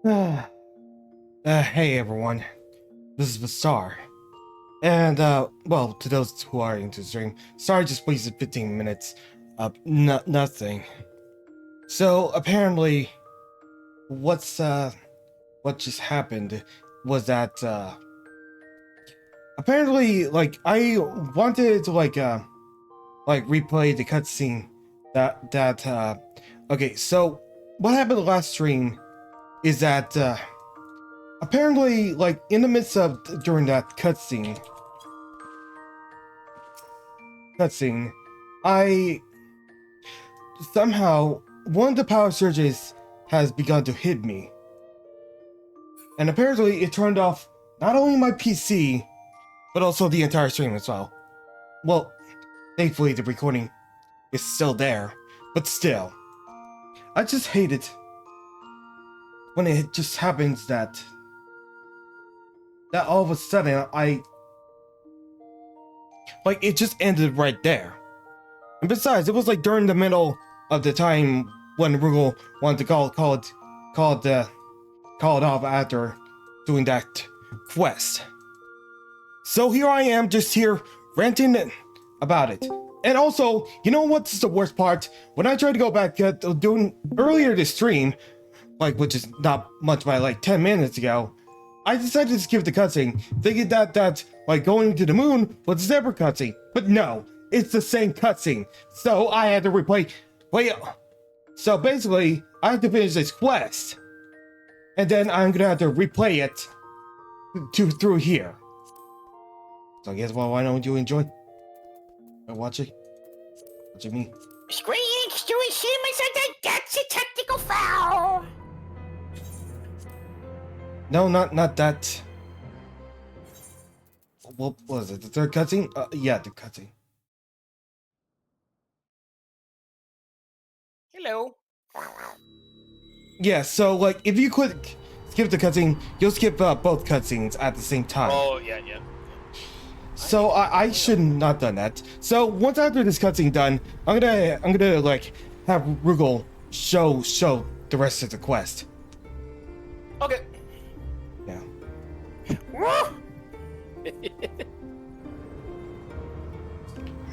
Hey everyone, this is VaStar. And, well, to those who are into the stream, sorry just wasted 15 minutes of nothing. So, apparently, what just happened was that, apparently, like, I wanted to, replay the cutscene okay, so, what happened last stream is that, apparently, like, in the midst of during that cutscene, I somehow one of the power surges has begun to hit me, and apparently it turned off not only my PC but also the entire stream as well. Well, thankfully the recording is still there, but still, I just hate it when it just happens that all of a sudden it just ended right there. And besides, it was like during the middle of the time when Rugal wanted to call it off after doing that quest. So here I am, just here ranting about it. And also, you know what's the worst part? When I tried to go back doing earlier this stream, which is not much by like 10 minutes ago, I decided to skip the cutscene, thinking that going to the moon was a separate cutscene. But no, it's the same cutscene. So I had to replay. So basically, I have to finish this quest, and then I'm gonna have to replay it through here. So I guess, well, why don't you enjoy watching me? Square Enix doing Simmons, that's a technical foul. No, not that. What was it? The third cutscene? Yeah, the cutscene. Hello. Yeah, so like if you could skip the cutscene, you'll skip both cutscenes at the same time. Oh yeah. So I should not done that. So once after this cutscene done, I'm gonna like have Rugal show the rest of the quest. Okay. Yeah.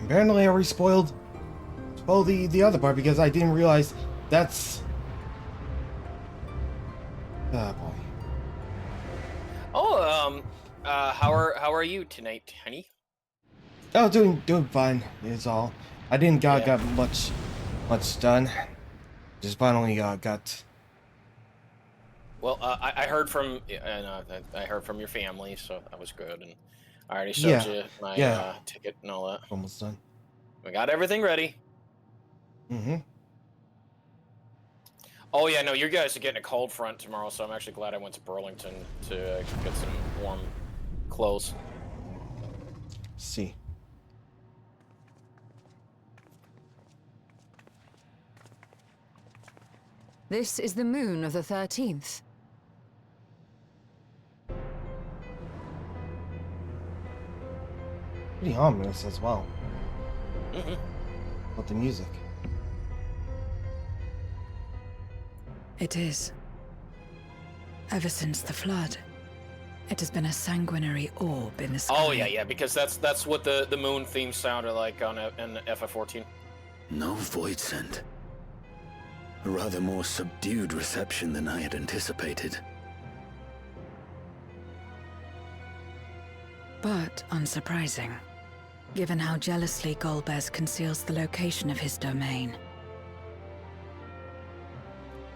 Apparently I already spoiled the other part because I didn't realize that's. Oh boy. Oh, how are you tonight, honey? Oh, doing fine. Is all. I didn't got much done. Just finally got. Well, I heard from I heard from your family, so that was good, and I already showed you my ticket and all that. Almost done. We got everything ready. Mm-hmm. Oh yeah, no, you guys are getting a cold front tomorrow, so I'm actually glad I went to Burlington to get some warm clothes. See. This is the moon of the 13th. Pretty ominous as well. Mm-hmm. With the music. It is. Ever since the flood, it has been a sanguinary orb in the sky. Oh yeah, because that's what the moon theme sounded like on in FF14. No void sent. A rather more subdued reception than I had anticipated. But unsurprising, given how jealously Golbez conceals the location of his domain.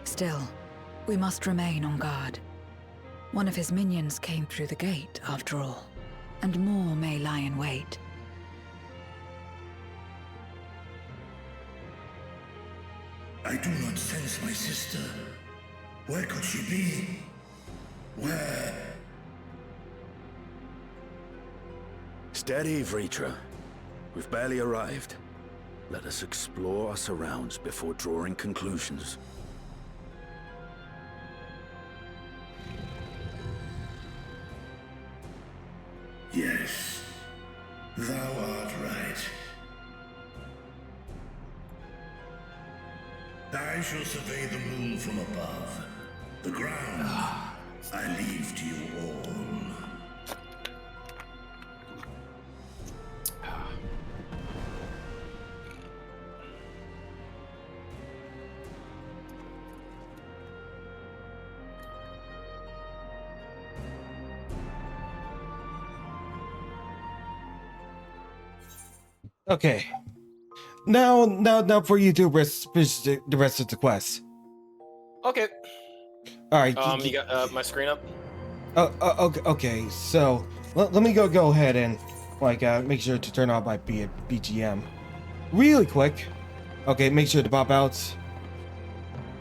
Still, we must remain on guard. One of his minions came through the gate, after all, and more may lie in wait. I do not sense my sister. Where could she be? Where? Steady, Vritra. We've barely arrived. Let us explore our surrounds before drawing conclusions. Yes, thou art right. I shall survey the moon from above. The ground I leave to you all. Okay. Now for you to finish the rest of the quest. Okay. All right. You got my screen up? Okay. So let me go ahead and like make sure to turn on my BGM really quick. Okay, make sure to pop out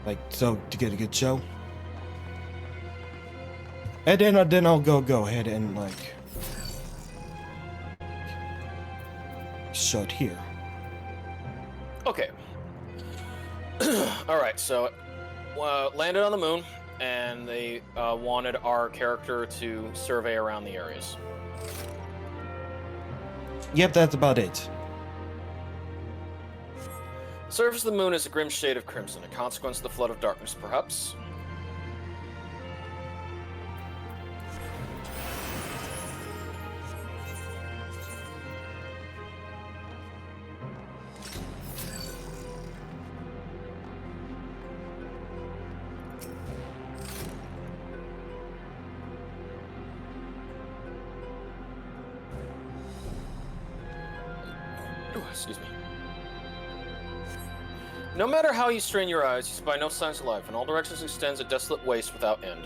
like so to get a good show. And then I'll go ahead and like show it here. Okay. All right. So, landed on the moon, and they wanted our character to survey around the areas. Yep, that's about it. The surface of the moon is a grim shade of crimson, a consequence of the flood of darkness, perhaps. Excuse me. No matter how you strain your eyes, you spy no signs of life. In all directions extends a desolate waste without end.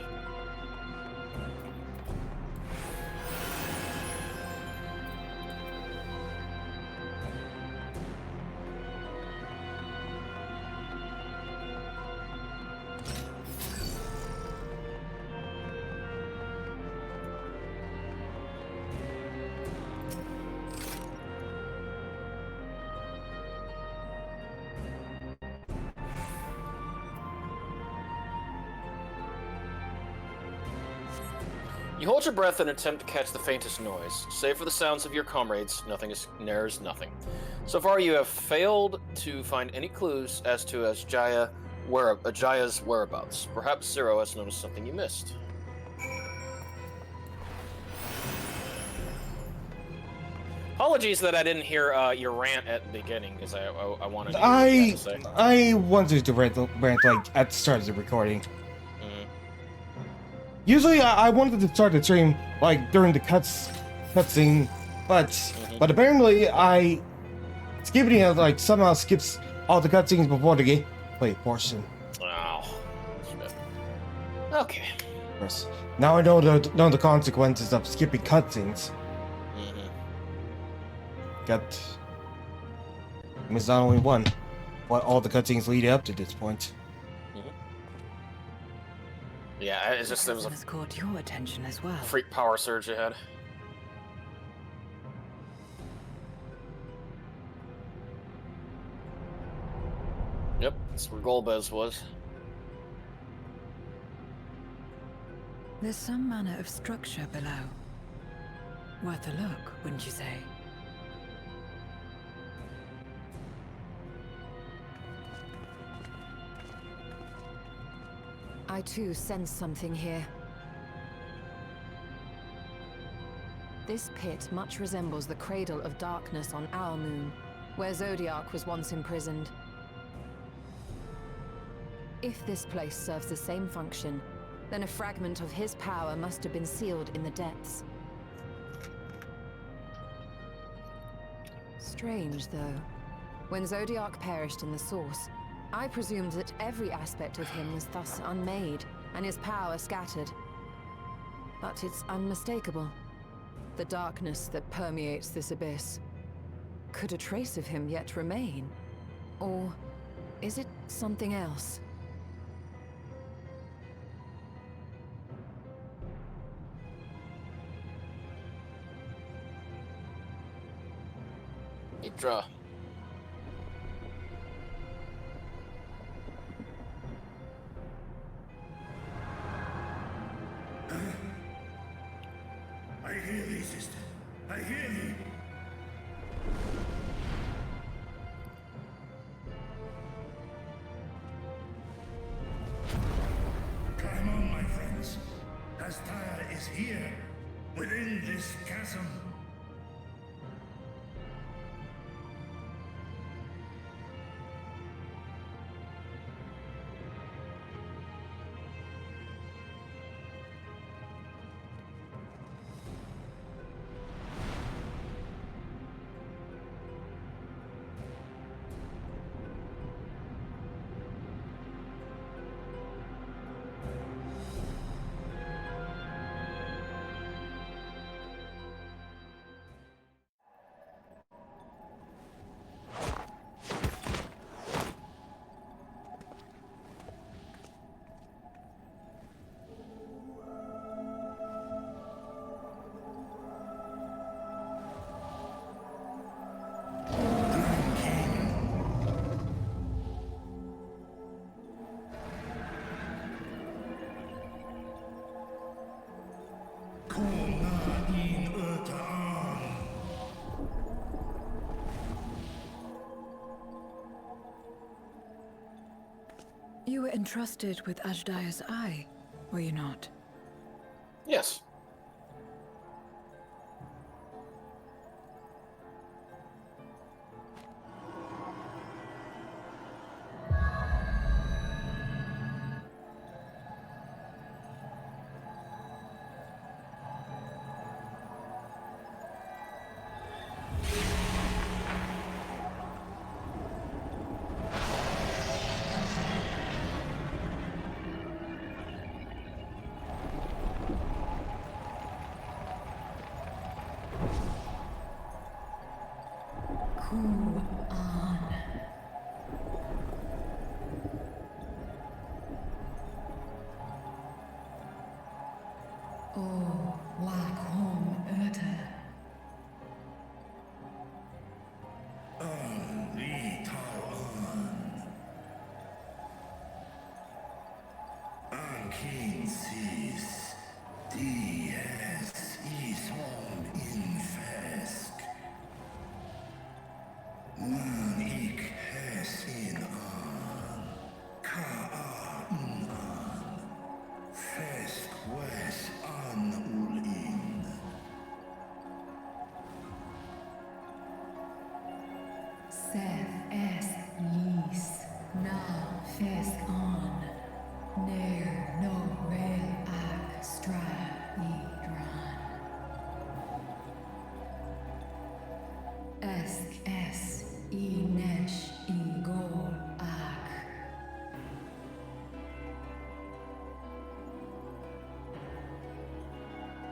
You hold your breath and attempt to catch the faintest noise. Save for the sounds of your comrades, there's nothing. So far, you have failed to find any clues as to Ajaya's whereabouts. Perhaps Zero has noticed something you missed. Apologies that I didn't hear your rant at the beginning, because I wanted to hear what you had to say. I wanted to rant like at the start of the recording. Usually, I wanted to start the stream like during the cutscene, but apparently skipping it like somehow skips all the cutscenes before the gameplay portion. Oh, okay. Yes. Now I know the consequences of skipping cutscenes. It's not only one, but all the cutscenes lead up to this point. Yeah, it's just there was a has caught your attention as well. freak power surge ahead. Yep, that's where Golbez was. There's some manner of structure below. Worth a look, wouldn't you say? I too sense something here. This pit much resembles the cradle of darkness on our moon, where Zodiac was once imprisoned. If this place serves the same function, then a fragment of his power must have been sealed in the depths. Strange, though. When Zodiac perished in the source, I presumed that every aspect of him was thus unmade, and his power scattered. But it's unmistakable. The darkness that permeates this abyss. Could a trace of him yet remain? Or is it something else? Idra. I hear thee, sister. I hear thee. Climb on, my friends. Hastaya is here, within this chasm. You were entrusted with Ajdaya's eye, were you not? Yes.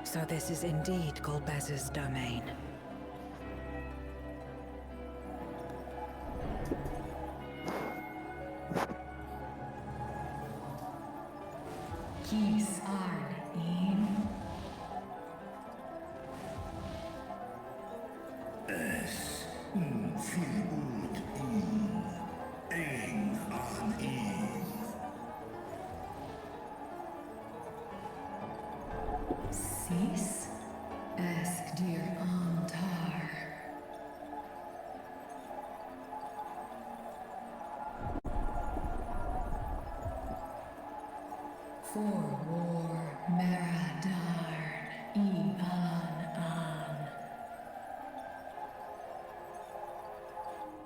So this is indeed Golbez's domain. Kis Arn in Es fil ut in, ein an in. Sis Esk dir Antar. For war Meradarn an.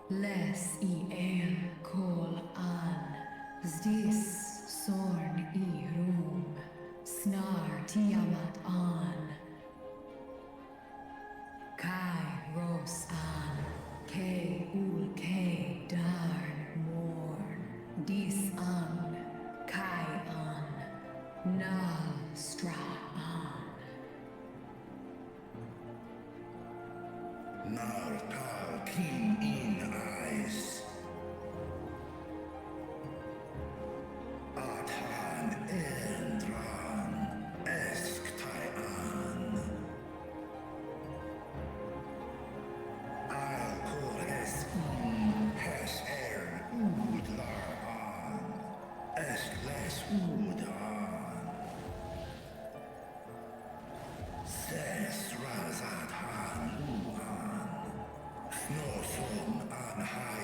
Les el kol an. Zdis sorn rum. Snar Tiamat an. Kai Ros an. Ke ul ke darn morn. Dis an. Kai an. Nal stra an. Nartal king in eyes. Atan endran, esk an. Al kol es in, has udlar an. Esk les udan. Ses razat han uhan. Snoson an hai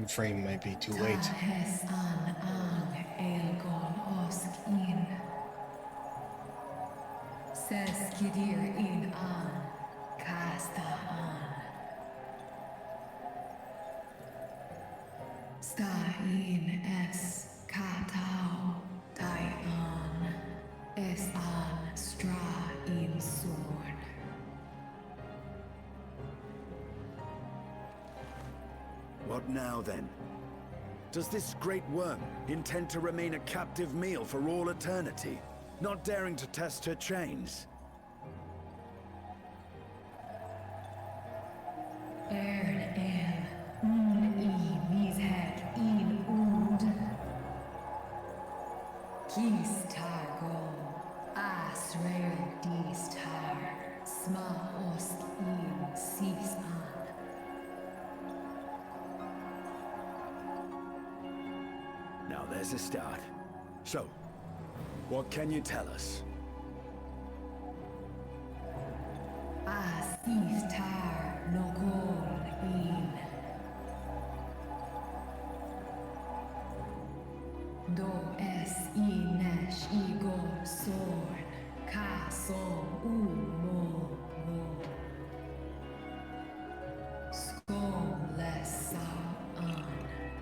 Frame might be too late. Hes an elgon osk in. Ses kidir in an kasta an. Sta in es katao tai an. Es an stra in sorn. What now, then? Does this great worm intend to remain a captive meal for all eternity, not daring to test her chains? Ern el un mished in und. Kistar go Asrael distar sma osk in sis an. Now there's a start. So, what can you tell us? Asiftar nokol in. Do es inesh igor sorn. Ka som mo. Skom lesam an.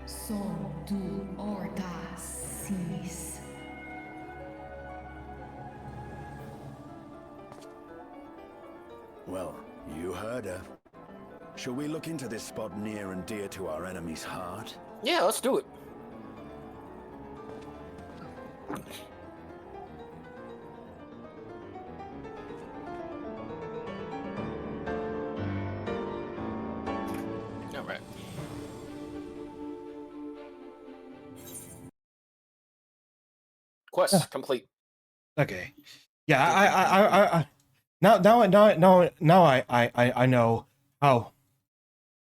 Som du ortas sis. Well, you heard her. Shall we look into this spot near and dear to our enemy's heart? Yeah, let's do it. All right. Quest complete. Okay. Yeah, I now I know how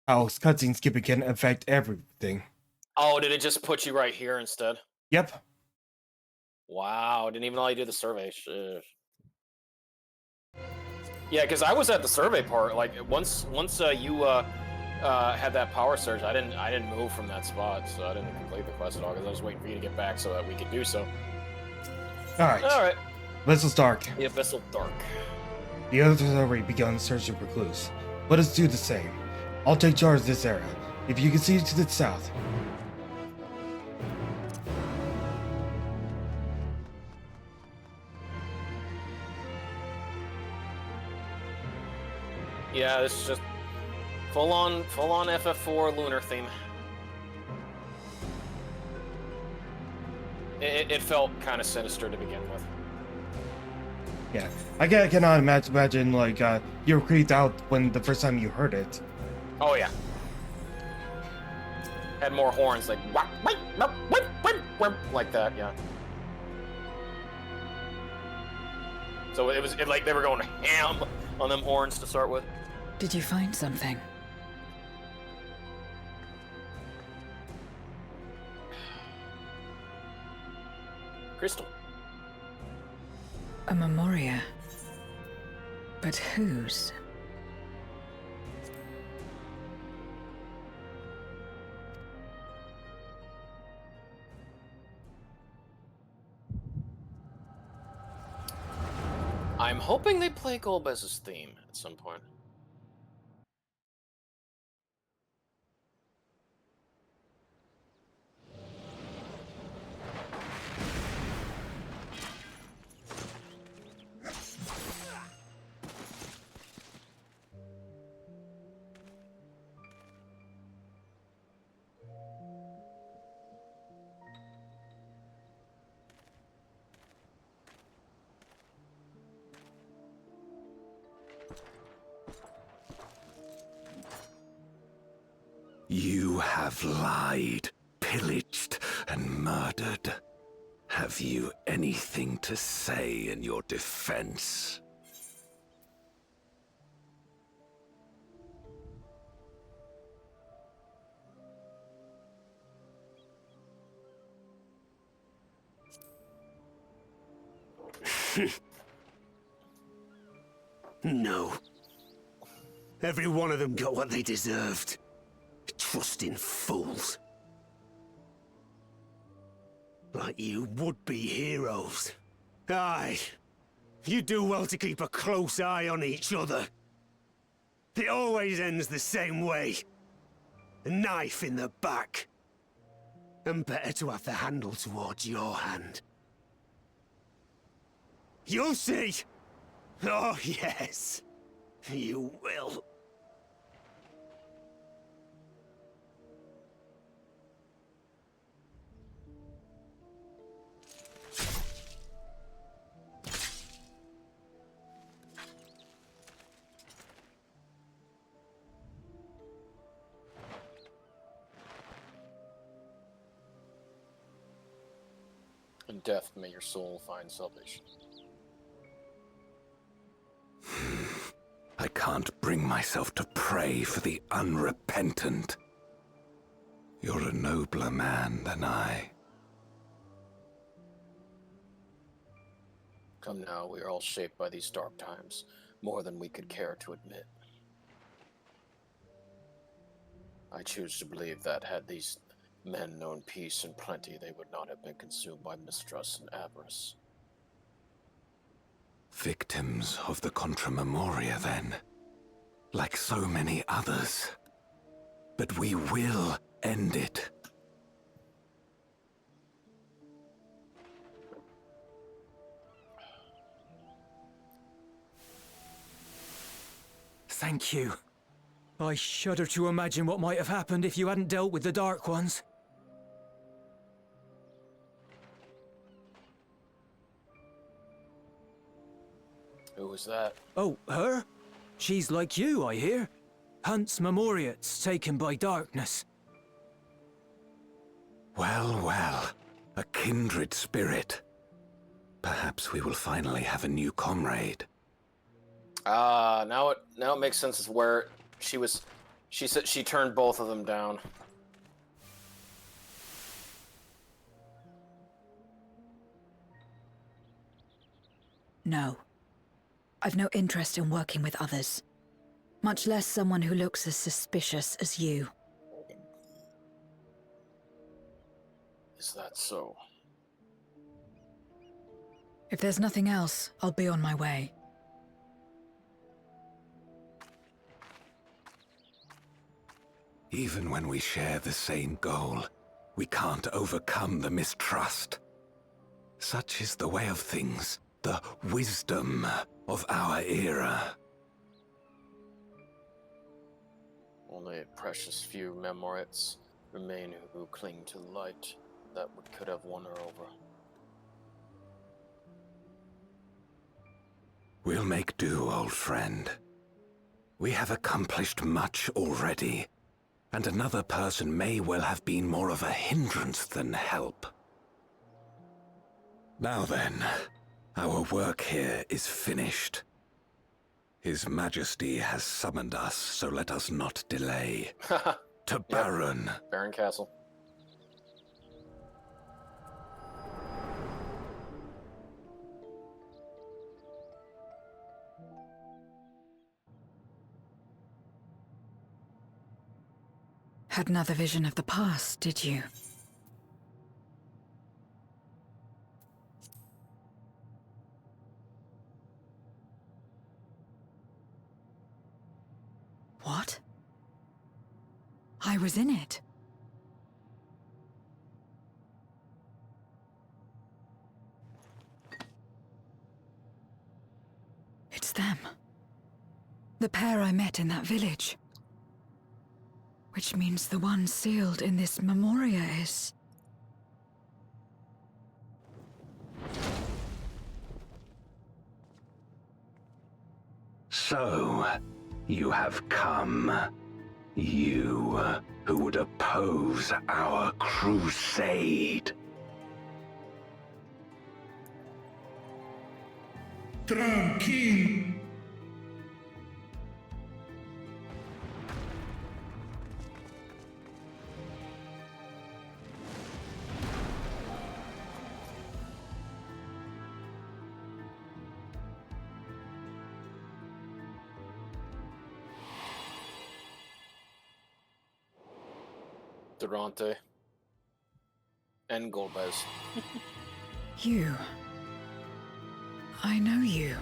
cutscene skipping can affect everything. Oh, did it just put you right here instead? Yep. Wow, didn't even know you do the survey. Shit. Yeah, because I was at the survey part. Like once you had that power surge, I didn't move from that spot, so I didn't complete the quest at all. Because I was waiting for you to get back so that we could do so. All right. All right. Vessel's dark. The Abyssal Dark. The others have already begun searching for clues. Let us do the same. I'll take charge of this area. If you can see to the south. Yeah, this is just full on FF4 lunar theme. It felt kind of sinister to begin with. Yeah, I cannot imagine like you were creeped out when the first time you heard it. Oh yeah. Had more horns like like that, yeah. So it was like they were going ham on them horns to start with. Did you find something? Crystal. A memoria. But whose? I'm hoping they play Golbez's theme at some point. You have lied, pillaged, and murdered. Have you anything to say in your defense? No. Every one of them got what they deserved. trusting fools. Like you would-be heroes. Aye. You do well to keep a close eye on each other. It always ends the same way. A knife in the back. And better to have the handle towards your hand. You'll see! Oh, yes. You will. In death, may your soul find salvation. I can't bring myself to pray for the unrepentant. You're a nobler man than I. Come now, we are all shaped by these dark times, more than we could care to admit. I choose to believe that had these men known peace and plenty, they would not have been consumed by mistrust and avarice. Victims of the Contra Memoria, then. Like so many others. But we will end it. Thank you. I shudder to imagine what might have happened if you hadn't dealt with the Dark Ones. Who was that? Oh, her? She's like you, I hear. Hunts Memoriats taken by darkness. Well, well. A kindred spirit. Perhaps we will finally have a new comrade. Now it makes sense as where she was. She said she turned both of them down. No. I've no interest in working with others. Much less someone who looks as suspicious as you. Is that so? If there's nothing else, I'll be on my way. Even when we share the same goal, we can't overcome the mistrust. Such is the way of things, the wisdom of our era. Only a precious few Memoriats remain who cling to light that could have won her over. We'll make do, old friend. We have accomplished much already, and another person may well have been more of a hindrance than help. Now then, our work here is finished. His Majesty has summoned us, so let us not delay. To Baron. Baron Castle. Had another vision of the past, did you? What? I was in it. It's them. The pair I met in that village. Which means the one sealed in this Memoria is... So, you have come. You, who would oppose our crusade. Tranquilo. Durante. And Golbez. You. I know you.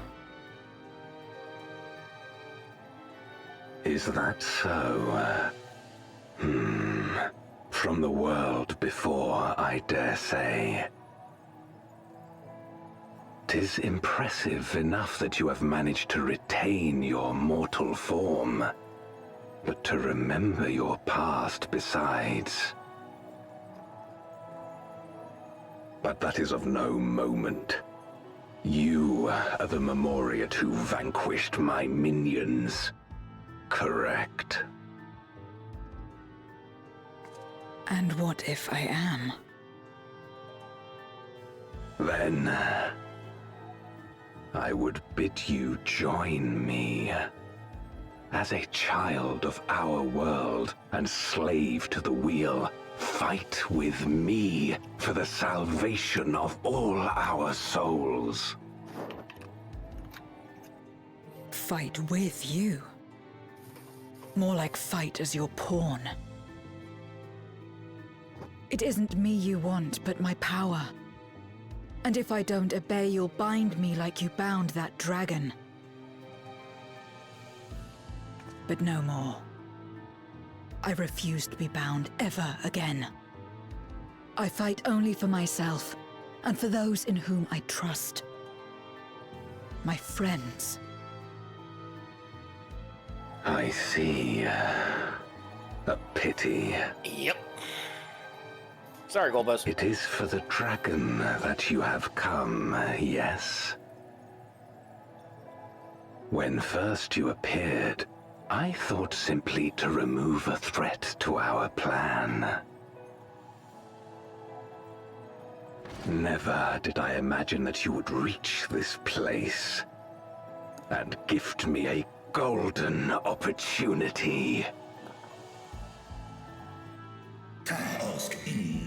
Is that so? From the world before, I dare say. 'Tis impressive enough that you have managed to retain your mortal form, but to remember your past besides. But that is of no moment. You are the Memoriat who vanquished my minions, correct? And what if I am? Then I would bid you join me. As a child of our world and slave to the wheel, fight with me for the salvation of all our souls. Fight with you? More like fight as your pawn. It isn't me you want, but my power. And if I don't obey, you'll bind me like you bound that dragon. But no more. I refuse to be bound ever again. I fight only for myself, and for those in whom I trust. My friends. I see. A pity. Yep. Sorry, Golbez. It is for the dragon that you have come, yes? When first you appeared, I thought simply to remove a threat to our plan. Never did I imagine that you would reach this place and gift me a golden opportunity. Task in.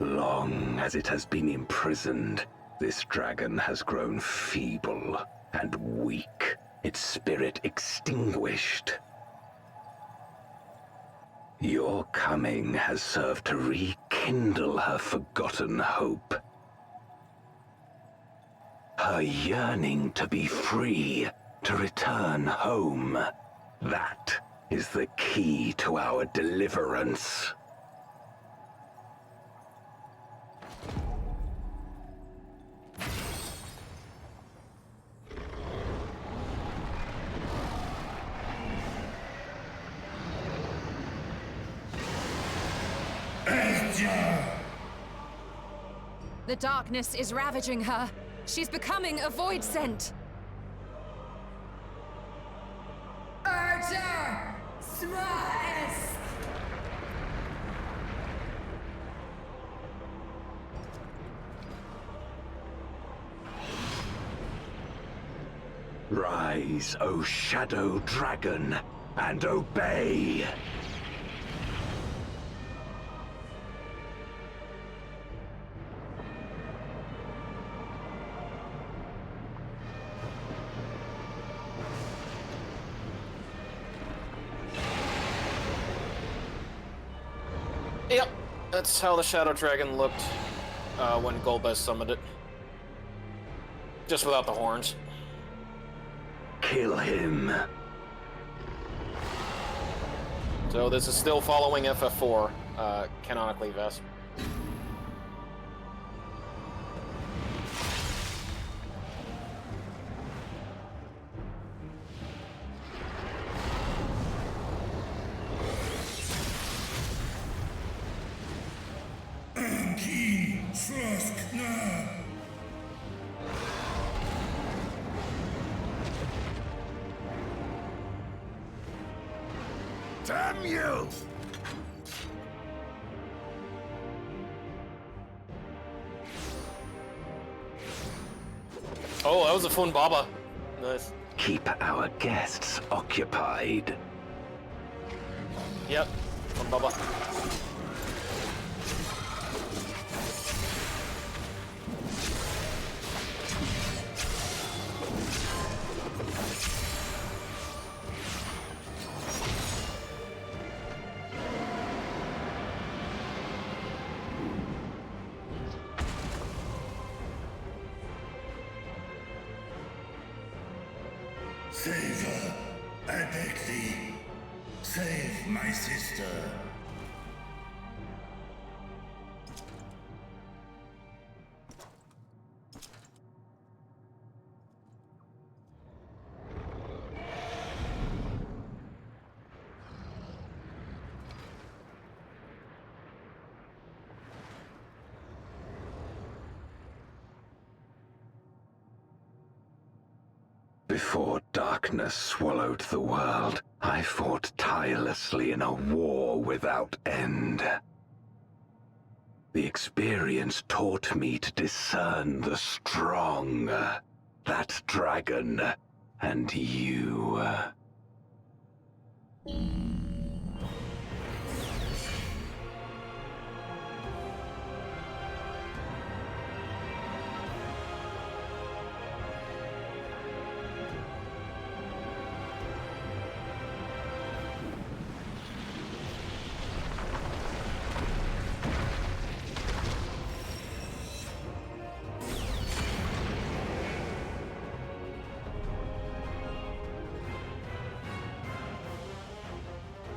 Long as it has been imprisoned, this dragon has grown feeble and weak, its spirit extinguished. Your coming has served to rekindle her forgotten hope. Her yearning to be free, to return home. That is the key to our deliverance. The darkness is ravaging her. She's becoming a void scent. Archer! Smash! Rise, O Shadow Dragon, and obey! Yep, that's how the Shadow Dragon looked when Golbez summoned it. Just without the horns. Kill him. So this is still following FF4, canonically, Vess. Damn you! Oh, that was a fun baba. Nice. Keep our guests occupied. Yep, fun baba. Save her. I beg thee. Save my sister. Before darkness swallowed the world, I fought tirelessly in a war without end. The experience taught me to discern the strong, that dragon, and you.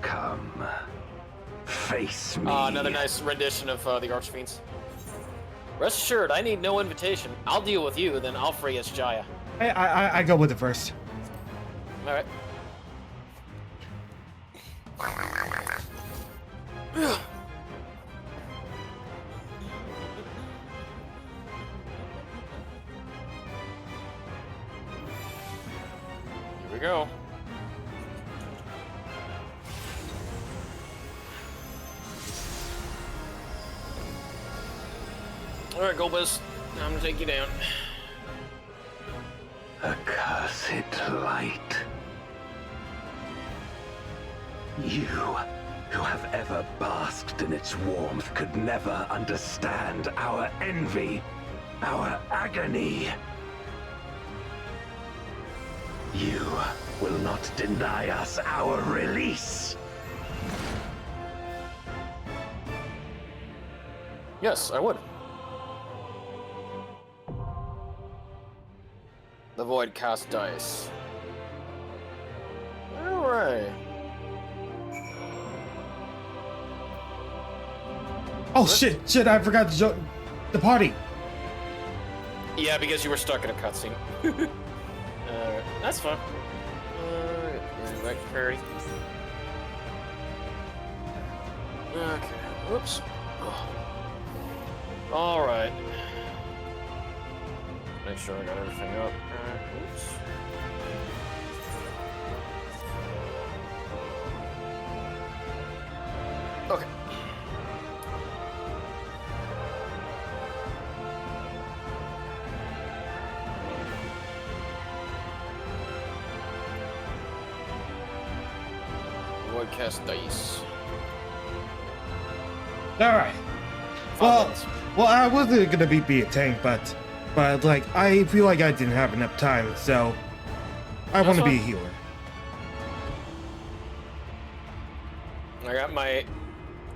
Come, face me. Another nice rendition of the Archfiends. Rest assured, I need no invitation. I'll deal with you, then I'll free us Jaya. Hey, I go with it first. All right. Here we go. Alright, Golbez. I'm gonna take you down. Accursed light. You, who have ever basked in its warmth, could never understand our envy, our agony. You will not deny us our release. Yes, I would. The Void cast dice. Alright. Oh shit, I forgot to join the party. Yeah, because you were stuck in a cutscene. That's fine. Back to parody. Okay, whoops. Alright. Make sure I got everything up. Oops. Okay. Void cast dice. All right. Well, I wasn't gonna be a tank, but like I feel like I didn't have enough time, so I want to be a healer. I got my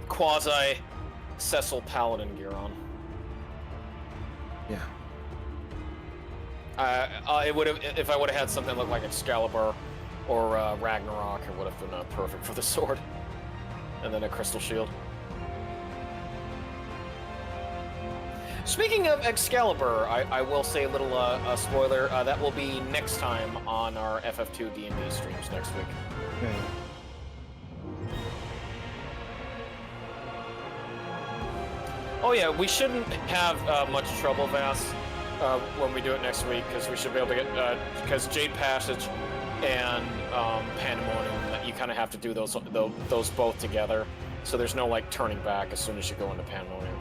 quasi Cecil Paladin gear on. Yeah. It would have if I would have had something that looked like Excalibur or Ragnarok. It would have been perfect for the sword, and then a crystal shield. Speaking of Excalibur, I will say a little spoiler. That will be next time on our FF2 D&D streams next week. Okay. Oh yeah, we shouldn't have much trouble, Vass, when we do it next week, because we should be able to get because Jade Passage and Pandemonium, you kind of have to do those both together. So there's no like turning back as soon as you go into Pandemonium.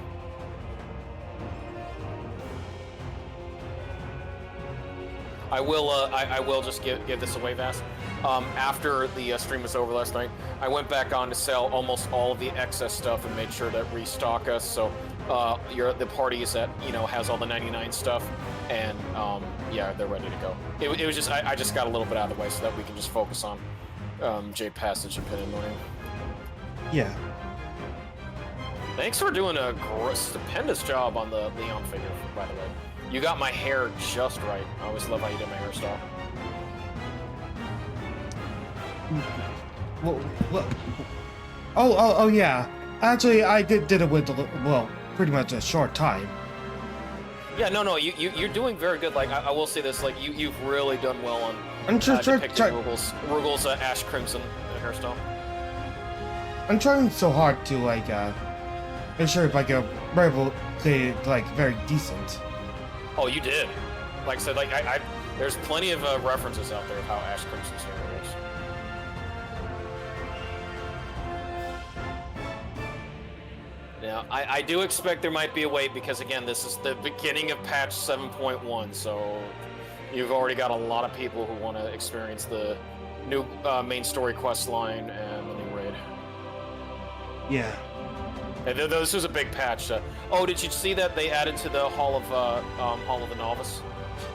I will just give this away, Vass. After the stream was over last night, I went back on to sell almost all of the excess stuff and made sure to restock us. So the parties that has all the 99 stuff, and yeah, they're ready to go. It was just I just got a little bit out of the way so that we can just focus on Jade Passage and Pandemonium. Yeah. Thanks for doing a stupendous job on the Leon figure, by the way. You got my hair just right. I always love how you did my hairstyle. Well, oh, yeah. Actually, I did it with, well, pretty much a short time. Yeah, no, you're doing very good. Like, I will say this, like, you've really done well on I'm depicting Rugal's Ash Crimson hairstyle. I'm trying so hard to, like, make sure if I get play like, very decent. Oh, you did. Like I said, like, there's plenty of references out there of how Ash Crimson's hair was. Now, I do expect there might be a wait because, again, this is the beginning of patch 7.1, so you've already got a lot of people who want to experience the new main story quest line and the new raid. Yeah. This was a big patch. Oh, did you see that they added to the Hall of the Novice?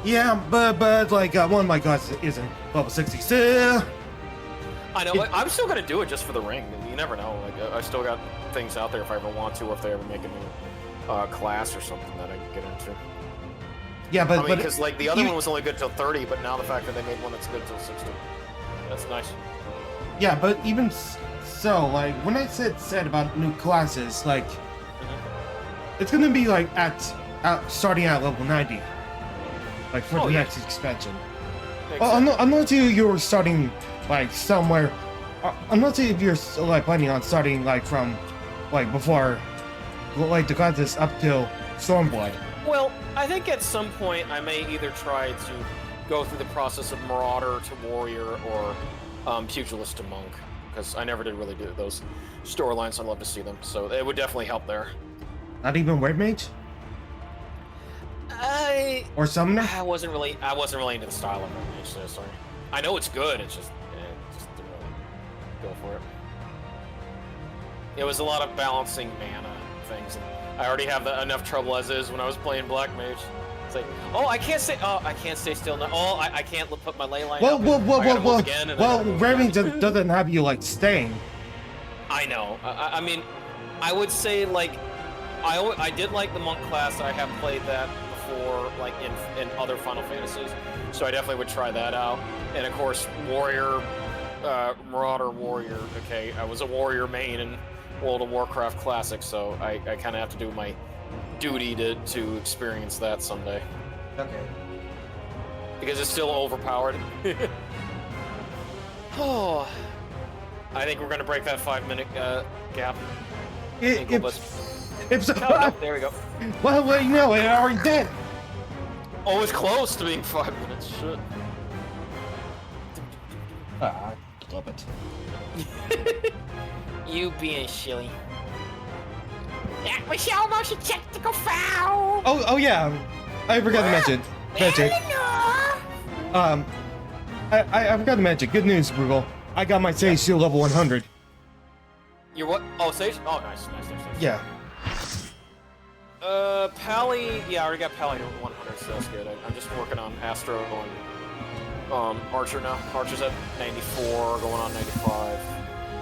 Yeah, but like one of my guys isn't level 66. I know. I'm still gonna do it just for the ring. You never know. Like I still got things out there if I ever want to, or if they ever make a new class or something that I can get into. Yeah, but because like the other one was only good till 30, but now the fact that they made one that's good till 60, that's nice. Yeah, but even so, like when I said about new classes, like it's gonna be like starting at level 90, like for the next expansion. Unless you were starting like somewhere. Unless if you're like planning on starting like from like before, like the classes up till Stormblood. Well, I think at some point I may either try to go through the process of Marauder to Warrior or Pugilist to Monk, because I never did really do those storylines. I'd love to see them, so it would definitely help there. Not even Wave Mage? Or Summoner? I wasn't really into the style of Wave Mage, so sorry. I know it's good, it's just didn't really go for it. It was a lot of balancing mana things, and I already have enough trouble as is when I was playing Black Mage. It's like, I can't stay still now. I can't put my ley line Well, Raven doesn't have you, like, staying. I know. I mean, I would say, like, I did like the Monk class. I have played that before, like, in other Final Fantasies, so I definitely would try that out. And, of course, Warrior, Marauder Warrior. Okay, I was a Warrior main in World of Warcraft Classic, so I kind of have to do my duty to experience that someday. Okay. Because it's still overpowered. Oh, I think we're gonna break that 5-minute gap. If so, there we go. Well, you know, it already did. Oh, it's close to being 5 minutes. Shit. I love it. You being silly. That was almost a technical foul. Oh yeah, I forgot to mention. I forgot to mention. Good news, Rugal. I got my Sage Shield level 100. You're what? Oh, Sage? Oh, nice. Yeah. Pally. Yeah, I already got Pally to 100, so that's good. I'm just working on Astro and Archer now. Archer's at 94, going on 95.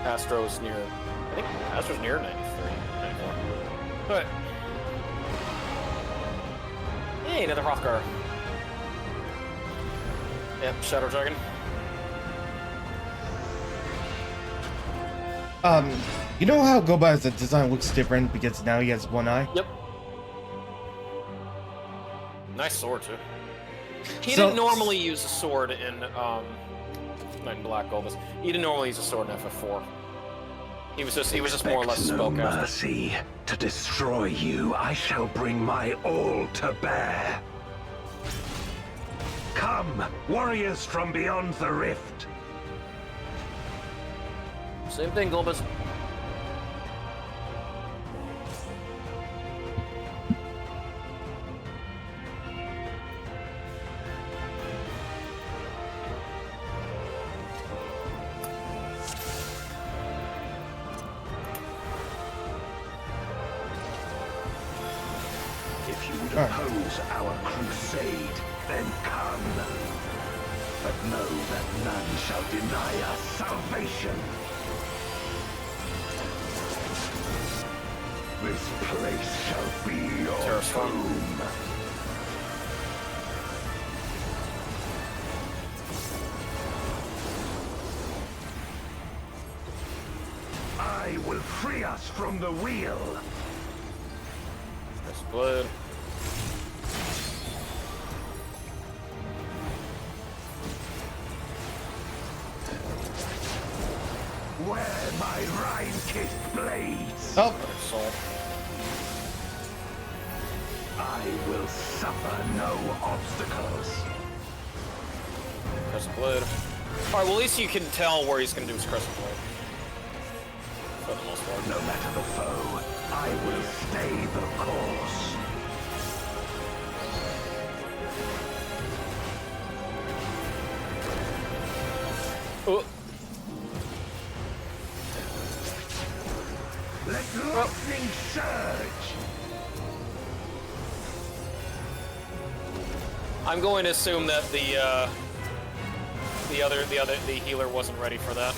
Astro's near. I think Astro's near 93, 94. Alright. Hey, another Hrothgar. Yep, Shadow Dragon. You know how Goba's design looks different because now he has one eye? Yep. Nice sword, too. He didn't normally use a sword in, Knight in Black Gold. He didn't normally use a sword in FF4. He was just more or less a spellcaster. No mercy. To destroy you, I shall bring my all to bear. Come, warriors from beyond the rift. Same thing, Globus. If you would oppose our crusade, then come. But know that none shall deny us salvation. This place shall be your home. free us from the wheel. There's blood. Where my rime-kissed blades. Oh, Soul. I will suffer no obstacles. Crescent Blade. Alright, well at least you can tell where he's gonna do his Crescent Blade. For the most part. No matter the foe, I will stay the course. Oh. Let lightning surge. I'm going to assume that the healer wasn't ready for that.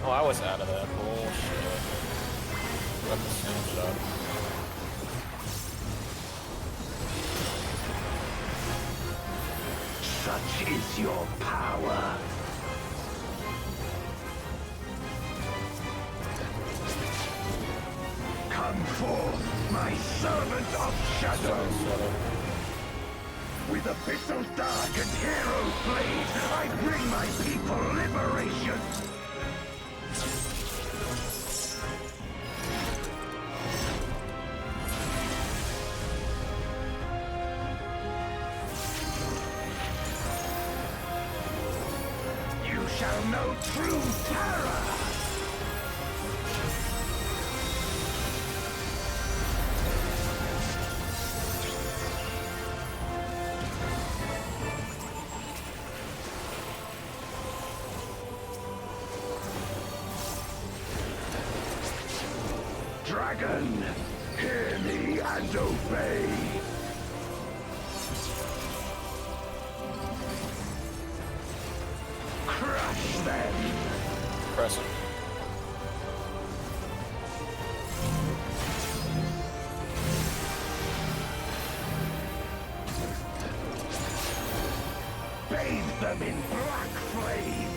Oh, I was out of that. Bullshit. Got the snapshot. Such is your power. Come forth, my servant of shadow. With abyssal dark and hero blade, I bring my people liberation. You shall know true terror. Dragon, hear me and obey. Crush them. Crescent. Bathe them in black flame.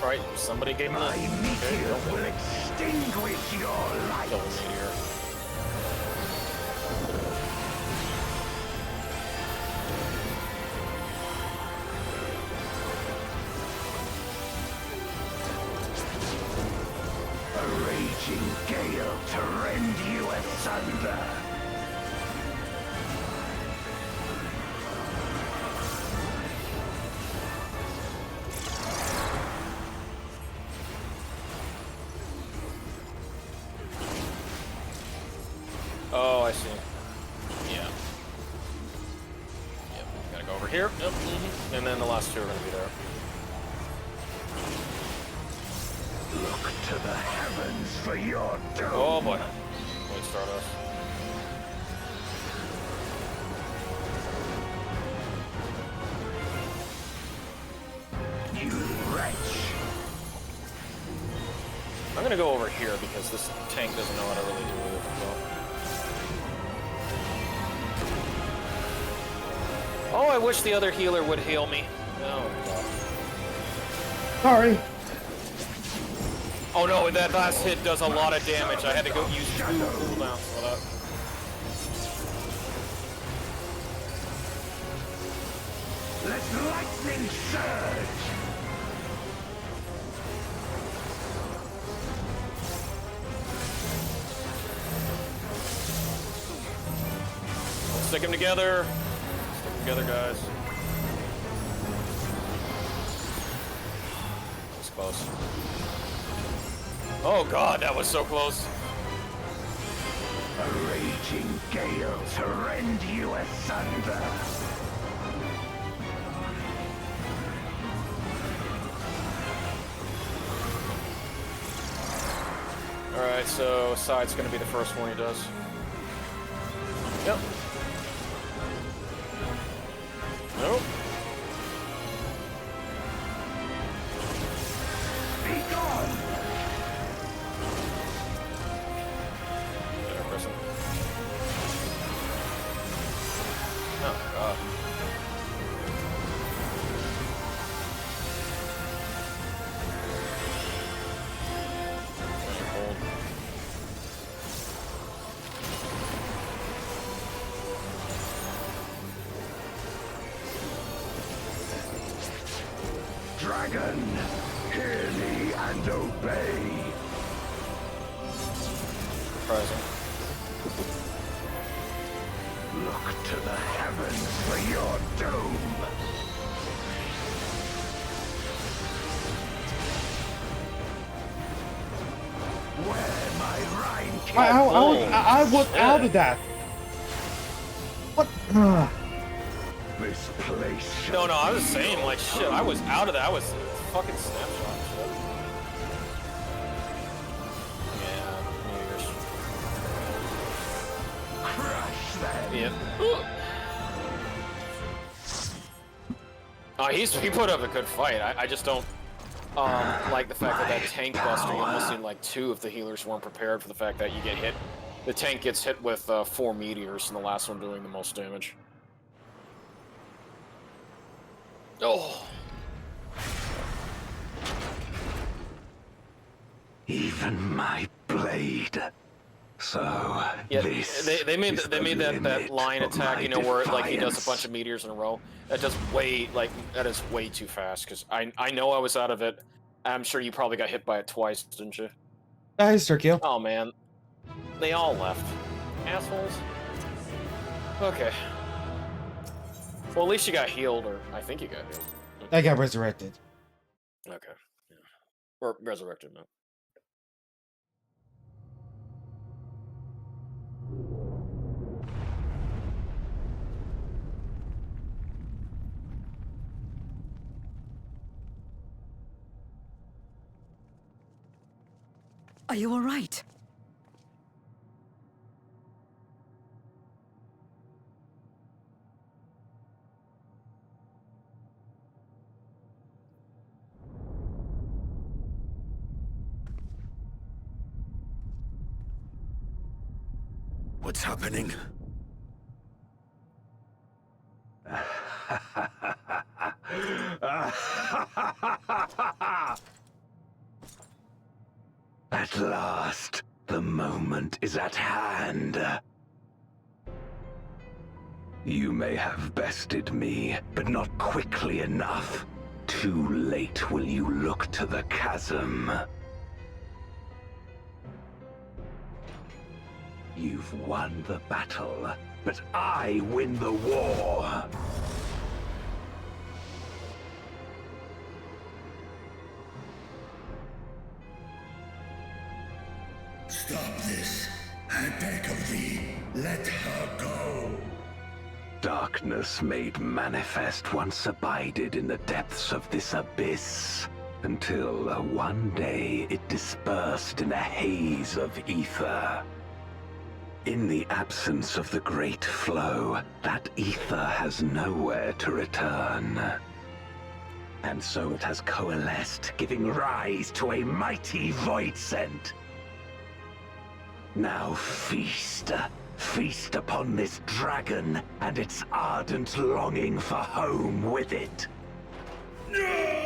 Right, somebody gave me My the meteor will extinguish your light. double meteor. A raging gale to rend you asunder. Oh, I see. Yeah. Yep, gotta go over here. Yep. And then the last two are gonna be there. Look to the heavens for your doom. Oh boy. Wait, start us. You wretch. I'm gonna go over here because this tank doesn't know how to really deal with it well. Oh, I wish the other healer would heal me. Oh god. sorry. Oh no, that last hit does a lot of damage. I had to go use 2 cooldowns for that. Let lightning surge. Stick them together. Stick them together, guys. That's close. Oh god, that was so close. A raging gale to rend you asunder. Alright, so side's gonna be the first one he does. Yep. Nope. Be gone. There. dragon, hear me and obey. Surprising. Look to the heavens for your doom. Where my Rhine I was out of that. What? This place. No, I was saying, like, shit, I was out of that. I was fucking snapshot shit. Yeah, New Year's. Crush them. Yep. He put up a good fight. I just don't like the fact that tank buster, you almost seemed like 2 of the healers weren't prepared for the fact that you get hit. The tank gets hit with 4 meteors, and the last one doing the most damage. Oh. Even my blade. So yeah, this they made is that line of attack, my you know, where like he does a defiance. bunch of meteors in a row. That is way too fast. Because I know I was out of it. I'm sure you probably got hit by it twice, didn't you? Nice, Turkey. Oh man, they all left. Assholes. Okay. Well, at least you got healed, or I think you got healed. I got resurrected. Okay. Yeah. Or resurrected, no. Are you all right? What's happening? At last, the moment is at hand. You may have bested me, but not quickly enough. Too late will you look to the chasm. You've won the battle, but I win the war. Stop this. I beg of thee, let her go. Darkness made manifest once abided in the depths of this abyss, until one day it dispersed in a haze of ether. In the absence of the great flow, that ether has nowhere to return. And so it has coalesced, giving rise to a mighty void scent. Now feast. Feast upon this dragon and its ardent longing for home with it. No!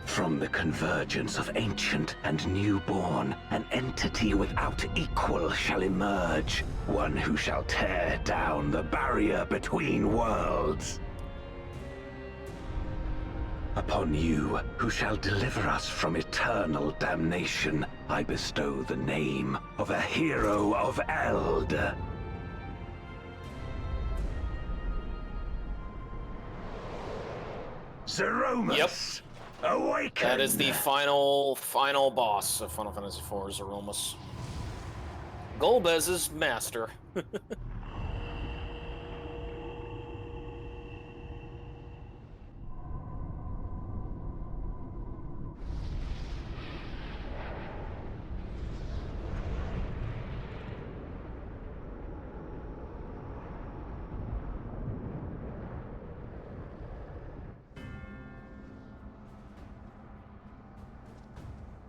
From the convergence of ancient and newborn, an entity without equal shall emerge, one who shall tear down the barrier between worlds. Upon you, who shall deliver us from eternal damnation, I bestow the name of a hero of Eld. Zeromus! Yep. Awaken! That is the final boss of Final Fantasy IV, Zeromus. Golbez's master.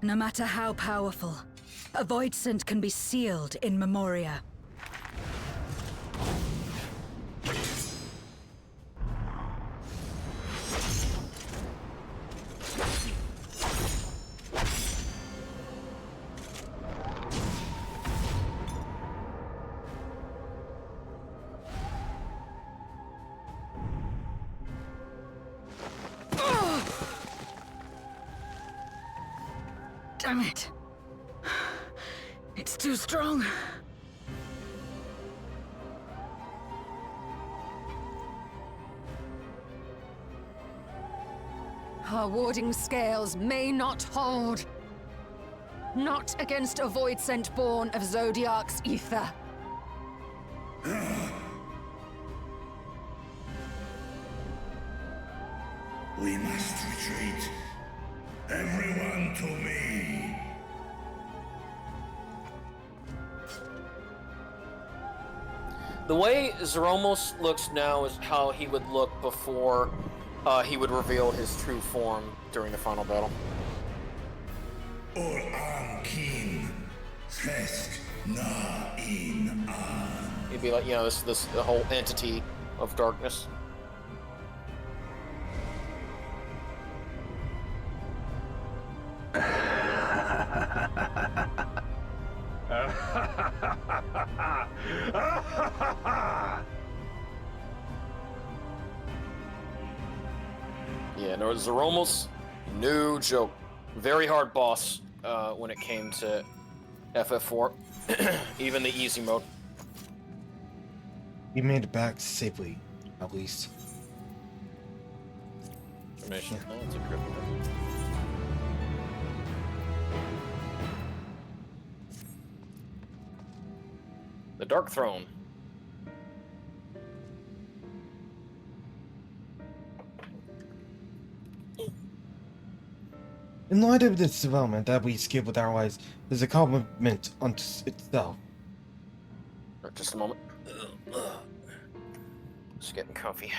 No matter how powerful, a void scent can be sealed in Memoria. Damn it. It's too strong. Our warding scales may not hold. Not against a void sent born of Zodiac's ether. We must retreat. Everyone to me. The way Zromos looks now is how he would look before he would reveal his true form during the final battle. Or King. Fest na in an. He'd be like, you know, this the whole entity of darkness. Yeah, no, Zromos, no joke. Very hard boss when it came to FF4, even the easy mode. We made it back safely, at least. Information. Oh, that's a critical. The Dark Throne. In light of this development, that we skip with our lives is a compliment unto itself. Just a moment. Just getting comfy.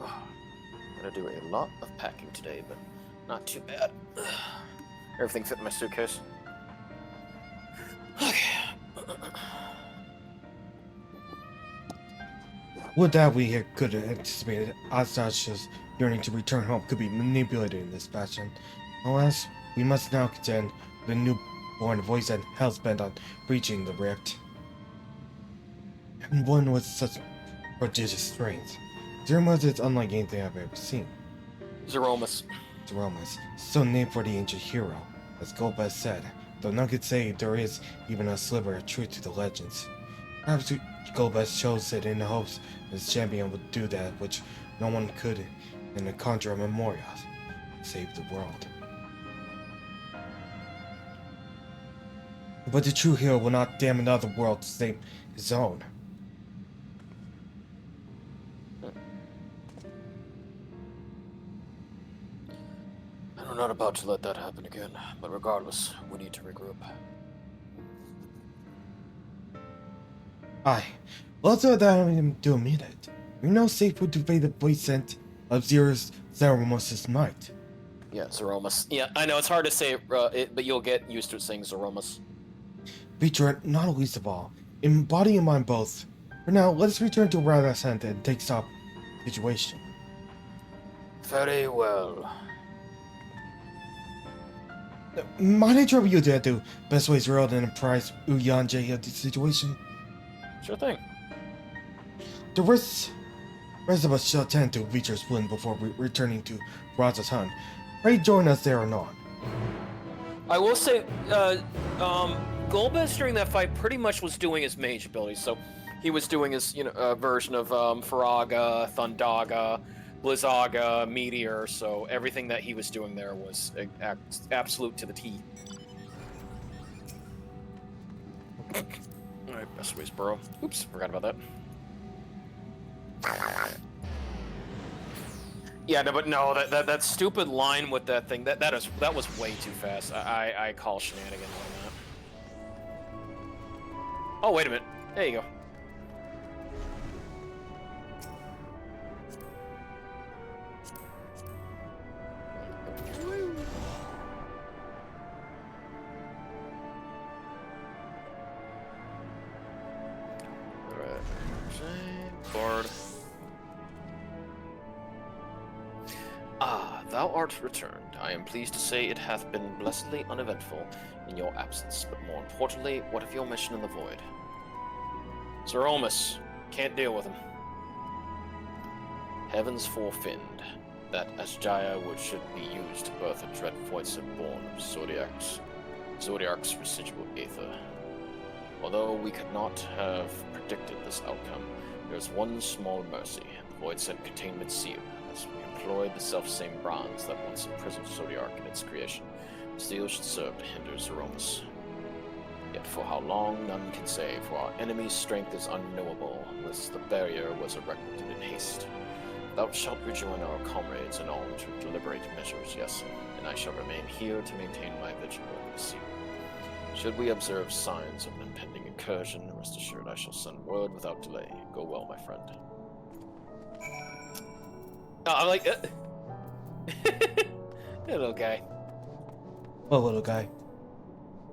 I'm gonna do a lot of packing today, but not too bad. Everything fit in my suitcase. Would that we could have anticipated Astasha's yearning to return home could be manipulated in this fashion. Alas, we must now contend with a newborn voice and hell's-bent on breaching the rift. And one with such prodigious strength. Zeromus is unlike anything I've ever seen. Zeromus. Zeromus, so named for the ancient hero. As Golbez said, though none could say there is even a sliver of truth to the legends. Perhaps Golbez chose it in the hopes his champion would do that which no one could in the Conjure Memorial. Save the world. But the true hero will not damn another world to save his own. I'm not about to let that happen again, but regardless, we need to regroup. Aye. Let's do that to meet it. We know safe would defeat the voice sent of Zeromus' might. Yeah, Zeromus. Yeah, I know, it's hard to say it, but you'll get used to it saying Zeromus. Feature, not least of all, in body and mind both. For now, let's return to Radascent and take stock of the situation. Very well. Might I trouble you to do best ways world and apprise Uyanje of the situation? Sure thing. The rest of us shall tend to Feature's Bloom before returning to Raza's Hunt. Pray join us there or not. I will say, Golbez during that fight pretty much was doing his mage abilities, so he was doing his, version of Faraga, Thundaga, Blizzaga, Meteor, so everything that he was doing there was absolute to the T. Alright, best ways, bro. Oops, forgot about that. Yeah, no, but no, that stupid line with that thing, that was way too fast. I call shenanigans on that. Oh, wait a minute. There you go. Bard. Ah, thou art returned. I am pleased to say it hath been blessedly uneventful in your absence, but more importantly, what of your mission in the void? Zeromus, can't deal with him. Heavens forefend that Asjaya should be used to birth a dread voidsent born of Zodiark's residual aether. Although we could not have predicted this outcome, there is one small mercy. The voidsent containment seal, as we employed the self-same bronze that once imprisoned Zodiark in its creation. The seal should serve to hinder Zeromus. Yet for how long, none can say, for our enemy's strength is unknowable, unless the barrier was erected in haste. Thou shalt rejoin our comrades in all to deliberate measures, yes, and I shall remain here to maintain my vigil over the seal. Should we observe signs of an impending incursion, rest assured I shall send word without delay. Go well, my friend. Oh, I'm like, little guy. What little guy?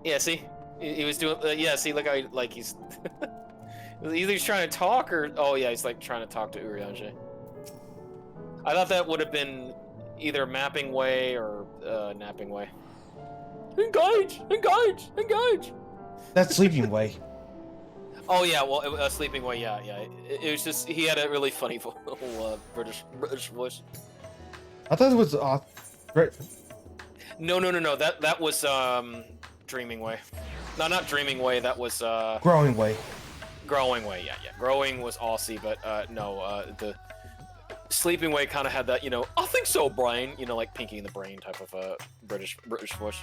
Yeah, see? He was doing, yeah, see, look how he, like, he's... either he's trying to talk or... Oh, yeah, he's, like, trying to talk to Urianger. I thought that would have been either mapping way or napping way. Engage! Engage! Engage! That's sleeping way. Oh, yeah, well, sleeping way, yeah. It was just, he had a really funny little British voice. I thought it was right. No. That was Dreaming Way. No, not Dreaming Way. That was Growing way. Growing Way. Yeah. Growing was Aussie, but no. The Sleeping Way kind of had that, I think so, Brian. Like Pinky in the Brain type of British voice.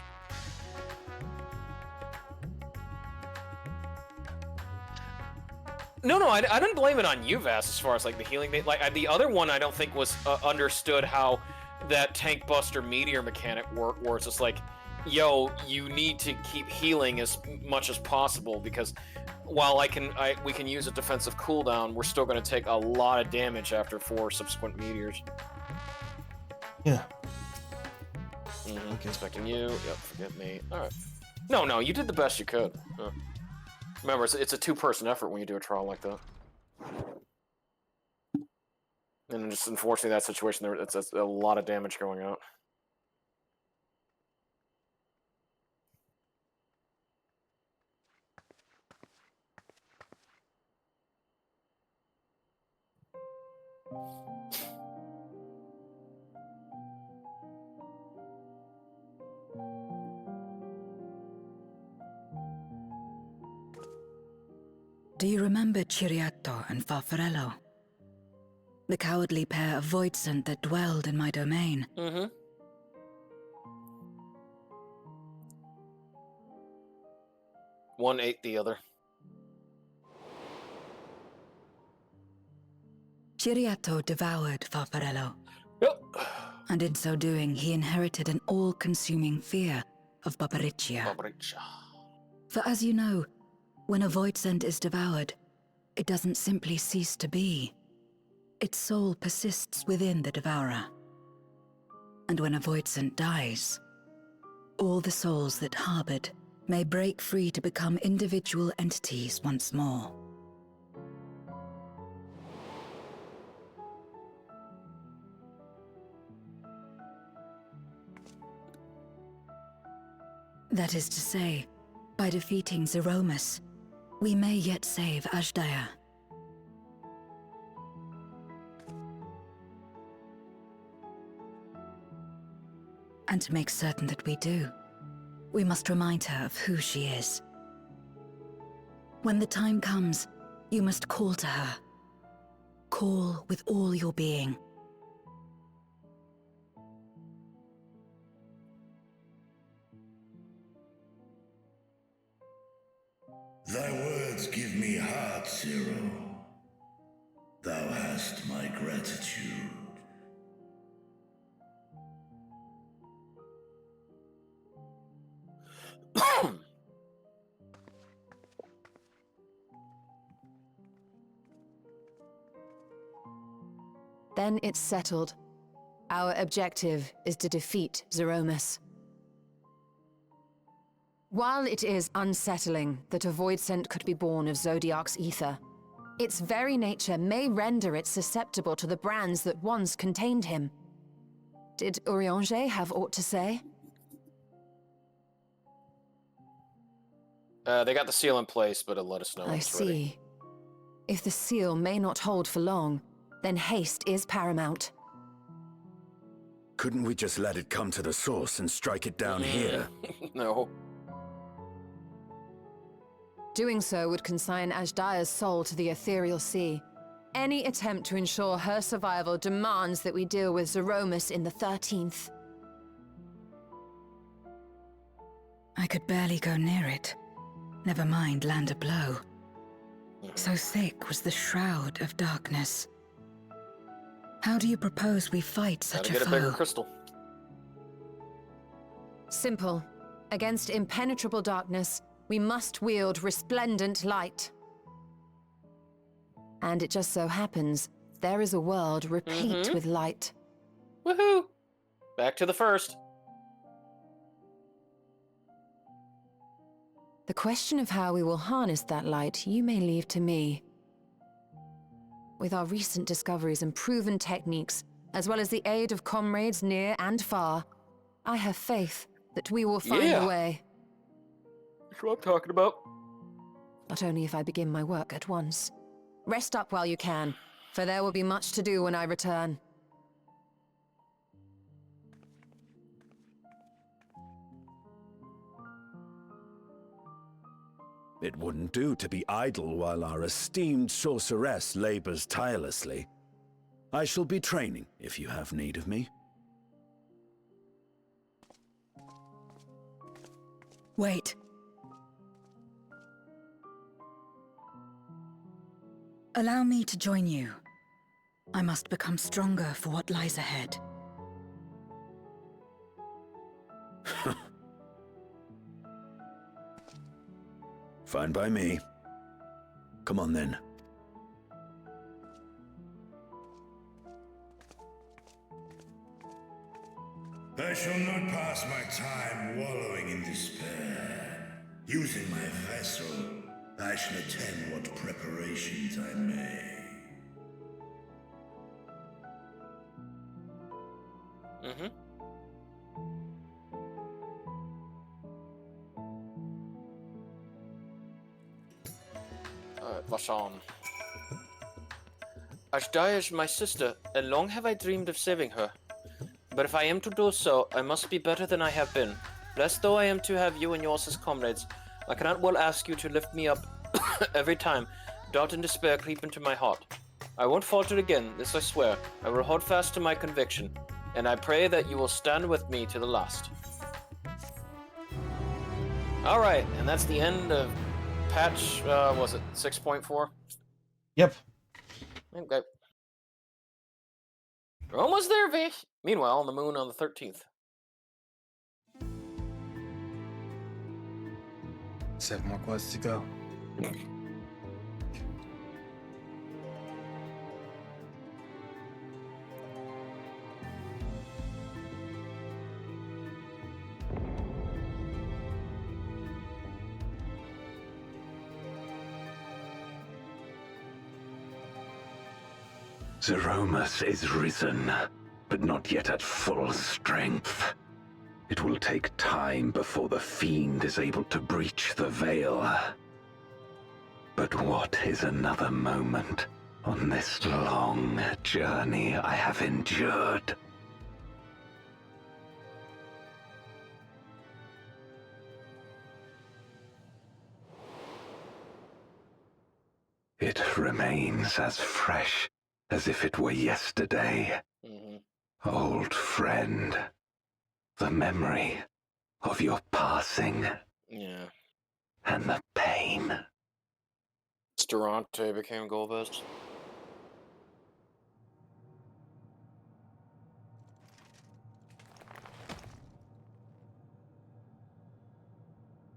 No, I didn't blame it on you, Vass, as far as like the healing. Like the other one, I don't think was understood how that Tank Buster Meteor mechanic worked, where it's just like, yo, you need to keep healing as much as possible, because while we can use a defensive cooldown, we're still going to take a lot of damage after 4 subsequent meteors. Yeah. Okay. Expecting you. Yep, forget me. Alright. No, you did the best you could. Remember, it's a 2-person effort when you do a trial like that. And just unfortunately, that situation there, it's a lot of damage going out. Do you remember Chiriato and Farfarello? The cowardly pair of voidsent that dwelled in my domain? Mm-hmm. One ate the other. Chiriato devoured Farfarello. Yep. And in so doing, he inherited an all-consuming fear of Barbariccia. For as you know, when a voidsent is devoured, it doesn't simply cease to be. Its soul persists within the devourer. And when a voidsent dies, all the souls that harbored may break free to become individual entities once more. That is to say, by defeating Zeromus, we may yet save Ashdaya. And to make certain that we do, we must remind her of who she is. When the time comes, you must call to her. Call with all your being. Thy words give me heart, Zero. Thou hast my gratitude. Then it's settled. Our objective is to defeat Zeromus. While it is unsettling that a voidsent could be born of Zodiark's ether, its very nature may render it susceptible to the brands that once contained him. Did Urianger have aught to say? They got the seal in place, but it'll let us know when I it's see. ready. If the seal may not hold for long, then haste is paramount. Couldn't we just let it come to the source and strike it down here? No. Doing so would consign Ajdaya's soul to the ethereal sea. Any attempt to ensure her survival demands that we deal with Zeromus in the 13th. I could barely go near it. Never mind land a blow. So thick was the shroud of darkness. How do you propose we fight such Gotta a get foe? a bigger crystal. Simple. Against impenetrable darkness, we must wield resplendent light. And it just so happens, there is a world replete with light. Woohoo! Back to the first. The question of how we will harness that light, you may leave to me. With our recent discoveries and proven techniques, as well as the aid of comrades near and far, I have faith that we will find a way. That's what I'm talking about. Not only if I begin my work at once. Rest up while you can, for there will be much to do when I return. It wouldn't do to be idle while our esteemed sorceress labors tirelessly. I shall be training if you have need of me. Wait. Allow me to join you. I must become stronger for what lies ahead. Fine by me. Come on then. I shall not pass my time wallowing in despair. Using my vessel, I shall attend what preparations I may. Vashan. Ajdaya is my sister, and long have I dreamed of saving her. But if I am to do so, I must be better than I have been. Blessed though I am to have you and yours as comrades, I cannot well ask you to lift me up every time doubt and despair creep into my heart. I won't falter again, this I swear. I will hold fast to my conviction, and I pray that you will stand with me to the last. Alright, and that's the end of patch, was it 6.4? Yep. Okay. We're almost there, V. Meanwhile, on the moon on the 13th. 7 more quests to go. Zeromus is risen, but not yet at full strength. It will take time before the fiend is able to breach the veil. But what is another moment on this long journey I have endured? It remains as fresh as if it were yesterday. Old friend, the memory of your passing. Yeah. And the pain. Durante became Golbez.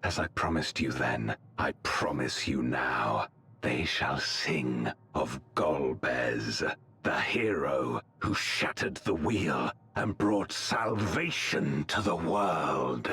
As I promised you then, I promise you now. They shall sing of Golbez, the hero who shattered the wheel and brought salvation to the world.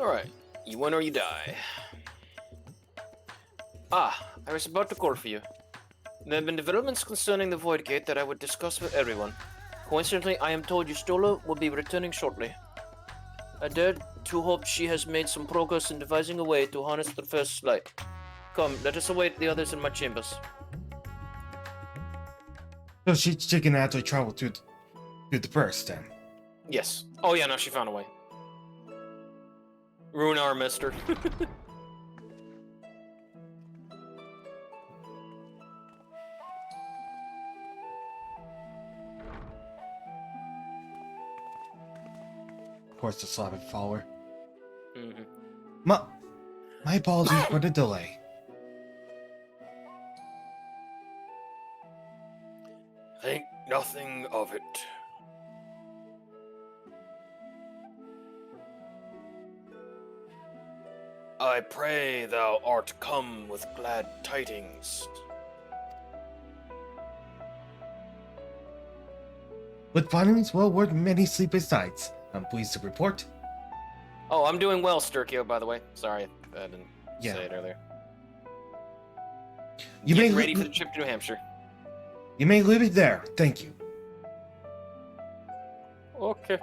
Alright, you win or you die. Ah, I was about to call for you. There have been developments concerning the Void Gate that I would discuss with everyone. Coincidentally, I am told Yustola will be returning shortly. I dare to hope she has made some progress in devising a way to harness the first light. Come, let us await the others in my chambers. So she can actually travel to the first then. Yes. Oh yeah, no, she found a way. Runar missed her. Of course, the Slavic follower. Mm-hmm. My apologies for the delay. Think nothing of it. I pray thou art come with glad tidings. With findings well worth many sleepless nights, I'm pleased to report. Oh, I'm doing well, Sturkio, by the way. Sorry, I didn't say it earlier. You Get may ready for the trip to New Hampshire. You may leave it there, thank you. Okay.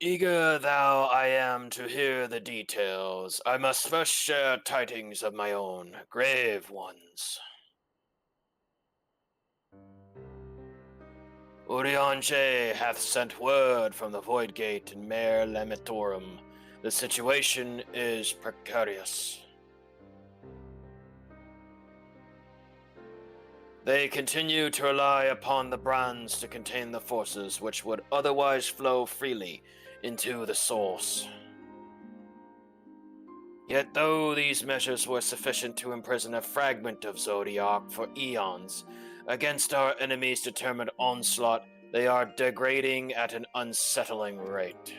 Eager thou I am to hear the details, I must first share tidings of my own, grave ones. Urianger hath sent word from the Void Gate in Mare Lametorum. The situation is precarious. They continue to rely upon the brands to contain the forces which would otherwise flow freely into the source. Yet though these measures were sufficient to imprison a fragment of Zodiac for eons, against our enemies' determined onslaught, they are degrading at an unsettling rate.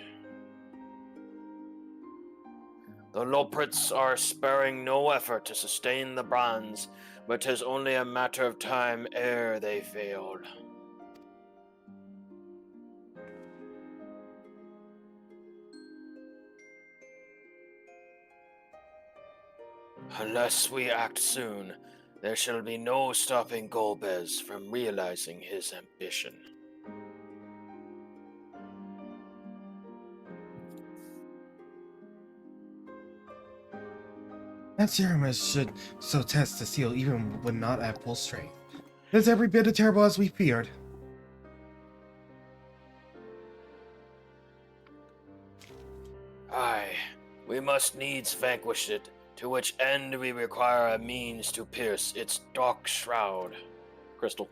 The Loprits are sparing no effort to sustain the brands, but 'tis only a matter of time ere they failed. Unless we act soon, there shall be no stopping Golbez from realizing his ambition. That Ceramus should so test the seal even when not at full strength. It's every bit as terrible as we feared. Aye, we must needs vanquish it, to which end we require a means to pierce its dark shroud. Crystal.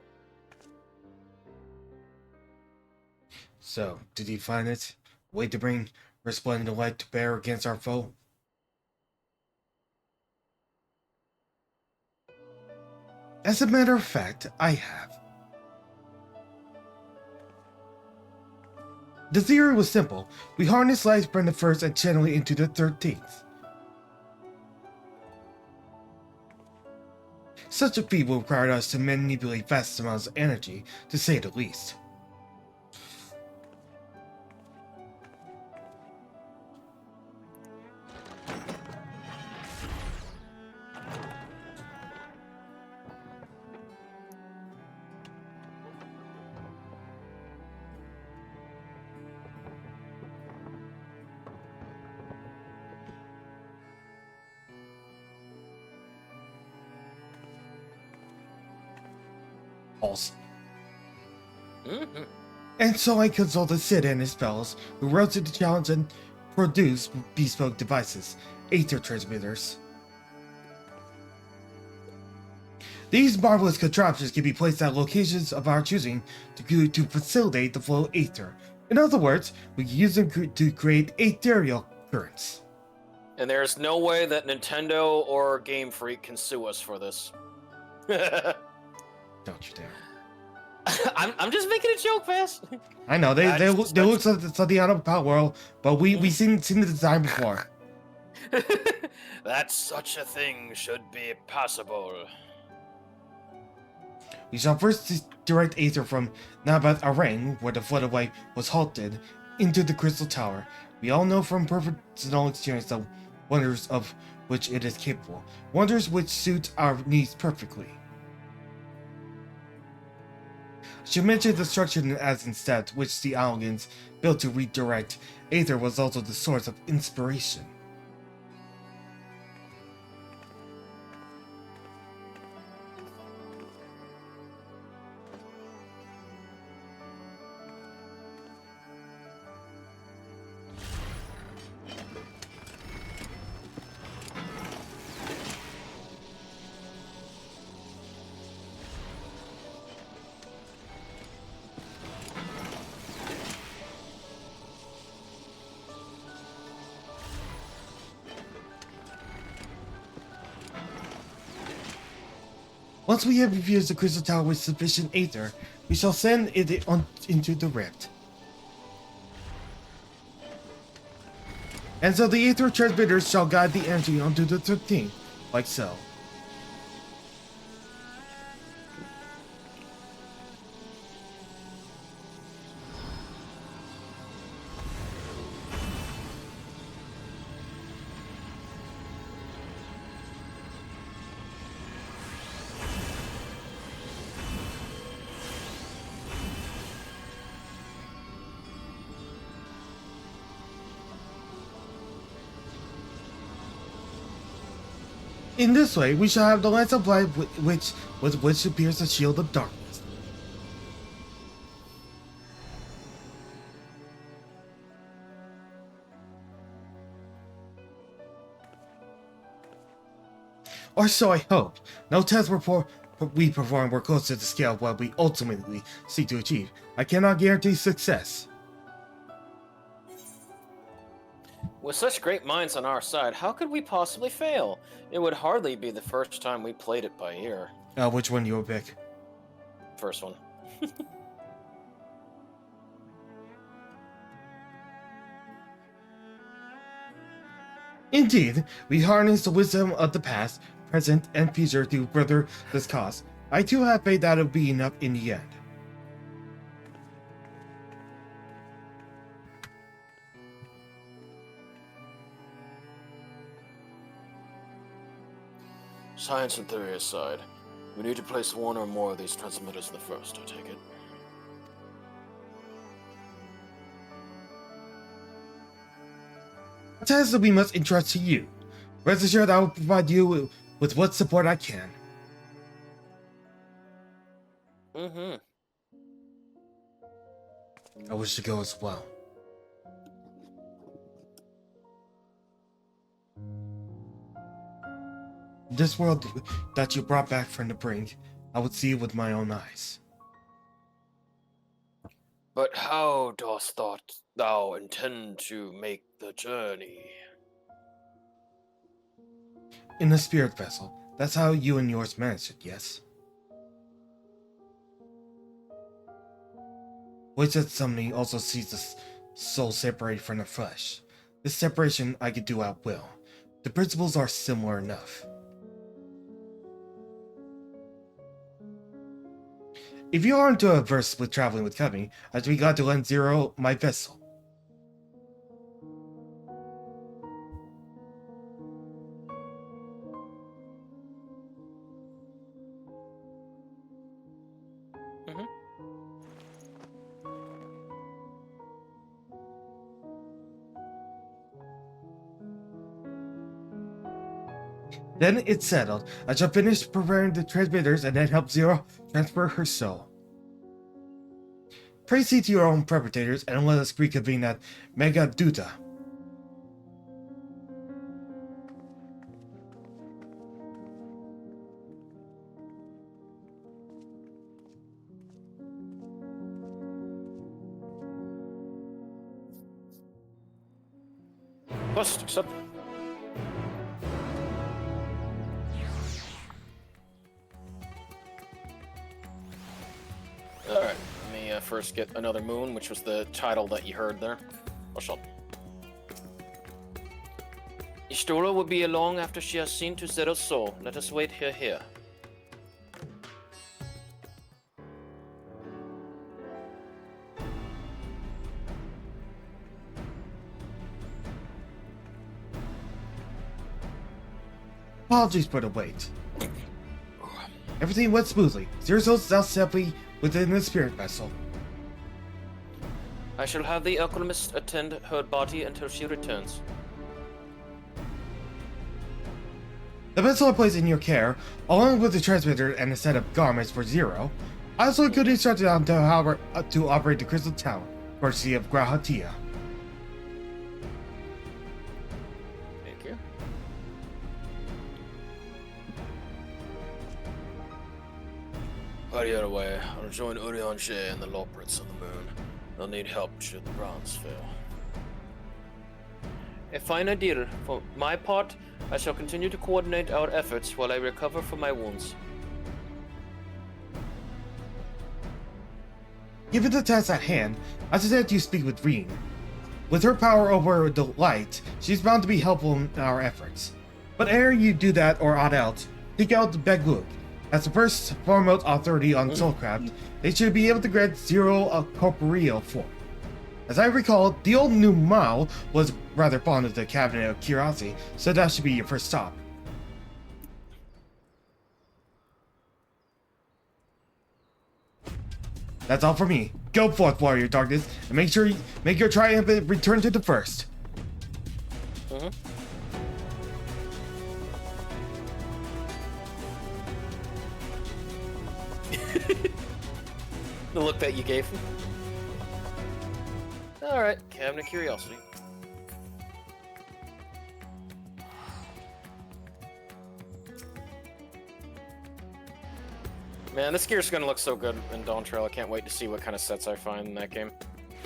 So, did you find it? A way to bring resplendent light to bear against our foe? As a matter of fact, I have. The theory was simple. We harness light from the first and channel it into the 13th. Such a feat will require us to manipulate vast amounts of energy, to say the least. Mm-hmm. And so I consulted Sid and his fellows, who rose to the challenge and produced bespoke devices, Aether transmitters. These marvelous contraptions can be placed at locations of our choosing to facilitate the flow of Aether. In other words, we can use them to create ethereal currents. And there's no way that Nintendo or Game Freak can sue us for this. Don't you dare. I'm just making a joke, Fast. I know, they look something out of Power World, but we've seen the design before. That such a thing should be possible. We shall first direct Aether from Nabath Arang, where the floodway was halted, into the Crystal Tower. We all know from personal experience the wonders of which it is capable, wonders which suit our needs perfectly. She mentioned the structure as instead, which the Allagans built to redirect Aether was also the source of inspiration. Once we have infused the Crystal Tower with sufficient Aether, we shall send it on into the Rift. And so the Aether transmitters shall guide the energy onto the 13th, like so. In this way, we shall have the Lance of Light with which appears a shield of darkness. Or so I hope. No tests we perform were close to the scale of what we ultimately seek to achieve. I cannot guarantee success. With such great minds on our side, how could we possibly fail? It would hardly be the first time we played it by ear. Which one you will pick? First one. Indeed, we harness the wisdom of the past, present, and future to further this cause. I too have faith that it'll be enough in the end. Science and theory aside, we need to place one or more of these transmitters in the first, I take it. A task that we must entrust to you. Rest assured I will provide you with what support I can. Mm-hmm. I wish to go as well. This world that you brought back from the brink, I would see with my own eyes. But how dost thou intend to make the journey? In a spirit vessel. That's how you and yours managed it, yes? Which that somebody also sees the soul separated from the flesh. This separation I could do at will. The principles are similar enough. If you aren't too averse with traveling with company, I'd be glad to lend Zero my vessel. Then it's settled. I shall finish preparing the transmitters and then help Zero transfer her soul. Pray see to your own perpetrators and let us reconvene at Megaduta. Plus, accept. Alright, let me first get Another Moon, which was the title that you heard there. What's up? Ishtora will be along after she has seen to Zero's soul. Let us wait here. Apologies for the wait. Everything went smoothly. Zero Soul is now safely within the spirit vessel. I shall have the alchemist attend her body until she returns. The vessel I placed in your care, along with the transmitter and a set of garments for Zero, I also could instruct on to operate the Crystal Tower, courtesy of Grahatia. Thank you. While you're away, I'll join Urian Shea and the Law Prince on the moon. They'll need help should the bronze fail. A fine idea. For my part, I shall continue to coordinate our efforts while I recover from my wounds. Given the task at hand, I suggest you speak with Reen. With her power over the light, she's bound to be helpful in our efforts. But ere you do that or aught else, seek out Beglook. As the first foremost authority on soulcraft, they should be able to grant Zero a corporeal form. As I recall, the old Numao was rather fond of the Cabinet of Curiosity, so that should be your first stop. That's all for me. Go forth, Warrior Darkness, and make your triumphant return to the first. The look that you gave him. Alright, Cabinet Curiosity. Man, this gear's gonna look so good in Dawntrail. I can't wait to see what kind of sets I find in that game.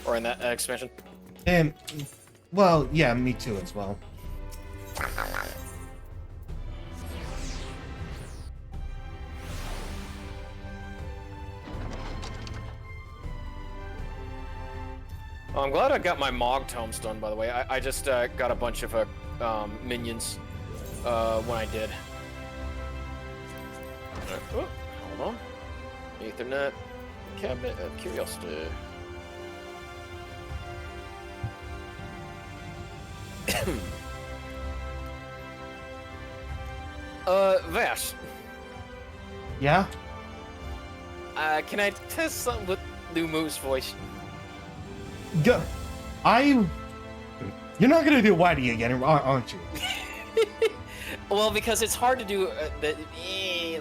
Or in that expansion. And, well, yeah, me too as well. Oh, I'm glad I got my Mog Tomes done, by the way. I just got a bunch of minions when I did. Oh, hold on. Ethernet. Cabinet of Curiosity. Vash. Yeah? Can I test something with New Moo's voice? Go. You're not gonna do Whitey again, aren't you? Well, because it's hard to do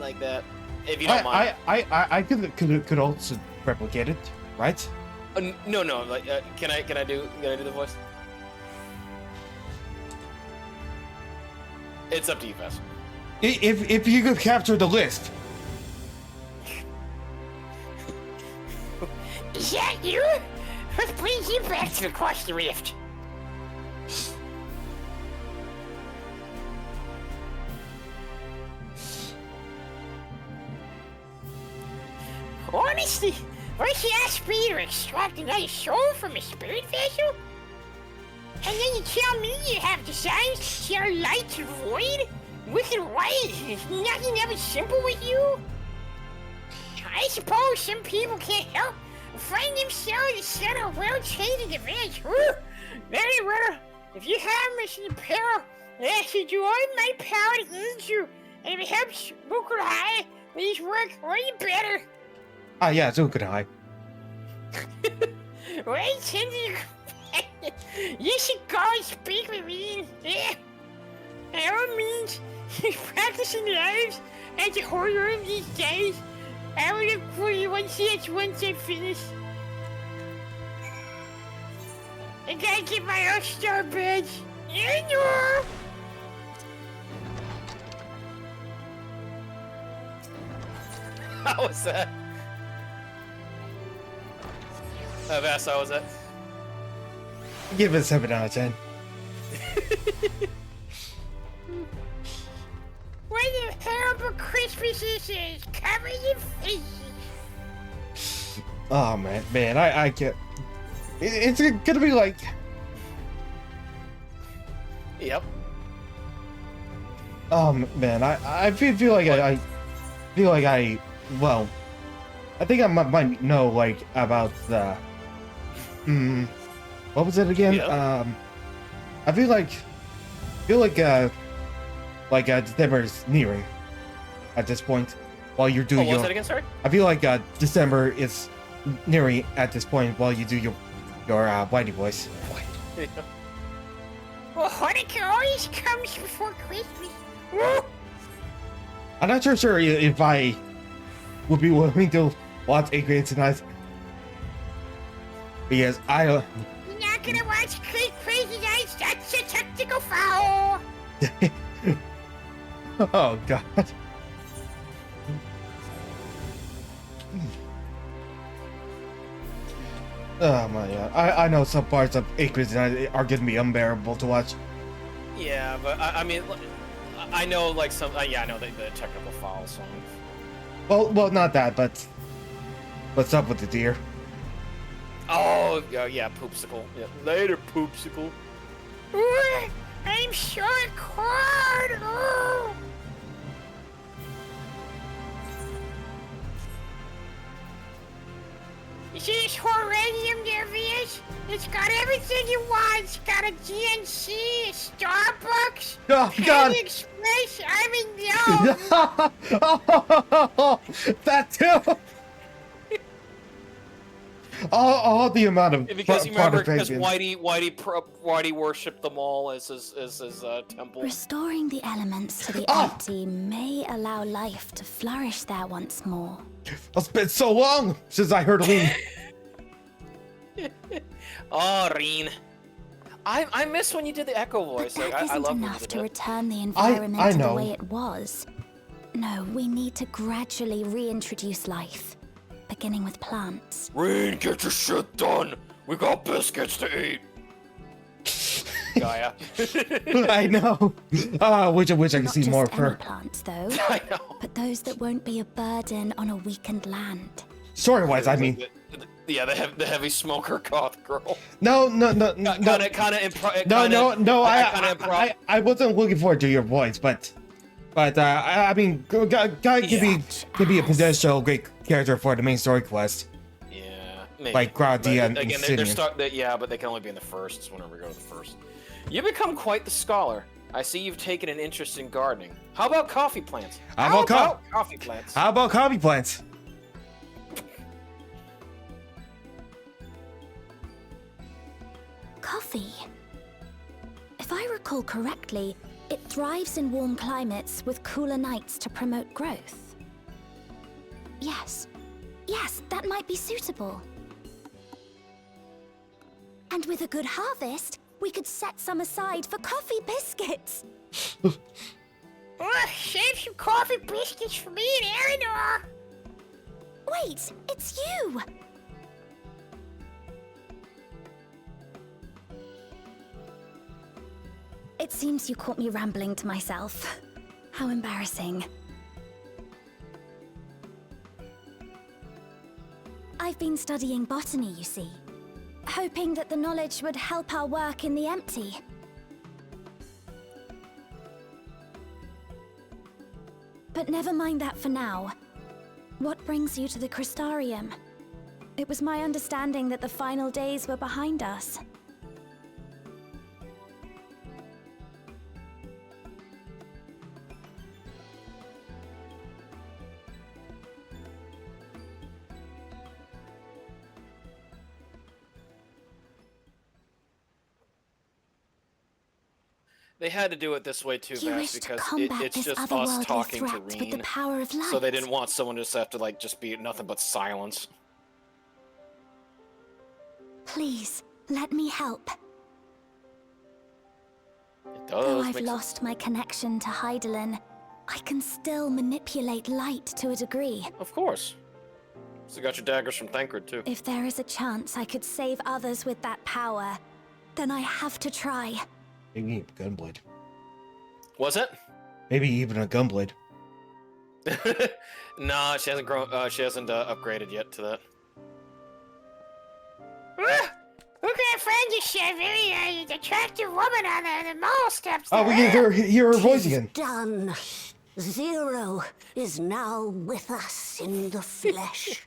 like that. If you don't mind. I could also replicate it, right? No. Like, can I do the voice? It's up to you, Vash. If you could capture the list. Is that you? What brings you back to across the rift? Honestly, what's the speed to extract another soul from a spirit vessel? And then you tell me you have designs to share light to void? Wicked white, is nothing ever simple with you? I suppose some people can't help find themselves at the center of world-changing events. Very well. If you have mission peril, I should do all my power to aid you. And if it helps Bukur High, please work all you better. Ah, yeah, Zukunai. Wait, Cindy. You should go and speak with me. Yeah. By all means, he's practicing lives at the horror of these days. I will look for you once I finish. I gotta get my All-Star badge. I know. How was that? Vass, how was that? Give it a 7 out of 10. What a terrible Christmas this is! Cover your faces! Oh man, I can't. It's gonna be like. Yep. Oh man, I feel like I feel like well, I think I might know like about the. What was it again? Yep. I feel like like December is nearing at this point. While you're doing what's that again? Sorry. I feel like December is nearing at this point while you do your Whitey voice. Well, Hanukkah always comes before Christmas. Woo! I'm not sure if I would be willing to watch A Grade tonight. Because You're not gonna watch Crazy Nights? That's a technical foul! Oh god. Oh my god. I know some parts of A Grade tonight are gonna be unbearable to watch. Yeah, but I mean, I know like some. Yeah, I know the technical foul song. Well, not that, but what's up with the deer? Oh, yeah, Poopsicle. Yeah. Later, Poopsicle. Ooh, I'm so cold! Ooh. You see this Horanium there, Vias? It's got everything you want. It's got a GNC, a Starbucks, Oh, God. Penny Express. I mean, no. That too. all the amount of Because you remember, because penguins. Whitey worshipped them all as his temple. Restoring the elements to the Ah! empty may allow life to flourish there once more. It's been so long since I heard Lean. Oh, Reen. I miss when you did the echo voice. But Like, that I isn't love when you enough did to that. return the environment to the know. way it was. No, we need to gradually reintroduce life, beginning with plants. Reen, get your shit done. We got biscuits to eat. Gaia. I know. I wish I could Not see just more of any her. plants, though, I know. but those that won't be a burden on a weakened land. Story-wise, I mean, Yeah, the heavy smoker goth girl. no. I wasn't looking forward to your voice, but I mean, guy could be a potential great character for the main story quest. Yeah, maybe. Like Graudia and again, Sidian. yeah, but they can only be in the firsts whenever we go to the first. You become quite the scholar. I see you've taken an interest in gardening. How about coffee plants? How about coffee plants? How about coffee plants? Coffee. If I recall correctly, it thrives in warm climates with cooler nights to promote growth. Yes, that might be suitable. And with a good harvest, we could set some aside for coffee biscuits. Save some coffee biscuits for me and Eleanor. Wait, it's you! It seems you caught me rambling to myself. How embarrassing. I've been studying botany, you see. Hoping that the knowledge would help our work in the empty. But never mind that for now. What brings you to the Crystarium? It was my understanding that the final days were behind us. They had to do it this way too, You Vash, wish to because combat it's this just us otherworldly talking to threat with the Reen. power of light. So they didn't want someone to just have to like just be nothing but silence. Please, let me help. It Though does. I've make lost my connection to Hydaelyn, I can still manipulate light to a degree. Of course. So you got your daggers from Thancred too. If there is a chance I could save others with that power, then I have to try. Maybe a gunblade. Was it? Maybe even a gunblade. Nah, she hasn't grown. She hasn't upgraded yet to that. Look at that friend you said, very attractive woman on the mall steps. Oh, we can hear her voice again. Done. Zero is now with us in the flesh.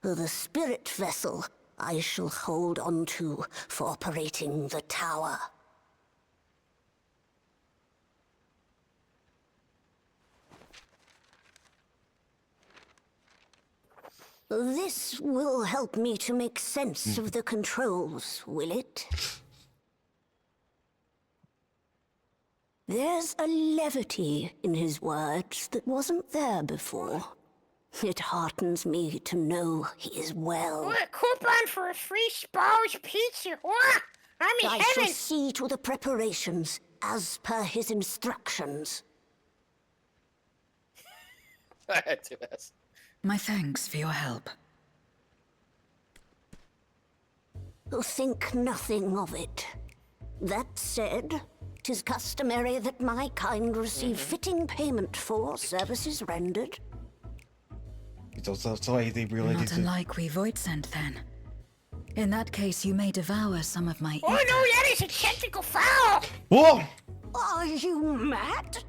The spirit vessel I shall hold on to for operating the tower. This will help me to make sense of the controls, will it? There's a levity in his words that wasn't there before. It heartens me to know he is well. What a coupon for a free Sparrow's pizza. Oh, I'm in I heaven. shall see to the preparations as per his instructions. I had to ask. My thanks for your help. Think nothing of it. That said, 'tis customary that my kind receive fitting payment for services rendered. So they really Not unlike we void sent then. In that case, you may devour some of my. Oh no, that is a technical foul! Whoa! Are you mad?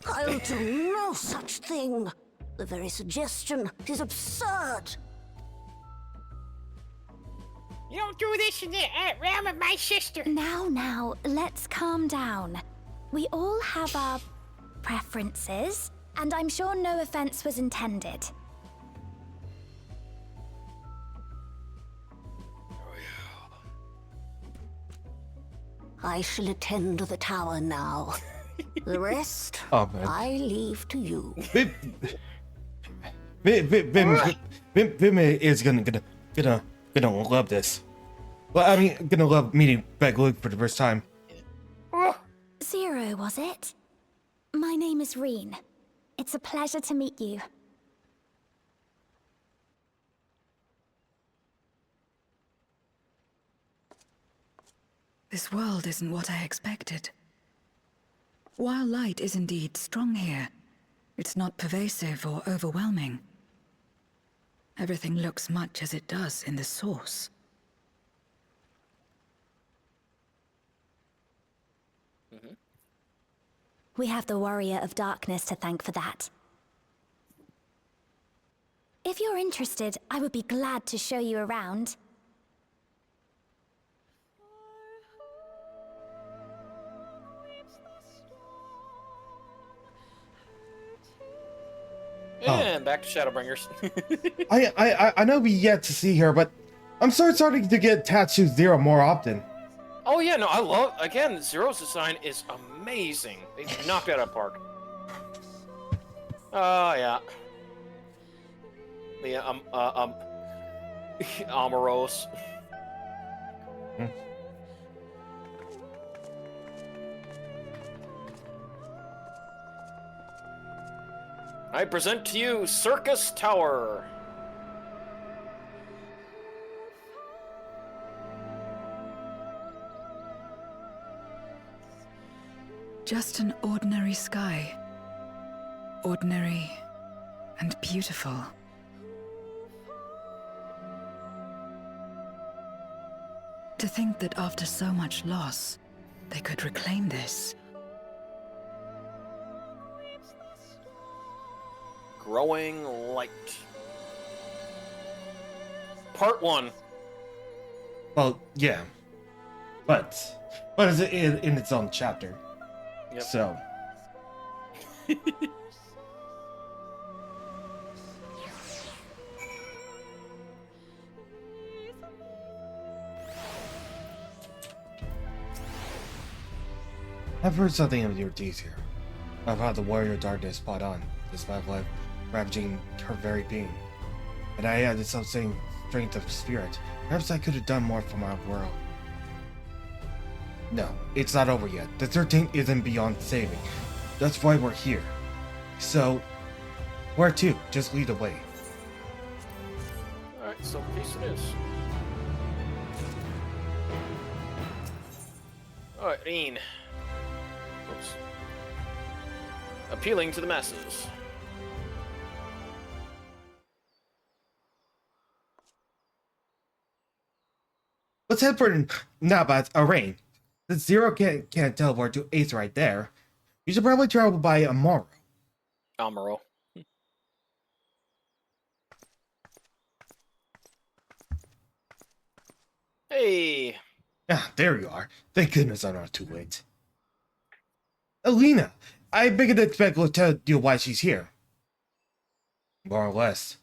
I'll do no such thing. The very suggestion is absurd. You don't do this in the realm of my sister. Now, let's calm down. We all have our preferences, and I'm sure no offense was intended. I shall attend to the tower now. The rest, Oh, man. I leave to you. Vim is gonna love this. Well, I mean, gonna love meeting Beg Luke for the first time. Zero, was it? My name is Reen. It's a pleasure to meet you. This world isn't what I expected. While light is indeed strong here, it's not pervasive or overwhelming. Everything looks much as it does in the source. We have the Warrior of Darkness to thank for that. If you're interested, I would be glad to show you around. And back to Shadowbringers. I know we yet to see her, but I'm starting to get attached to Zero more often. Oh yeah, no, I love, again, Zero's design is amazing. They knocked it out of the park. Oh yeah. The Amoros. I present to you Circus Tower. Just an ordinary sky. Ordinary and beautiful. To think that after so much loss, they could reclaim this. Growing Light. Part 1. Well, yeah, but it's in its own chapter. Yep. So. I've heard something of your deeds here, of how the warrior of darkness fought on, despite life ravaging her very being. And I had some same strength of spirit. Perhaps I could have done more for my world. No, it's not over yet. The 13th isn't beyond saving. That's why we're here. So, where to? Just lead the way. Alright, so peace it is. Alright, Reen. Oops. Appealing to the masses. Let's head for Nabat's Rain. Since Zero can't teleport to Ace right there, you should probably travel by Amaro. Amaro. Hey. Ah, there you are. Thank goodness I'm not too late. Alina, I began to expect to tell you why she's here. More or less.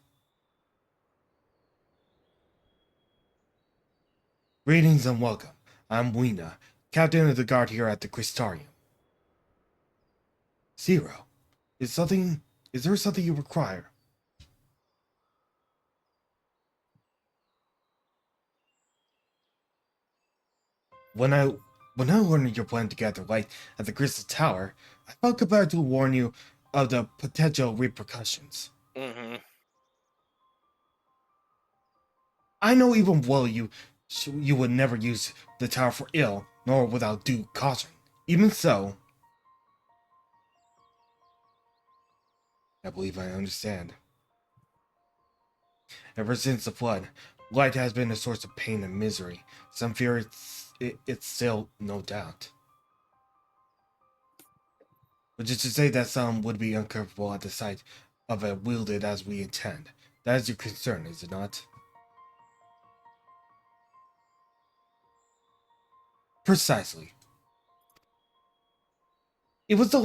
Greetings and welcome. I'm Weena, captain of the guard here at the Crystarium. Zero, is there something you require? When I learned your plan to gather light at the Crystal Tower, I felt compelled to warn you of the potential repercussions. Mm-hmm. I know even well you would never use the tower for ill, nor without due caution. Even so, I believe I understand. Ever since the flood, light has been a source of pain and misery. Some fear it's still, no doubt. Which is to say that some would be uncomfortable at the sight of it wielded as we intend. That is your concern, is it not? Precisely. It was the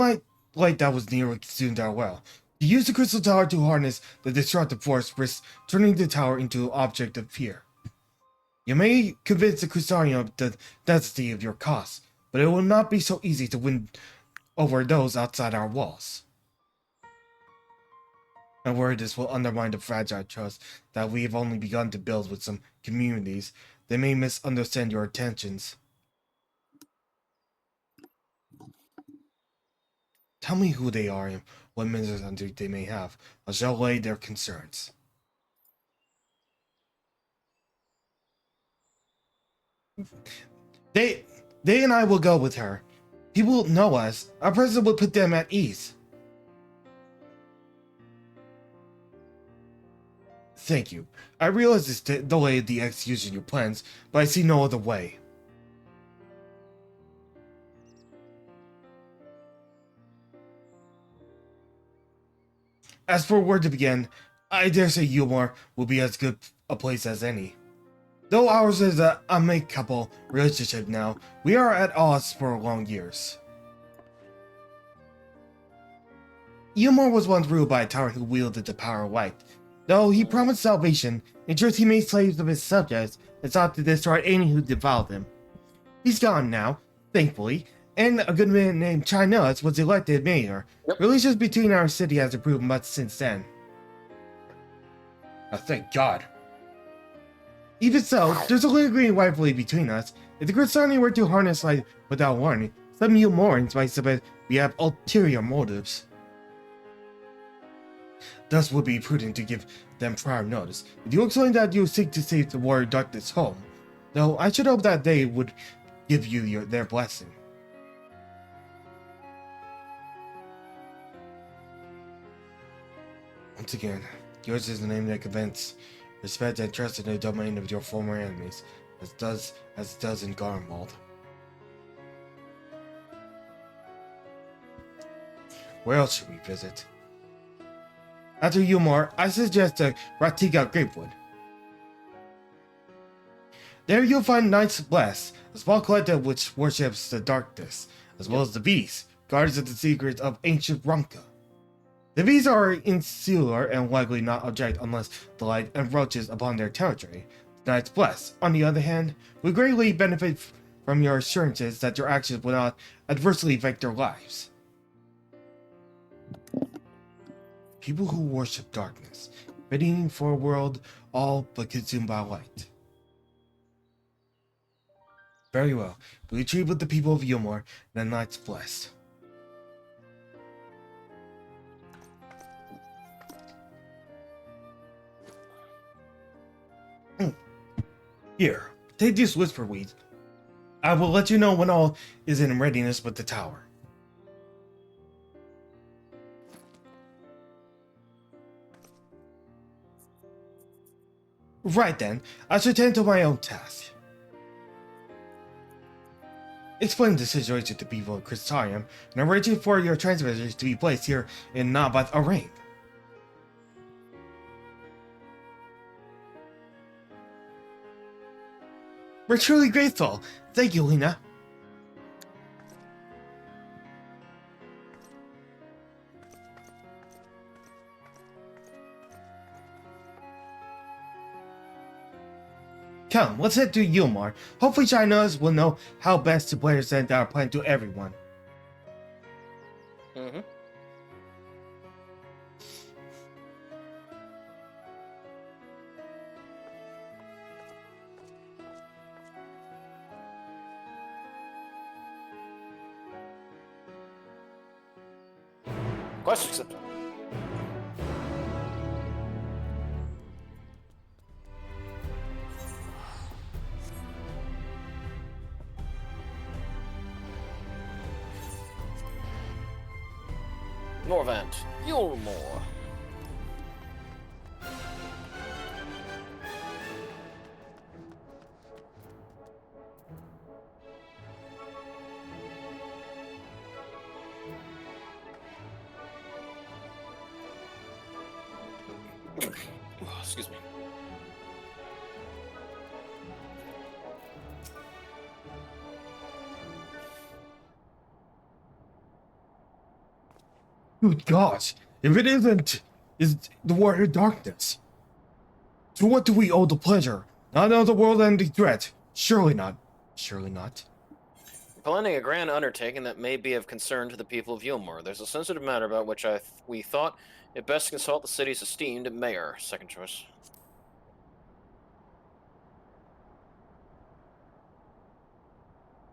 light that was nearly consumed our well. To use the crystal tower to harness the destructive force risks turning the tower into an object of fear. You may convince the Crystarium of the necessity of your cause, but it will not be so easy to win over those outside our walls. I worry this will undermine the fragile trust that we have only begun to build with some communities. They may misunderstand your intentions. Tell me who they are and what misunderstanding they may have. I shall allay their concerns. They and I will go with her. People know us. Our presence will put them at ease. Thank you. I realize this delayed the execution of your plans, but I see no other way. As for where to begin, I dare say Yulmore will be as good a place as any. Though ours is an amicable relationship now, we are at odds for long years. Yulmore was once ruled by a tyrant who wielded the power of light. Though he promised salvation, in truth he made slaves of his subjects and sought to destroy any who defiled them. He's gone now, thankfully, and a good man named Chinese was elected mayor. Yep. Relations between our city has improved much since then. Oh, thank God. Even so, there's a lingering rivalry between us. If the Crystarium were to harness light without warning, some Yulmorans might suspect we have ulterior motives. Thus would be prudent to give them prior notice. If you explain that you seek to save the warrior darkness home, though I should hope that they would give you their blessing. Once again, yours is the name that conveys respect and trust in the domain of your former enemies, as it does in Garnwald. Where else should we visit? After Yulmore, I suggest Ratiga Grapewood. There you'll find Knights Blessed, a small collective which worships the darkness, as well as the Bees, guardians of the secrets of ancient Ronka. The Bees are insular and likely not object unless the light encroaches upon their territory. The Knights Blessed, on the other hand, will greatly benefit from your assurances that your actions will not adversely affect their lives. People who worship darkness, fitting for a world all but consumed by light. Very well, we retreat with the people of Yulmore and the Knights Blessed. Here, take these whisper weeds. I will let you know when all is in readiness with the tower. Right then, I shall tend to my own task. Explain the situation to people of Crystarium and arranging for your transmitters to be placed here in Nabat Arang. We're truly grateful. Thank you, Lena. Come, let's head to Yulmar. Hopefully China's will know how best to present our plan to everyone. Mm-hmm. Quest accepted. Norvant, Yulmore. Excuse me. Good gosh, if it isn't, is the Warrior Darkness. To what do we owe the pleasure? Not another world-ending threat. Surely not. Surely not. Planning a grand undertaking that may be of concern to the people of Yulmore. There's a sensitive matter about which we thought it best to consult the city's esteemed mayor. Second choice.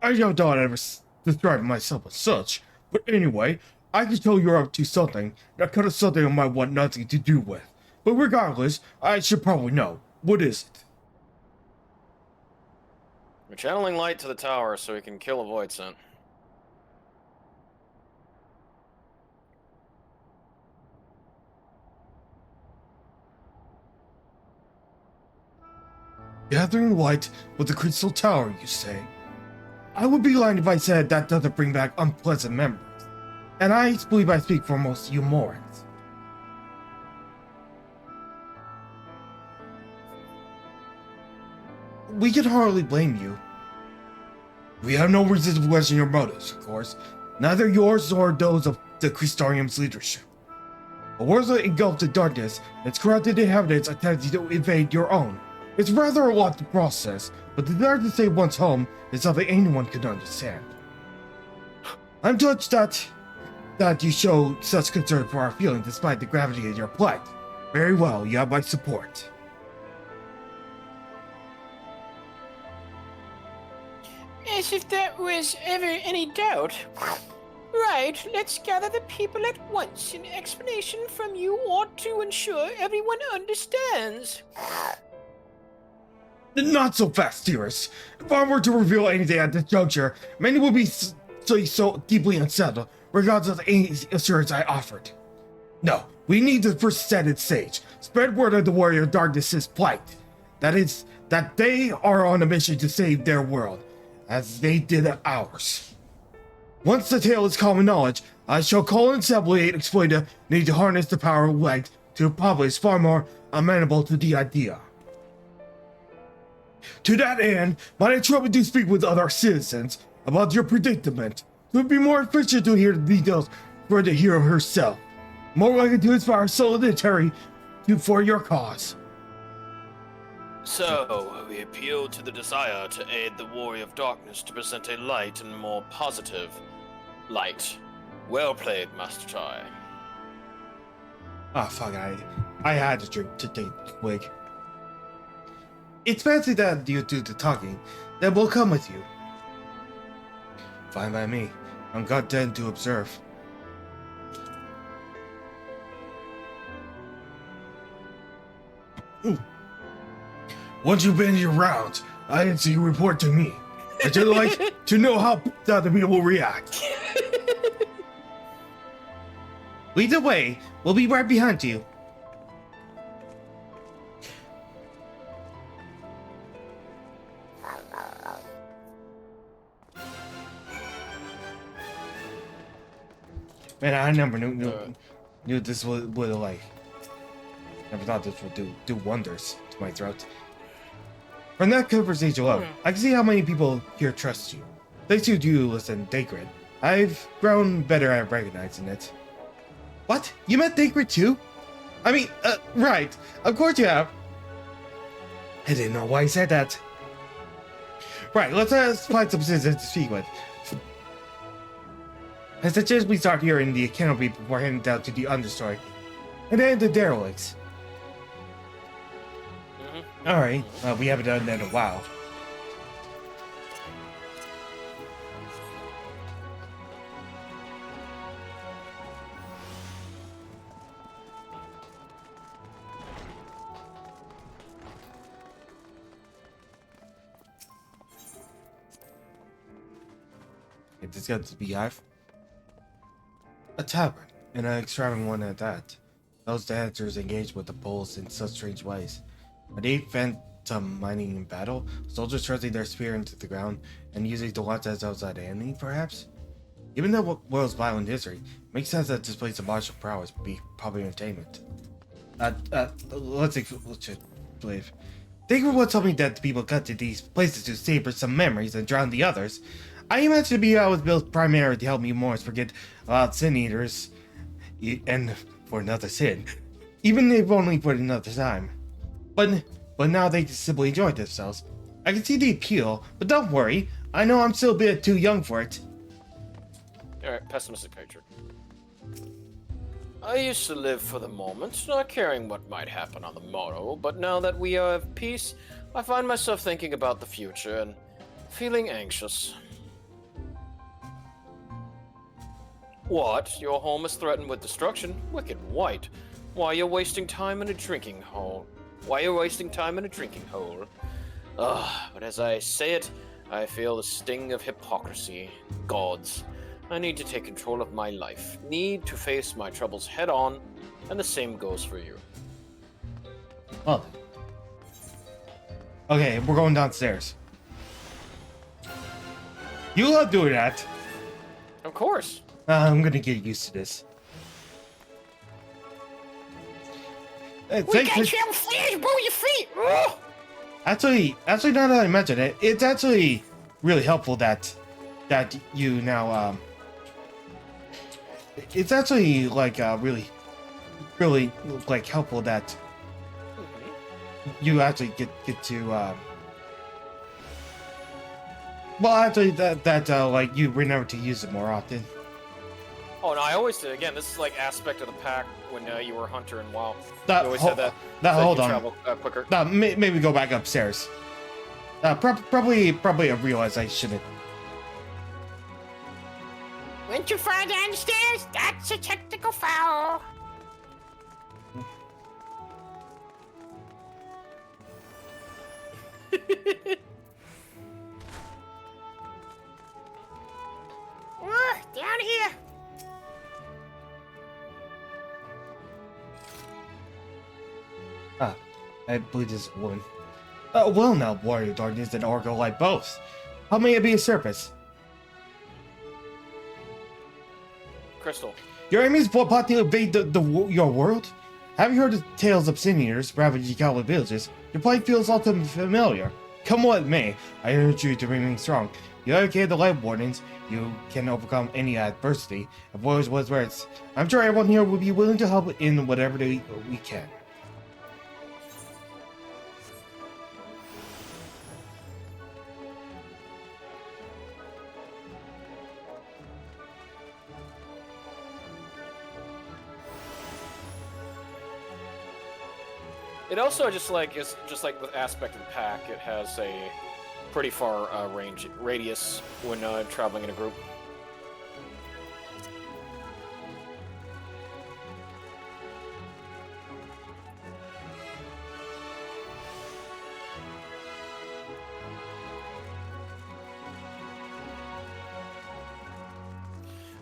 I don't thought I'd ever describe myself as such, but anyway, I can tell you're up to something, that kind of something I might want nothing to do with. But regardless, I should probably know. What is it? We're channeling light to the tower so we can kill a void scent. Gathering light with the crystal tower, you say? I would be lying if I said that doesn't bring back unpleasant memories. And I believe I speak for most Yulmorans. We can hardly blame you. We have no reason to question your motives, of course. Neither yours nor those of the Crystarium's leadership. A world engulfed in darkness, its corrupted inhabitants attempting to invade your own. It's rather a lot to process, but the desire to save one's home is something anyone can understand. I'm touched that you show such concern for our feelings despite the gravity of your plight. Very well, you have my support. As if there was ever any doubt. Right, let's gather the people at once. An explanation from you ought to ensure everyone understands. Not so fast, dearest. If I were to reveal anything at this juncture, many would be so deeply unsettled, regardless of any assurance I offered. No, we need to first set it stage. Spread word of the Warrior Darkness's plight. That is, that they are on a mission to save their world, as they did ours. Once the tale is common knowledge, I shall call an assembly and explain the need to harness the power of light to a populace far more amenable to the idea. To that end, might I trouble to speak with other citizens about your predicament? It would be more efficient to hear the details from the hero herself, more likely to inspire solidarity for your cause. So, we appeal to the desire to aid the Warrior of Darkness to present a light and more positive light. Well played, Master Tai. Ah, fuck, I had to drink to take the wig. It's fancy that you do the talking, then we'll come with you. Fine by me. I'm content to observe. Once you've been your rounds, I answer you report to me. I'd just like to know how the other people will react. Lead the way. We'll be right behind you. Man, I never knew this would like. Never thought this would do wonders to my throat. From that conversation alone, I can see how many people here trust you. Thanks to Duelist and Dacred, I've grown better at recognizing it. What? You met Dacred too? I mean, right. Of course you have. I didn't know why he said that. Right, let's find some citizens to speak with. I suggest we start here in the canopy before heading down to the understory. And then the derelicts. Alright, we haven't done that in a while. It just got to be Beehive. A tavern, and an extravagant one at that. Those dancers engaged with the bulls in such strange ways. Are they phantom mining in battle? Soldiers thrusting their spear into the ground and using the watch as outside enemy, perhaps? Even though the world's violent history, it makes sense that displays of martial prowess would be public entertainment. Let's believe. Dacred once told me that the people cut to these places to savor some memories and drown the others. I imagine the Beehive was built primarily to help me more forget about sin eaters and for another sin, even if only for another time. But now they just simply enjoy themselves. I can see the appeal, but don't worry, I know I'm still a bit too young for it. Alright, pessimistic picture. I used to live for the moment, not caring what might happen on the morrow, but now that we are at peace, I find myself thinking about the future and feeling anxious. What? Your home is threatened with destruction? Wicked white. Why you're wasting time in a drinking hole? But as I say it, I feel the sting of hypocrisy. Gods. I need to take control of my life. Need to face my troubles head on, and the same goes for you. Oh. Okay, we're going downstairs. You love doing that. Of course. I'm gonna get used to this. We got you flash below your feet. Ugh. Actually, now that I mention it, it's actually really helpful that you now it's actually like really like helpful that you actually get to well, actually that like you remember to use it more often. Oh no, I always did. Again, this is like aspect of the pack when you were hunter and WoW. You always said that. Hold you on. travel quicker. Maybe go back upstairs. Probably I realized I shouldn't. Went too far downstairs? That's a technical foul. Down here. I believe this is a woman. Well now, Warrior Darkness and Oracle like both. How may it be a service? Crystal. Your enemies plot to invade your world? Have you heard of tales of sin eaters ravaging countless villages? Your plight feels all too familiar. Come what may, I urge you to remain strong. You educate the light wardens, you can overcome any adversity. Avoid what's words. I'm sure everyone here will be willing to help in whatever we can. It also just like is just like with aspect of the pack, it has a pretty far radius when traveling in a group.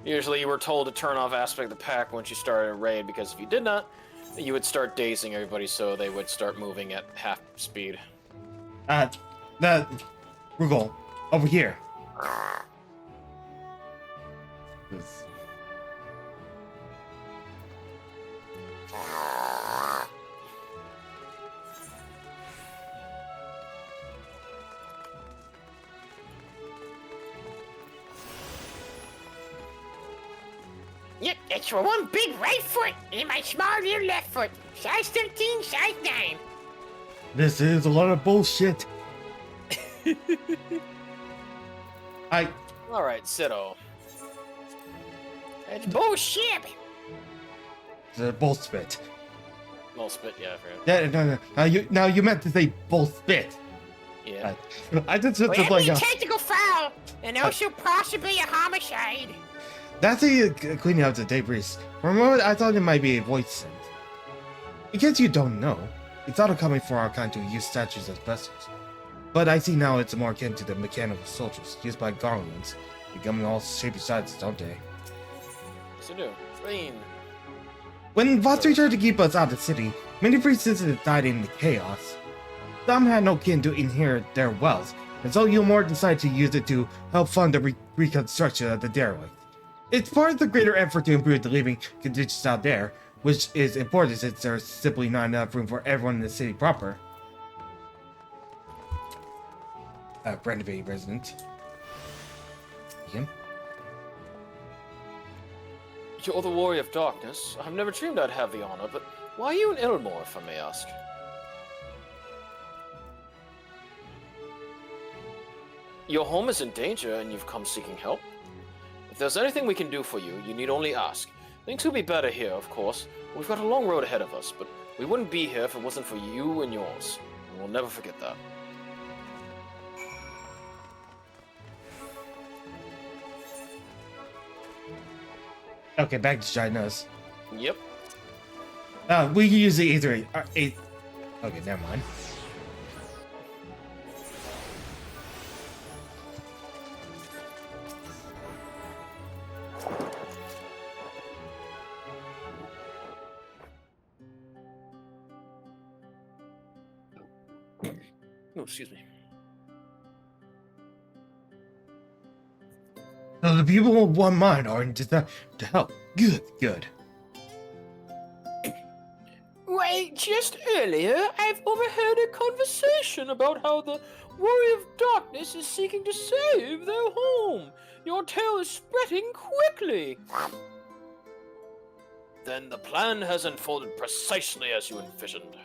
Usually you were told to turn off aspect of the pack once you started a raid, because if you did not, you would start dazing everybody, so they would start moving at half speed. Rugal, over here. It's for one big right foot and my small little left foot. Size 13, size 9. This is a lot of bullshit. Alright, Sito. It's bullshit. They're both spit. Well, spit, yeah, I forgot. Yeah, no. Now you meant to say both spit. Yeah. I just Well, that'd like be a technical foul, and also possibly a homicide. that's a cleaning up the debris. For a moment, I thought it might be a voice synth. In case you don't know, it's auto coming for our kind to use statues as vessels. But I see now it's more akin to the mechanical soldiers used by garlands, becoming all shapy sides, don't they? Yes, I do. Green. When VaStar tried to keep us out of the city, many free citizens died in the chaos. Some had no kin to inherit their wealth, and so Yulmore decided to use it to help fund the reconstruction of the derelict. It's part of the greater effort to improve the living conditions out there, which is important since there's simply not enough room for everyone in the city proper. Renovating resident. Ian? You're the Warrior of Darkness. I've never dreamed I'd have the honor, but why are you in Ilmore, if I may ask? Your home is in danger, and you've come seeking help. If there's anything we can do for you, you need only ask. Things will be better here, of course. We've got a long road ahead of us, but we wouldn't be here if it wasn't for you and yours. And we'll never forget that. Okay, back to Ginos. Yep. We can use the either eight. Okay, never mind. Oh, excuse me. So the people of one mind are in desire to help. Good. Why, just earlier, I've overheard a conversation about how the Warrior of Darkness is seeking to save their home. Your tale is spreading quickly. Then the plan has unfolded precisely as you envisioned.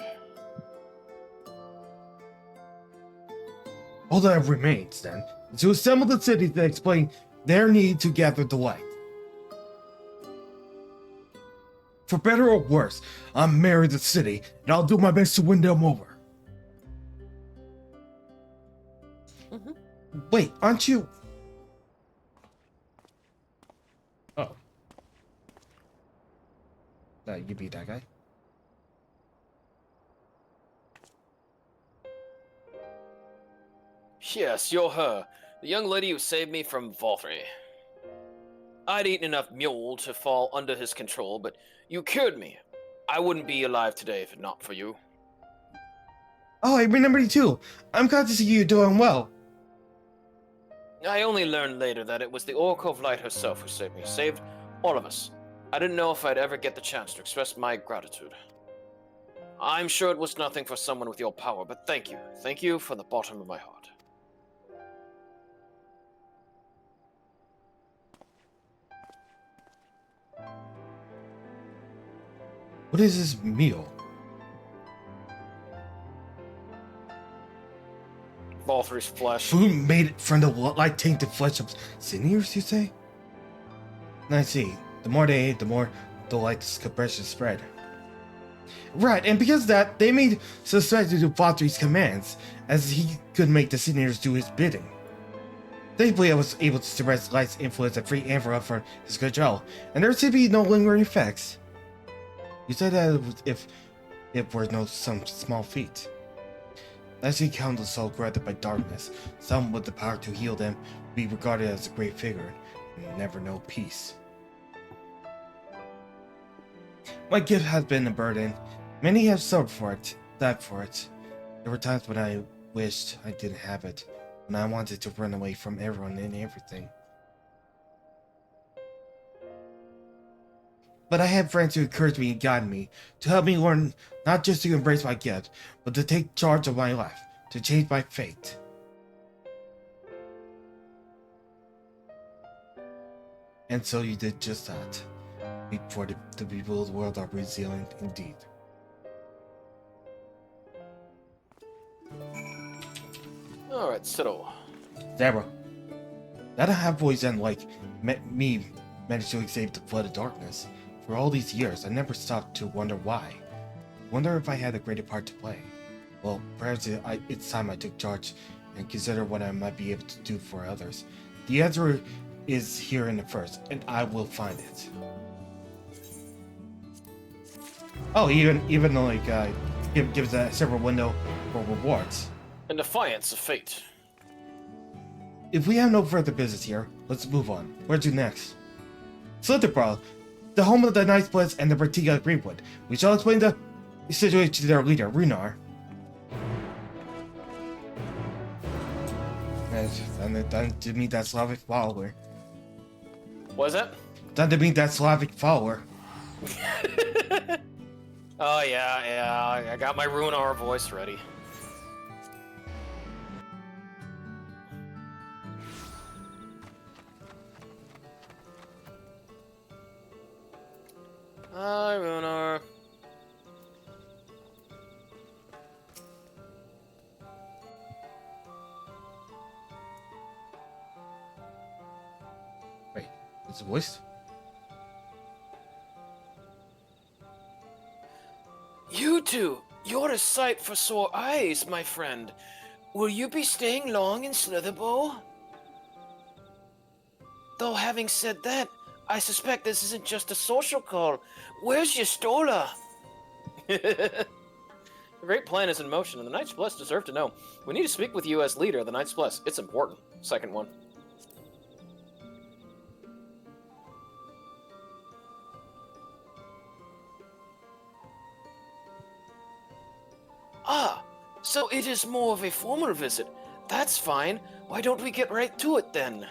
All that remains, then, is to assemble the city to explain their need to gather the light. For better or worse, I'm mayor of the city, and I'll do my best to win them over. Wait, aren't you... Oh. You beat that guy? Yes, you're her. The young lady who saved me from Voltry. I'd eaten enough mule to fall under his control, but you cured me. I wouldn't be alive today if not for you. Oh, I remember you too. I'm glad to see you doing well. I only learned later that it was the Oracle of Light herself who saved me. Saved all of us. I didn't know if I'd ever get the chance to express my gratitude. I'm sure it was nothing for someone with your power, but thank you. Thank you from the bottom of my heart. What is this meal? Voltry's flesh. Food made from the light-tainted flesh of seniors, you say? I see. The more they ate, the more the light's compression spread. Right, and because of that, they made suspect to do Voltry's commands, as he could make the seniors do his bidding. Thankfully, I was able to suppress light's influence and free Amphora from his control, and there seemed to be no lingering effects. You said that if it were no some small feat. I see countless souls corrupted by darkness, some with the power to heal them, be regarded as a great figure, and never know peace. My gift has been a burden. Many have suffered for it, died for it. There were times when I wished I didn't have it, when I wanted to run away from everyone and everything. But I had friends who encouraged me and guided me, to help me learn not just to embrace my gift, but to take charge of my life, to change my fate. And so you did just that. For the people of the world are resilient indeed. Alright, Cyril. Zara, that half-voice and like me managed to escape the flood of darkness. For all these years, I never stopped to wonder why. Wonder if I had a greater part to play. Well, perhaps it's time I took charge and consider what I might be able to do for others. The answer is here in the first, and I will find it. Oh, even like gives a separate window for rewards. In defiance of fate. If we have no further business here, let's move on. Where to next? Slitherbrawl, the home of the VaStarPlus and the Vertigo Greenwood. We shall explain the situation to their leader, Runar. And time to meet that Slavic follower. What is that? Time to meet that Slavic follower. Oh yeah, I got my Runar voice ready. Hi, Runar. Wait, it's a voice? You two! You're a sight for sore eyes, my friend. Will you be staying long in Slitherbow? Though having said that, I suspect this isn't just a social call. Where's your Stola? The great plan is in motion, and the VaStarPlus deserve to know. We need to speak with you as leader of the VaStarPlus. It's important. Second one. Ah, so it is more of a formal visit. That's fine. Why don't we get right to it then?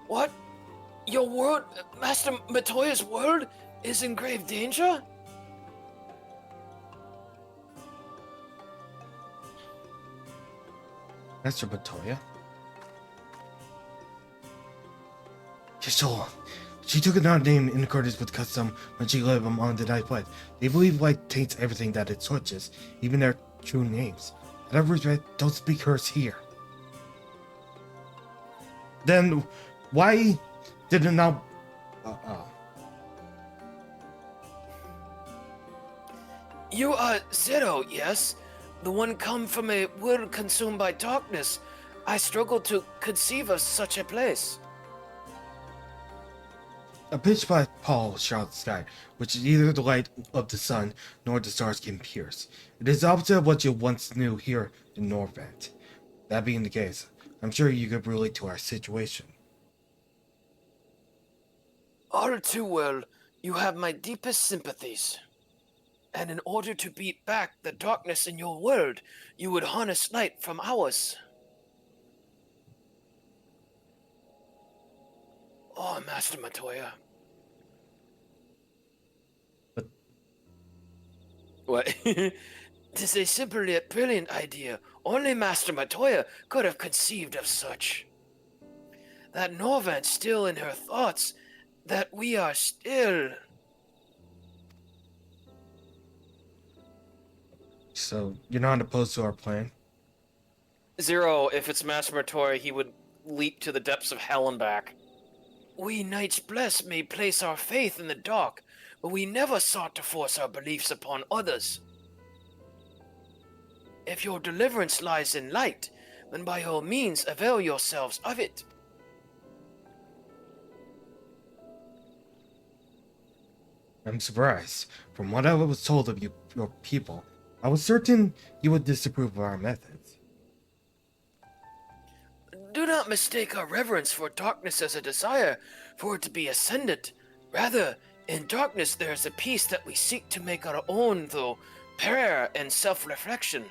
What? Your world, Master Matoya's world, is in grave danger? Master Matoya? Yashola. She took another name in accordance with custom when she lived among the VaStarPlus. They believe light taints everything that it touches, even their true names. Out of respect, don't speak hers here. Then, why did it not... You are Zero, yes? The one come from a world consumed by darkness. I struggle to conceive of such a place. A pitch black pall shrouded the sky, which neither the light of the sun nor the stars can pierce. It is the opposite of what you once knew here in Norvent. That being the case, I'm sure you could relate to our situation. All too well, you have my deepest sympathies. And in order to beat back the darkness in your world, you would harness light from ours. Oh, Master Matoya. But... What? Tis a simple yet brilliant idea. Only Master Matoya could have conceived of such. That Norvant's still in her thoughts. That we are still... So, you're not opposed to our plan? Zero, if it's Master Matoya, he would leap to the depths of hell and back. We Knights Bless may place our faith in the dark, but we never sought to force our beliefs upon others. If your deliverance lies in light, then by all means avail yourselves of it. I'm surprised. From what I was told of your people, I was certain you would disapprove of our methods. Do not mistake our reverence for darkness as a desire for it to be ascendant. Rather, in darkness there is a peace that we seek to make our own through prayer and self-reflection.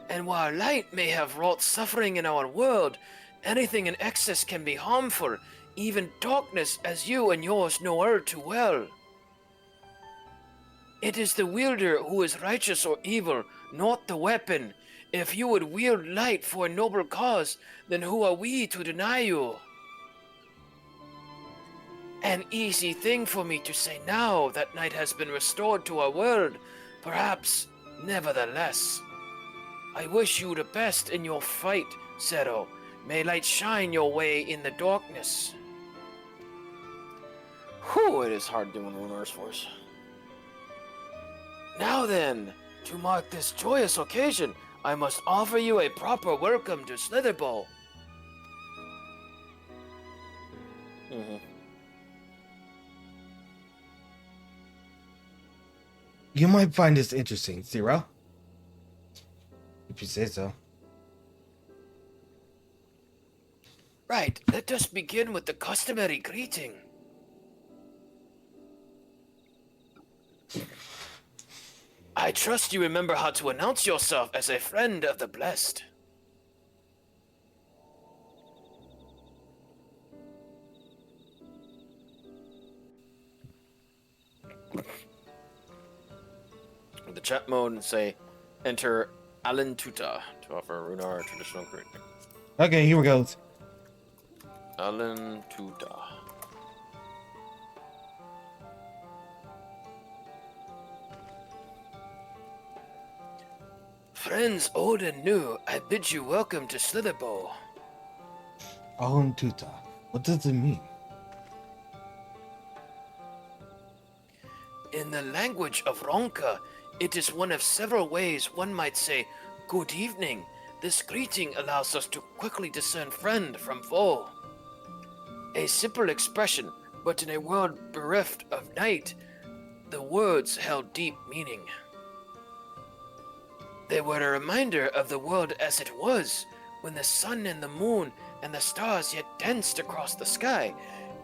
And while light may have wrought suffering in our world, Anything in excess can be harmful, even darkness, as you and yours know all too well. It is the wielder who is righteous or evil, not the weapon. If you would wield light for a noble cause, then who are we to deny you? An easy thing for me to say now that night has been restored to our world, perhaps, nevertheless. I wish you the best in your fight, Zero. May light shine your way in the darkness. Whew, it is hard doing Lunar's voice. Now then, to mark this joyous occasion, I must offer you a proper welcome to Slitherbow. You might find this interesting, Zero. If you say so. Right, let us begin with the customary greeting. I trust you remember how to announce yourself as a friend of the blessed. In the chat mode, say, enter Alan Tuta to offer Runar traditional greeting. Okay, here we go. Alan Tuta. Friends old and new, I bid you welcome to Slitherbow. Alan Tuta. What does it mean? In the language of Ronka, it is one of several ways one might say, good evening. This greeting allows us to quickly discern friend from foe. A simple expression, but in a world bereft of night, the words held deep meaning. They were a reminder of the world as it was, when the sun and the moon and the stars yet danced across the sky,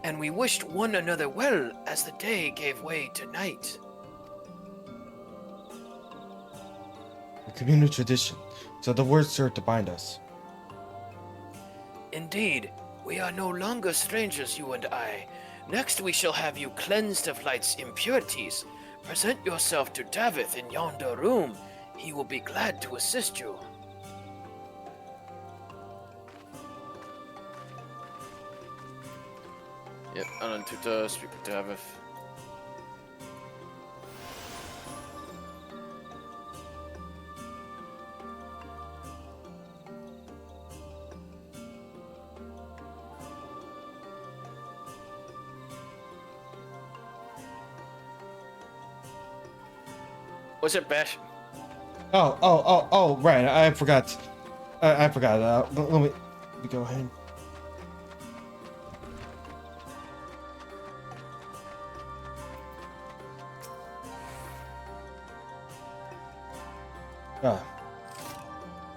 and we wished one another well as the day gave way to night. A communal tradition, so the words serve to bind us. Indeed, we are no longer strangers, you and I. Next we shall have you cleansed of light's impurities. Present yourself to Davith in yonder room. He will be glad to assist you. Yep, Alan Tuta, speak with Davith. What's it, Bash? Oh, right. I forgot. I forgot. Let me go ahead.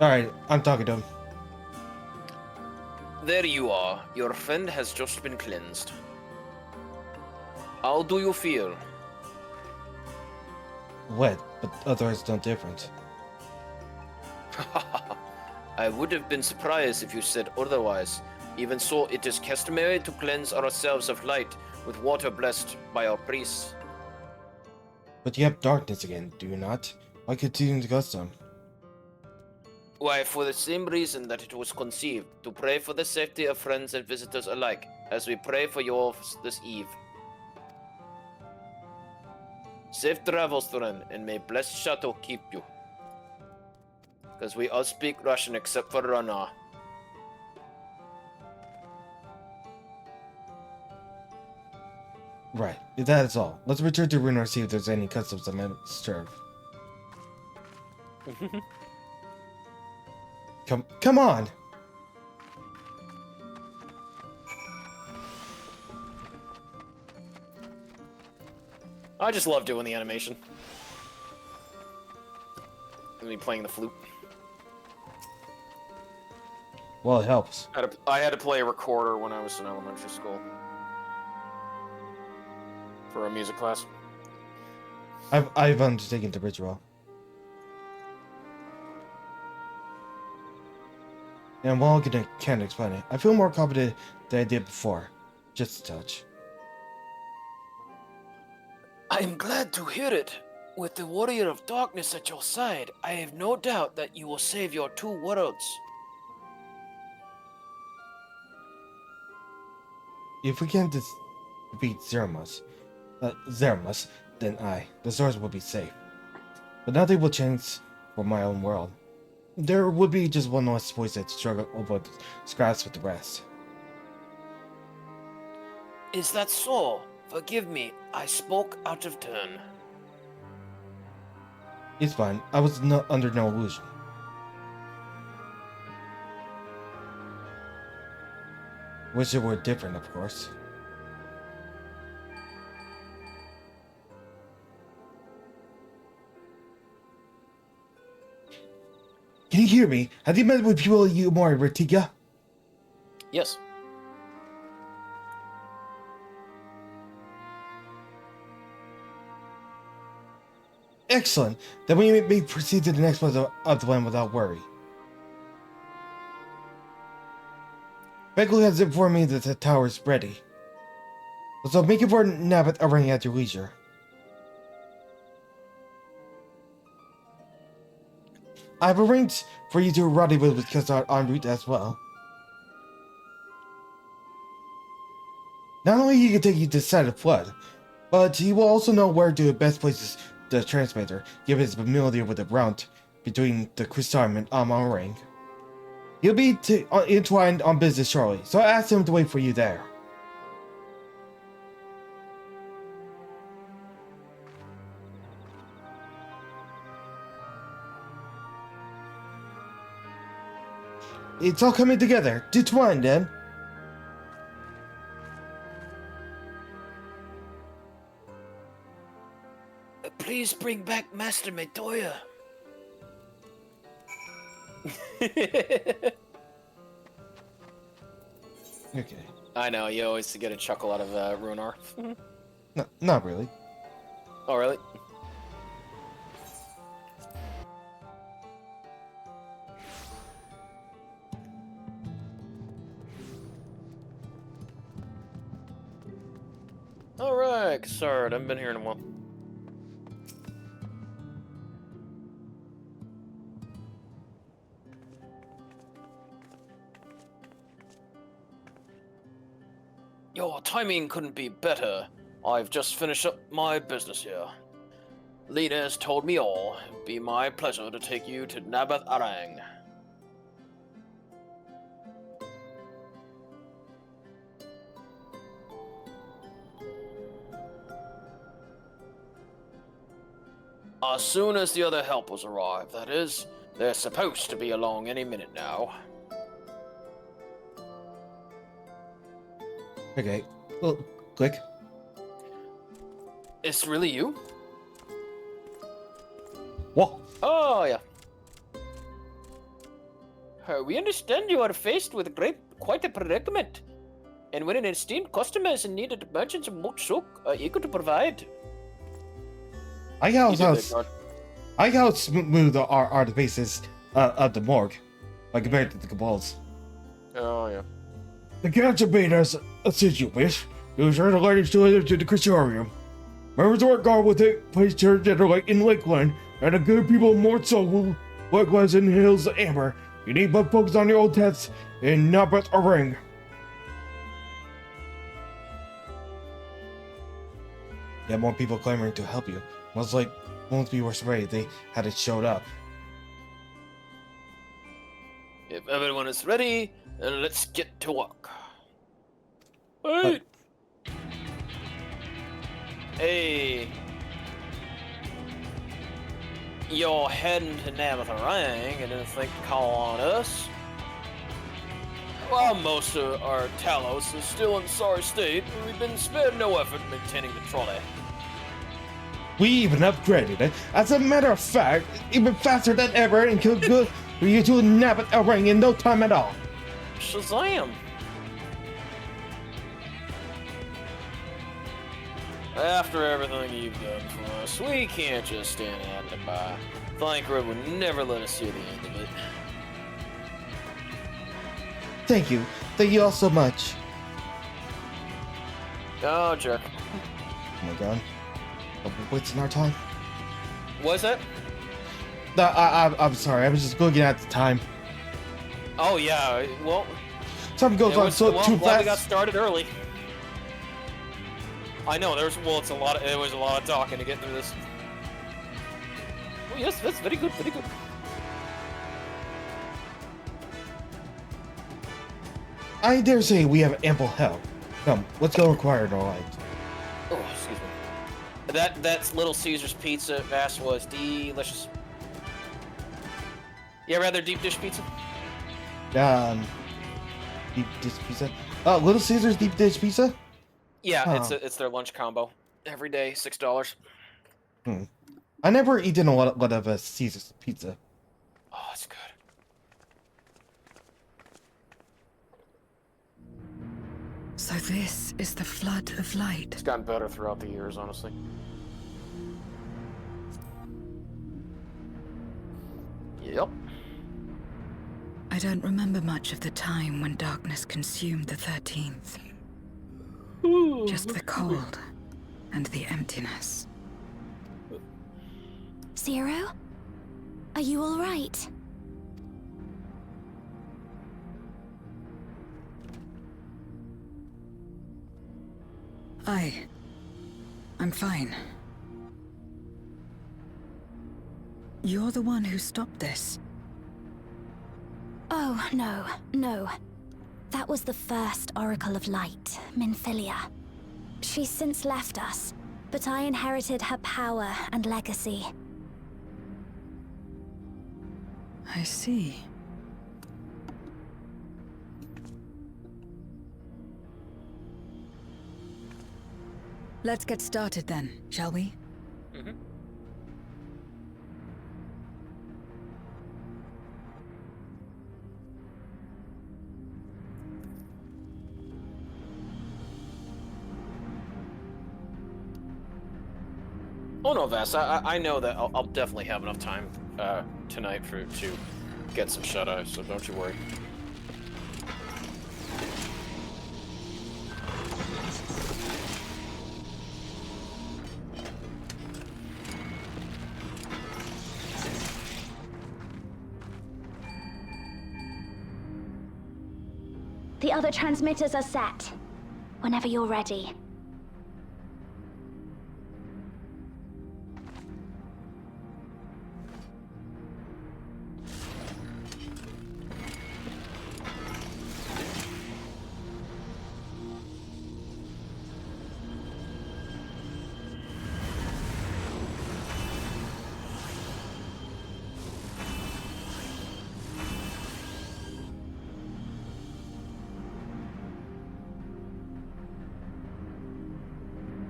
Alright, I'm talking to him. There you are. Your friend has just been cleansed. How do you feel? Wet, but others don't different. I would have been surprised if you said otherwise. Even so, it is customary to cleanse ourselves of light with water blessed by our priests. But you have darkness again, do you not? Why continue the custom? Why, for the same reason that it was conceived, to pray for the safety of friends and visitors alike, as we pray for yours this eve. Safe travels, friend, and may blessed Chateau keep you. Because we all speak Russian except for Rana. Right, that is all. Let's return to Runar and see if there's any customs I might serve. Come on! I just love doing the animation. And me playing the flute. Well, it helps. I had to play a recorder when I was in elementary school. For a music class. I've undertaken the ritual. And while I can't explain it, I feel more confident than I did before. Just a touch. I am glad to hear it. With the Warrior of Darkness at your side, I have no doubt that you will save your two worlds. If we can defeat Zermus, then the source will be safe. But nothing will change for my own world. There would be just one less voice that struggle over the scraps with the rest. Is that so? Forgive me, I spoke out of turn. It's fine. I was under no illusion. Wish it were different, of course. Can you hear me? Have you met with people you more, Ratiga? Yes. Excellent. Then we may proceed to the next part of the plan without worry. Beckley has informed me that the tower is ready. So make it for Nabat Arang at your leisure. I've arranged for you to rendezvous with Kassar en route as well. Not only he can take you to the side of Flood, but he will also know where to the best places the transmitter, given his familiarity with the route between the Crystalline and Amarang. He'll be entwined on business shortly, so I asked him to wait for you there. It's all coming together. Do twine, then. Please bring back Master Metoya. Okay. I know, you always get a chuckle out of Runar. No, not really. Oh, really? Alright, Kassar, I haven't been here in a while. Your timing couldn't be better. I've just finished up my business here. Lena has told me all. It'd be my pleasure to take you to Nabath Arang. As soon as the other helpers arrive, that is. They're supposed to be along any minute now. Okay. Well, click. It's really you? What? Oh, yeah. We understand you are faced with quite a predicament. And when an esteemed customer is in need of merchants of Motsuk are eager to provide. I like how smooth are the faces of the morgue, like compared to the Cabals. Oh, yeah. The council made us a situation. It was trying to light each other to the Cristorium. My resort guard will take place here in Lakeland, and the good people more so will likewise in the Hills of Amber. You need but focus on your old tests and not but a ring. You have more people clamoring to help you. Most like once we were ready, they hadn't showed up. If everyone is ready, then let's get to work. Wait! Hey! You're heading to Nabath Arang and didn't think to call on us? While most of our Talos is still in sorry state, we've been spared no effort maintaining the trolley. We even upgraded it. As a matter of fact, even faster than ever and could go for you to Nabath Arang in no time at all. Shazam! After everything you've done for us, we can't just stand idly by. Thancred would never let us see the end of it. Thank you. Thank you all so much. Oh, jerk. Oh my god. What's in our time? Was it? I'm sorry. I was just looking at the time. Oh, yeah. Well, Time goes on so too glad we fast. got started early. I know, there was a lot of talking to get through this. Oh, yes, that's very good, very good. I dare say we have ample help. Come, let's go require it, alright. Oh, excuse me. That's Little Caesar's pizza. Vass was delicious. You ever had their deep dish pizza? Deep dish pizza? Oh, Little Caesar's deep dish pizza? Yeah, Huh. it's their lunch combo. Every day, $6. I never eaten a lot of Caesar's pizza. Oh, it's good. So this is the flood of light. It's gotten better throughout the years, honestly. Yep. I don't remember much of the time when darkness consumed the 13th. Just the cold and the emptiness. Zero? Are you all right? I'm fine. You're the one who stopped this. Oh, no. That was the first Oracle of Light, Minfilia. She's since left us, but I inherited her power and legacy. I see. Let's get started then, shall we? Mm-hmm. Oh no, Vass, I know that I'll definitely have enough time tonight to get some shut-eye, so don't you worry. The other transmitters are set. Whenever you're ready.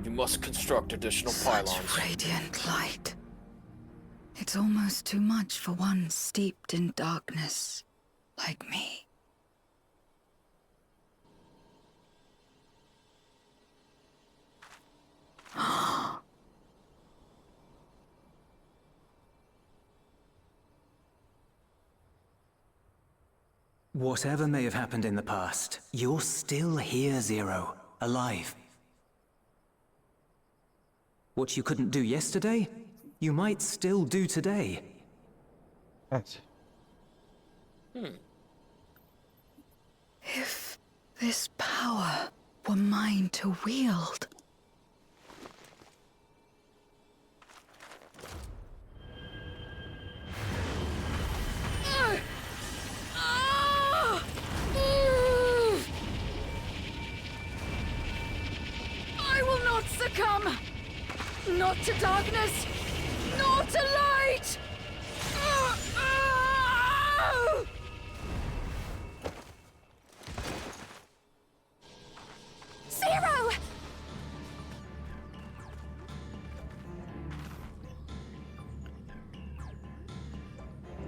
You must construct additional pylons. Such radiant light. It's almost too much for one steeped in darkness like me. Whatever may have happened in the past, you're still here, Zero. Alive. What you couldn't do yesterday, you might still do today. Nice. If this power were mine to wield. I will not succumb! Not to darkness! Nor to light! Zero!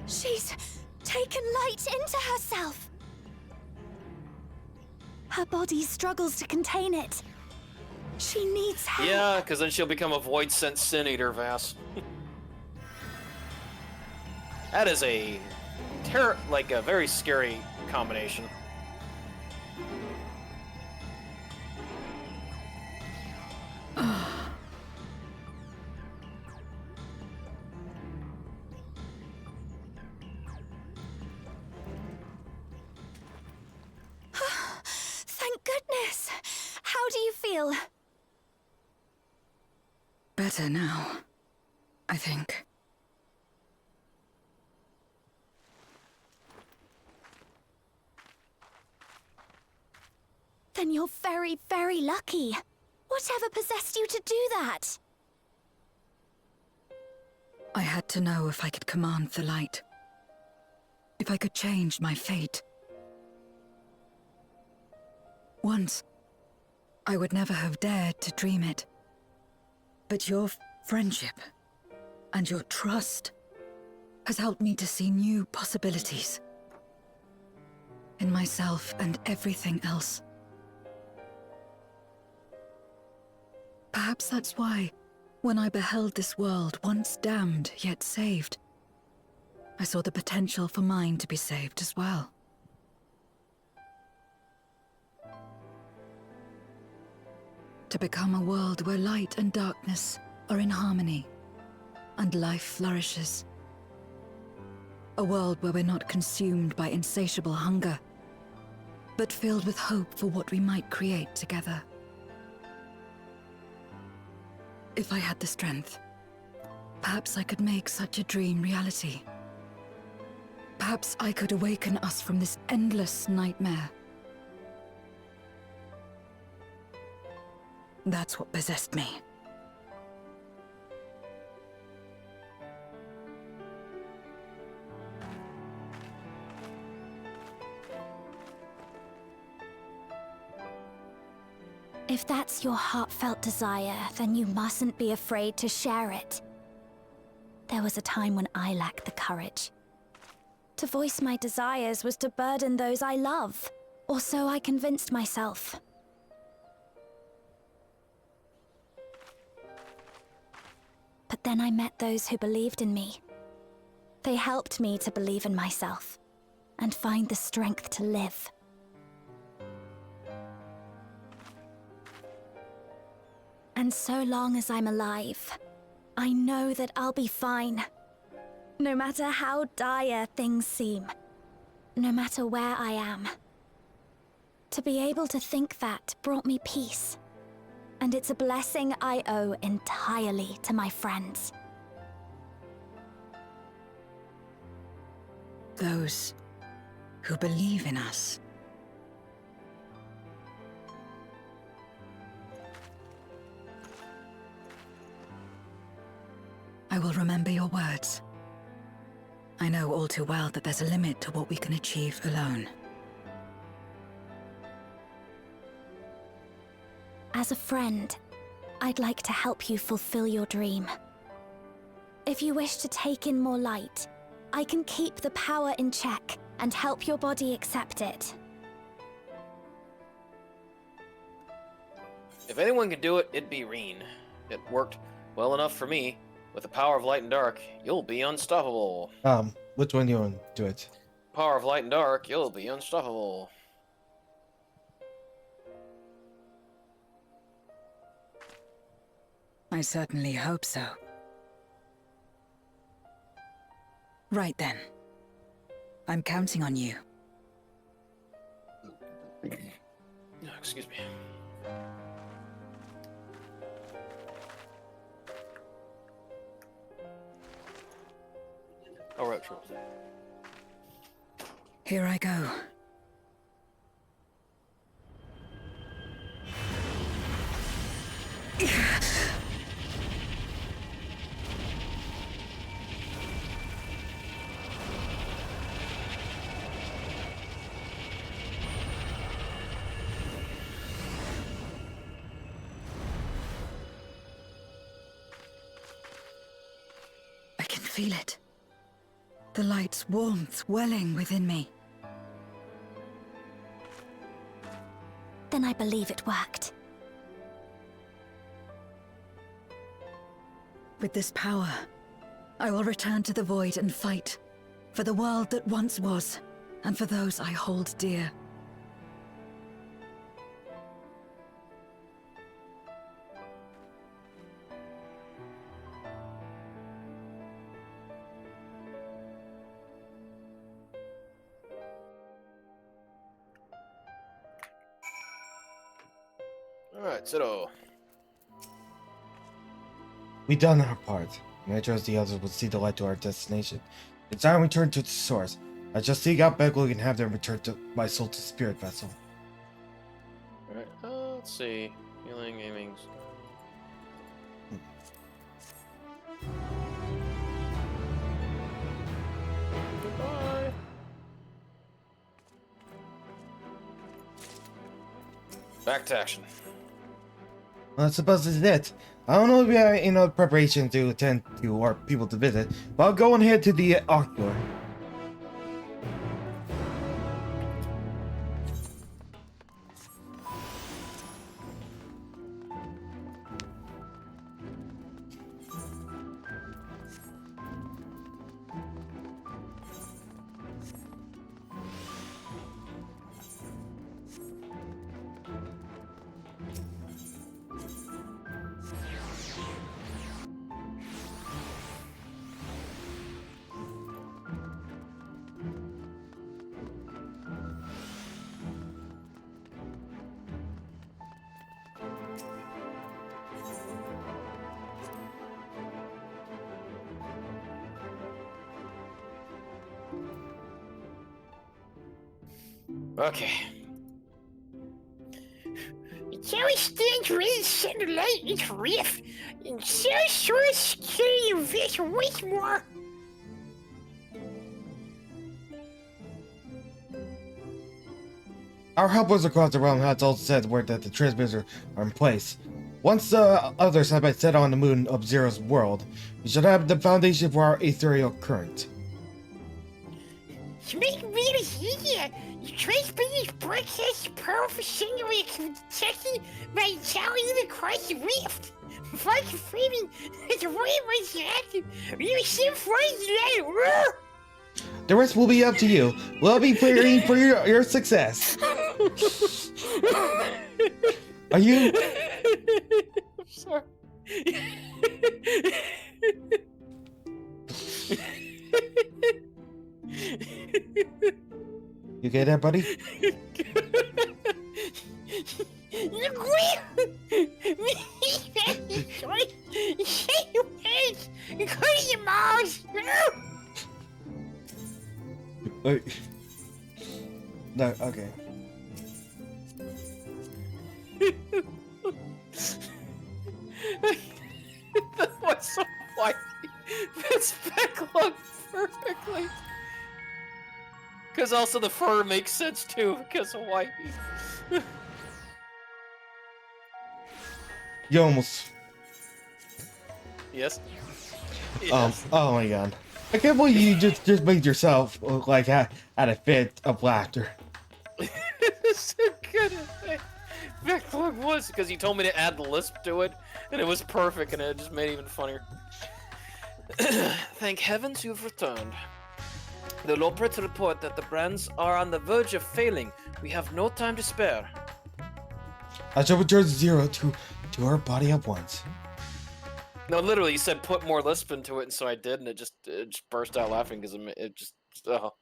She's taken light into herself. Her body struggles to contain it. She needs help. Yeah, because then she'll become a void-sent sin-eater, Vass. That is a very scary combination. goodness! How do you feel? Better now, I think. Then you're very, very lucky. Whatever possessed you to do that? I had to know if I could command the light. If I could change my fate. Once, I would never have dared to dream it. But your friendship and your trust has helped me to see new possibilities. In myself and everything else. Perhaps that's why, when I beheld this world once damned yet saved, I saw the potential for mine to be saved as well. To become a world where light and darkness are in harmony, and life flourishes. A world where we're not consumed by insatiable hunger, but filled with hope for what we might create together. If I had the strength, perhaps I could make such a dream reality. Perhaps I could awaken us from this endless nightmare. That's what possessed me. If that's your heartfelt desire, then you mustn't be afraid to share it. There was a time when I lacked the courage. To voice my desires was to burden those I love, or so I convinced myself. But then I met those who believed in me. They helped me to believe in myself, and find the strength to live. And so long as I'm alive, I know that I'll be fine. No matter how dire things seem, no matter where I am. To be able to think that brought me peace. And it's a blessing I owe entirely to my friends. Those who believe in us. I will remember your words. I know all too well that there's a limit to what we can achieve alone. As a friend, I'd like to help you fulfill your dream. If you wish to take in more light, I can keep the power in check and help your body accept it. If anyone could do it, it'd be Reen. It worked well enough for me. With the power of light and dark, you'll be unstoppable. Which one do you want to do it? Power of light and dark, you'll be unstoppable. I certainly hope so. Right then. I'm counting on you. Excuse me. All right, Charles. Here I go. I can feel it. The light's warmth welling within me. Then I believe it worked. With this power, I will return to the void and fight for the world that once was, and for those I hold dear. Alright, Zero. We done our part, and I trust the others will see the light to our destination. It's time we return to the source. I shall seek out Begwig and have them return to my soul to spirit vessel. Alright, let's see. Healing, aimings. Goodbye. Back to action. Well, I suppose this is it. I don't know if we have any other preparation to attend to or people to visit, but I'll go and head to the Octor. Okay. Jerry stands ready to send the light into rift, and Sarah source carrying a vessel once more. Our helpers across the realm had all said word that the transmitters are in place. Once the others have been set on the moon of Zero's world, we should have the foundation for our ethereal current. To make matters easier, the transmitter's broadcast powerful signal can be detected by Italian across the rift. Upon confirming that the wave was active, we receive flights later. The rest will be up to you. We'll be praying for your success. Are you? I'm sorry. You get that, buddy? No, okay. That was so white. That's backlog perfectly. Because also the fur makes sense too, because of white. You almost. Yes. Oh my god. I can't believe you just made yourself look like had a fit of laughter. It's so good. Backlog was because you told me to add the lisp to it, and it was perfect, and it just made it even funnier. Thank heavens you've returned. The Lopets report that the brands are on the verge of failing. We have no time to spare. I shall return Zero to her body at once. No, literally, you said put more lisp into it, and so I did, and it just burst out laughing because it just. Oh.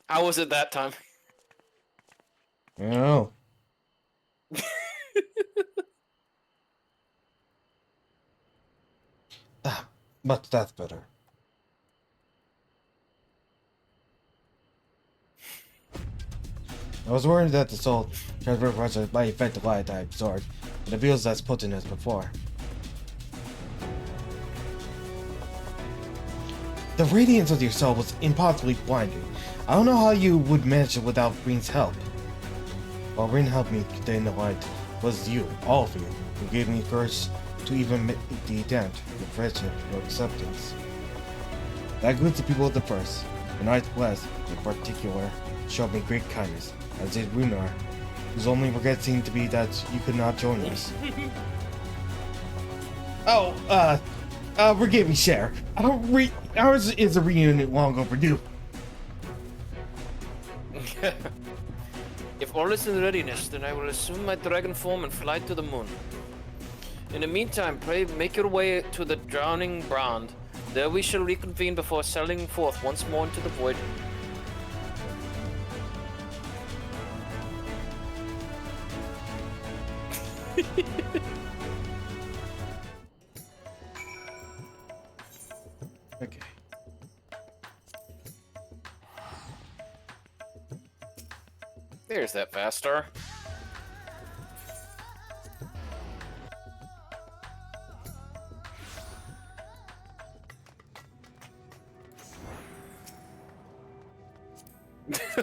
How was it that time? I don't know. But that's better. I was worried that the soul transfer process might affect the light I absorbed, but it feels less potent as before. The radiance of your soul was impossibly blinding. I don't know how you would manage it without Green's help. While Green helped me contain the light, it was you, all of you, who gave me courage to even make the attempt, your friendship, your acceptance. That includes the people of the First, and I, Bless, in particular, showed me great kindness, as did Runar, whose only regret seemed to be that you could not join us. Forgive me, Cher. Ours is a reunion long overdue. If all is in readiness, then I will assume my dragon form and fly to the moon. In the meantime, pray make your way to the Drowning Brand. There we shall reconvene before sailing forth once more into the void. Okay. There's that VaStar.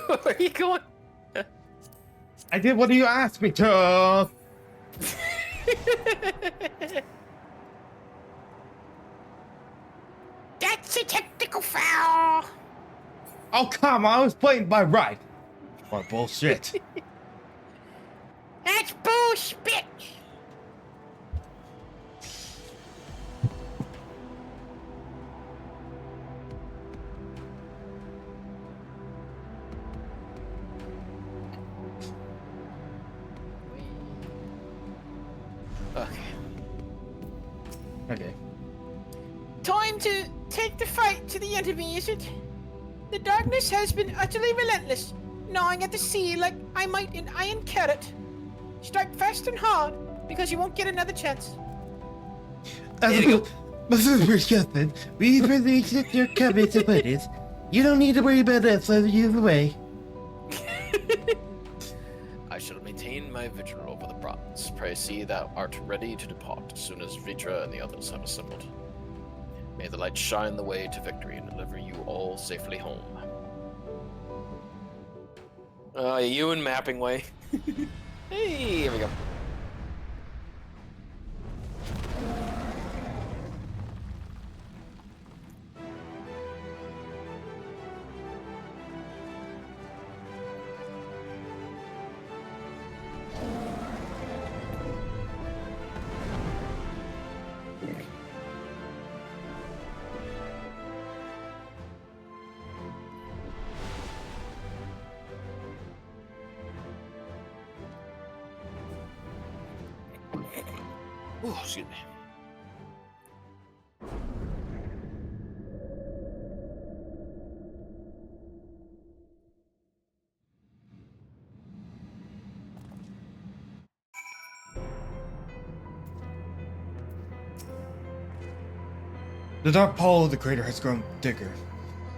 Where are you going? I did what you asked me to. That's a technical foul. Oh, come on. I was playing by right. What bullshit. That's bullshit. Okay. Okay. Time to take the fight to the enemy, is it? The darkness has been utterly relentless, gnawing at the sea like I might an iron carrot. Strike fast and hard, because you won't get another chance. Mrs. Richardson, we really accept your comments and buddies. You don't need to worry about us either way. I shall maintain my vigil over the province. Pray see thou art ready to depart as soon as Vitra and the others have assembled. May the light shine the way to victory and deliver you all safely home. You and mapping way. Hey, here we go. Oh, excuse me. The dark pole of the crater has grown thicker,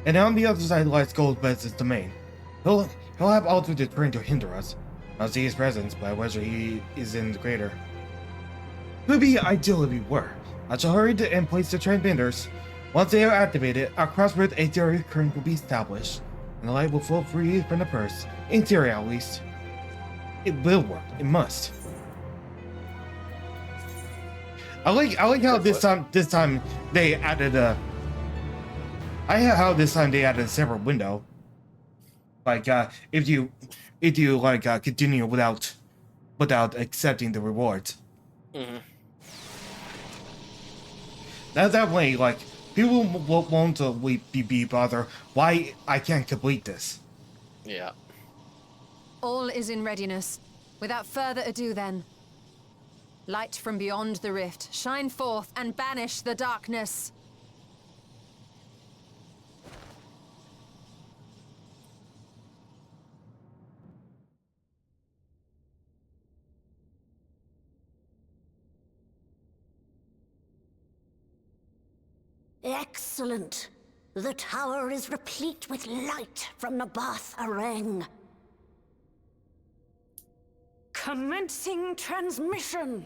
and on the other side lies Goldbed's domain. He'll have altered the terrain to hinder us. I'll see his presence, but whether he is in the crater. It would be ideal if we were. I shall hurry and place the transmitters. Once they are activated, our crossroad interior current will be established, and the light will flow free from the purse. In theory, at least. It will work. It must. I like how this time they added a. I like how this time they added a separate window. Like if you like continue without accepting the rewards. Mm-hmm. That way, like people won't be bothered why I can't complete this. Yeah. All is in readiness. Without further ado, then. Light from beyond the rift, shine forth and banish the darkness. Excellent. The tower is replete with light from the Bath Areng. Commencing transmission.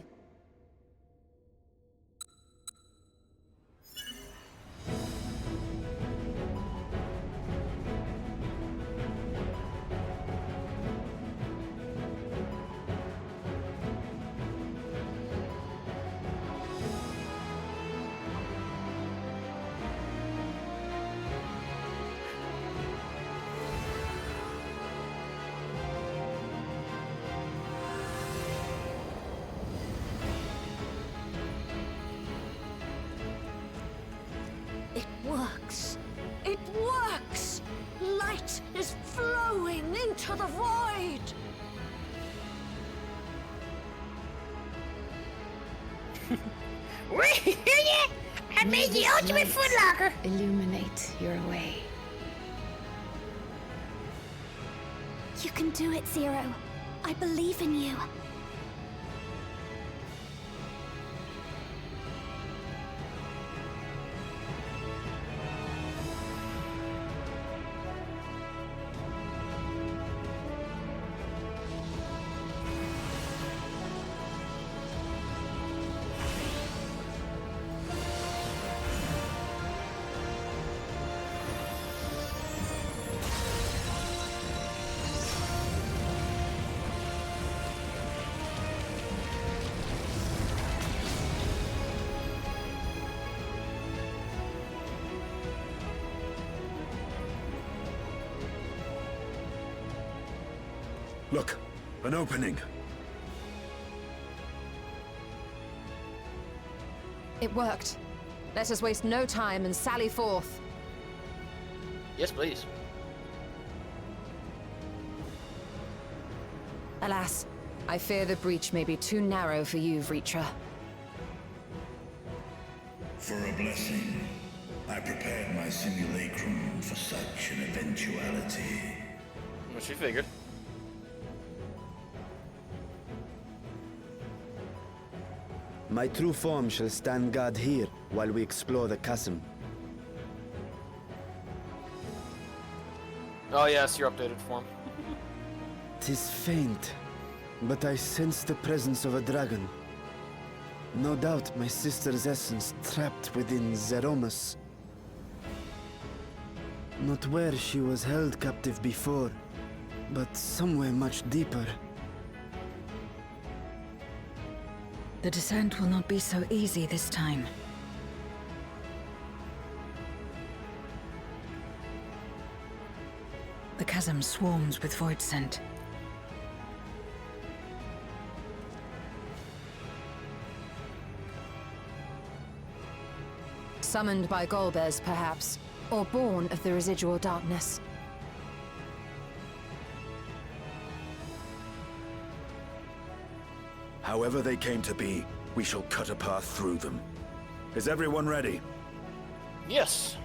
It works. It works! Light is flowing into the void! I made the ultimate footlocker. Illuminate your way. You can do it, Zero. I believe in you. Look, an opening. It worked. Let us waste no time and sally forth. Yes, please. Alas, I fear the breach may be too narrow for you, Vritra. For a blessing, I prepared my simulacrum for such an eventuality. What she figured. My true form shall stand guard here while we explore the chasm. Oh yes, your updated form. 'Tis faint, but I sense the presence of a dragon. No doubt my sister's essence trapped within Zeromus. Not where she was held captive before, but somewhere much deeper. The descent will not be so easy this time. The chasm swarms with void scent. Summoned by Golbez, perhaps, or born of the residual darkness. However they came to be, we shall cut a path through them. Is everyone ready? Yes.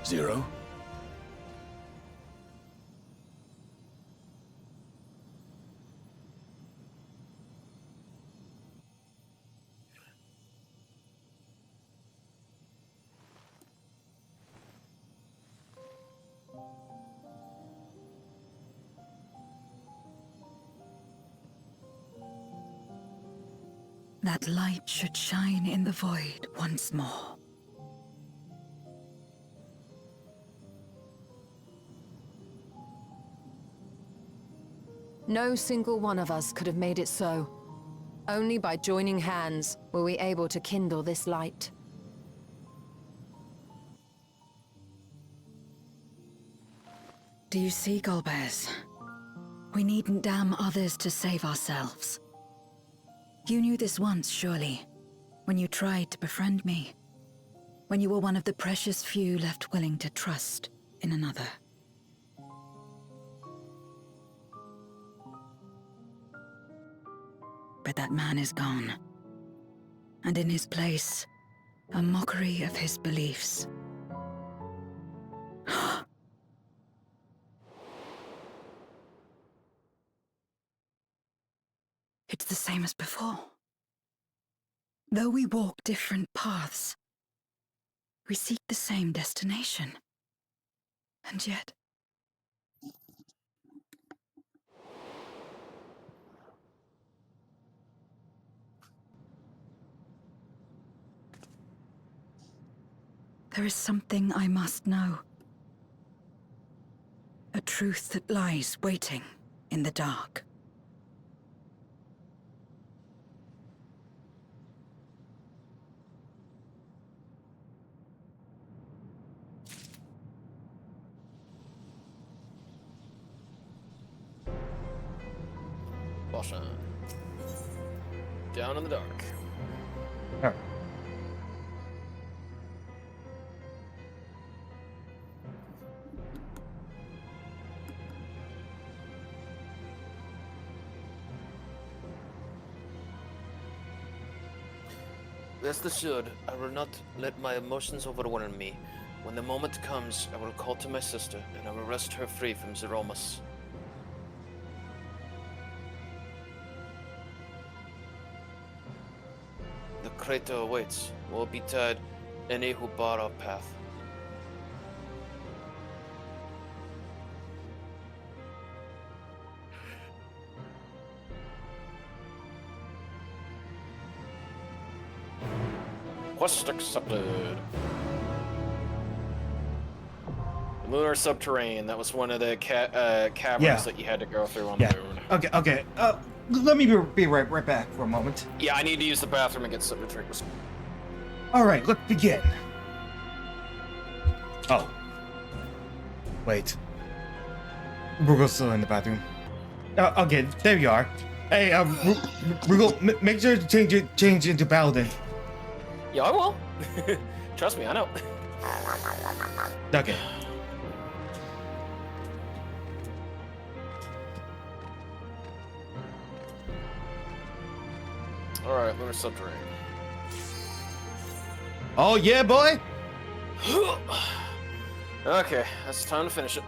Zero? That light should shine in the void once more. No single one of us could have made it so. Only by joining hands were we able to kindle this light. Do you see, Golbez? We needn't damn others to save ourselves. You knew this once, surely, when you tried to befriend me. When you were one of the precious few left willing to trust in another. But that man is gone. And in his place, a mockery of his beliefs. It's the same as before. Though we walk different paths, we seek the same destination. And yet... there is something I must know. A truth that lies waiting in the dark. Caution. Down in the dark. Oh. Rest assured, I will not let my emotions overwhelm me. When the moment comes, I will call to my sister, and I will wrest her free from Zeromus. The crater awaits. Woe betide any who bar our path. Quest accepted. The lunar subterranean. That was one of the caverns that you had to go through on the moon. Okay, okay. Let me be right back for a moment. Yeah, I need to use the bathroom and get some drinks. Alright, let's begin. Oh. Wait. Rugal's still in the bathroom. Okay, there you are. Hey, Rugal, make sure to change into Paladin. Yeah, I will. Trust me, I know. Okay. Alright, Lunar Subterranean. Oh yeah, boy! Okay, that's time to finish it.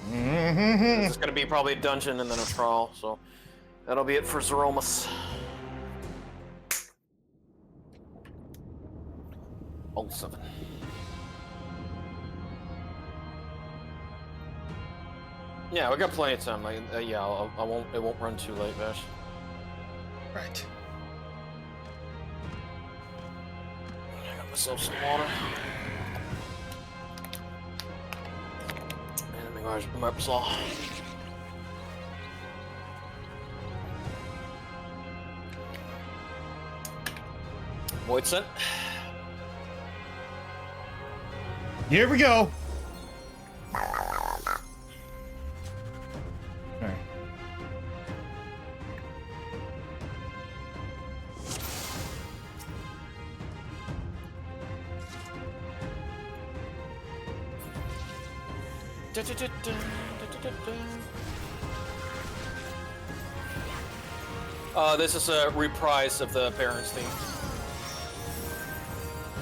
This is gonna be probably a dungeon and then a trial, so that'll be it for Zeromus. Oh, 7. Yeah, we got plenty of time. Like, yeah, I won't. It won't run too late, Vash. Right. I got myself some water. And my saw. Void Scent. Here we go. Alright. This is a reprise of the Parents theme.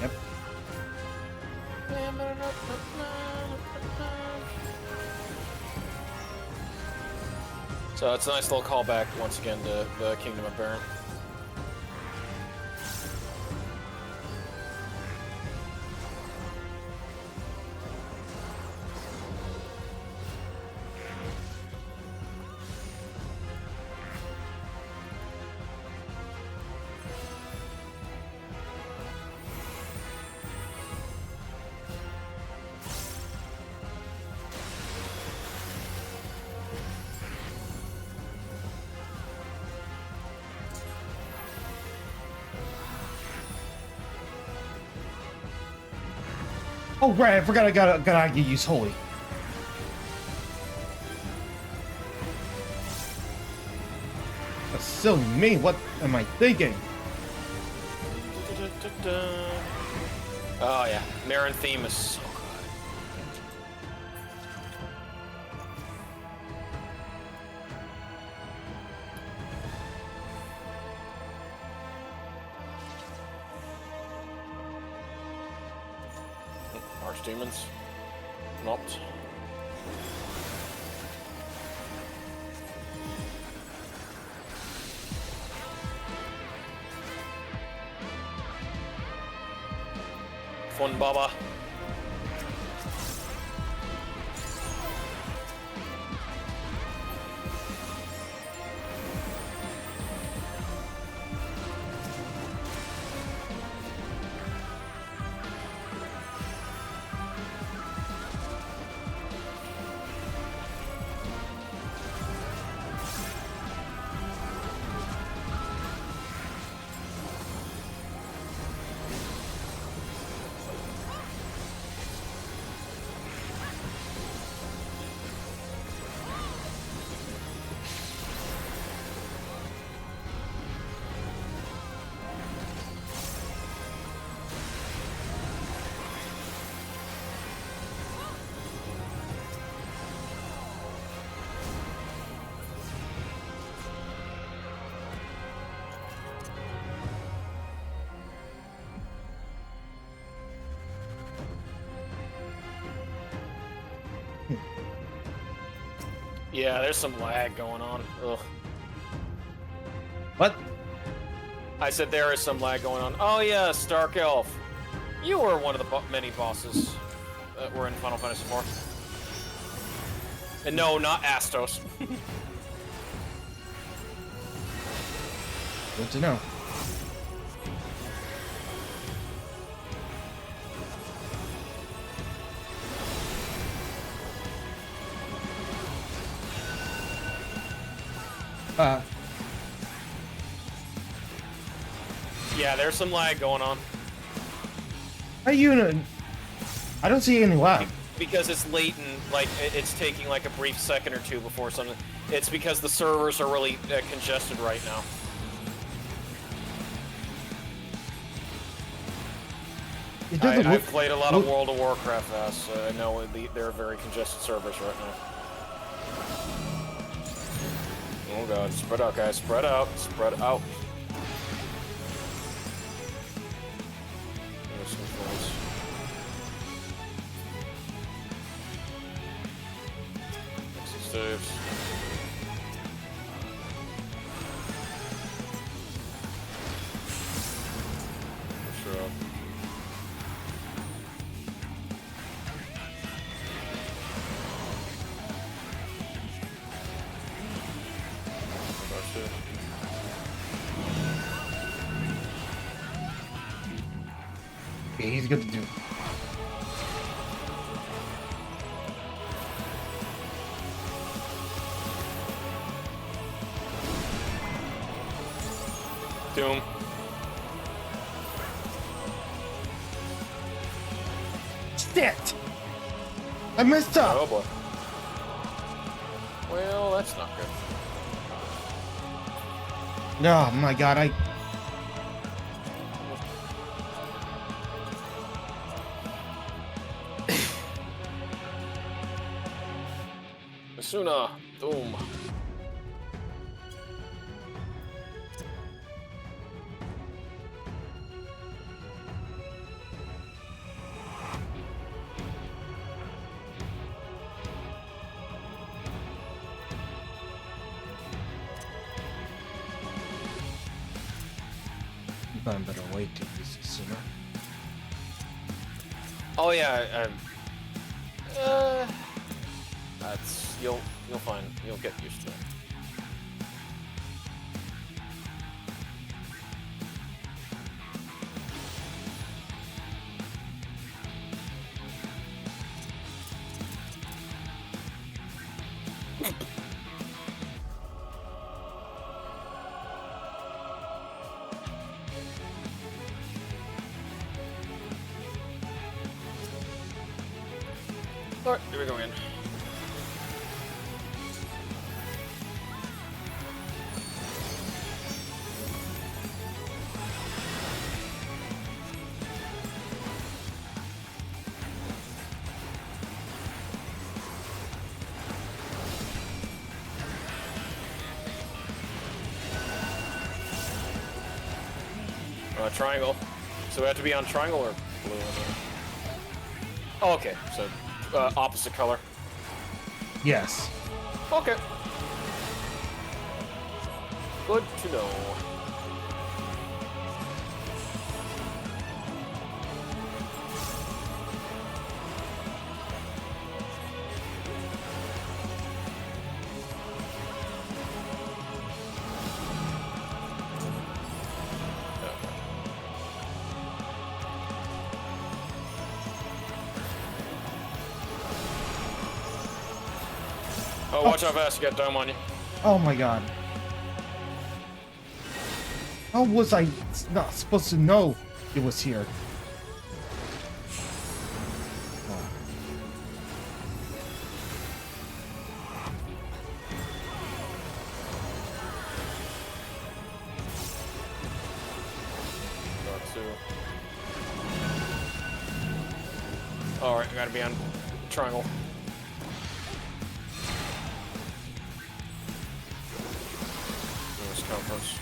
Yep. So it's a nice little callback once again to the Kingdom of Baron. Oh right, I forgot I gotta use holy. That's silly me. What am I thinking? Oh yeah, Marin theme is so good. Archdemons. Knocked. Fun Baba. Yeah, there's some lag going on. Ugh. What? I said there is some lag going on. Oh yeah, Stark Elf. You were one of the many bosses that were in Final Fantasy IV. And no, not Astos. Good to know. Yeah, there's some lag going on. How you know? I don't see any lag. Because it's latent, like it's taking like a brief second or two before something. It's because the servers are really congested right now. I've played a lot of World of Warcraft, so I know they're very congested servers right now. Oh god, spread out, guys, spread out, spread out. There's some flaws. Saves. Sure. That's it. Okay, he's good to do. Doom. Shit! I messed up! Oh boy. Well, that's not good. Oh my god, Asuna, Doom. I better wait to use it sooner. Oh yeah, that's you'll find you'll get used to it. Alright, here we go again. Triangle. So we have to be on triangle or blue? Oh, okay. So opposite color. Yes. Okay. Good to know. Oh, watch out fast, you got dome on you. Oh my god. How was I not supposed to know it was here? Alright, I gotta be on triangle. Circumference.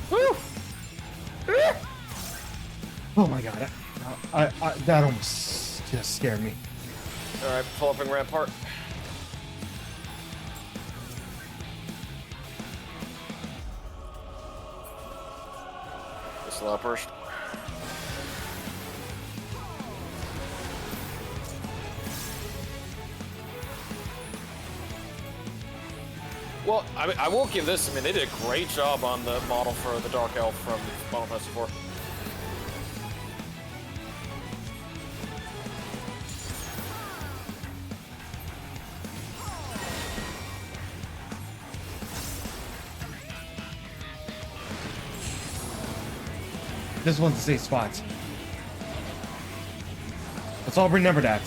Woo! Oh my god. That almost just scared me. Alright, pull up and rampart. This low burst. Well, I mean, I will give this. I mean, they did a great job on the model for the Dark Elf from Final Fantasy IV. this one's a safe spot. Let's all remember that.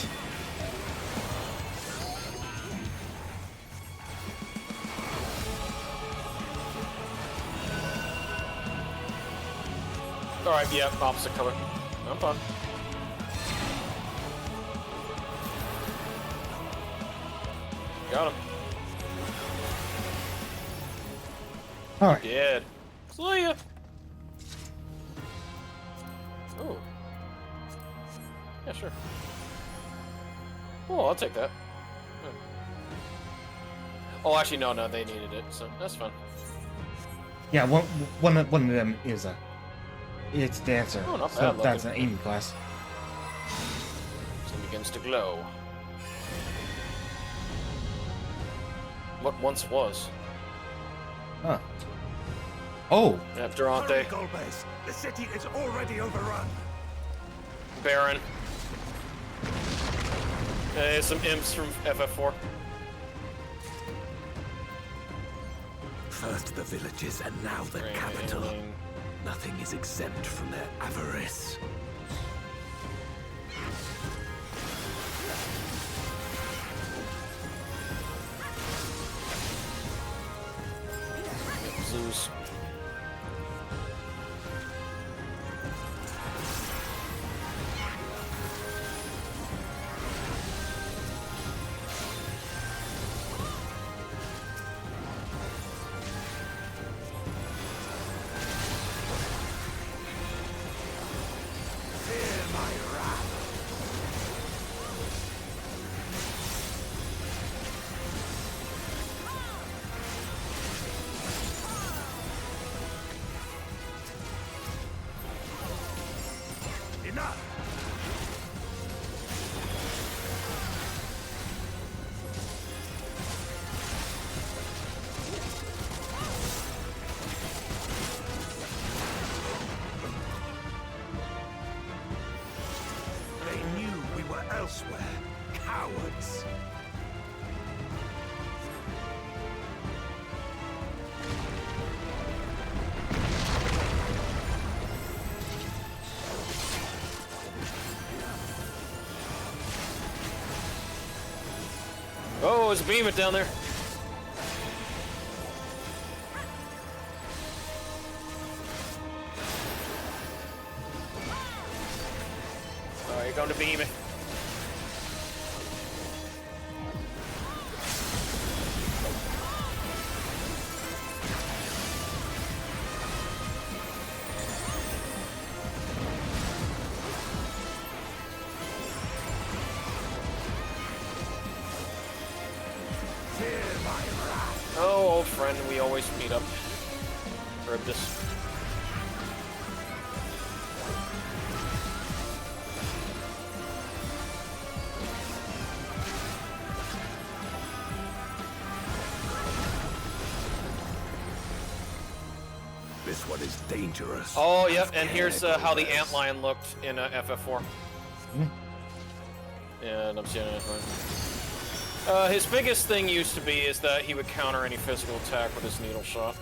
Alright, yeah, opposite color. I'm fine. Got him. Alright. Dead. See ya. Oh. Yeah, sure. Oh, I'll take that. Good. Oh, actually, no, they needed it, so that's fine. Yeah, one of them is it's dancer. Oh, not so bad that's looking. an aiming class. It begins to glow. What once was. Huh. Oh. Yeah, Durante. Golbez, the city is already overrun. Baron. Some imps from FF4. First the villages and now the capital. Nothing is exempt from their avarice. Zeus. Elsewhere. Cowards. Oh, it's a beam it down there. Oh, you're going to beam it. Oh, old friend, we always meet up. Grab this. This one is dangerous. Oh, yep, and here's how the antlion looked in FF4. And I'm seeing it. His biggest thing used to be is that he would counter any physical attack with his needle shot.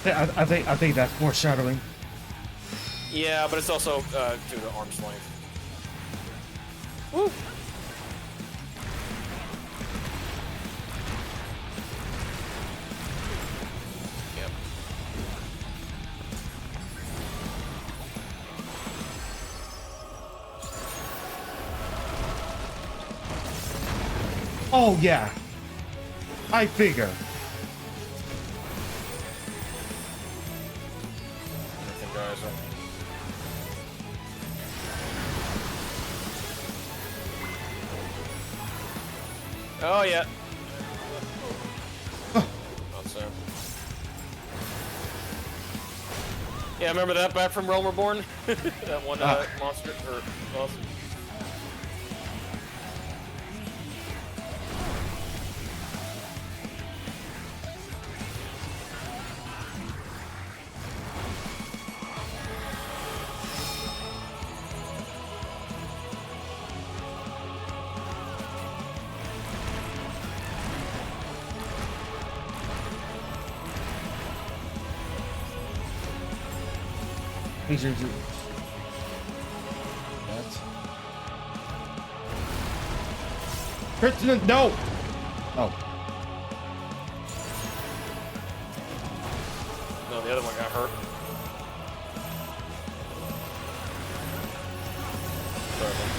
I think that's foreshadowing. Yeah, but it's also due to arm's length. Woo! Yep. Oh yeah. I figure. Oh yeah. Not so. Yeah, remember that back from Realm Reborn? That one monster or boss. PNGtubers. Kristen, no! Oh. No, the other one got hurt. Sorry, man.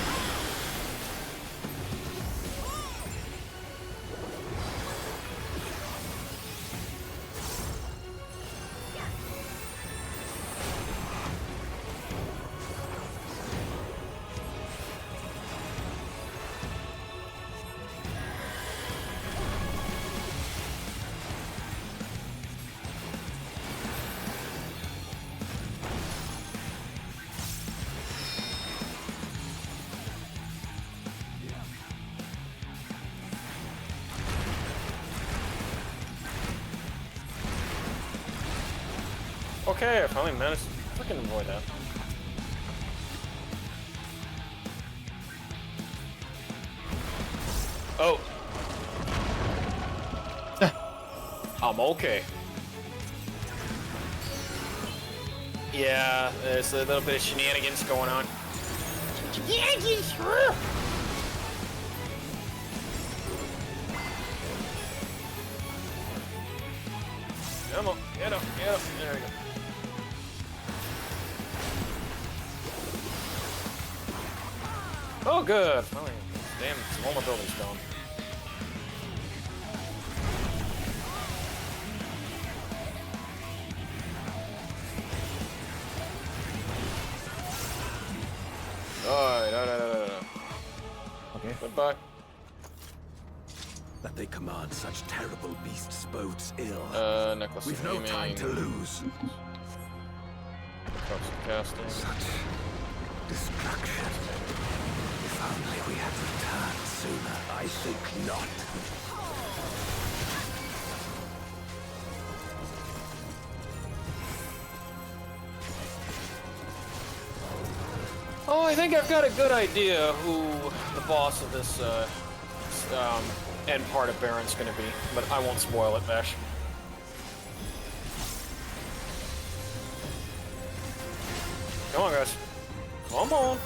Okay, I finally managed to freaking avoid that. Oh. I'm okay. Yeah, there's a little bit of shenanigans going on. Shenanigans, Come on, get up, get up. There we go. Oh, good. Finally, damn, all my buildings gone. No. Okay. Goodbye. That they command such terrible beasts bodes ill. Necklace We've no time to lose. Casting. Such destruction. If only we had returned sooner. I think not. Oh, I think I've got a good idea who the boss of this end part of Baron's gonna be, but I won't spoil it, Vash. Come on, guys. Come on.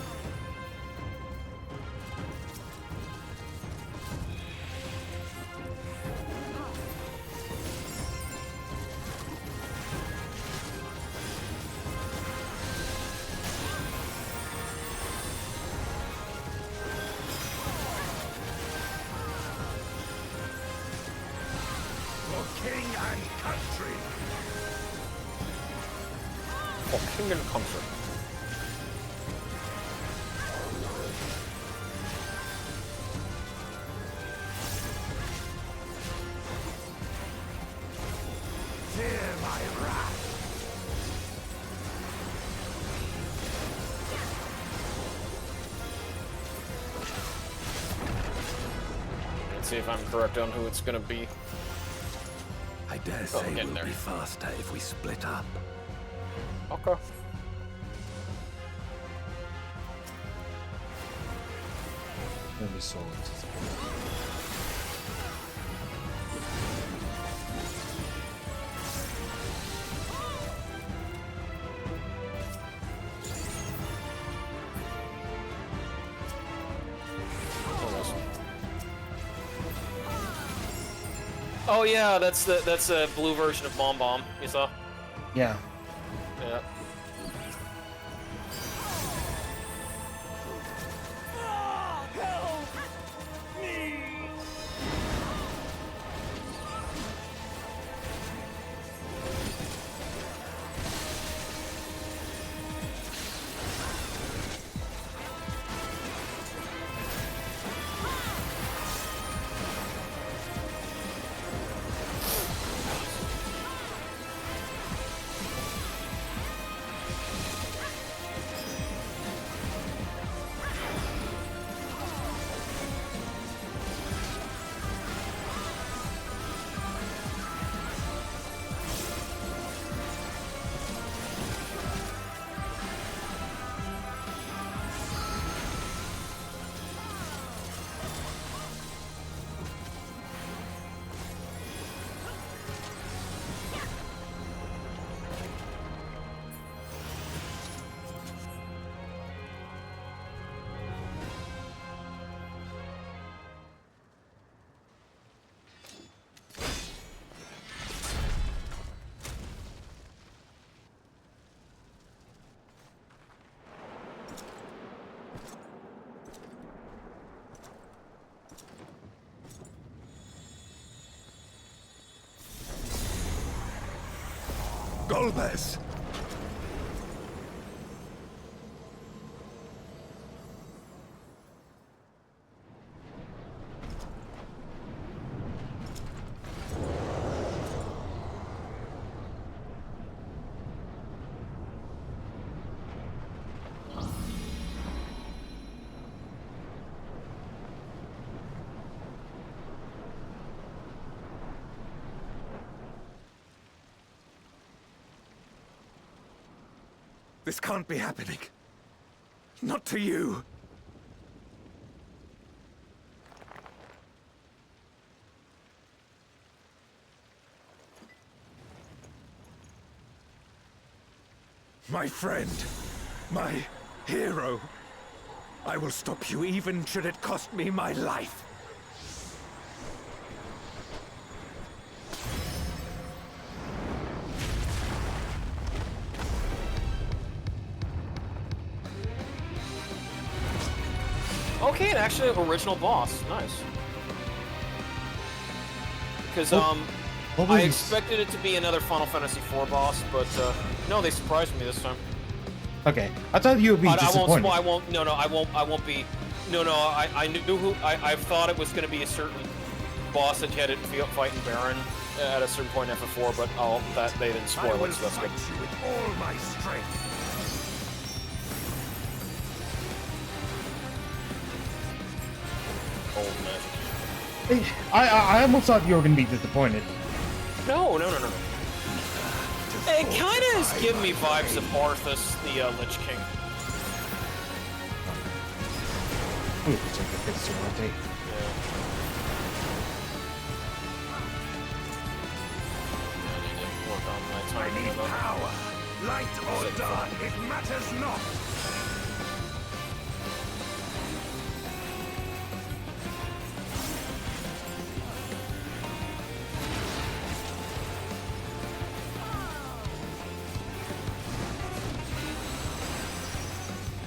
King and country. For king and country. Fear my wrath. Let's see if I'm correct on who it's gonna be. I dare say we'll be faster if we split up. Okay. Maybe sold. Oh yeah, that's a blue version of Bomb Bomb. You saw? Yeah. Yeah. Golbez! This can't be happening. Not to you. My friend, my hero. I will stop you even should it cost me my life. Okay, and actually original boss. Nice. Because I expected it to be another Final Fantasy IV boss, but no, they surprised me this time. Okay, I thought you would be disappointed. I won't. No, I won't be. No, I knew who. I thought it was going to be a certain boss that you had to fight in Baron at a certain point in FF4, but that they didn't spoil it, so that's good. You with all my strength. Old magic. I almost thought you were going to be disappointed. No. It kind of is giving me vibes of Arthas, the Lich King. Ooh, it's like a bit to rotate. I need power. Light or dark, it matters not.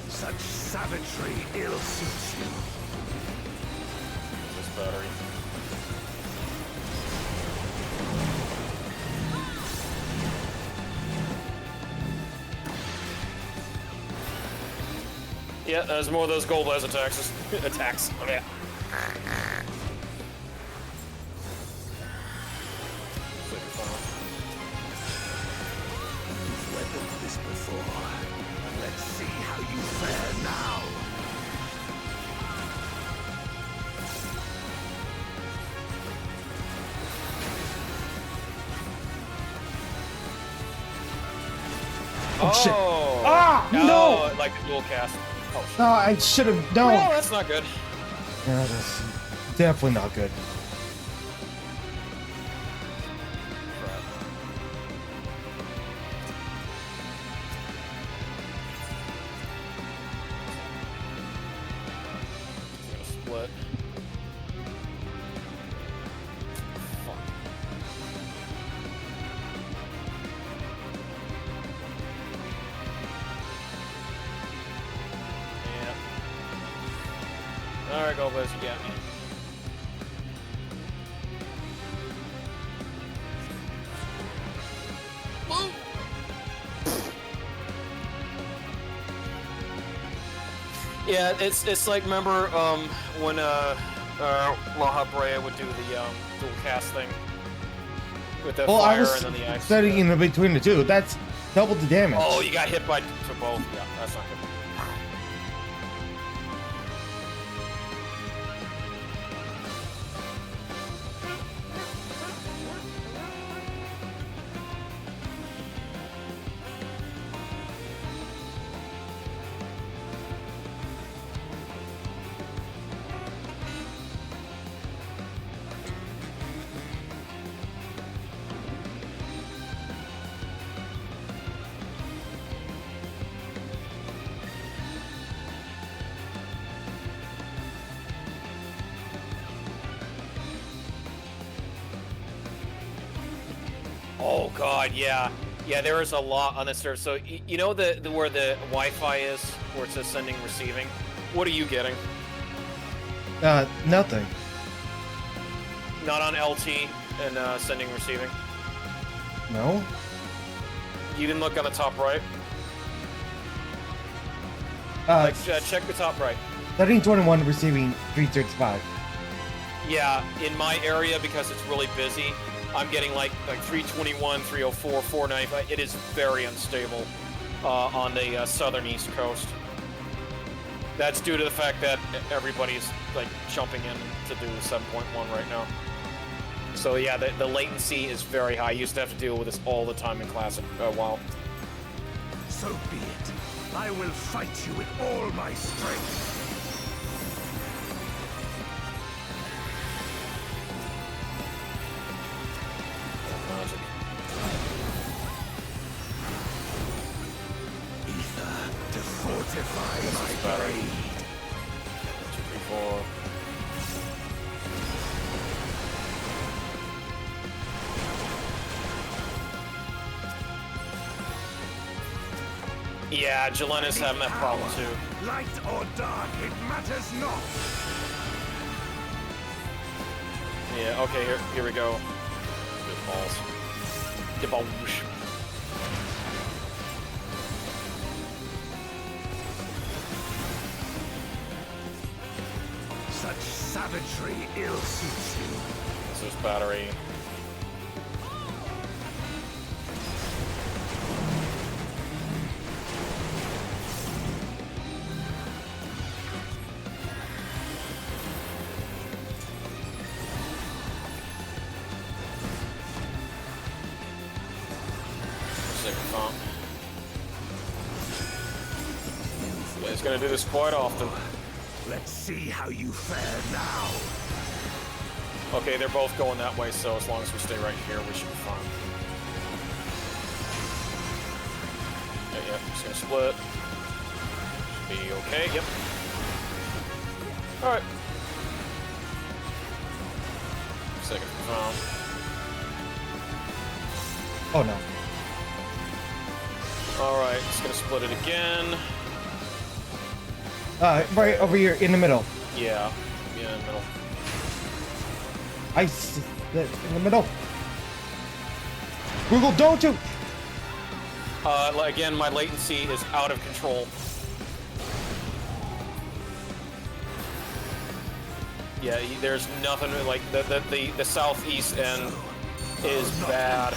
Such savagery ill suits you. This battery. Yeah, there's more of those Golbez attacks. Oh, yeah. Weathered this before. Let's see how you fare now. Oh shit! Ah, no! Like a dual cast. Oh, shit. No, I should have. No. Well, that's not good. Yeah, that's definitely not good. Split. Fuck. Yeah. Alright, Golbez, you got me. Yeah, it's like, remember when La Brea would do the dual cast thing with the fire and then the ice. Setting in between the two. That's double the damage. Oh, you got hit by for both. Yeah, that's not good. Oh god, yeah. Yeah, there is a lot on this server. So, you know where the Wi-Fi is, where it says sending, receiving? What are you getting? Nothing. Not on LT and sending, receiving? No? You didn't look on the top right? Check the top right. 1321 receiving 335. Yeah, in my area, because it's really busy, I'm getting like 321, 304, 495. It is very unstable on the southern east coast. That's due to the fact that everybody's like jumping in to do 7.1 right now. So yeah, the latency is very high. I used to have to deal with this all the time in Classic WoW. So be it. I will fight you with all my strength. Ether to fortify my blade. 2, 3, 4. Yeah, Jelena's having that problem too. Light or dark, it matters not. Yeah, okay, here we go. Good balls. Debauch. Such savagery ill suits you. This is battery. He's gonna do this quite often. Let's see how you fare now. Okay, they're both going that way, so as long as we stay right here, we should be fine. Okay, yep, just gonna split. Should be okay, yep. Alright. Second found. Oh no. Alright, just gonna split it again. Right over here in the middle. Yeah, in the middle. Ice in the middle. Google, don't you? Again, my latency is out of control. Yeah, there's nothing like the southeast end is bad.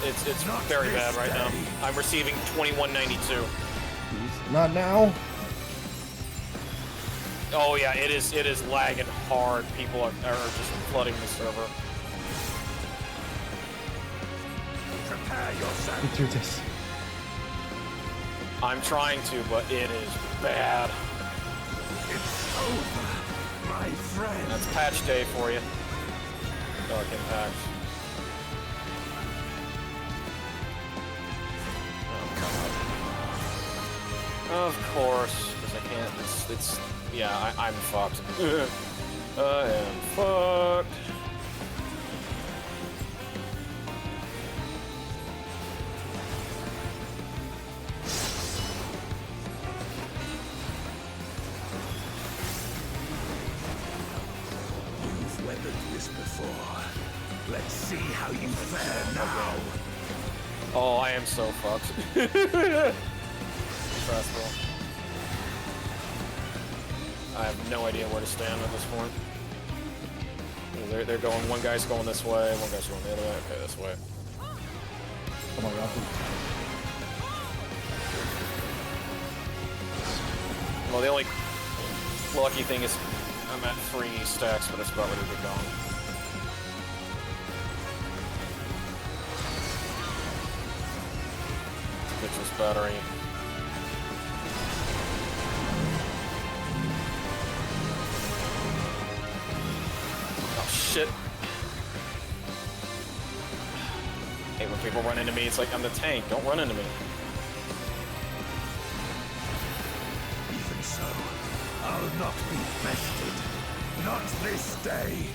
It's very bad right now. I'm receiving 2192. Not now. Oh yeah, it is lagging hard. People are just flooding the server. Prepare yourself. Get through this. I'm trying to, but it is bad. It's over, my friend. That's patch day for you. Dark impact. Oh god. Of course, because I can't. It's. Yeah, I'm fucked. I am fucked. You've weathered this before. Let's see how you fare now. Oh, I am so fucked. Stressful. I have no idea where to stand at this point. They're going, one guy's going this way, one guy's going the other way. Okay, this way. Come on, Ralphie. Well, the only lucky thing is I'm at 3 stacks, but it's about ready to be gone. Fix this battery. Shit. Hey, when people run into me, it's like I'm the tank. Don't run into me. Even so, I'll not be bested. Not this day.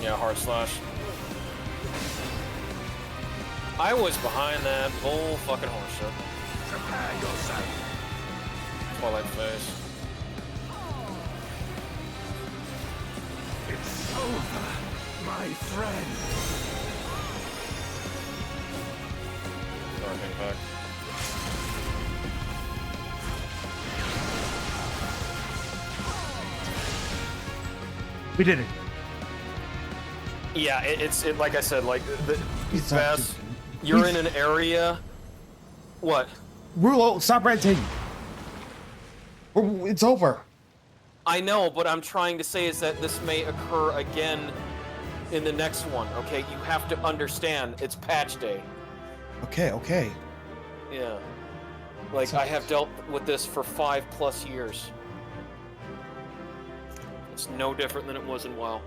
Yeah, hard slash. I was behind that bull fucking horse shit. Prepare yourself. Twilight face. It's over, my friend. Darkening back. We did it. Yeah, it's like I said, like It's Vas, you're in an area. What? Rulo, stop ranting. It's over. I know, but I'm trying to say is that this may occur again in the next one. Okay, you have to understand. It's patch day. Okay. Yeah. Like I have dealt with this for 5+ years. It's no different than it was in WoW.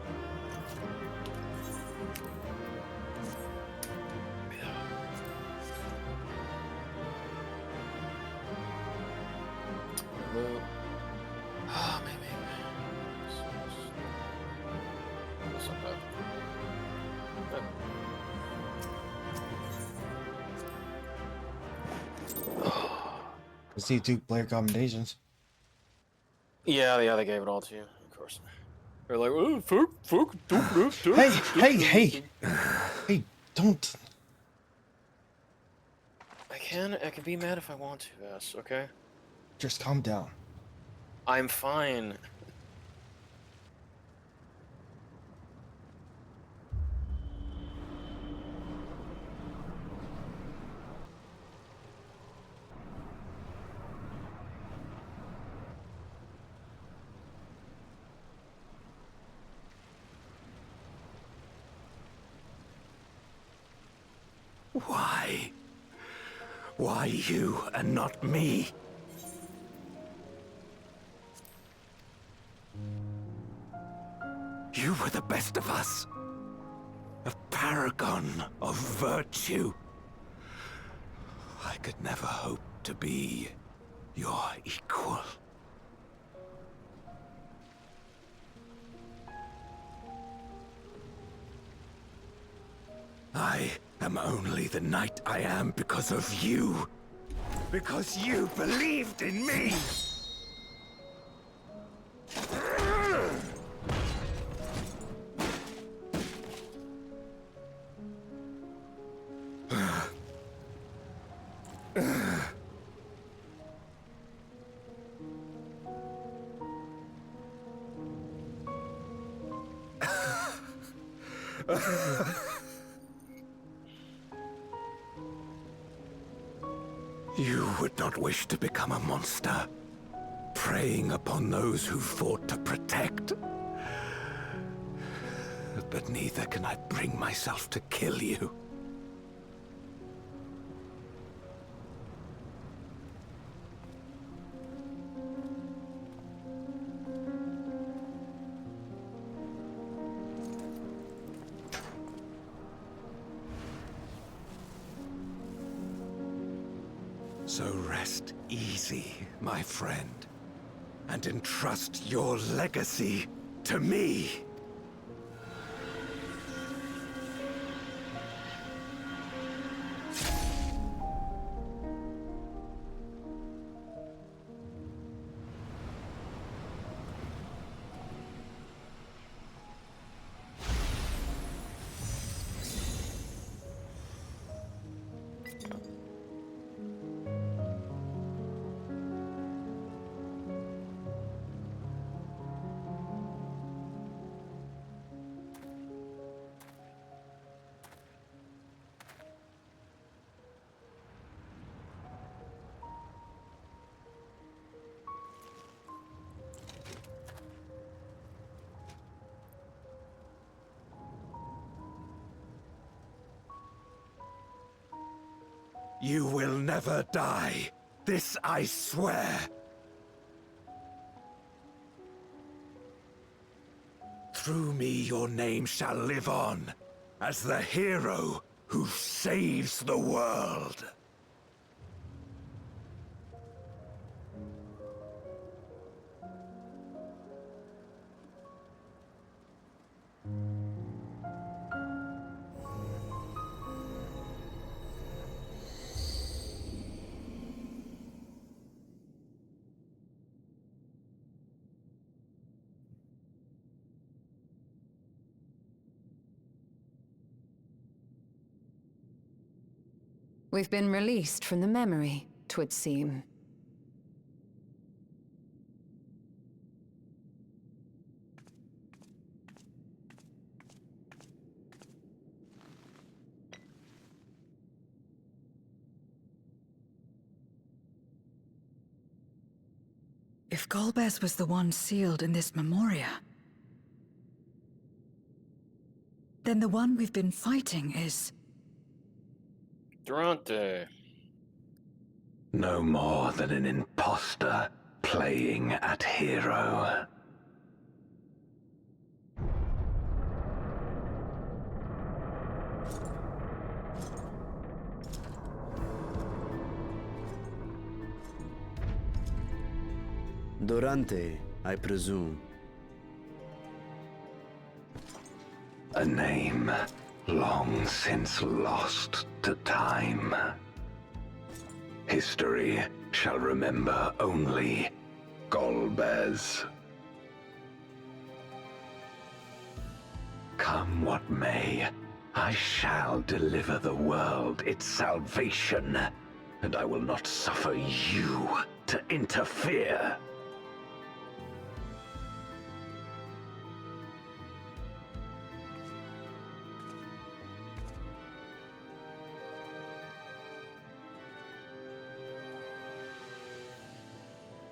Maybe. That's not bad. Let's see 2 player commendations. Yeah, they gave it all to you, of course. They're like, oh, fuck, Hey, don't. I can be mad if I want to, Vas, okay? Just calm down. I'm fine. Why? Why you and not me? You were the best of us. A paragon of virtue. I could never hope to be your equal. I am only the knight I am because of you. Because you believed in me! You would not wish to become a monster, preying upon those who fought to protect. But neither can I bring myself to kill you. So rest easy, my friend, and entrust your legacy to me. You will never die. This I swear. Through me your name shall live on as the hero who saves the world. We've been released from the memory, 'twould seem. If Golbez was the one sealed in this memoria, then the one we've been fighting is... Durante. No more than an imposter playing at hero. Durante, I presume. A name long since lost to time. History shall remember only Golbez. Come what may, I shall deliver the world its salvation, and I will not suffer you to interfere.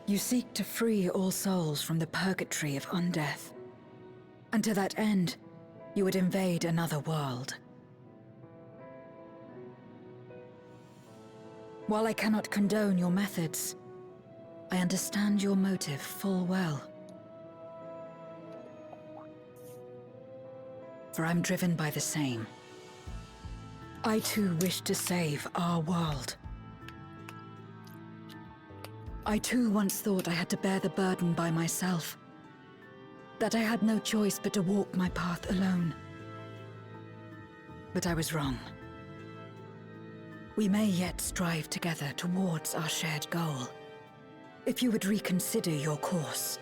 You seek to free all souls from the purgatory of undeath. And to that end, you would invade another world. While I cannot condone your methods, I understand your motive full well. For I'm driven by the same. I too wish to save our world. I too once thought I had to bear the burden by myself. That I had no choice but to walk my path alone. But I was wrong. We may yet strive together towards our shared goal. If you would reconsider your course.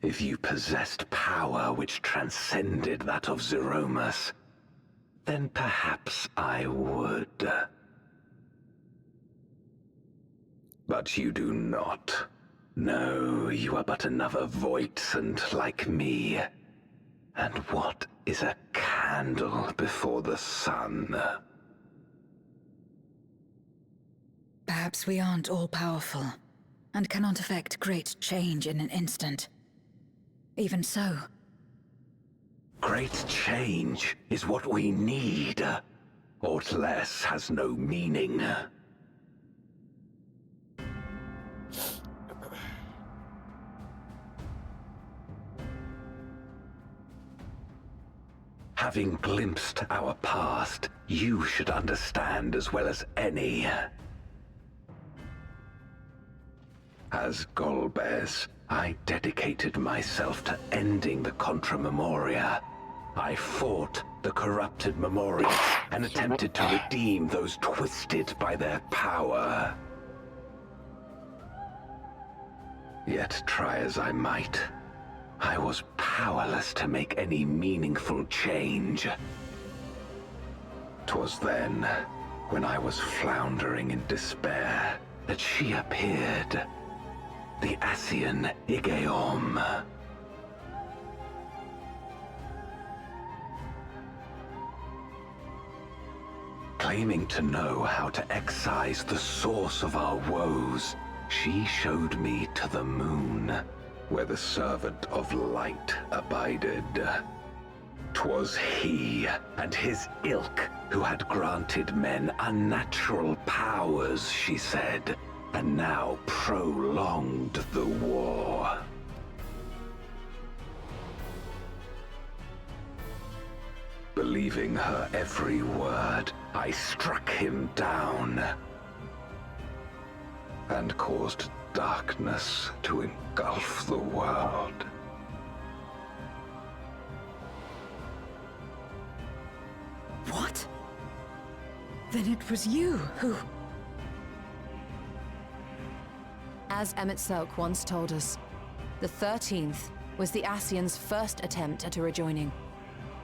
If you possessed power which transcended that of Zeromus, then perhaps I would. But you do not. No, you are but another Voidsent like me. And what is a candle before the sun? Perhaps we aren't all-powerful, and cannot effect great change in an instant. Even so. Great change is what we need. Aught less has no meaning. Having glimpsed our past, you should understand as well as any. As Golbez, I dedicated myself to ending the Contra Memoria. I fought the corrupted Memoria and attempted to redeem those twisted by their power. Yet try as I might, I was powerless to make any meaningful change. 'Twas then, when I was floundering in despair, that she appeared. The Ascian Igeom. Claiming to know how to excise the source of our woes, she showed me to the moon, where the servant of light abided. 'Twas he and his ilk who had granted men unnatural powers, she said, and now prolonged the war. Believing her every word, I struck him down and caused darkness to engulf the world. Then it was you who... As Emmett Selk once told us, the 13th was the Ascians' first attempt at a rejoining,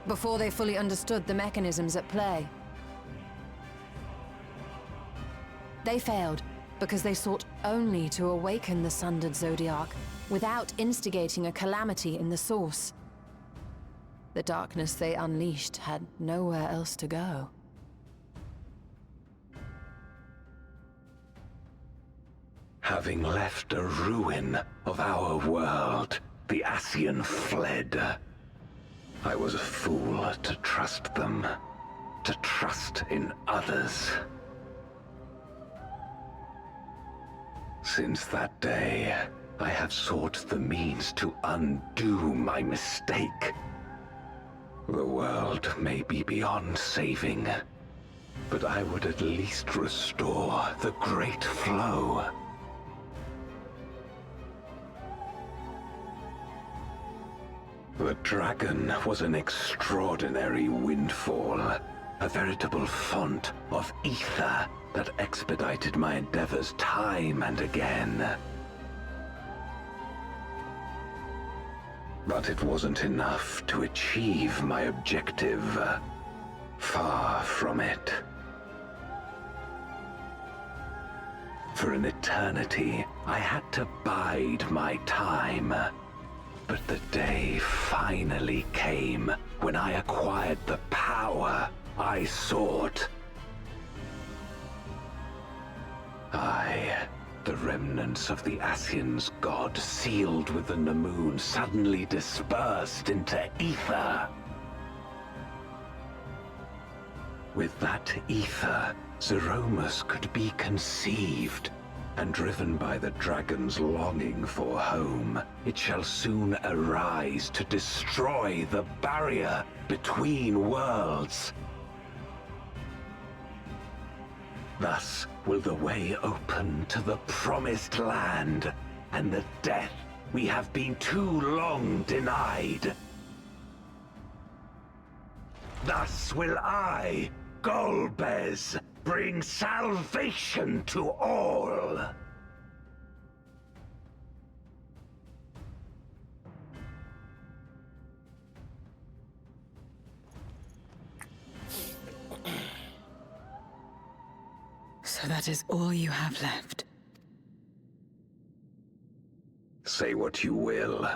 before they fully understood the mechanisms at play. They failed because they sought only to awaken the sundered Zodiac without instigating a calamity in the source. The darkness they unleashed had nowhere else to go. Having left a ruin of our world, the Ascian fled. I was a fool to trust them, to trust in others. Since that day, I have sought the means to undo my mistake. The world may be beyond saving, but I would at least restore the Great Flow. The dragon was an extraordinary windfall, a veritable font of ether that expedited my endeavors time and again. But it wasn't enough to achieve my objective. Far from it. For an eternity, I had to bide my time. But the day finally came when I acquired the power I sought. The remnants of the Ascians' god sealed within the moon suddenly dispersed into ether. With that ether, Zeromus could be conceived, and driven by the dragon's longing for home, it shall soon arise to destroy the barrier between worlds. Thus will the way open to the promised land, and the death we have been too long denied. Thus will I, Golbez, bring salvation to all. So that is all you have left. Say what you will.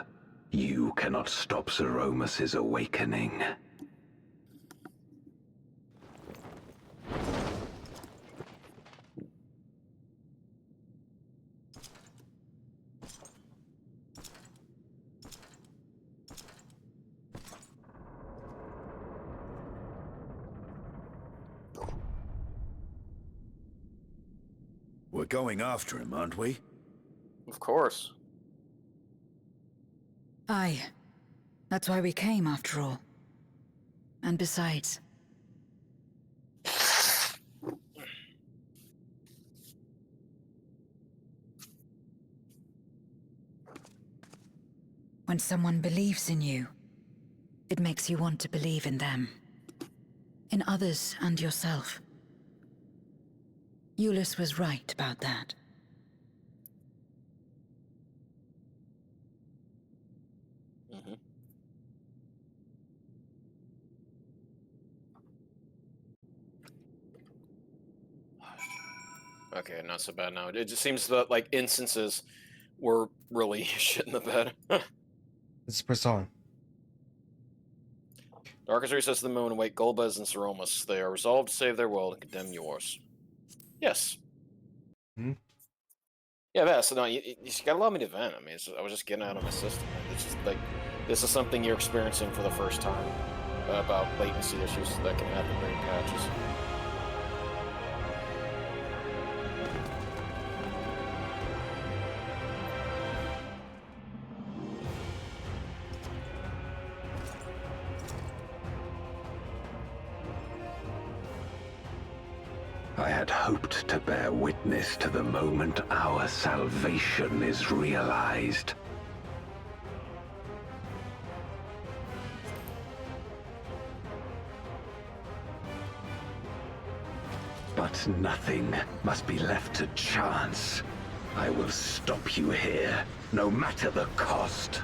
You cannot stop Zeromus' awakening. We're going after him, aren't we? Of course. Aye. That's why we came, after all. And besides... when someone believes in you, it makes you want to believe in them. In others and yourself. Euless was right about that. Okay, not so bad now. It just seems that, like, instances were really shit in the bed. Let's press on. Darkest recess of the moon await Golbez and Zeromus. They are resolved to save their world and condemn yours. Yes. Hmm? Yeah, Vass, no, you gotta allow me to vent. I mean, I was just getting out of my system. It's just like, this is something you're experiencing for the first time about latency issues that can happen during patches. I had hoped to bear witness to the moment our salvation is realized. that nothing must be left to chance, I will stop you here, no matter the cost.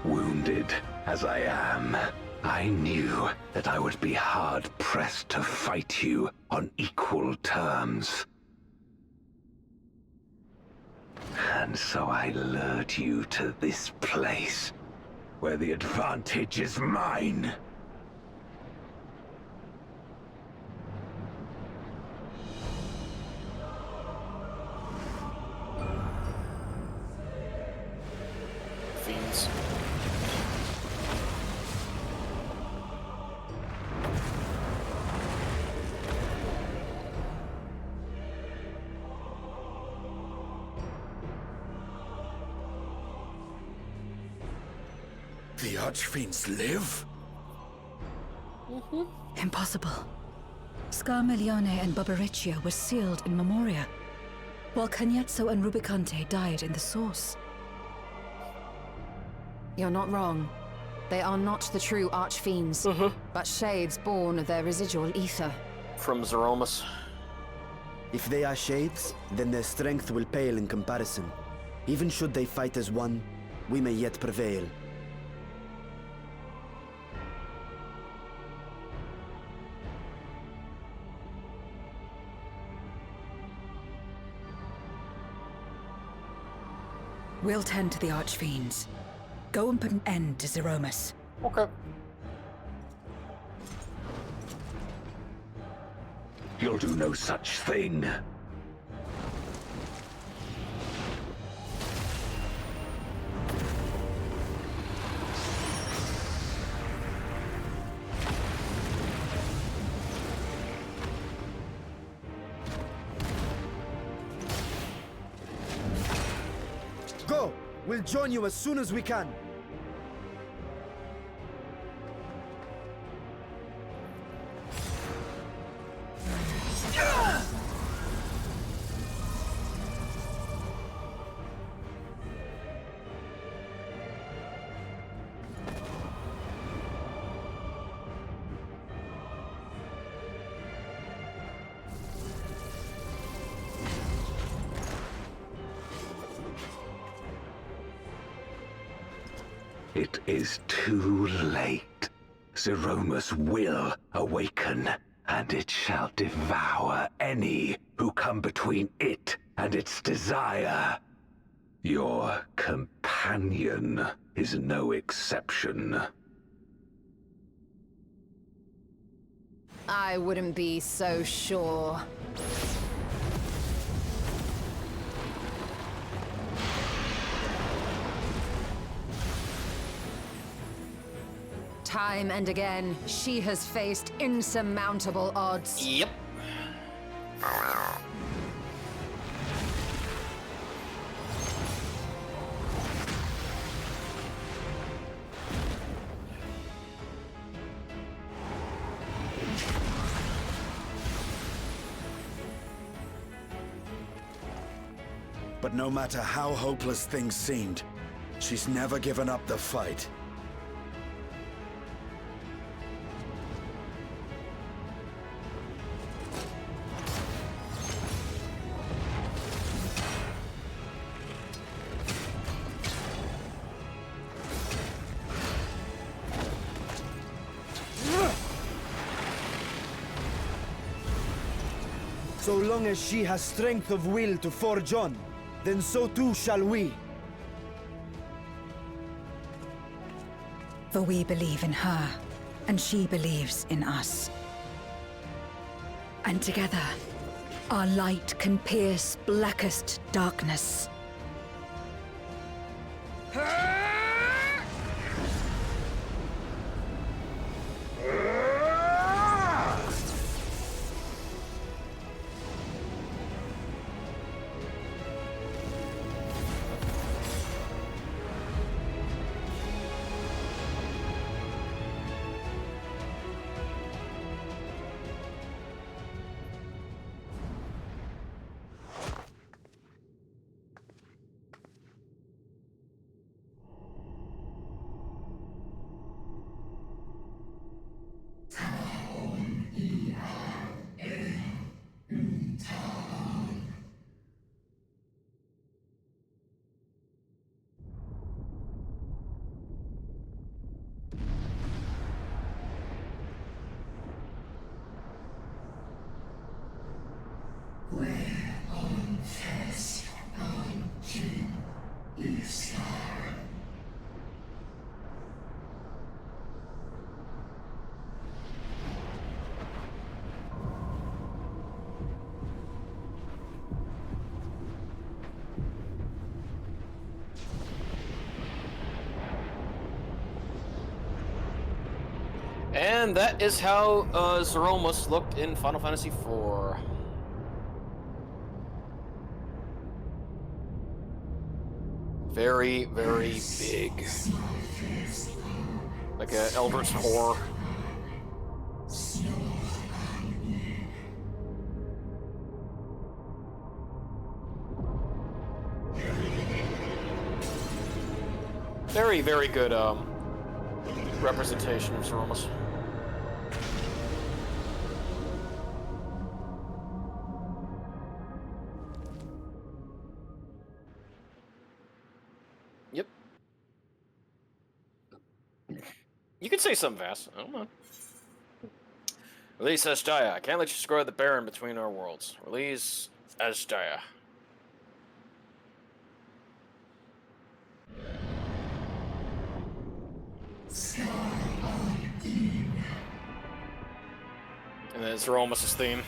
Wounded as I am, I knew that I would be hard-pressed to fight you on equal terms. And so I lured you to this place, where the advantage is mine. Fiends. The Archfiends live? Impossible. Scarmiglione and Barbariccia were sealed in Memoria, while Cagnezzo and Rubicante died in the Source. You're not wrong. They are not the true Archfiends, but shades born of their residual ether. From Zeromus. If they are shades, then their strength will pale in comparison. Even should they fight as one, we may yet prevail. We'll tend to the Archfiends. Go and put an end to Zeromus. Okay. You'll do no such thing. Go! We'll join you as soon as we can. It is too late. Zeromus will awaken, and it shall devour any who come between it and its desire. Your companion is no exception. I wouldn't be so sure. Time and again, she has faced insurmountable odds. Yep. But no matter how hopeless things seemed, she's never given up the fight. So long as she has strength of will to forge on, then so too shall we. For we believe in her, and she believes in us. And together, our light can pierce blackest darkness. And that is how Zeromus looked in Final Fantasy IV. Very, very big. Like an Eldritch Horror. Very, very good representation of Zeromus. Yep. You can say something, Vass. I don't know. Release Asjaya. I can't let you score the Baron between our worlds. Release Asjaya. And then it's Zeromus' theme.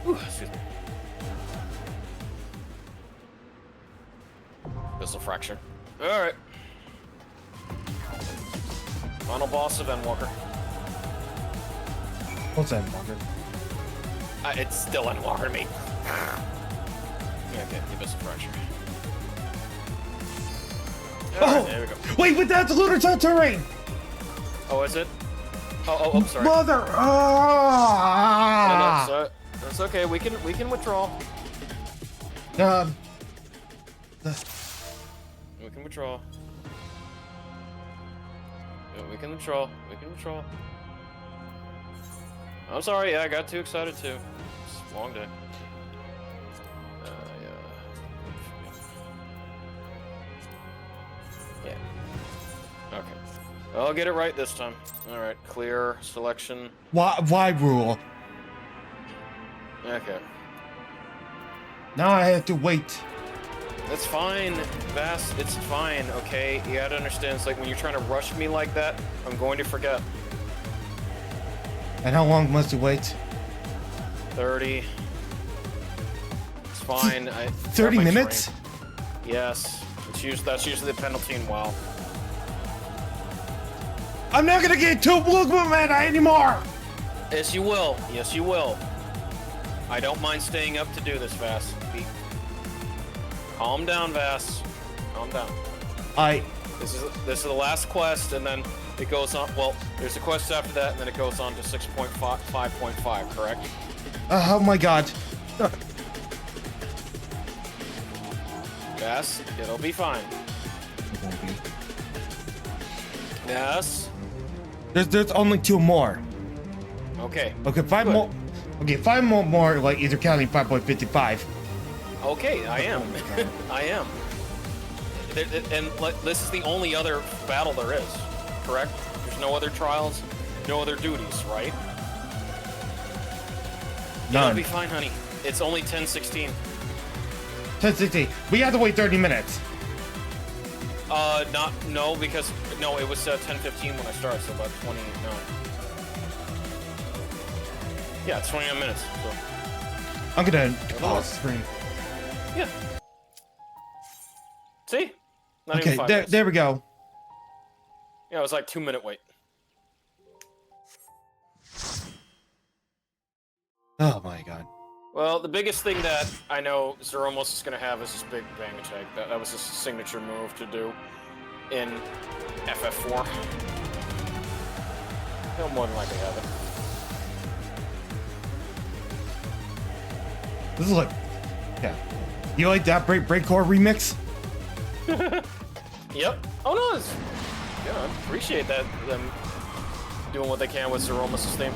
Ooh, excuse me. Pistol fracture. Alright. Final boss of Endwalker. What's Endwalker? It's still Endwalker to me. Okay, the pistol fracture. Alright, there we go. Wait, but that's lunar terrain! Oh, is it? Oh, sorry. Mother! Ah! No, that's okay. We can withdraw. We can withdraw. Yeah, we can withdraw. We can withdraw. I'm sorry. Yeah, I got too excited too. It's a long day. Yeah. Okay. I'll get it right this time. All right. Clear selection. Why rule? Okay. Now I have to wait. That's fine, Vass. It's fine, okay? You gotta understand, it's like when you're trying to rush me like that, I'm going to forget. And how long must you wait? 30. It's fine. 30 minutes? Yes. That's usually the penalty in WoW. I'm not gonna get too Boogman anymore! Yes, you will. Yes, you will. I don't mind staying up to do this, Vass. Calm down, Vass. Calm down. This is the last quest, and then it goes on. Well, there's a quest after that, and then it goes on to 6.5.5, correct? Oh my god. Yes, it'll be fine. It won't be. Yes. There's only 2 more. Okay. Okay, 5 more. Okay, 5 more, like either counting 5.55. Okay, I am. I am. And this is the only other battle there is, correct? There's no other trials, no other duties, right? None. It'll be fine, honey. It's only 10:16. 10:16. We have to wait 30 minutes. No, because no, it was 10:15 when I started, so about 29. Yeah, it's 29 minutes. So. I'm gonna pause screen. Yeah. See? Not okay, even 5 minutes. there we go. Yeah, it was like 2-minute wait. Oh my god. Well, the biggest thing that I know Zeromus is going to have is this big bang attack. That was his signature move to do in FF4. He'll more than likely have it. This is like, yeah. You like that breakcore remix? Yep. Oh no, yeah, I appreciate that them doing what they can with Zeromus' theme.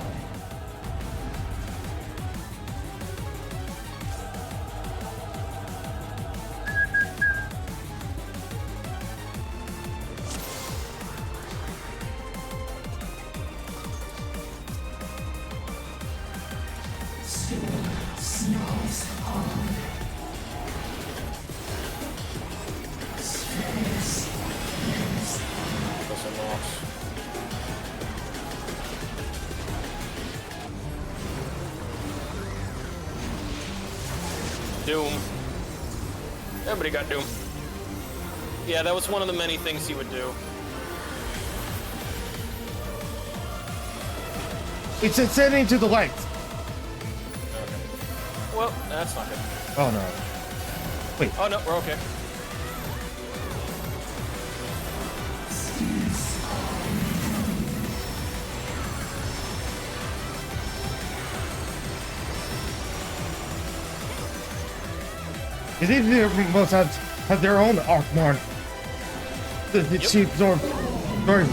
rocks. Doom. Everybody got Doom. Yeah, that was one of the many things he would do. It's ascending to the lights. Okay. Well, that's not good. Oh no. Wait. Oh no, we're okay. Is it most have their own Arkmorn? The cheap Zorn. Sorry.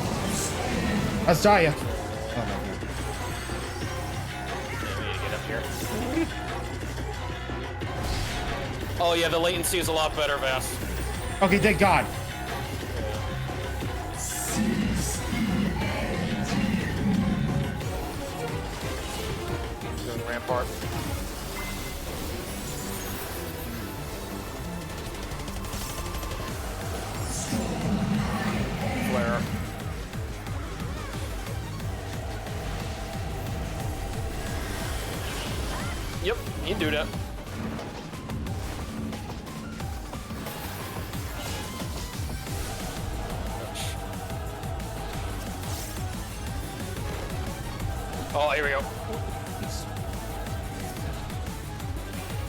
Azaya. Oh no. Get up here. Oh yeah, the latency is a lot better, Vass. Okay, thank God. Doing Rampart. Flare. Yep, you do that. Oh, here we go.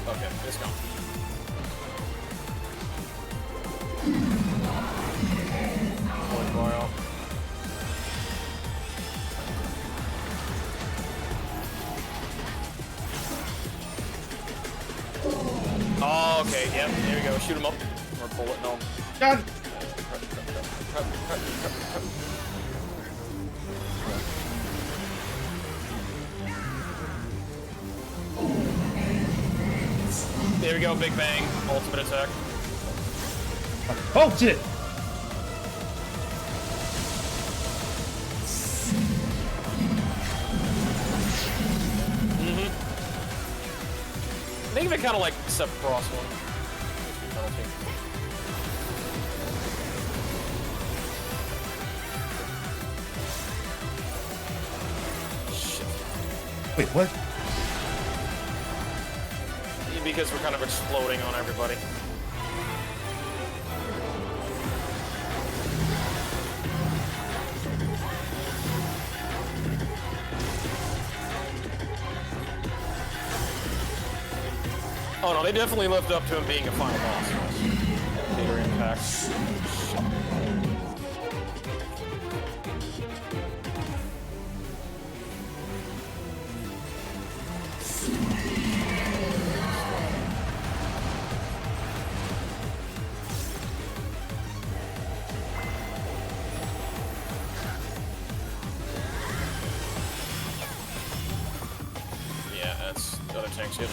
Okay, it's gone. One coil. Oh, okay, yep, here we go. Shoot him up. Or bullet, no. Done. There we go, Big Bang, ultimate attack. Oh shit! Think of it kind of like Sephiroth's one. Shit. Wait, what? Because we're kind of exploding on everybody. Oh no, they definitely lived up to him being a final boss. Bigger impacts. Yeah, that's the other tank's good.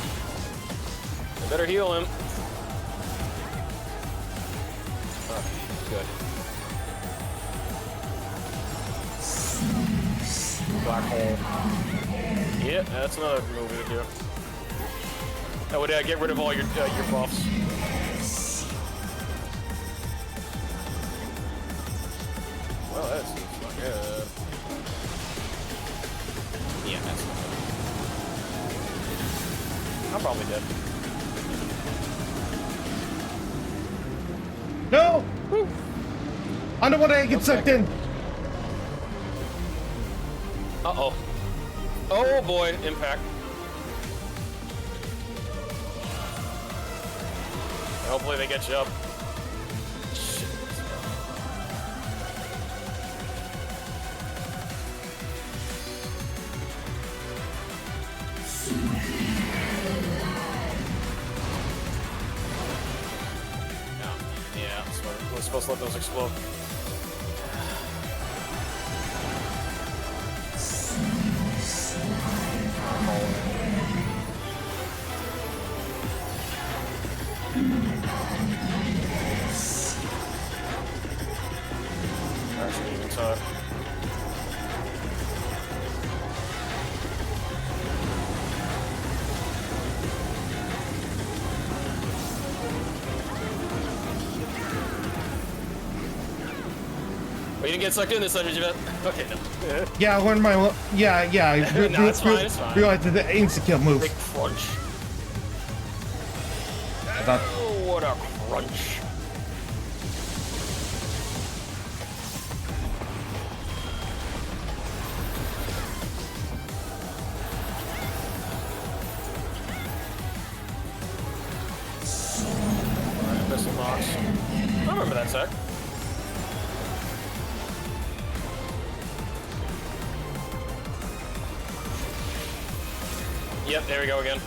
I better heal him. Okay, good. Black hole. Yeah, that's another move we would do. That would get rid of all your buffs. Well, that's not good. Yeah, that's not good. I'm probably dead. No! I don't want to get sucked in. Uh-oh. Oh boy, impact. Hopefully they get you up. Shit. Yeah, we're supposed to let those explode. Actually, even time. But you didn't get sucked in this time, did you, Vet? Okay, no. Yeah, I learned my. Yeah. No, it's fine, it's fine. Realized the insta-kill move. Big crunch. That- Oh, what a crunch. Alright, missile box. I remember that tech. Yep, there we go again.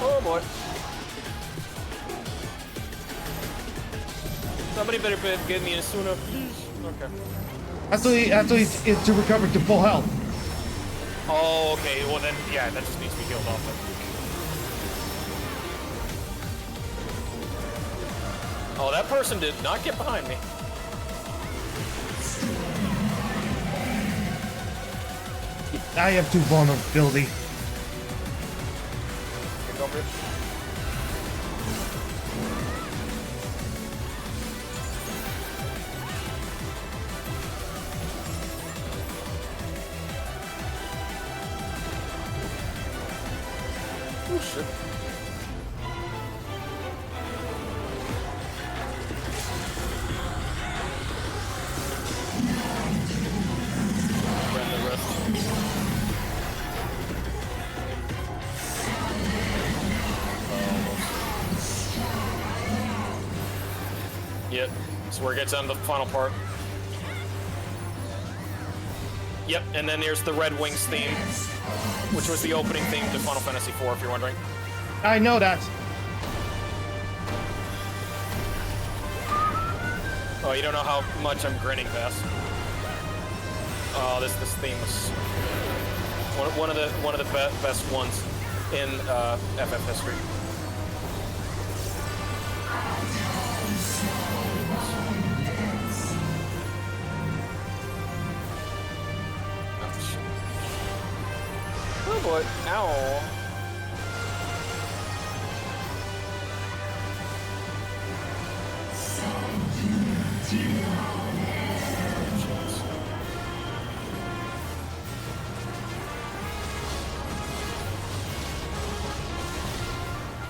Oh boy. Somebody better give me a sooner, please. Okay. Actually, it's to recover to full health. Oh, okay. Well then, yeah, that just needs to be healed off then. Oh, that person did not get behind me. I have 2 vulnerability. Here, go, Rich. Oh, shit. Grab the rest. Yep, so where it gets down to the final part. Yep, and then there's the Red Wings theme, which was the opening theme to Final Fantasy IV, if you're wondering. I know that. Oh, you don't know how much I'm grinning, Bess. Oh, this theme was one of the best ones in FF history. Oh boy! Ow!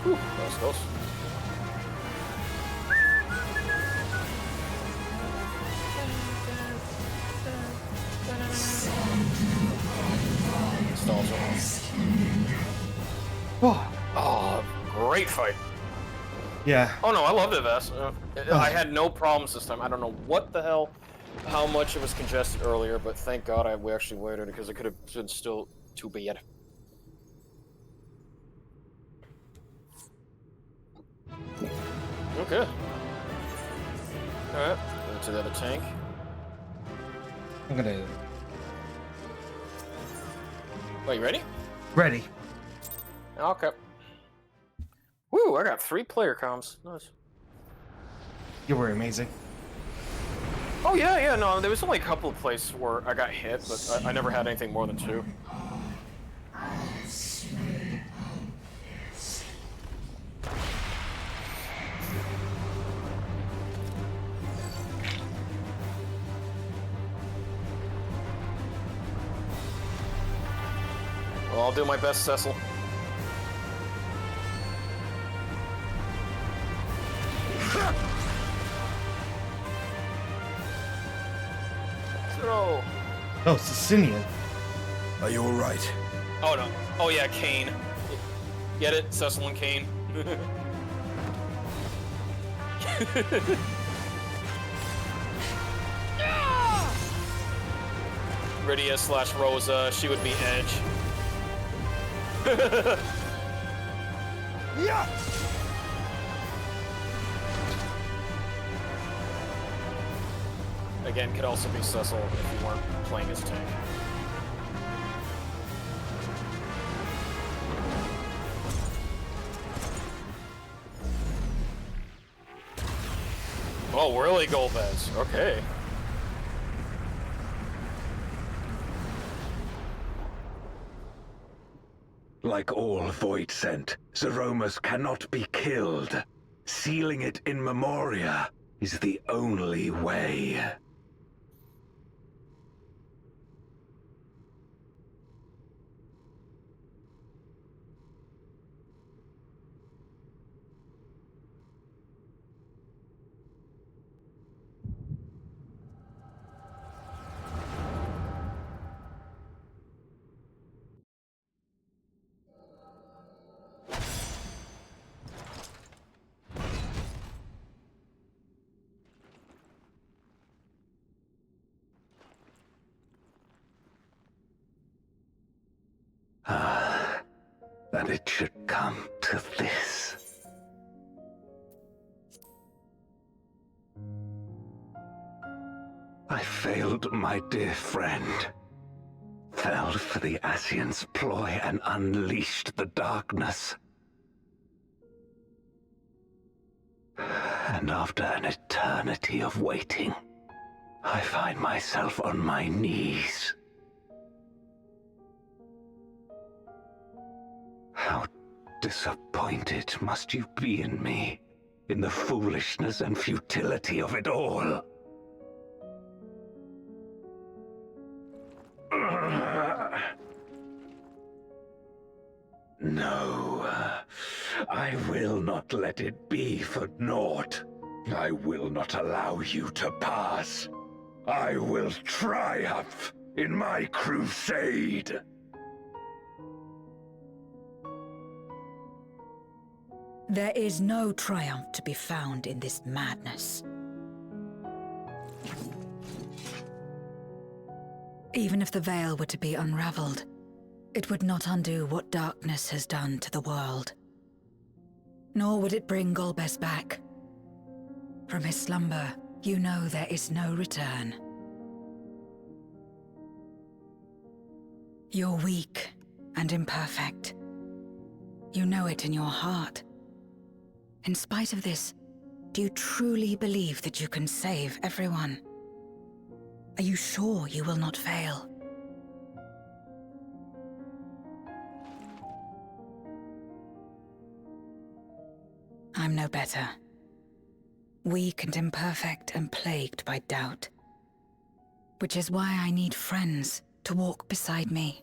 Whew, that was close. Oh, great fight. Yeah. Oh no, I loved it, Vess. I had no problems this time. I don't know what the hell, how much it was congested earlier, but thank God we actually waited because it could have been still too bad. Okay. Alright, go to the other tank. I'm gonna. Oh, you ready? Ready. Okay. Woo, I got 3 player comms. Nice. You were amazing. Oh, yeah, no, there was only a couple of places where I got hit, but I never had anything more than 2. Well, I'll do my best, Cecil. Throw. Oh, Sicilian. Are you all right? Oh no. Oh yeah, Kane. Get it? Cecil and Kane. Rydia / Rosa, she would be Edge. Yeah. Again, could also be Cecil if you weren't playing as tank. Oh, really, Golbez? Okay. Like all Void Sent, Zeromus cannot be killed. Sealing it in Memoria is the only way. That it should come to this. I failed my dear friend. Fell for the Ascian's ploy and unleashed the darkness. And after an eternity of waiting, I find myself on my knees. How disappointed must you be in me, in the foolishness and futility of it all? No, I will not let it be for naught. I will not allow you to pass. I will triumph in my crusade. There is no triumph to be found in this madness. Even if the veil were to be unraveled, it would not undo what darkness has done to the world. Nor would it bring Golbez back. From his slumber, you know there is no return. You're weak and imperfect. You know it in your heart. In spite of this, do you truly believe that you can save everyone? Are you sure you will not fail? I'm no better. Weak and imperfect and plagued by doubt. Which is why I need friends to walk beside me.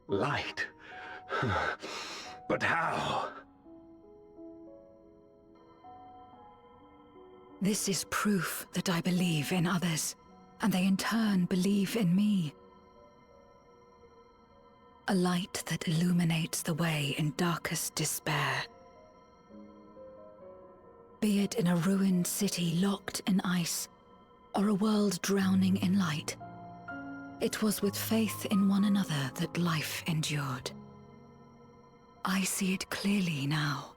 Light? But how? This is proof that I believe in others, and they in turn believe in me. A light that illuminates the way in darkest despair. Be it in a ruined city locked in ice, or a world drowning in light. It was with faith in one another that life endured. I see it clearly now.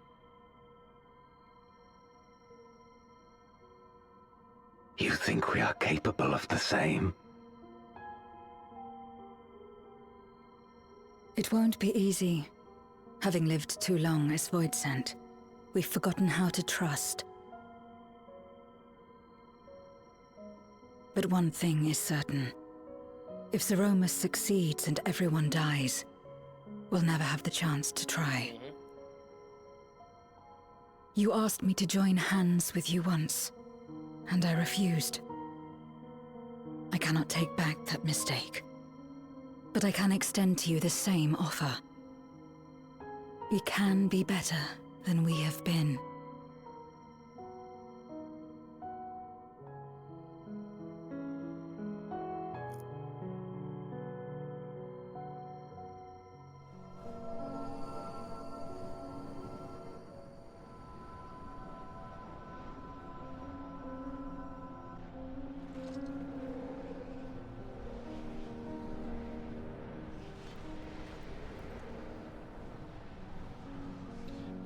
You think we are capable of the same? It won't be easy. Having lived too long as Void Sent, we've forgotten how to trust. But one thing is certain. If Zeromus succeeds and everyone dies, we'll never have the chance to try. You asked me to join hands with you once, and I refused. I cannot take back that mistake, but I can extend to you the same offer. We can be better than we have been.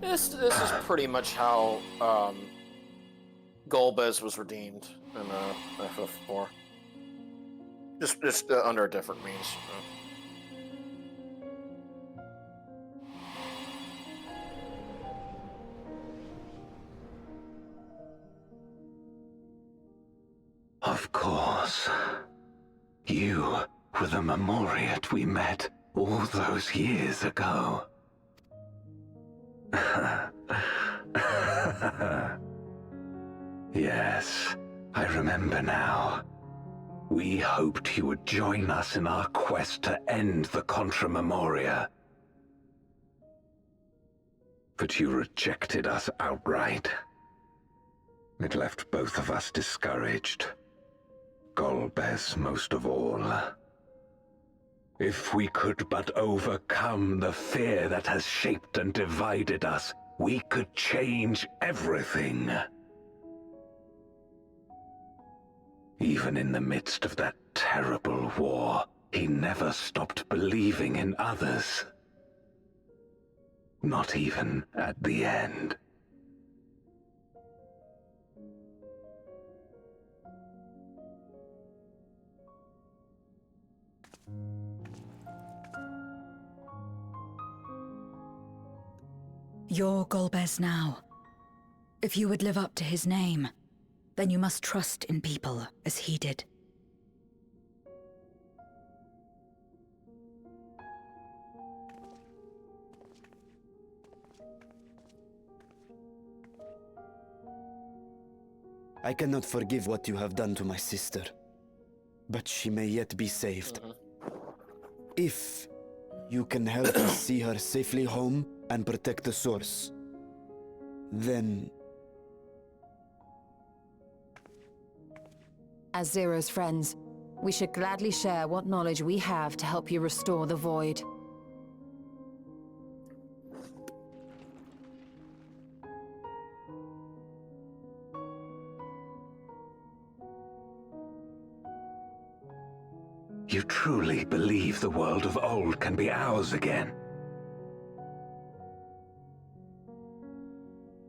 This is pretty much how Golbez was redeemed in FF4. Just under a different means. Of course. You were the Memoriat we met all those years ago. Yes, I remember now. We hoped you would join us in our quest to end the Contra Memoria. But you rejected us outright. It left both of us discouraged. Golbez most of all. If we could but overcome the fear that has shaped and divided us, we could change everything. Even in the midst of that terrible war, he never stopped believing in others. Not even at the end. You're Golbez now. If you would live up to his name, then you must trust in people as he did. I cannot forgive what you have done to my sister, but she may yet be saved. If you can help us see her safely home and protect the source, then... As Zero's friends, we should gladly share what knowledge we have to help you restore the Void. You truly believe the world of old can be ours again?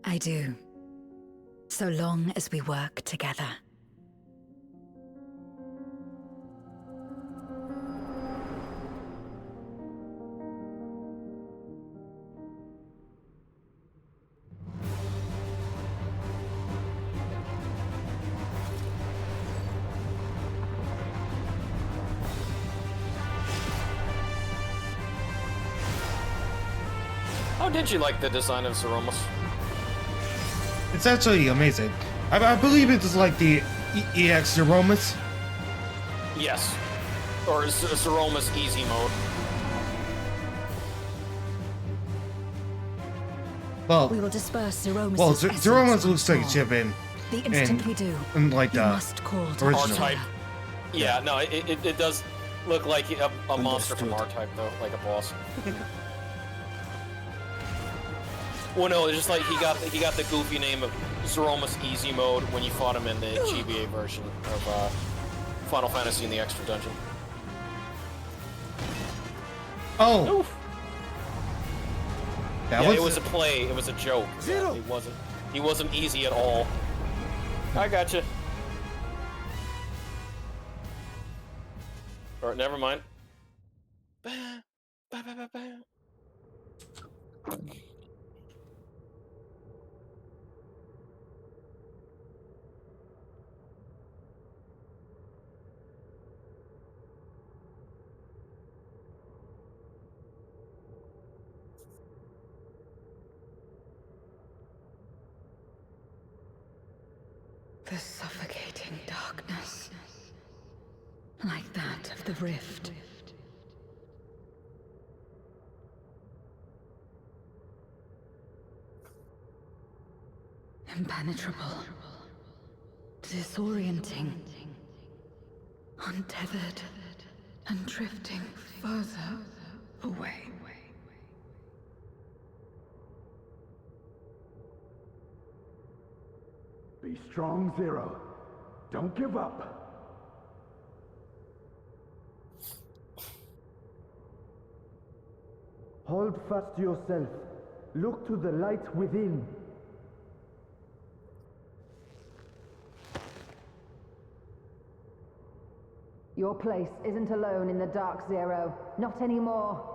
I do. So long as we work together. How did you like the design of Zeromus? It's actually amazing. I believe it's like the EX Zeromus. Yes. Or Zeromus Easy Mode. Well, we will disperse Zeromus. Well, Zeromus looks like a chip in. The instant we do, in like the R-Type. Yeah, no, it does look like a monster from R-Type though, like a boss. Well, no, it's just like he got the goofy name of Zeromus Easy Mode when you fought him in the GBA version of Final Fantasy in the Extra Dungeon. Oh. Oof. It was a play. It was a joke. Zero. He wasn't easy at all. I gotcha. Or never mind. The suffocating darkness, like that of the rift. Impenetrable, disorienting, untethered, and drifting further away. Be strong, Zero. Don't give up. Hold fast to yourself. Look to the light within. Your place isn't alone in the Dark Zero. Not anymore.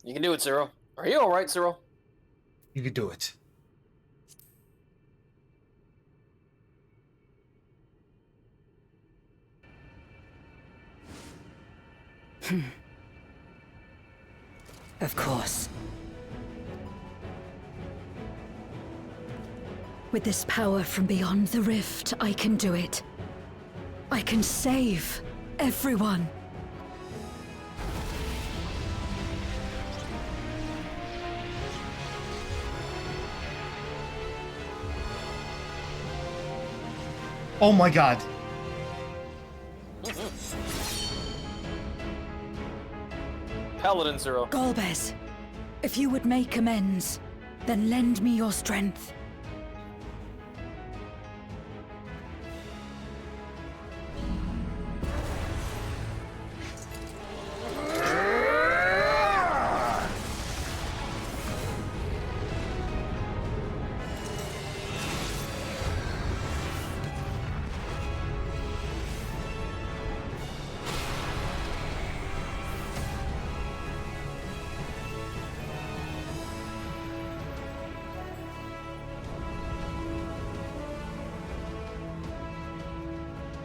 You can do it, Zero. Are you alright, Zero? You can do it. Of course. With this power from beyond the rift, I can do it. I can save everyone. Oh my god. Paladin Zero. Golbez, if you would make amends, then lend me your strength.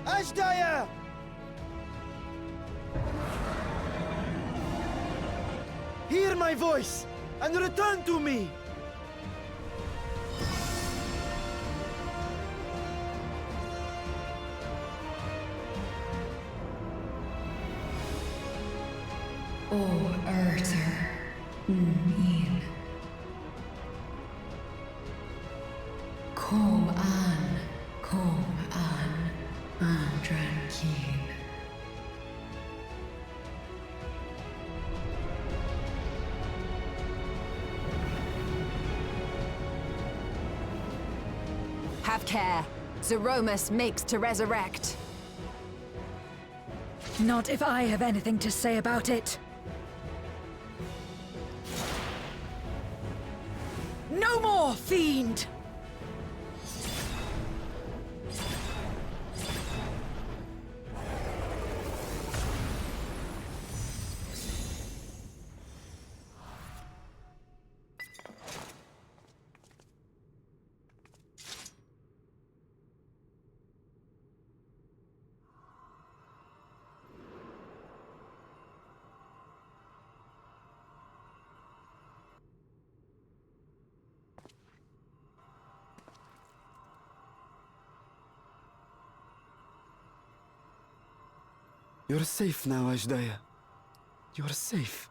Ashdaya! Hear my voice and return to me! O Urter, in. Kom an, Andrankin. Have care. Zeromus makes to resurrect. Not if I have anything to say about it. No more, fiend! You're safe now, Ashdaya. You're safe.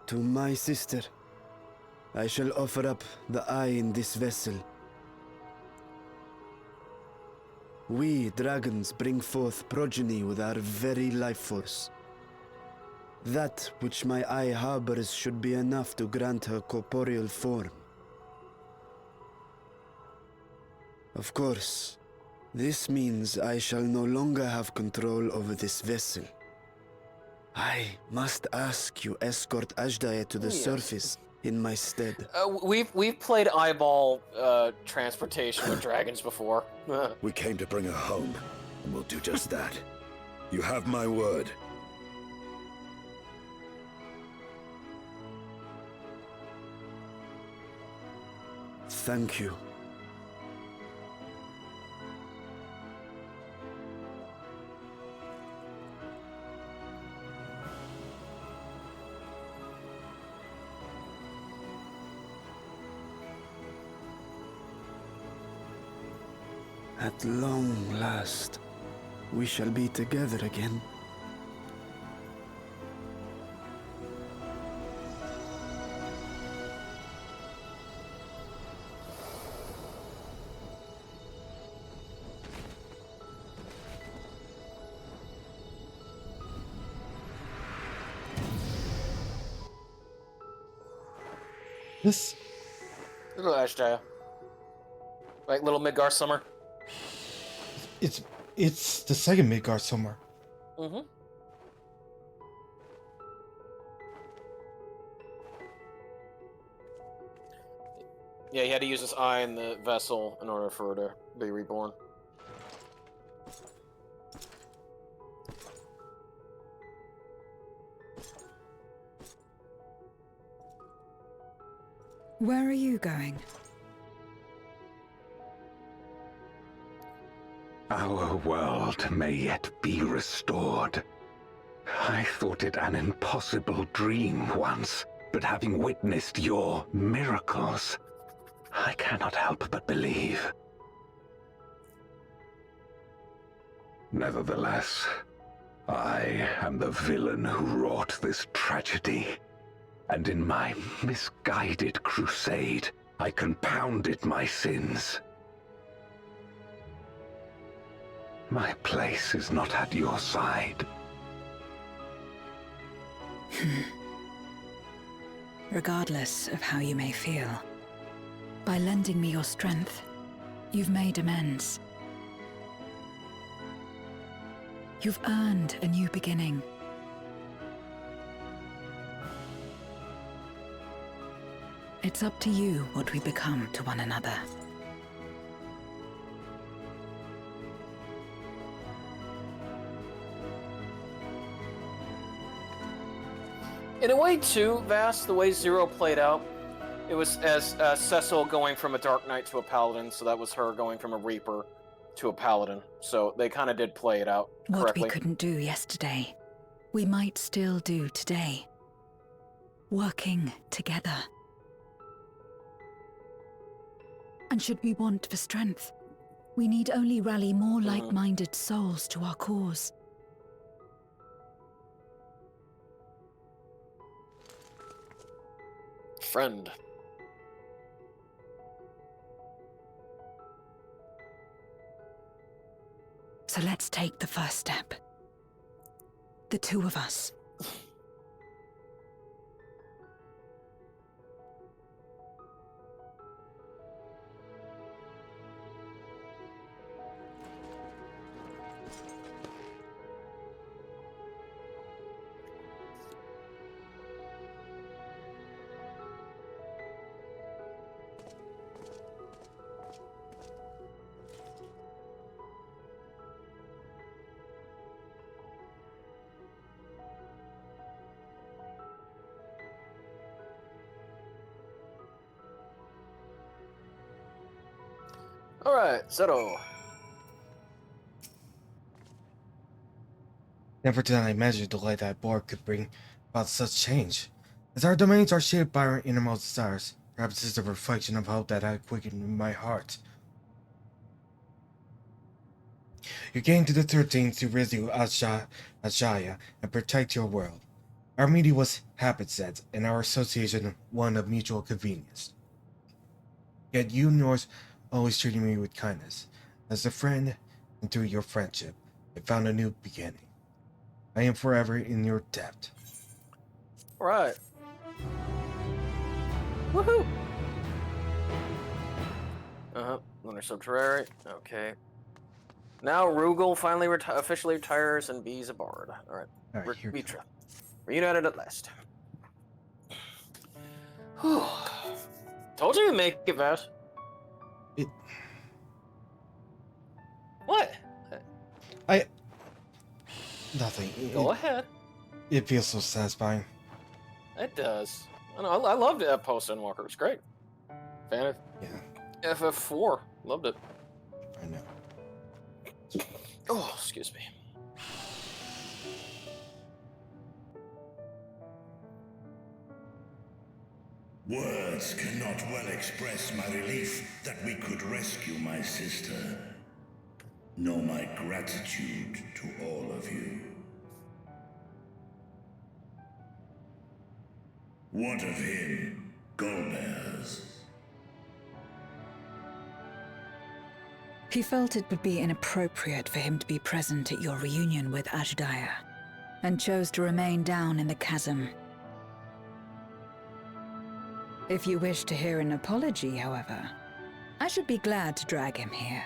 To my sister, I shall offer up the eye in this vessel. We, dragons, bring forth progeny with our very life force. That which my eye harbors should be enough to grant her corporeal form. Of course, this means I shall no longer have control over this vessel. I must ask you escort Ashdaya to the surface in my stead. We've played eyeball transportation with dragons before. We came to bring her home, and we'll do just that. You have my word. Thank you. At long last, we shall be together again. This Little Ashdaya. Like little Midgar Summer. it's the second Midgard summer. Mm-hmm. Yeah, he had to use his eye in the vessel in order for her to be reborn. Where are you going? Our world may yet be restored. I thought it an impossible dream once, but having witnessed your miracles, I cannot help but believe. Nevertheless, I am the villain who wrought this tragedy, and in my misguided crusade, I compounded my sins. My place is not at your side. Regardless of how you may feel, by lending me your strength, you've made amends. You've earned a new beginning. It's up to you what we become to one another. In a way, too, Vas, the way Zero played out, it was as Cecil going from a Dark Knight to a Paladin, so that was her going from a Reaper to a Paladin. So they kind of did play it out correctly. What we couldn't do yesterday, we might still do today. Working together. And should we want for strength, we need only rally more like-minded souls to our cause. Friend. So let's take the first step. The two of us. Alright, Zero. Never did I imagine the light that Borg could bring about such change. As our domains are shaped by our innermost desires, perhaps it's a reflection of hope that I quickened in my heart. You came to the 13th to rescue Ajaya and protect your world. Our meeting was happenstance, and our association one of mutual convenience. Yet you and yours always treated me with kindness. As a friend, and through your friendship, I found a new beginning. I am forever in your debt. Right. Woohoo! Lunar Subterrary. Okay. Now Rugal finally officially retires and B's a bard. Alright. Alright, here we Mitra. Reunited at last. Told you to make it, Vas. What? Nothing. Go ahead. It feels so satisfying. It does. I loved it at Post-End Walker. It was great. Fan of FF4. Loved it. I know. Oh, excuse me. Words cannot well express my relief that we could rescue my sister, nor my gratitude to all of you. What of him, Golbears? He felt it would be inappropriate for him to be present at your reunion with Azhdaya, and chose to remain down in the chasm. If you wish to hear an apology, however, I should be glad to drag him here.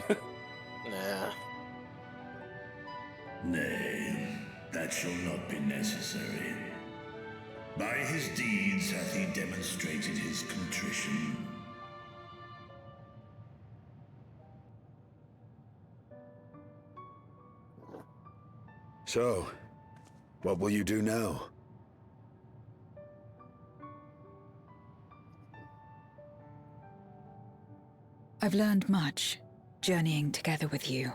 Nah. Nay, that shall not be necessary. By his deeds hath he demonstrated his contrition. So, what will you do now? I've learned much, journeying together with you.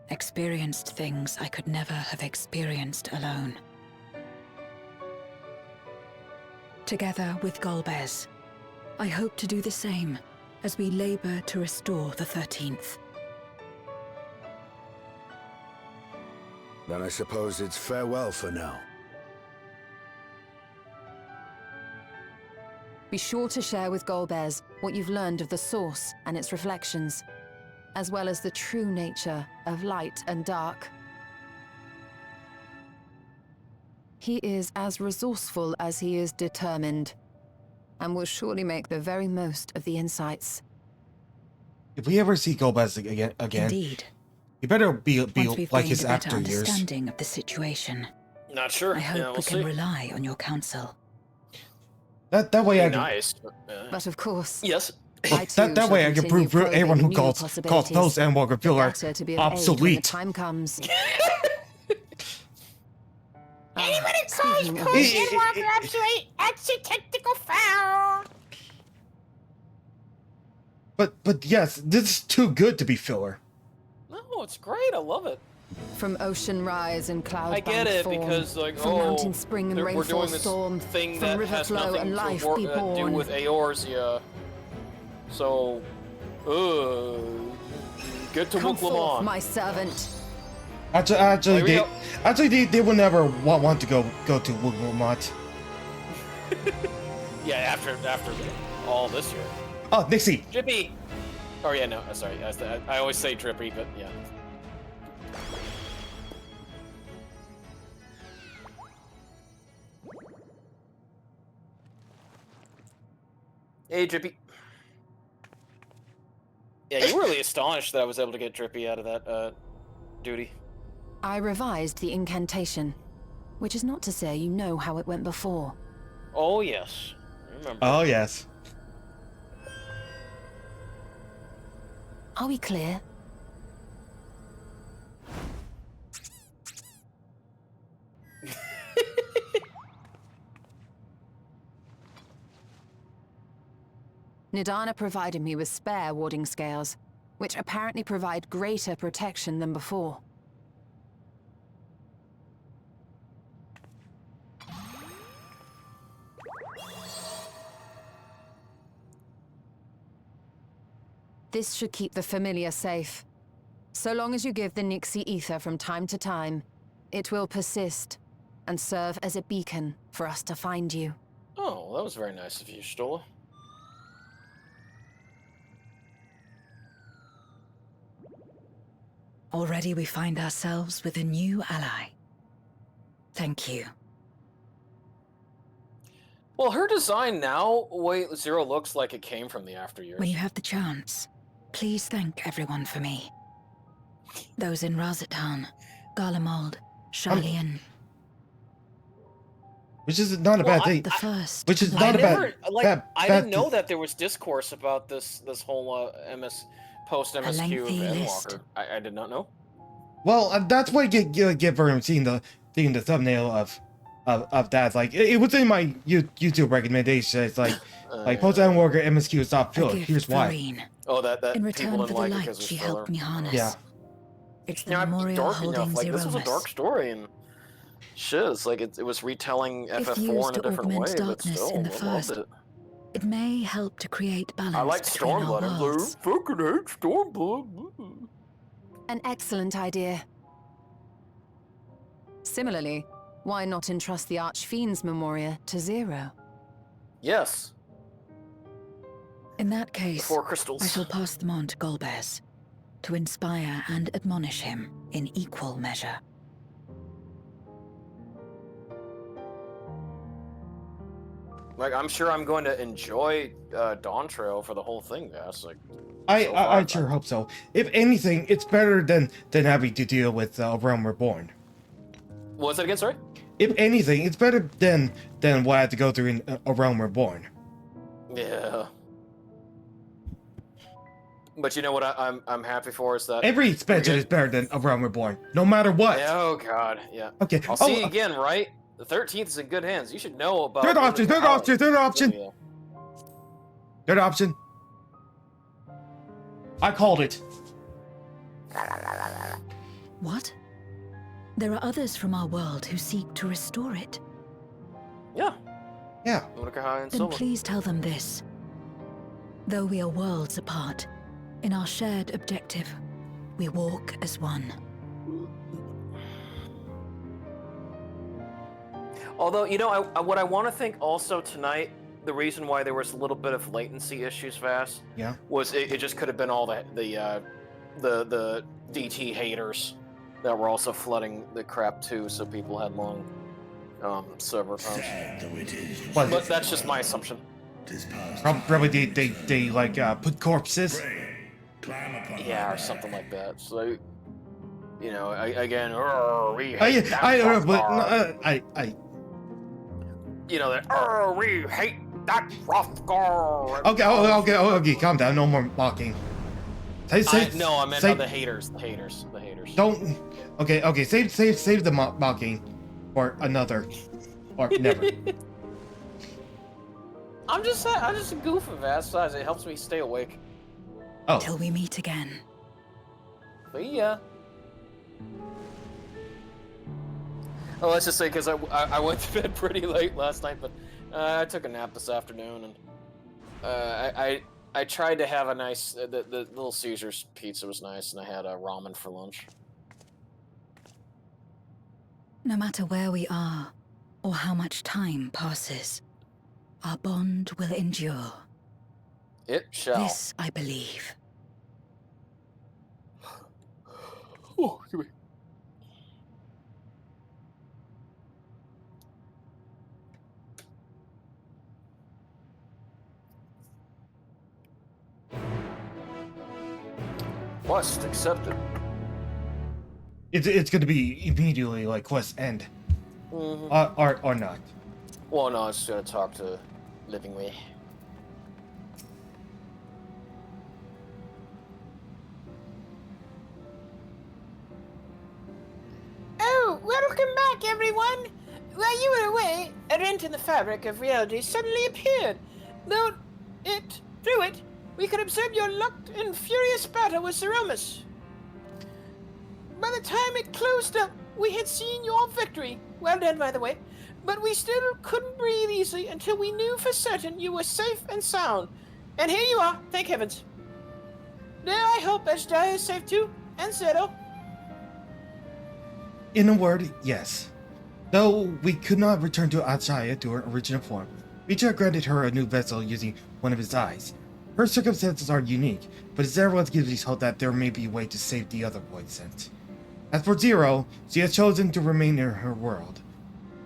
Experienced things I could never have experienced alone. Together with Golbez, I hope to do the same as we labor to restore the 13th. Then I suppose it's farewell for now. Be sure to share with Golbez what you've learned of the Source and its reflections, as well as the true nature of light and dark. He is as resourceful as he is determined, and will surely make the very most of the insights. If we ever see Golbez again, Indeed. you better be Once we've like gained his a better after years. understanding of the situation, Not sure. I hope Yeah, we we'll can see. rely on your counsel. That way I can. Nice. But of course, yes. That way I can prove anyone who calls Post-End Walker filler obsolete. Time comes. Anyone who calls Post-End Walker obsolete, that's a technical foul. But yes, this is too good to be filler. No, it's great. I love it. From ocean rise and cloud I get it form, because like from mountain spring and we're rainfall doing this storm, thing from that river has flow nothing and life to be do born. with Eorzea. So, get to Come forth, Wuklamon. my servant. Actually, they will never want to go to Wuklamon. Yeah, after all this year. Oh, Nixie. Drippy. Oh yeah, no, sorry. I always say Drippy, but yeah. Hey, Drippy. Yeah, you were really astonished that I was able to get Drippy out of that duty. I revised the incantation, which is not to say you know how it went before. Oh yes, I remember. Oh yes. Are we clear? Nidana provided me with spare warding scales, which apparently provide greater protection than before. This should keep the familiar safe. So long as you give the Nixie ether from time to time, it will persist and serve as a beacon for us to find you. Oh, that was very nice of you, Stola. Already we find ourselves with a new ally. Thank you. Well, her design now, wait, Zero looks like it came from the after years. When you have the chance, please thank everyone for me. Those in Razatan, Garlemald, Sharlayan, which is not a bad thing. Which is not a bad. I didn't know that there was discourse about this whole post MSQ of Endwalker. I did not know. Well, that's what you get for seeing the thumbnail of that. Like it was in my YouTube recommendation. It's like Post-End Walker MSQ is not filler. Here's why. Oh, that In return people for didn't the like it light because she it's helped me harness. Yeah. It's the Yeah, memorial dark holding enough. Like this was a Zeromus. dark story and shiz. Like it was retelling If FF4 used in a to different way, augment but darkness still, in the I loved first, it. it may help to create balance I like between our Stormblood. I'm like, worlds. fucking hate Stormblood. An excellent idea. Similarly, why not entrust the Archfiend's Memoria to Zero? Yes. In that case, Four crystals. I shall pass them on to Golbez to inspire and admonish him in equal measure. Like I'm sure I'm going to enjoy Dawntrail for the whole thing, guys. Like I sure hope so. If anything, it's better than having to deal with Realm Reborn. what was that again? Sorry. If anything, it's better than what I had to go through in A Realm Reborn. Yeah. But you know what I'm happy for is that Every expansion is better than A Realm Reborn, no matter what. Oh god, yeah. Okay. I'll see you again, right? The 13th is in good hands. You should know about. Third option. Third option. Third option. I called it. What? There are others from our world who seek to restore it. Yeah. Yeah. Then please tell them this. Though we are worlds apart, in our shared objective, we walk as one. Although, you know, what I want to think also tonight, the reason why there was a little bit of latency issues, Vass, yeah, was it just could have been all the DT haters that were also flooding the crap too, so people had long server times. But that's just my assumption. Probably they like put corpses. Yeah, or something like that. So, you know, again, we I hate that don't know, but Hrothgar. You know that, we hate that Hrothgar. Okay, calm down. No more mocking. No, I meant the haters. The haters. Don't. Okay. Save the mocking for another, or never. I'm just a goof of ass size. It helps me stay awake. Oh. Till we meet again. But yeah. Oh, let's just say because I went to bed pretty late last night, but I took a nap this afternoon, and I tried to have a nice the Little Caesars pizza was nice, and I had ramen for lunch. No matter where we are, or how much time passes, our bond will endure. It shall. This I believe. Oh, give me. Quest accepted. It's gonna be immediately like quest end, or not. Well, no, I was just gonna talk to Living Way. Oh, welcome back, everyone! While you were away, a rent in the fabric of reality suddenly appeared. Through it, we could observe your locked and furious battle with Zeromus. By the time it closed up, we had seen your victory. Well done, by the way. But we still couldn't breathe easily until we knew for certain you were safe and sound. And here you are, thank heavens. Now I hope Ashdaya is safe too, and Zero. In a word, yes. Though we could not return to Ashaya to her original form, Vijay granted her a new vessel using one of his eyes. Her circumstances are unique, but Zero gives us hope that there may be a way to save the other boy sent. As for Zero, she has chosen to remain in her world,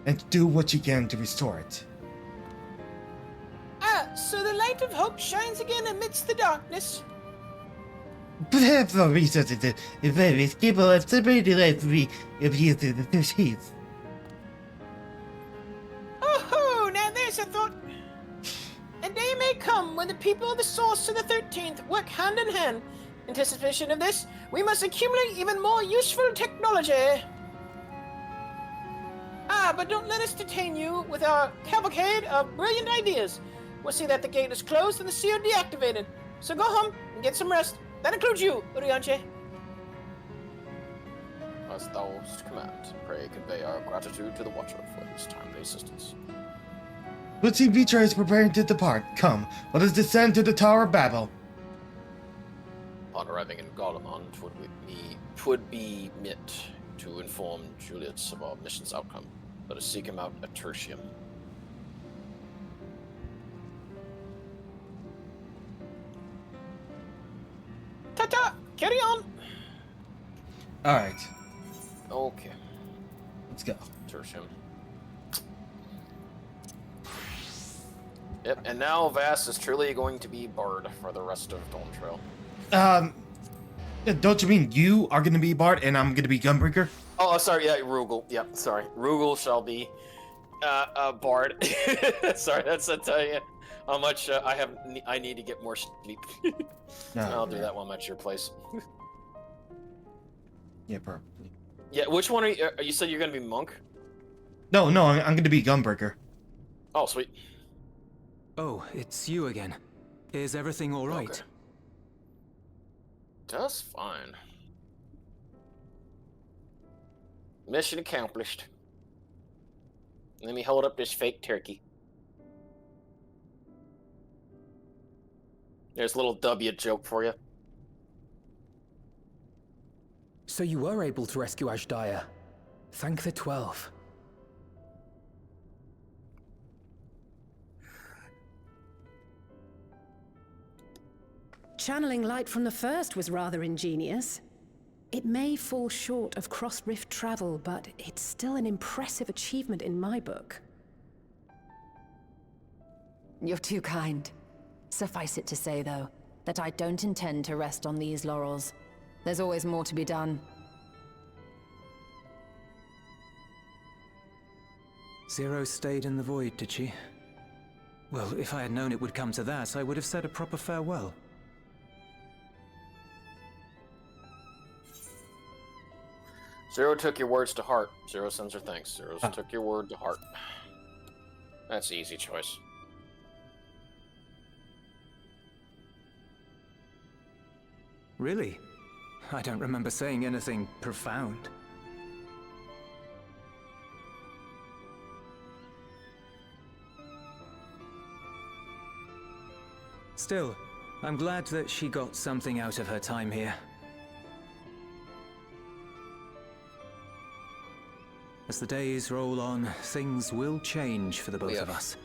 and to do what she can to restore it. Ah, so the light of hope shines again amidst the darkness. Perhaps our researchers and various people have separated life from me appears to the two sheets. Oh, Yes, I thought. A day may come when the people of the Source and the 13th work hand in hand. In anticipation of this, we must accumulate even more useful technology. But don't let us detain you with our cavalcade of brilliant ideas. We'll see that the gate is closed and the seal deactivated. So go home and get some rest. That includes you, Urianche. As thou command, pray convey our gratitude to the Watcher for his timely assistance. Lucy Vitra is preparing to depart. Come, let us descend to the Tower of Babel. Upon arriving in Garlemald, twould be meet to inform Julius of our mission's outcome. Let us seek him out at Tertium. Ta-ta! Carry on! Alright, Okay. let's go. Tertium. Yep, and now Vas is truly going to be Bard for the rest of Dawntrail. Don't you mean you are gonna be Bart and I'm gonna be Gunbreaker? Oh, sorry, yeah, Rugal. Yeah, sorry. Rugal shall be Bard. Sorry, that's to tell you how much I need to get more sleep. No, I'll do that one at your place. Yeah, probably. Yeah, which one are you? You said you're gonna be Monk? No, I'm gonna be Gunbreaker. Oh, sweet. Oh, it's you again. Is everything all right? Okay. Just fine. Mission accomplished. Let me hold up this fake turkey. There's a little W joke for you. So you were able to rescue Ashdaya. Thank the 12. Channeling light from the first was rather ingenious. It may fall short of cross-rift travel, but it's still an impressive achievement in my book. You're too kind. Suffice it to say, though, that I don't intend to rest on these laurels. There's always more to be done. Zero stayed in the void, did she? Well, if I had known it would come to that, I would have said a proper farewell. Zero took your words to heart. Zero sends her thanks. Zero took your word to heart. That's the easy choice. Really? I don't remember saying anything profound. Still, I'm glad that she got something out of her time here. As the days roll on, things will change for the both of us.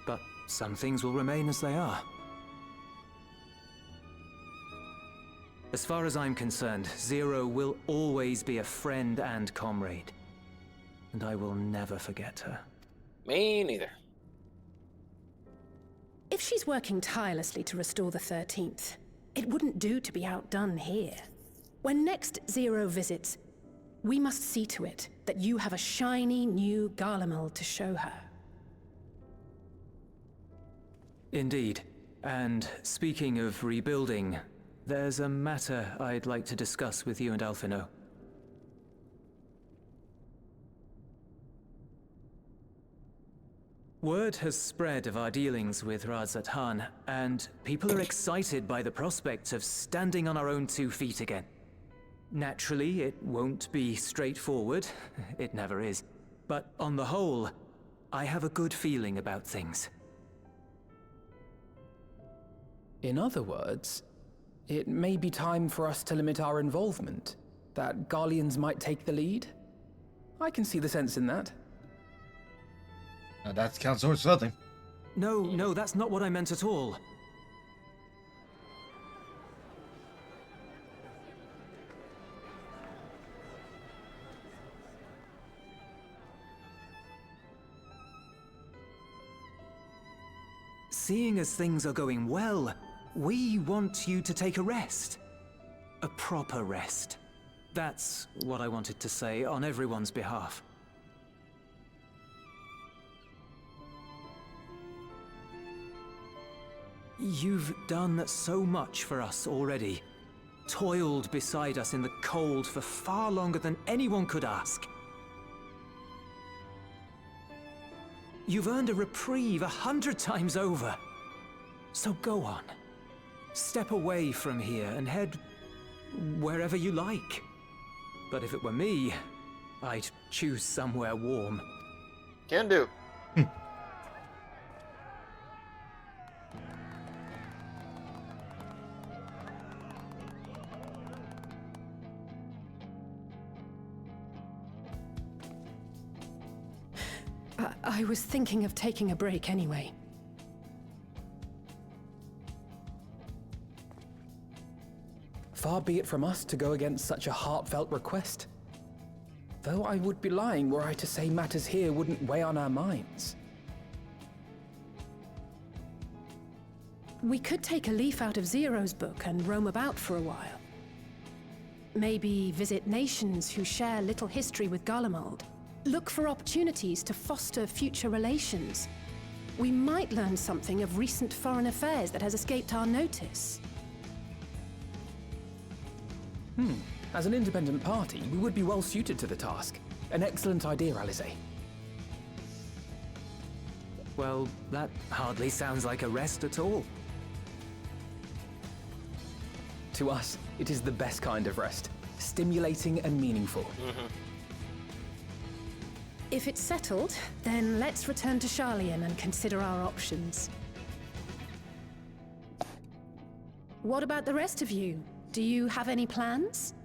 But some things will remain as they are. As far as I'm concerned, Zero will always be a friend and comrade. And I will never forget her. Me neither. If she's working tirelessly to restore the 13th, it wouldn't do to be outdone here. When next Zero visits, we must see to it that you have a shiny new Garlemald to show her. Indeed. And speaking of rebuilding, there's a matter I'd like to discuss with you and Alphino. Word has spread of our dealings with Razat Han, and people are excited by the prospect of standing on our own 2 feet again. Naturally, it won't be straightforward. It never is. But on the whole, I have a good feeling about things. In other words, it may be time for us to limit our involvement. That Garleans might take the lead. I can see the sense in that. That counts towards something. No, that's not what I meant at all. Seeing as things are going well, we want you to take a rest. A proper rest. That's what I wanted to say on everyone's behalf. You've done so much for us already. Toiled beside us in the cold for far longer than anyone could ask. You've earned a reprieve 100 times over. So go on. Step away from here and head wherever you like. But if it were me, I'd choose somewhere warm. Can do. I was thinking of taking a break anyway. Far be it from us to go against such a heartfelt request. Though I would be lying were I to say matters here wouldn't weigh on our minds. We could take a leaf out of Zero's book and roam about for a while. Maybe visit nations who share little history with Garlemald. Look for opportunities to foster future relations. We might learn something of recent foreign affairs that has escaped our notice. As an independent party, we would be well suited to the task. An excellent idea, Alize. Well, that hardly sounds like a rest at all. To us, it is the best kind of rest. Stimulating and meaningful. If it's settled, then let's return to Sharlayan and consider our options. What about the rest of you? Do you have any plans?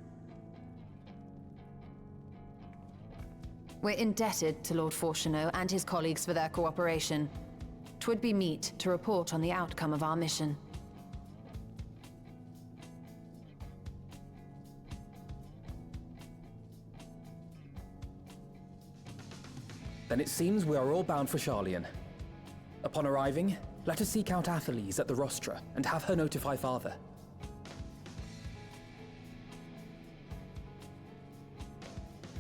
We're indebted to Lord Fortuneau and his colleagues for their cooperation. 'Twould be meet to report on the outcome of our mission. Then it seems we are all bound for Sharlayan. Upon arriving, let us seek out Athelise at the rostra and have her notify Father.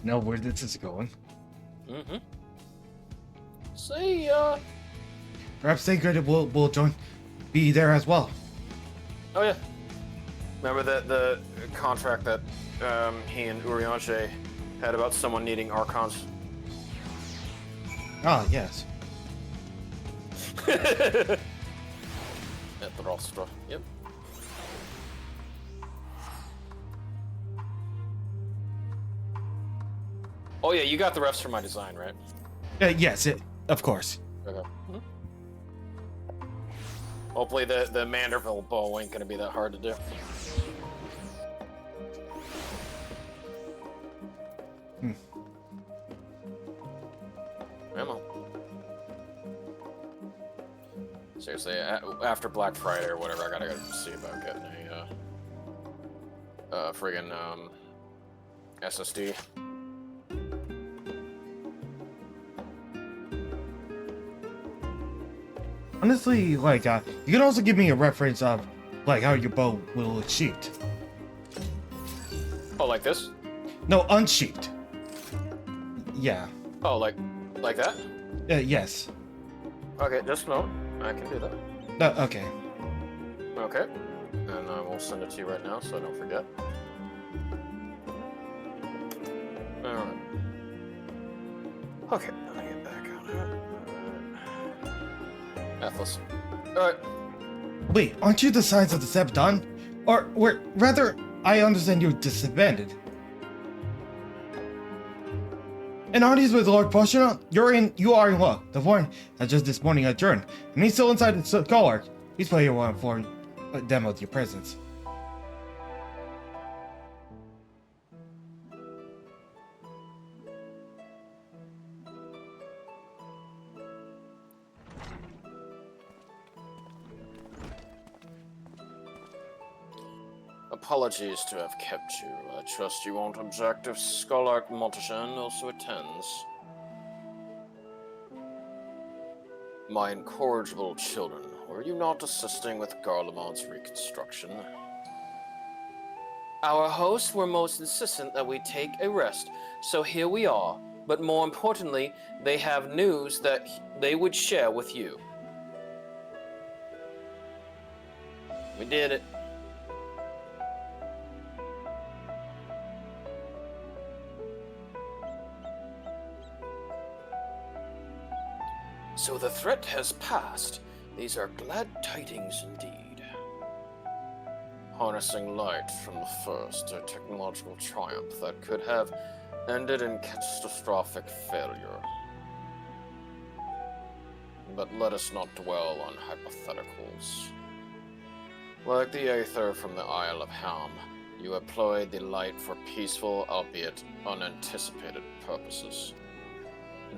Know where this is going. See, Perhaps Sacred will be there as well. oh yeah. Remember the contract that he and Urianger had about someone needing Archons? Ah, yes. At the rostra. Yep. Oh yeah, you got the refs for my design, right? Yes, of course. Okay. Hopefully the Manderville bow ain't gonna be that hard to do. Ammo. Seriously, after Black Friday or whatever, I gotta go see about getting a friggin' SSD. Honestly, like, you can also give me a reference of, like, how your bow will look sheeped. Oh, like this? No, unsheeped. Yeah. Oh, like that? Yes. Okay, just a moment. I can do that. Okay. Okay. And I will send it to you right now so I don't forget. Alright. Okay, let me get back on it. Atlas. Alright. Wait, aren't you the Science of the Septon? Or, rather, I understand you're disbanded. In audience with Lord Fortuneau, you are in luck. The Warren has just this morning adjourned, and he's still inside the Scholar. He's probably want to inform them of your presence. Apologies to have kept you. I trust you won't object if Scholar Montachin also attends. My incorrigible children, were you not assisting with Garlemald's reconstruction? Our hosts were most insistent that we take a rest, so here we are. But more importantly, they have news that they would share with you. We did it. So the threat has passed. These are glad tidings indeed. Harnessing light from the first, a technological triumph that could have ended in catastrophic failure. But let us not dwell on hypotheticals. Like the Aether from the Isle of Helm, you employed the light for peaceful, albeit unanticipated purposes.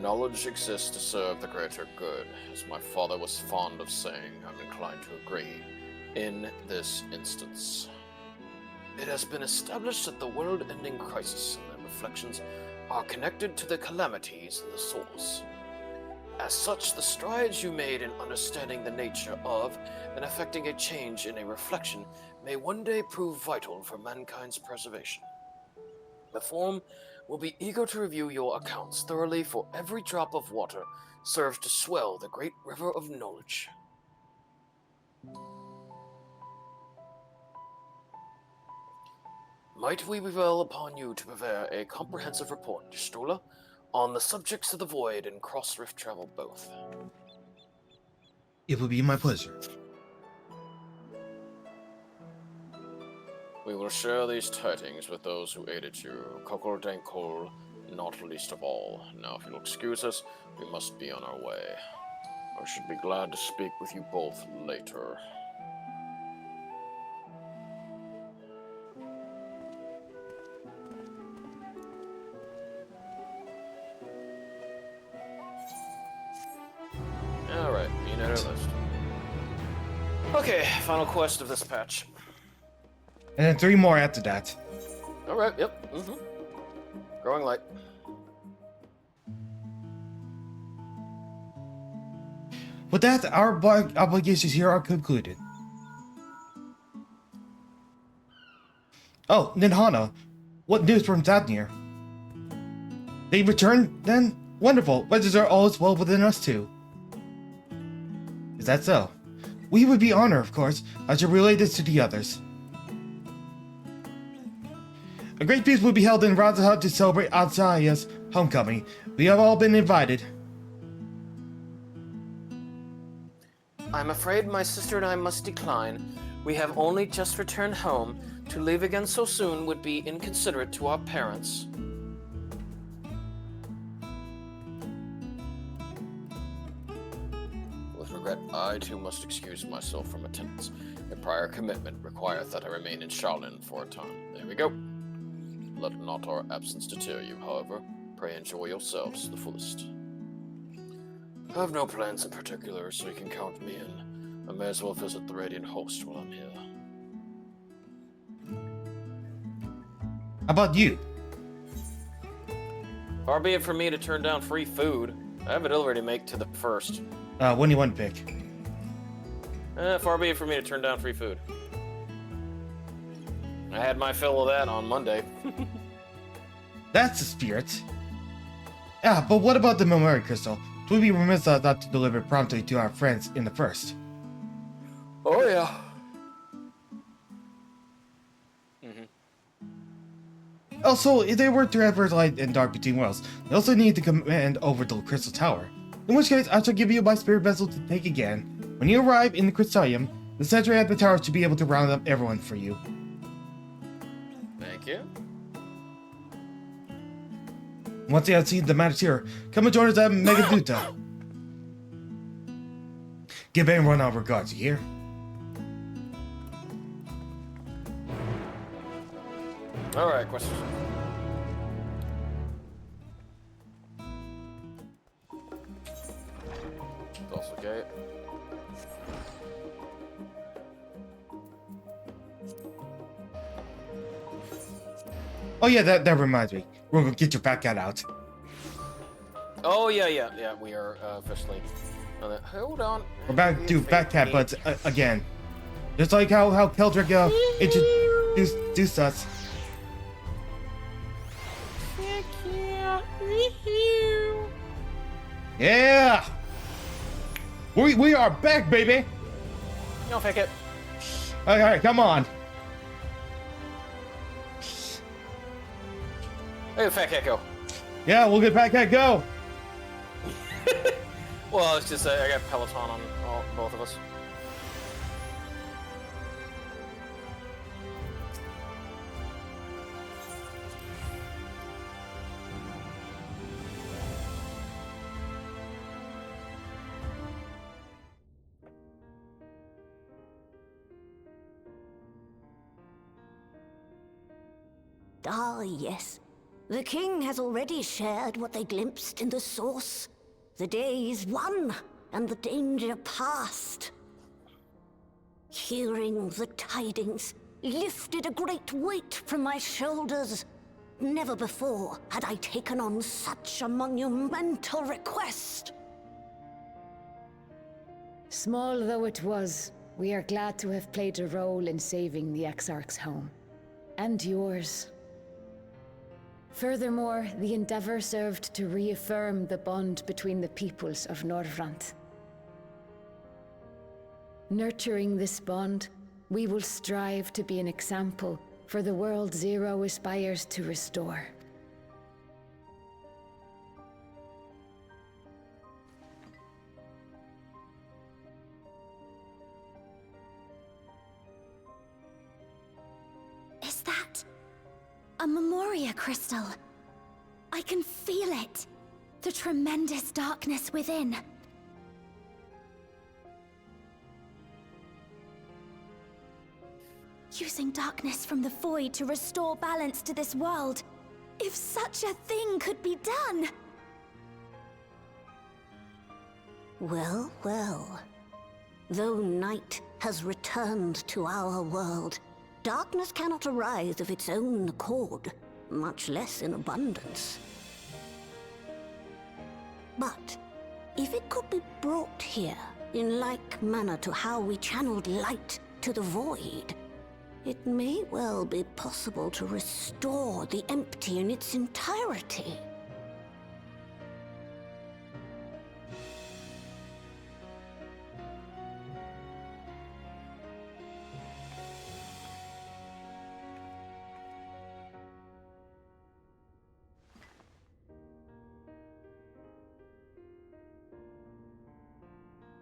Knowledge exists to serve the greater good, as my father was fond of saying. I'm inclined to agree in this instance. It has been established that the world-ending crisis and their reflections are connected to the calamities in the source. As such, the strides you made in understanding the nature of and effecting a change in a reflection may one day prove vital for mankind's preservation. The Forum will be eager to review your accounts thoroughly, for every drop of water serves to swell the great river of knowledge. Might we prevail upon you to prepare a comprehensive report, Stola, on the subjects of the void and cross-rift travel both? It would be my pleasure. We will share these tidings with those who aided you, Kokol Dankol, not least of all. Now, if you'll excuse us, we must be on our way. I should be glad to speak with you both later. Alright, you know the list. Okay, final quest of this patch. And then 3 more after that. Alright, yep, Growing light. With that, our obligations here are concluded. Oh, Ninhana, what news from Zadnir? They returned then? Wonderful, but is there all is well within us too? Is that so? We would be honored, of course. I should relay this to the others. A great feast will be held in Razahut to celebrate Azaya's homecoming. We have all been invited. I'm afraid my sister and I must decline. We have only just returned home. To leave again so soon would be inconsiderate to our parents. With regret, I too must excuse myself from attendance. A prior commitment requireth that I remain in Shaolin for a time. There we go. Let not our absence deter you, however. Pray enjoy yourselves to the fullest. I have no plans in particular, so you can count me in. I may as well visit the Radiant Host while I'm here. How about you? Far be it for me to turn down free food. I have a delivery to make to the first. When do you want to pick? Far be it for me to turn down free food. I had my fill of that on Monday. That's the spirit. Yeah, but what about the memory crystal? It would be remiss not to deliver it promptly to our friends in the first. Oh yeah. Also, if they were to ever light and dark between worlds, they also need to command over the Crystal Tower. In which case, I shall give you my spirit vessel to take again. When you arrive in the Crystalium, the sentry at the tower should be able to round up everyone for you. Thank you. Once you have seen the matters here, come and join us at Megaduta. Give everyone our regards, you hear? Alright, questions. That's okay. Oh yeah, that reminds me. We're gonna get your Batcat out. Oh yeah, we are officially on that. Hold on. We're back to Batcat, but again. Just like how Keldrick introduced us. Yeah! We are back, baby! Don't fake it. Alright, come on. Hey, Fat Cat, go. Yeah, we'll get Fat Cat go. Well, it's just I got Peloton on both of us. Ah, yes. The king has already shared what they glimpsed in the source. The day is won, and the danger past. Hearing the tidings lifted a great weight from my shoulders. Never before had I taken on such a monumental request. Small though it was, we are glad to have played a role in saving the Exarch's home. And yours. Furthermore, the endeavor served to reaffirm the bond between the peoples of Norvrant. Nurturing this bond, we will strive to be an example for the world Zero aspires to restore. Is that a Memoria crystal? I can feel it. The tremendous darkness within. Using darkness from the void to restore balance to this world. If such a thing could be done! Well, well. Though night has returned to our world, darkness cannot arise of its own accord, much less in abundance. But if it could be brought here, in like manner to how we channeled light to the void, it may well be possible to restore the empty in its entirety.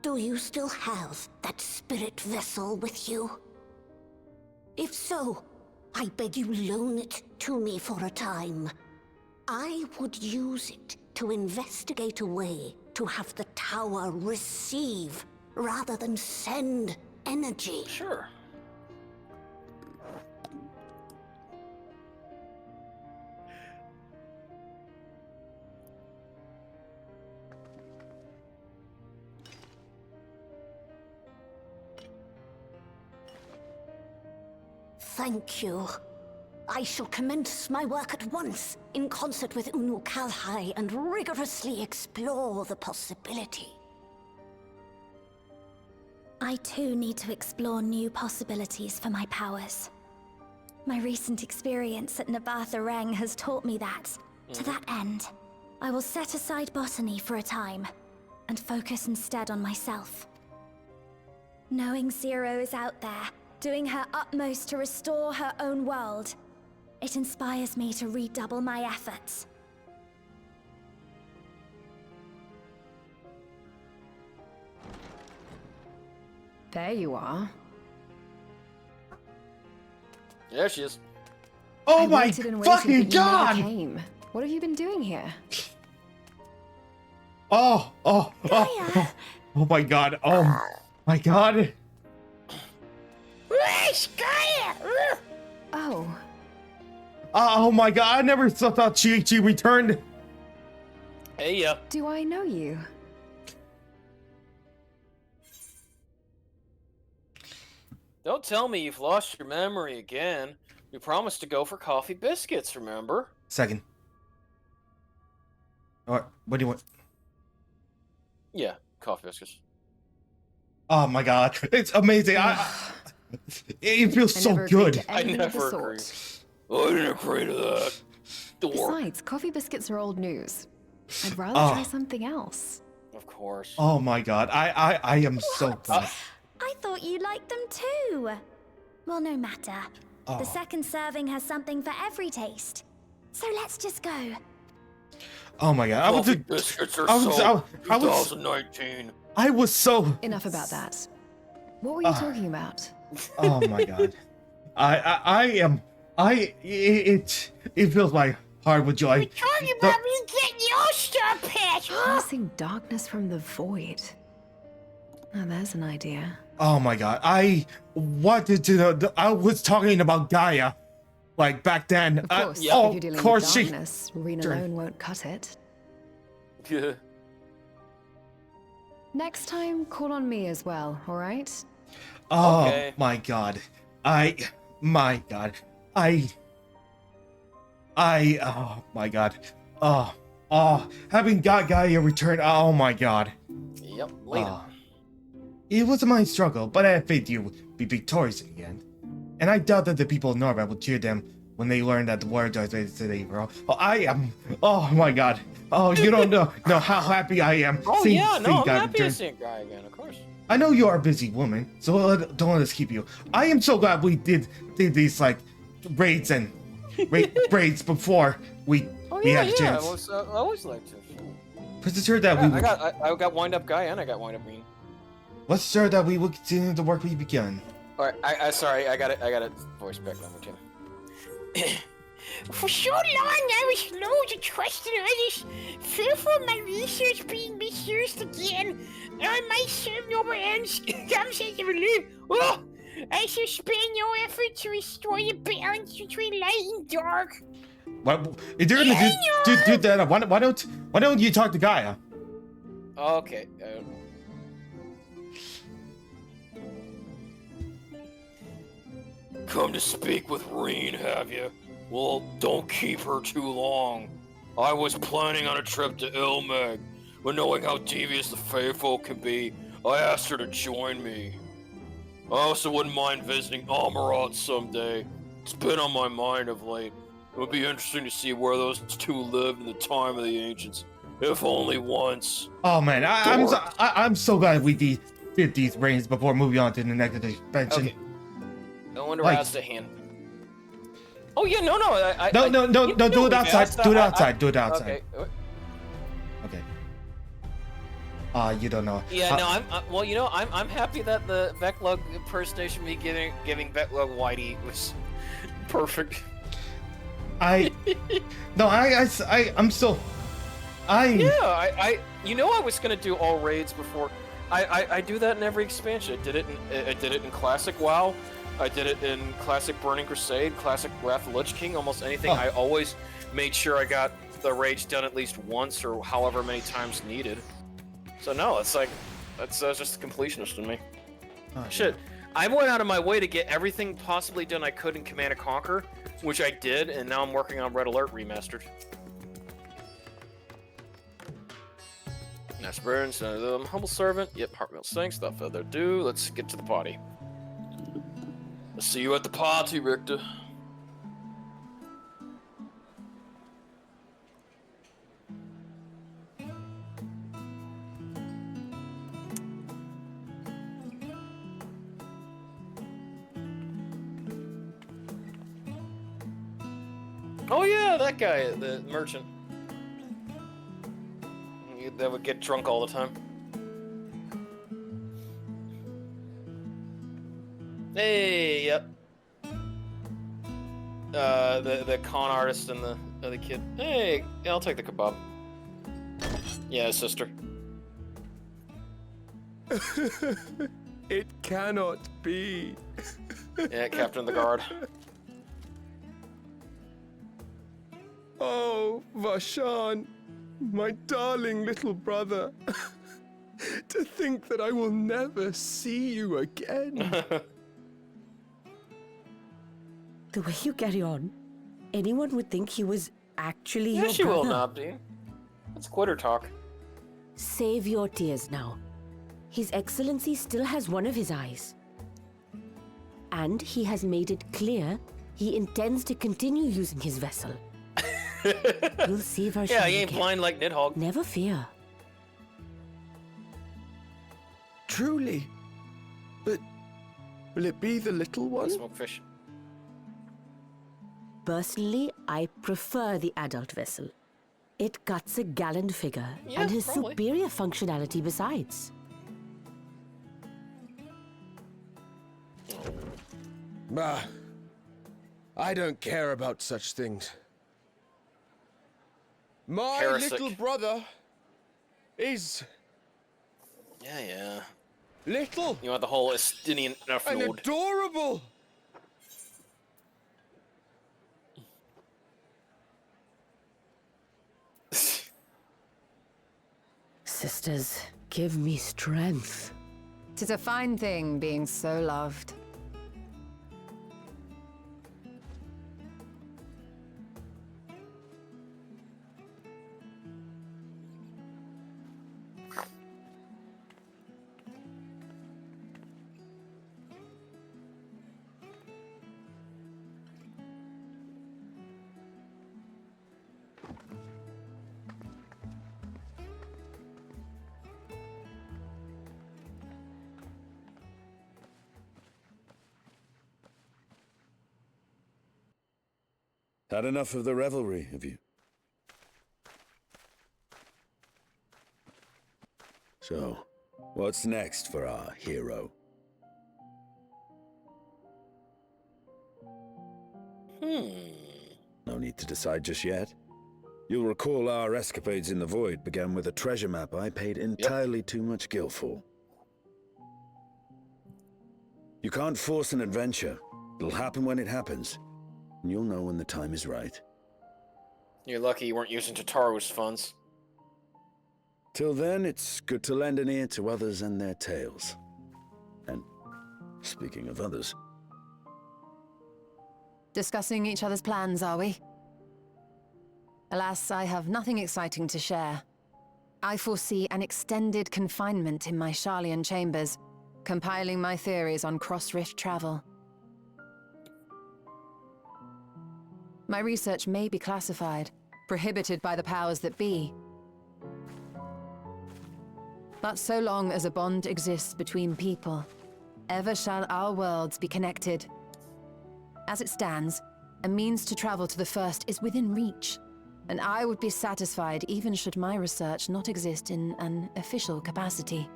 Do you still have that spirit vessel with you? If so, I beg you loan it to me for a time. I would use it to investigate a way to have the tower receive rather than send energy. Sure. Thank you. I shall commence my work at once, in concert with Unu Kalhai, and rigorously explore the possibility. I too need to explore new possibilities for my powers. My recent experience at Nabatha Reng has taught me that. To that end, I will set aside botany for a time, and focus instead on myself. Knowing Zero is out there, doing her utmost to restore her own world, it inspires me to redouble my efforts. There you are. There she is. Oh I my waited and waited, fucking but you never god! came. What have you been doing here? Oh my god. Oh my god. Oh. Oh my god, I never thought she returned. Hey, yeah. Do I know you? Don't tell me you've lost your memory again. We promised to go for coffee biscuits, remember? Second. Alright, what do you want? Yeah, coffee biscuits. Oh my god, it's amazing. It feels so good. I never agree. I didn't agree to that. Besides, coffee biscuits are old news. I'd rather try something else. Of course. Oh my god, I am so glad. I thought you liked them too. Well, no matter. Oh. The second serving has something for every taste. So let's just go. Oh my god, Coffee biscuits are so 2019. I was so. Enough about that. What were you talking about? Oh my god. It fills my heart with joy. Talking about me getting your star patch, huh? Passing darkness from the void. Now there's an idea. Oh my god, I wanted to know. I was talking about Gaia, like back then. Of course, if oh, you're dealing of course with darkness, Reen alone won't cut it. Yeah. Next time, call on me as well, alright? Oh Okay. my god, oh my god, having got Gaia return. Oh my god. Yep, later. It was a mind struggle, but I had faith you would be victorious in the end. And I doubt that the people of Norva will cheer them when they learn that the water does today, bro. Oh my god. Oh, you don't know how happy I am. Oh seeing yeah, no, I'm Gaia happy to return. see a guy again, of course. I know you are a busy woman, so don't let us keep you. I am so glad we did these like raids and raids before we had a chance. I always like to. Pretty sure that I got wind up guy and I got wind up Reen. Let's sure that we will continue the work we begun. All right, sorry, I got it voice back one more time. For so long, I was slow to trust in others, fearful of my research being misused again. I might serve no more ends. Oh, I shall spare no effort to restore the balance between light and dark. Well, if you're gonna do that, why don't you talk to Gaia? Okay. Come to speak with Reen, have you? Well, don't keep her too long. I was planning on a trip to Ilmeg, but knowing how devious the Faithful can be, I asked her to join me. I also wouldn't mind visiting Amarat someday. It's been on my mind of late. It would be interesting to see where those two lived in the time of the ancients, if only once. Oh man, I'm so glad we did these raids before moving on to the next expansion. Okay. I wonder what else to hand. Oh yeah, no, No, do it outside. Do it outside. Do it outside. Okay. Okay. You don't know. Yeah, no, I'm happy that the Veclug impersonation me giving Veclug Whitey was perfect. I'm still. Yeah, I was gonna do all raids before. I do that in every expansion. I did it in Classic WoW. I did it in Classic Burning Crusade, Classic Wrath of the Lich King, almost anything. I always made sure I got the raids done at least once or however many times needed. So no, it's like, that's just the completionist in me. Oh, shit. I went out of my way to get everything possibly done I could in Command & Conquer, which I did, and now I'm working on Red Alert Remastered. Nice burns, humble servant. Yep, heartfelt thanks, without further ado, let's get to the party. I'll see you at the party, Richter. Oh yeah, that guy, the merchant. That would get drunk all the time. Hey, yep. The con artist and the other kid. Hey, yeah, I'll take the kebab. Yeah, sister. It cannot be. Yeah, Captain of the Guard. Oh, Vashan, my darling little brother. To think that I will never see you again. The way you carry on, anyone would think he was actually Yeah, your she brother. will, Nobby. Let's quitter talk. Save your tears now. His Excellency still has one of his eyes. And he has made it clear he intends to continue using his vessel. We'll save our Yeah, he ain't blind like Nidhogg. Never fear. Truly. But Will it be the little one? Smoke fish. Personally, I prefer the adult vessel. It cuts a gallant figure and has superior functionality besides. Bah, I don't care about such things. My Heretic. little brother is Yeah. little You want the whole Estinian and node. adorable. Sisters, give me strength. 'Tis a fine thing being so loved. Had enough of the revelry, have you? So, what's next for our hero? No need to decide just yet. You'll recall our escapades in the Void began with a treasure map I paid entirely too much gil for. You can't force an adventure. It'll happen when it happens. And you'll know when the time is right. You're lucky you weren't using Tataru's funds. Till then, it's good to lend an ear to others and their tales. And speaking of others... Discussing each other's plans, are we? Alas, I have nothing exciting to share. I foresee an extended confinement in my Sharlayan chambers, compiling my theories on cross-rift travel. My research may be classified, prohibited by the powers that be. But so long as a bond exists between people, ever shall our worlds be connected. As it stands, a means to travel to the first is within reach, and I would be satisfied even should my research not exist in an official capacity.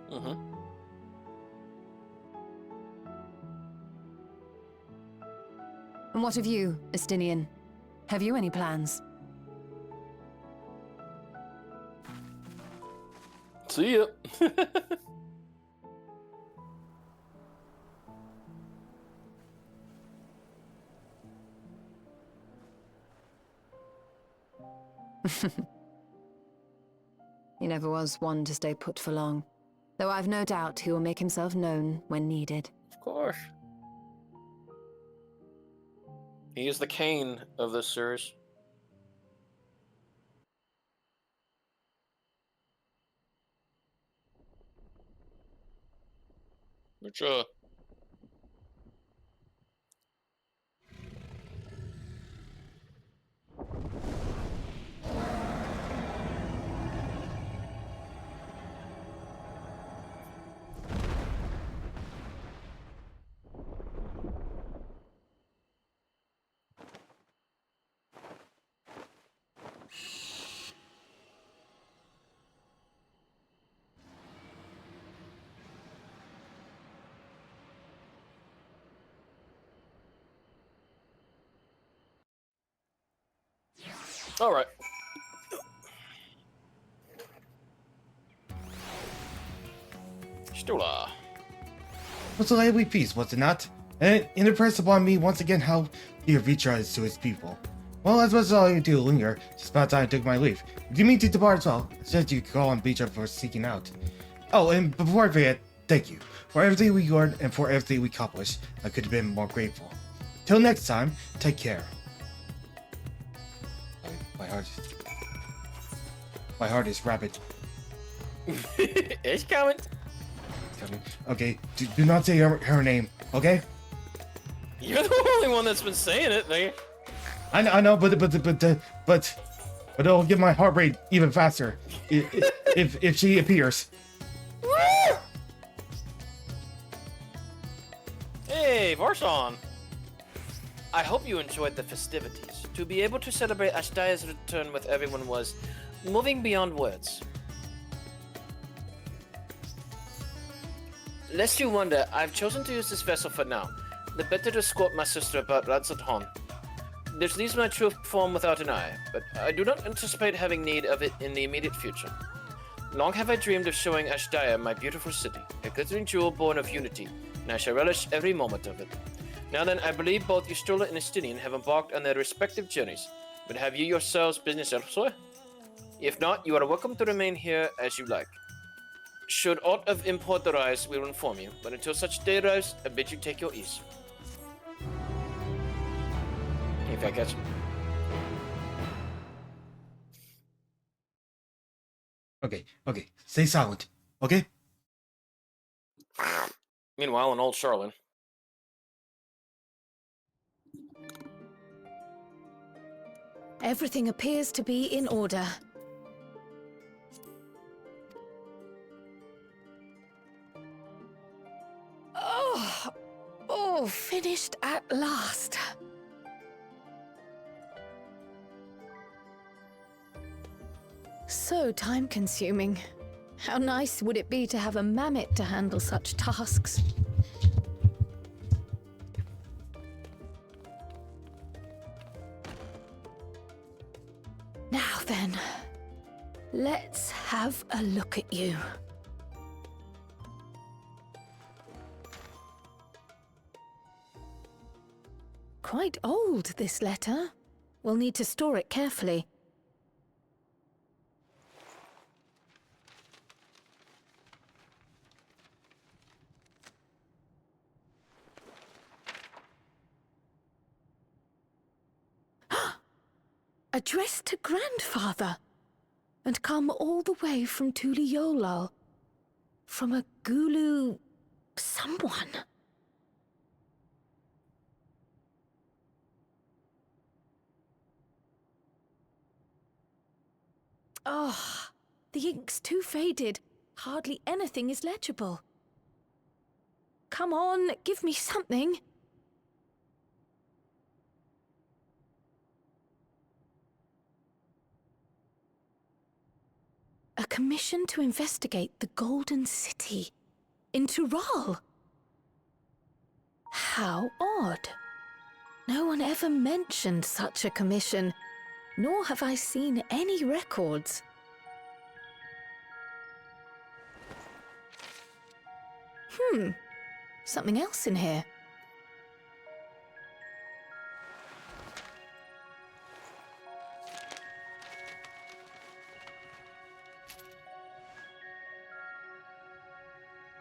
And what of you, Estinian? Have you any plans? See ya. He never was one to stay put for long, though I've no doubt he will make himself known when needed. Of course. He is the Cain of this series. Which, all right. Stula. Was a lively feast, was it not? And it impressed upon me once again how dear Vitra is to his people. Well, as much as I do linger, just about time I took my leave. Do you mean to depart as well? Said you could call on Vitra for seeking out. Oh, and before I forget, thank you for everything we learned and for everything we accomplished. I could have been more grateful. Till next time, take care. My heart is rapid. It's coming. Okay, do not say her name, okay? You're the only one that's been saying it, man. I know, but it'll get my heart rate even faster if she appears. Hey, Varson! I hope you enjoyed the festivities. To be able to celebrate Ashtaya's return with everyone was moving beyond words. Lest you wonder, I've chosen to use this vessel for now, the better to escort my sister about Radzat. This leaves my true form without an eye, but I do not anticipate having need of it in the immediate future. Long have I dreamed of showing Ashtaya my beautiful city, a glittering jewel born of unity, and I shall relish every moment of it. Now then, I believe both Ustula and Estinian have embarked on their respective journeys, but have you yourselves business elsewhere? If not, you are welcome to remain here as you like. Should aught of import arise, we will inform you, but until such day arrives, I bid you take your ease. If I catch him. Okay. Stay silent, okay? Meanwhile, in old Charlin. Everything appears to be in order. Oh, finished at last. So time-consuming. How nice would it be to have a mammoth to handle such tasks? Now then, let's have a look at you. Quite old, this letter. We'll need to store it carefully. Addressed to Grandfather, and come all the way from Tuliolal, from a Gulu someone. Oh, the ink's too faded. Hardly anything is legible. Come on, give me something. A commission to investigate the Golden City in Tural. How odd. No one ever mentioned such a commission, nor have I seen any records. Something else in here.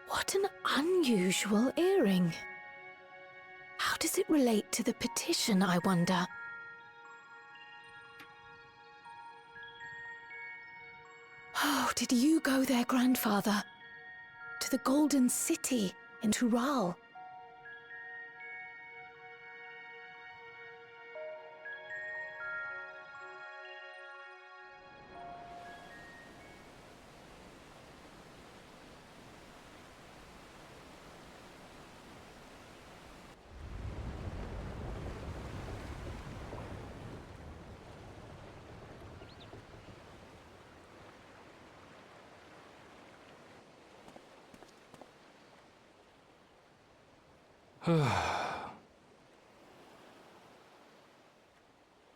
What an unusual earring. How does it relate to the petition, I wonder? Oh, did you go there, Grandfather? To the Golden City in Tural?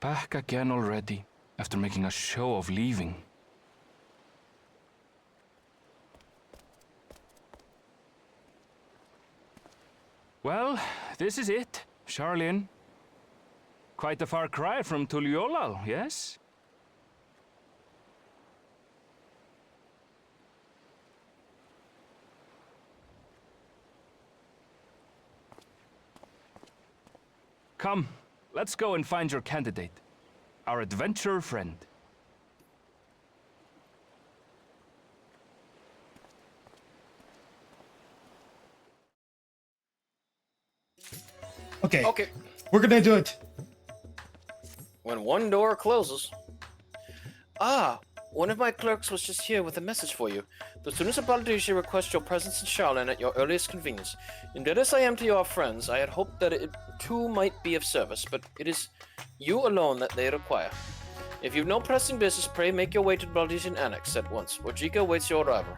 Back again already, after making a show of leaving. Well, this is it, Charlene. Quite a far cry from Tuliolal, yes? Come, let's go and find your candidate, our adventurer friend. Okay. Okay. We're gonna do it. When one door closes. Ah, One of my clerks was just here with a message for you. The students of Balducci request your presence in Charlene at your earliest convenience. Indebted as I am to your friends, I had hoped that it too might be of service, but it is you alone that they require. If you've no pressing business, pray make your way to the Balducian Annex at once. Orjika awaits your arrival.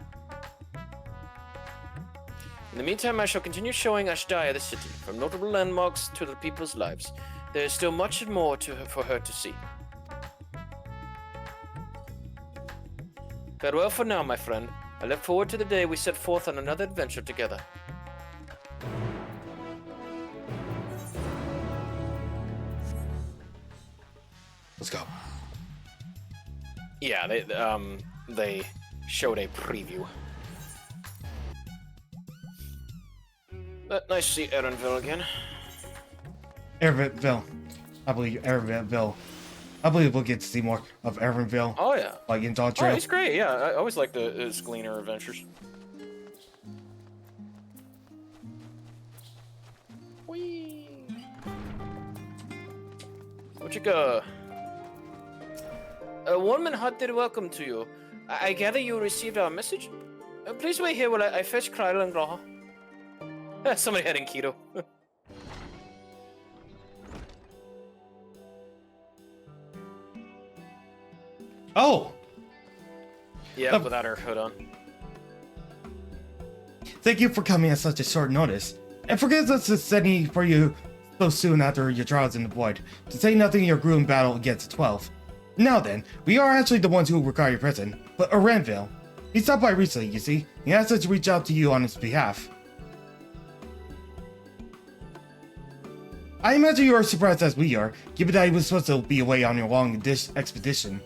In the meantime, I shall continue showing Ashdaya the city, from notable landmarks to the people's lives. There is still much more for her to see. Farewell for now, my friend. I look forward to the day we set forth on another adventure together. Let's go. Yeah, they showed a preview. Nice to see Erenville again. Erenville. I believe Erenville. I believe we'll get to see more of Erenville. Oh yeah. Like in Dawntrail. Oh, he's great. Yeah, I always like his Gleaner adventures. Whee! Orjika. A warm and hearty welcome to you. I gather you received our message? Please wait here while I fetch Kryl and Graha. Somebody heading keto. Oh! Yeah, without her hood on. Thank you for coming at such a short notice. And forgive us for sending for you so soon after your trials in the void, to say nothing of your grueling battle against the 12. Now then, we are actually the ones who require your presence, but Erenville. He stopped by recently, you see. He asked us to reach out to you on his behalf. I imagine you are surprised as we are, given that he was supposed to be away on your long expedition.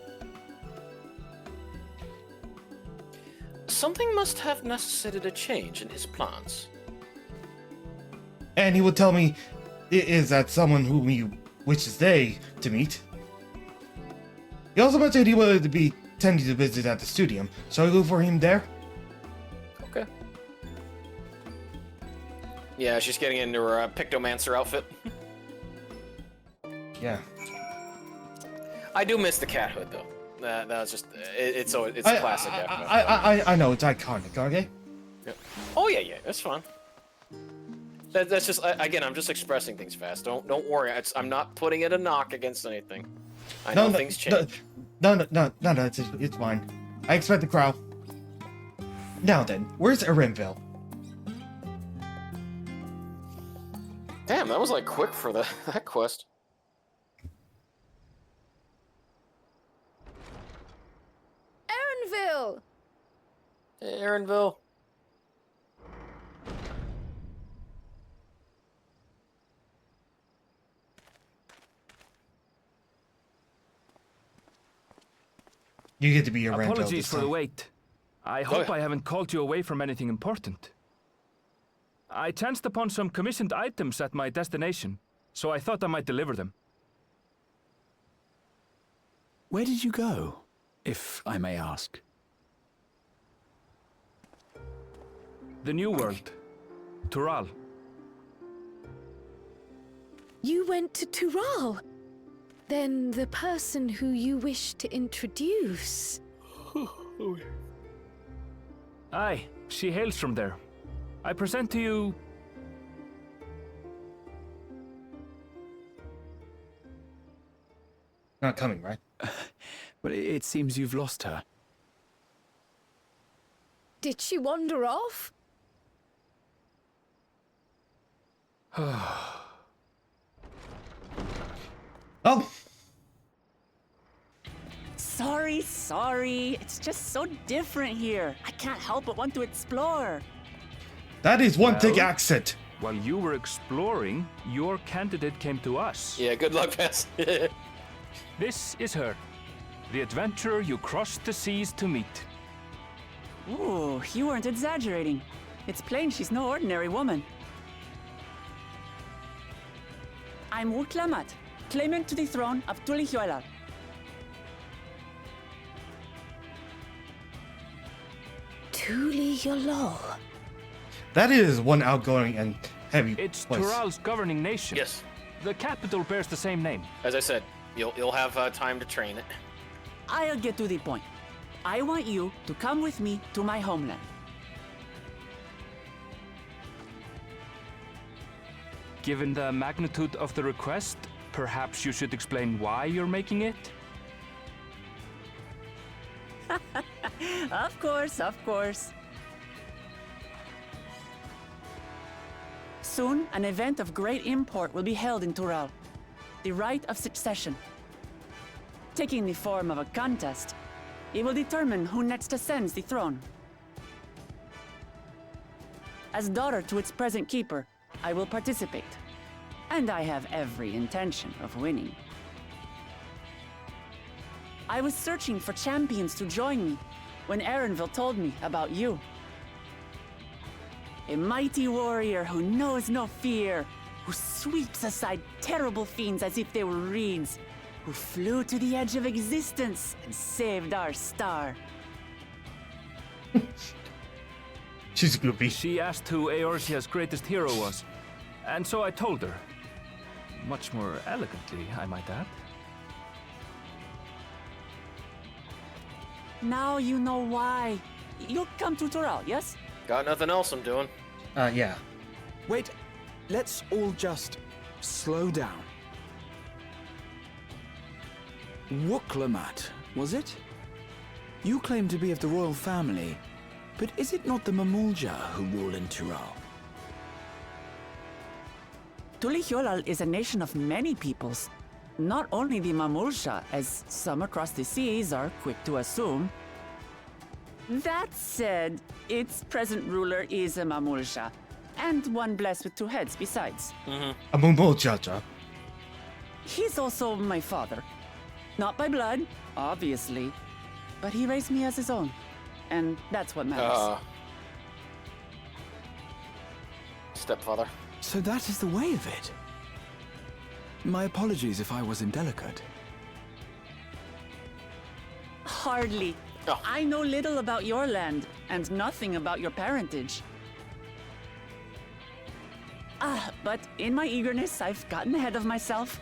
Something must have necessitated a change in his plans. And he will tell me it is that someone whom he wishes they to meet. He also mentioned he wanted to be tending to visit at the studio. Shall we look for him there? Okay. Yeah, she's getting into her Pictomancer outfit. Yeah. I do miss the cat hood though. That was just it's classic. I know it's iconic. Okay. Yeah. Oh yeah, that's fine. That's just again, I'm just expressing things fast. Don't worry. I'm not putting it a knock against anything. I know things change. No, it's fine. I expect the crowd. Now then, where's Erenville? Damn, that was like quick for that quest. Erenville! Hey, Erenville. You get to be Erenville. Apologies for the wait. I hope I haven't called you away from anything important. I chanced upon some commissioned items at my destination, so I thought I might deliver them. Where did you go, if I may ask? The New World. Tural. You went to Tural? Then the person who you wish to introduce... Aye, she hails from there. I present to you... Not coming, right? But it seems you've lost her. Did she wander off? Oh! Sorry. It's just so different here. I can't help but want to explore. That is one thick accent. While you were exploring, your candidate came to us. Yeah, good luck, Pass. This is her. The adventurer you crossed the seas to meet. Ooh, you weren't exaggerating. It's plain she's no ordinary woman. I'm Wuklamat, claimant to the throne of Tulihuela. Tulihuela. That is one outgoing and heavy It's place. Tural's governing nation. Yes. The capital bears the same name. As I said, you'll have time to train it. I'll get to the point. I want you to come with me to my homeland. Given the magnitude of the request, perhaps you should explain why you're making it? Of course, of course. Soon, an event of great import will be held in Tural. The Right of Succession. Taking the form of a contest, it will determine who next ascends the throne. As daughter to its present keeper, I will participate. And I have every intention of winning. I was searching for champions to join me when Erenville told me about you. A mighty warrior who knows no fear, who sweeps aside terrible fiends as if they were reeds, who flew to the edge of existence and saved our star. She's goopy. She asked who Eorzea's greatest hero was, and so I told her. Much more elegantly, I might add. Now you know why. You'll come to Tural, yes? Got nothing else I'm doing. Yeah. Wait, let's all just slow down. Wooklamat, was it? You claim to be of the royal family, but is it not the Mamulja who rule in Tural? Tulihyolal is a nation of many peoples. Not only the Mamulsha, as some across the seas are quick to assume. That said, its present ruler is a Mamulsha, and one blessed with two heads besides. A Mumuljaja. He's also my father. Not by blood, obviously, but he raised me as his own, and that's what matters. Stepfather. So that is the way of it. My apologies if I was indelicate. Hardly. Oh. I know little about your land, and nothing about your parentage. But in my eagerness, I've gotten ahead of myself.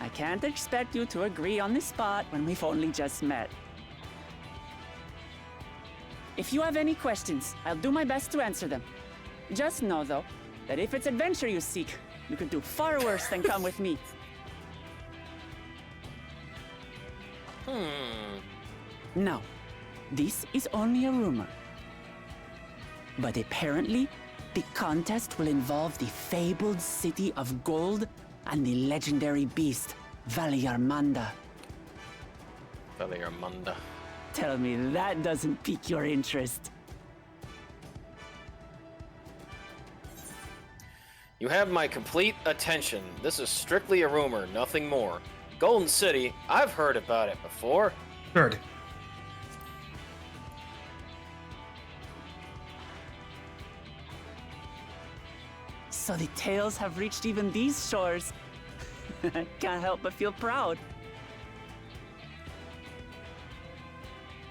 I can't expect you to agree on the spot when we've only just met. If you have any questions, I'll do my best to answer them. Just know, though, that if it's adventure you seek, you could do far worse than come with me. Now, this is only a rumor. But apparently, the contest will involve the fabled city of gold and the legendary beast, Valiarmanda. Valiarmanda. Tell me that doesn't pique your interest. You have my complete attention. This is strictly a rumor, nothing more. Golden City, I've heard about it before. Heard. So the tales have reached even these shores. I can't help but feel proud.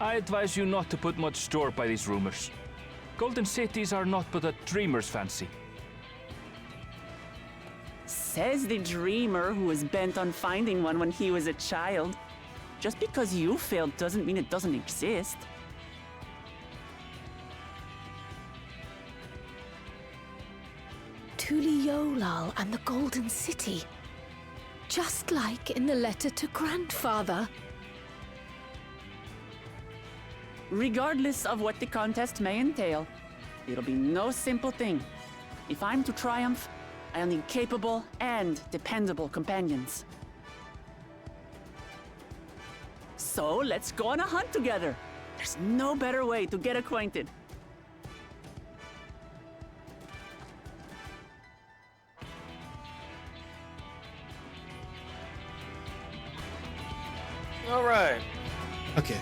I advise you not to put much store by these rumors. Golden cities are not but a dreamer's fancy. Says the dreamer who was bent on finding one when he was a child. Just because you failed doesn't mean it doesn't exist. Tulihyolal and the Golden City. Just like in the letter to Grandfather. Regardless of what the contest may entail, it'll be no simple thing. If I'm to triumph, I'll need capable and dependable companions. So let's go on a hunt together. There's no better way to get acquainted. All right. Okay.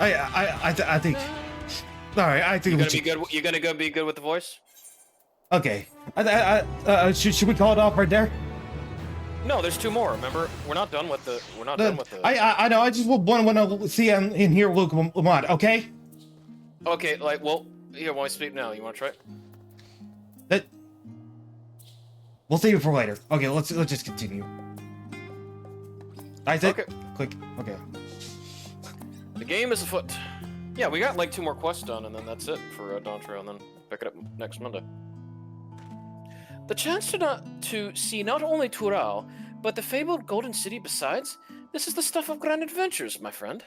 I think. All right. I think You we gonna should. be good? You gonna go be good with the voice? Okay. Should we call it off right there? No, there's two more. Remember, we're not done with the. We're not done with the. I know. I just want to see him in here, Luke Lamont. Okay. Okay, like, well, here. Why speak now? You want to try it? That. We'll save it for later. Okay. Let's just continue. Isaac. Okay. Click. Okay. The game is afoot. Yeah, we got like 2 more quests done, and then that's it for Dawntrail, and then pick it up next Monday. The chance to see not only Tural, but the fabled Golden City besides, this is the stuff of grand adventures, my friend.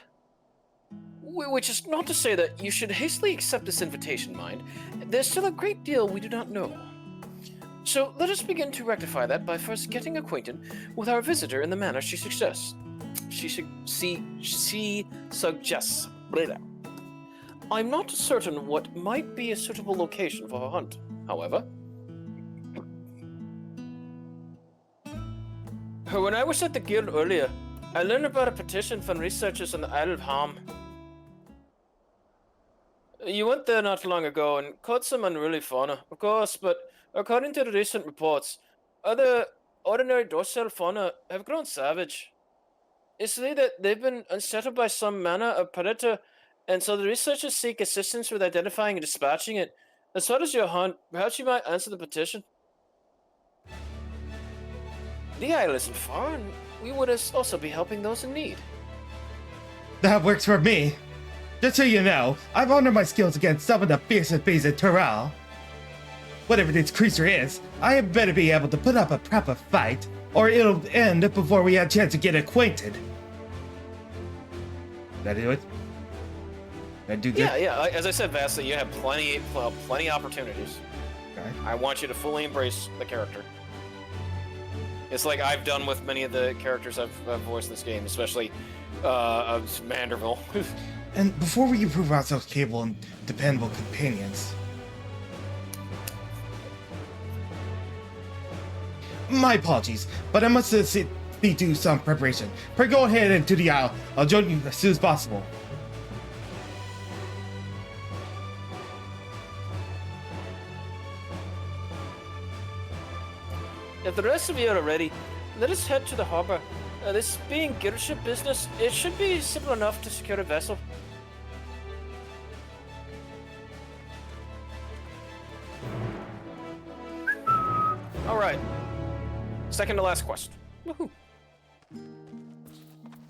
Which is not to say that you should hastily accept this invitation, mind. There's still a great deal we do not know. So let us begin to rectify that by first getting acquainted with our visitor in the manner she suggests. She suggests. I'm not certain what might be a suitable location for her hunt, however. When I was at the guild earlier, I learned about a petition from researchers on the Isle of Harm. You went there not long ago and caught some unruly fauna, of course, but according to the recent reports, other ordinary dorsal fauna have grown savage. It's said that they've been unsettled by some manner of predator, and so the researchers seek assistance with identifying and dispatching it. As far as your hunt, perhaps you might answer the petition. The isle isn't far, and we would also be helping those in need. That works for me. Just so you know, I've honored my skills against some of the fiercest beasts in Tural. Whatever this creature is, I had better be able to put up a proper fight, or it'll end before we have a chance to get acquainted. Did I do it? Did I do good? Yeah. As I said, Vasta, you have plenty opportunities. Okay. I want you to fully embrace the character. It's like I've done with many of the characters I've voiced in this game, especially Manderville. And before we can prove ourselves capable and dependable companions, my apologies, but I must do some preparation. Pray go ahead into the aisle. I'll join you as soon as possible. If the rest of you are ready, let us head to the harbor. This being guild ship business, it should be simple enough to secure a vessel. Alright. Second to last quest. Woohoo.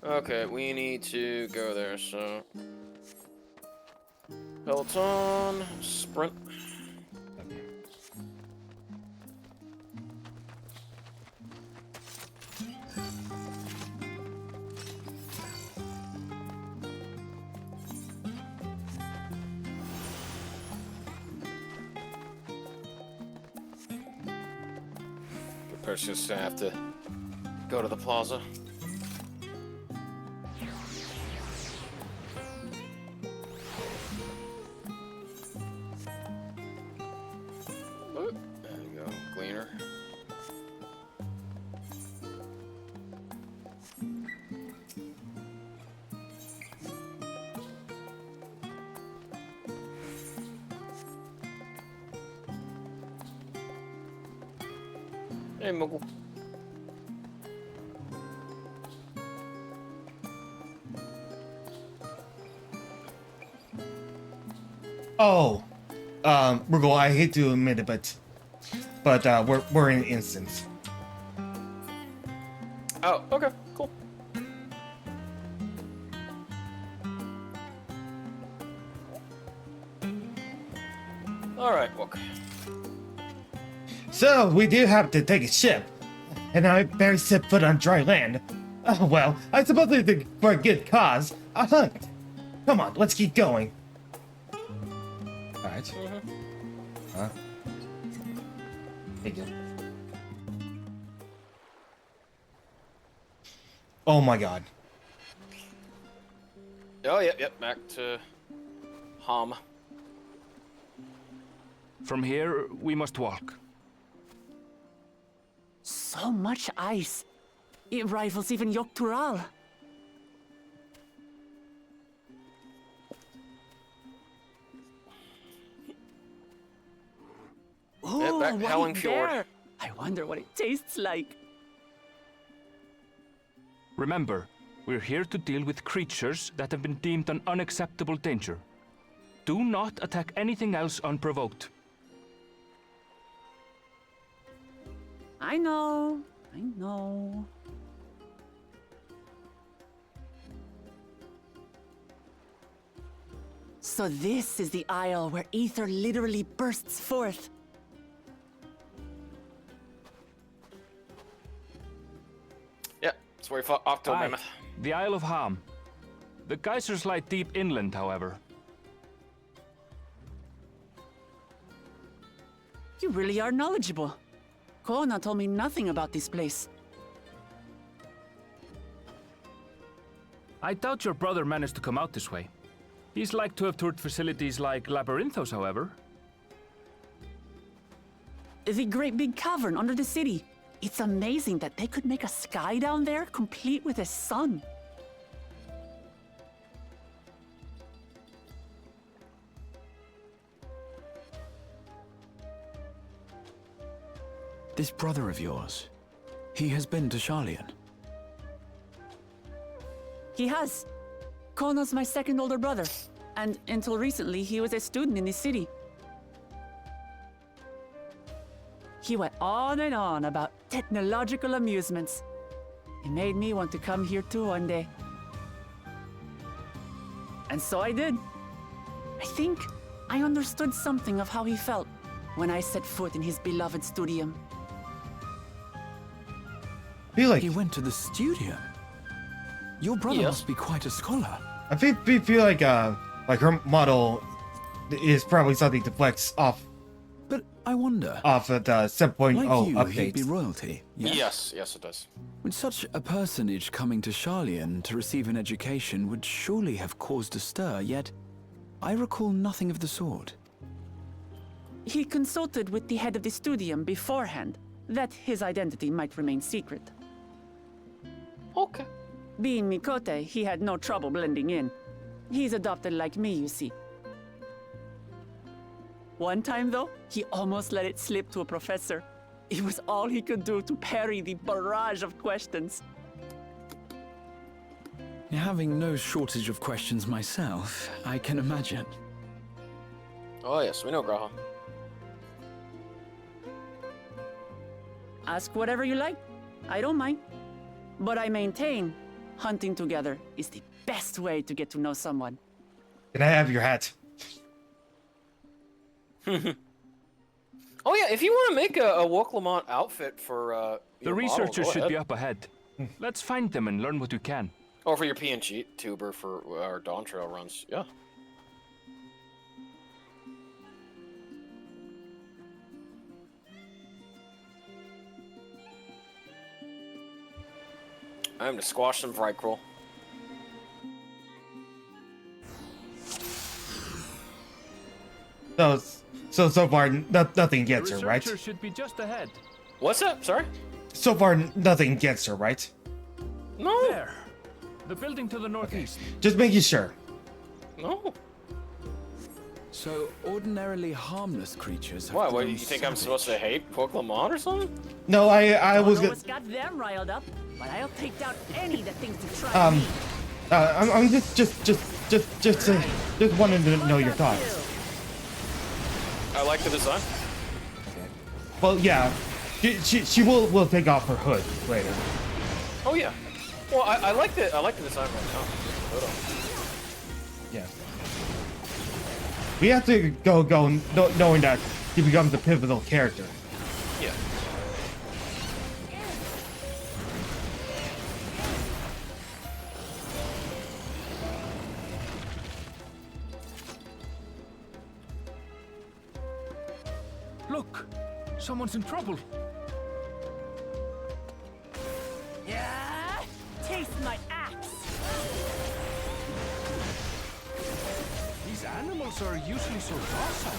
Okay, we need to go there, so... Peloton, sprint. Just gonna have to go to the plaza. Oh, there you go, Gleaner. Hey, Muggle. Oh, Rugal, I hate to admit it, but we're in an instance. Oh, okay, cool. All right, walk. So, we do have to take a ship, and I better set foot on dry land. Oh well, I suppose it's for a good cause, a hunt. Come on, let's keep going. Alright. Huh? Thank you. Oh my god. Oh, yep, back to Hom. From here, we must walk. So much ice. It rivals even Yogg-Tural. Yeah, back right Howling Fjord. there. I wonder what it tastes like. Remember, we're here to deal with creatures that have been deemed an unacceptable danger. Do not attack anything else unprovoked. I know. So this is the isle where ether literally bursts forth. Yeah, that's where he fought Octomammoth. The Isle of Ham. The geysers lie deep inland, however. You really are knowledgeable. Kona told me nothing about this place. I doubt your brother managed to come out this way. He's like to have toured facilities like Labyrinthos, however. The great big cavern under the city. It's amazing that they could make a sky down there complete with a sun. This brother of yours, he has been to Sharlayan. He has. Kona's my second older brother, and until recently he was a student in this city. He went on and on about technological amusements. It made me want to come here too one day. And so I did. I think I understood something of how he felt when I set foot in his beloved studium. He went to the studium? Your brother must be quite a scholar. I feel like her model is probably something to flex off. But I wonder. Off at the 7.0 like you, update. he'd be royalty. Yes, yes, it does. With such a personage coming to Sharlayan to receive an education would surely have caused a stir, yet I recall nothing of the sort. He consulted with the head of the studium beforehand, that his identity might remain secret. Okay. Being Mikote, he had no trouble blending in. He's adopted like me, you see. One time, though, he almost let it slip to a professor. It was all he could do to parry the barrage of questions. Having no shortage of questions myself, I can imagine. Oh yes, we know Graha. Ask whatever you like. I don't mind. But I maintain, hunting together is the best way to get to know someone. Can I have your hat? Oh yeah, if you want to make a Woke Lamont outfit for the researchers should be up ahead. Let's find them and learn what we can. Or for your PNGtuber for our Dawntrail runs, yeah. I'm to squash some Vrykroll. So far, nothing gets her, right? The should be just ahead. What's that? Sorry? So far, nothing gets her, right? No. There. The building to the northeast. Just making sure. No. So, ordinarily harmless creatures have What do grown you think I'm savage. supposed to hate Woke Lamont or something? No, I was Don't know gonna. what's got them riled up, but I'll take down any that thinks to try me. I'm just wanting to know your thoughts. I like the design. Well, yeah, she will take off her hood later. Oh yeah. Well, I like the design right now. Yeah. We have to go knowing that he becomes a pivotal character. Yeah. Look, someone's in trouble. Yeah, taste my axe. These animals are usually so docile.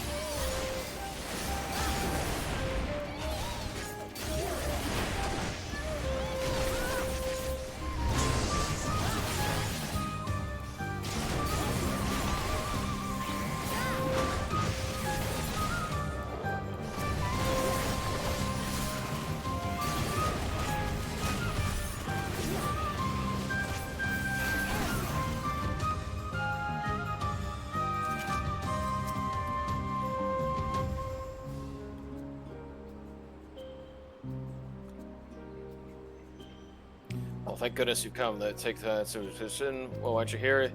Well, thank goodness you come. That take that position. Well, why don't you hear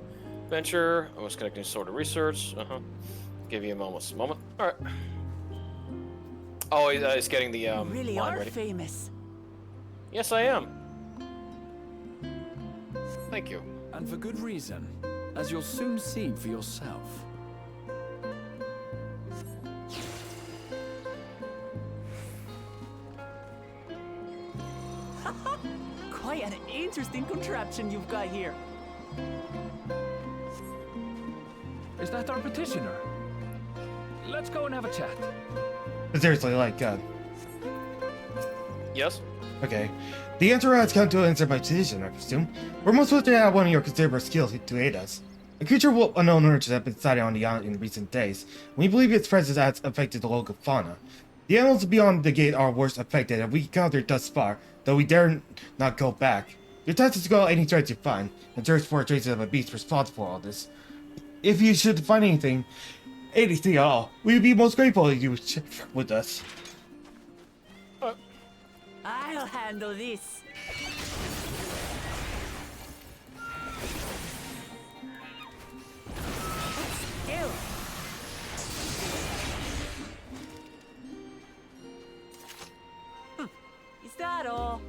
Venture. I was connecting sort of research. Give you a moment. Alright. Oh, he's getting the You really line are ready. famous. Yes, I am. Thank you. And for good reason, as you'll soon see for yourself. Quite an interesting contraption you've got here. Is that our petitioner? Let's go and have a chat. But seriously, like, Yes? okay. The answer has come to answer my petition, I presume. We're most likely to have one of your considerable skills to aid us. A creature with unknown origin has been sighted on the island in recent days. We believe its presence has affected the local fauna. The animals beyond the gate are worse affected than we encountered thus far, though we dare not go back. Your task is to go out any threats you find, and search for traces of a beast responsible for all this. If you should find anything at all, we would be most grateful if you would share with us. I'll handle this. Still. Is that all?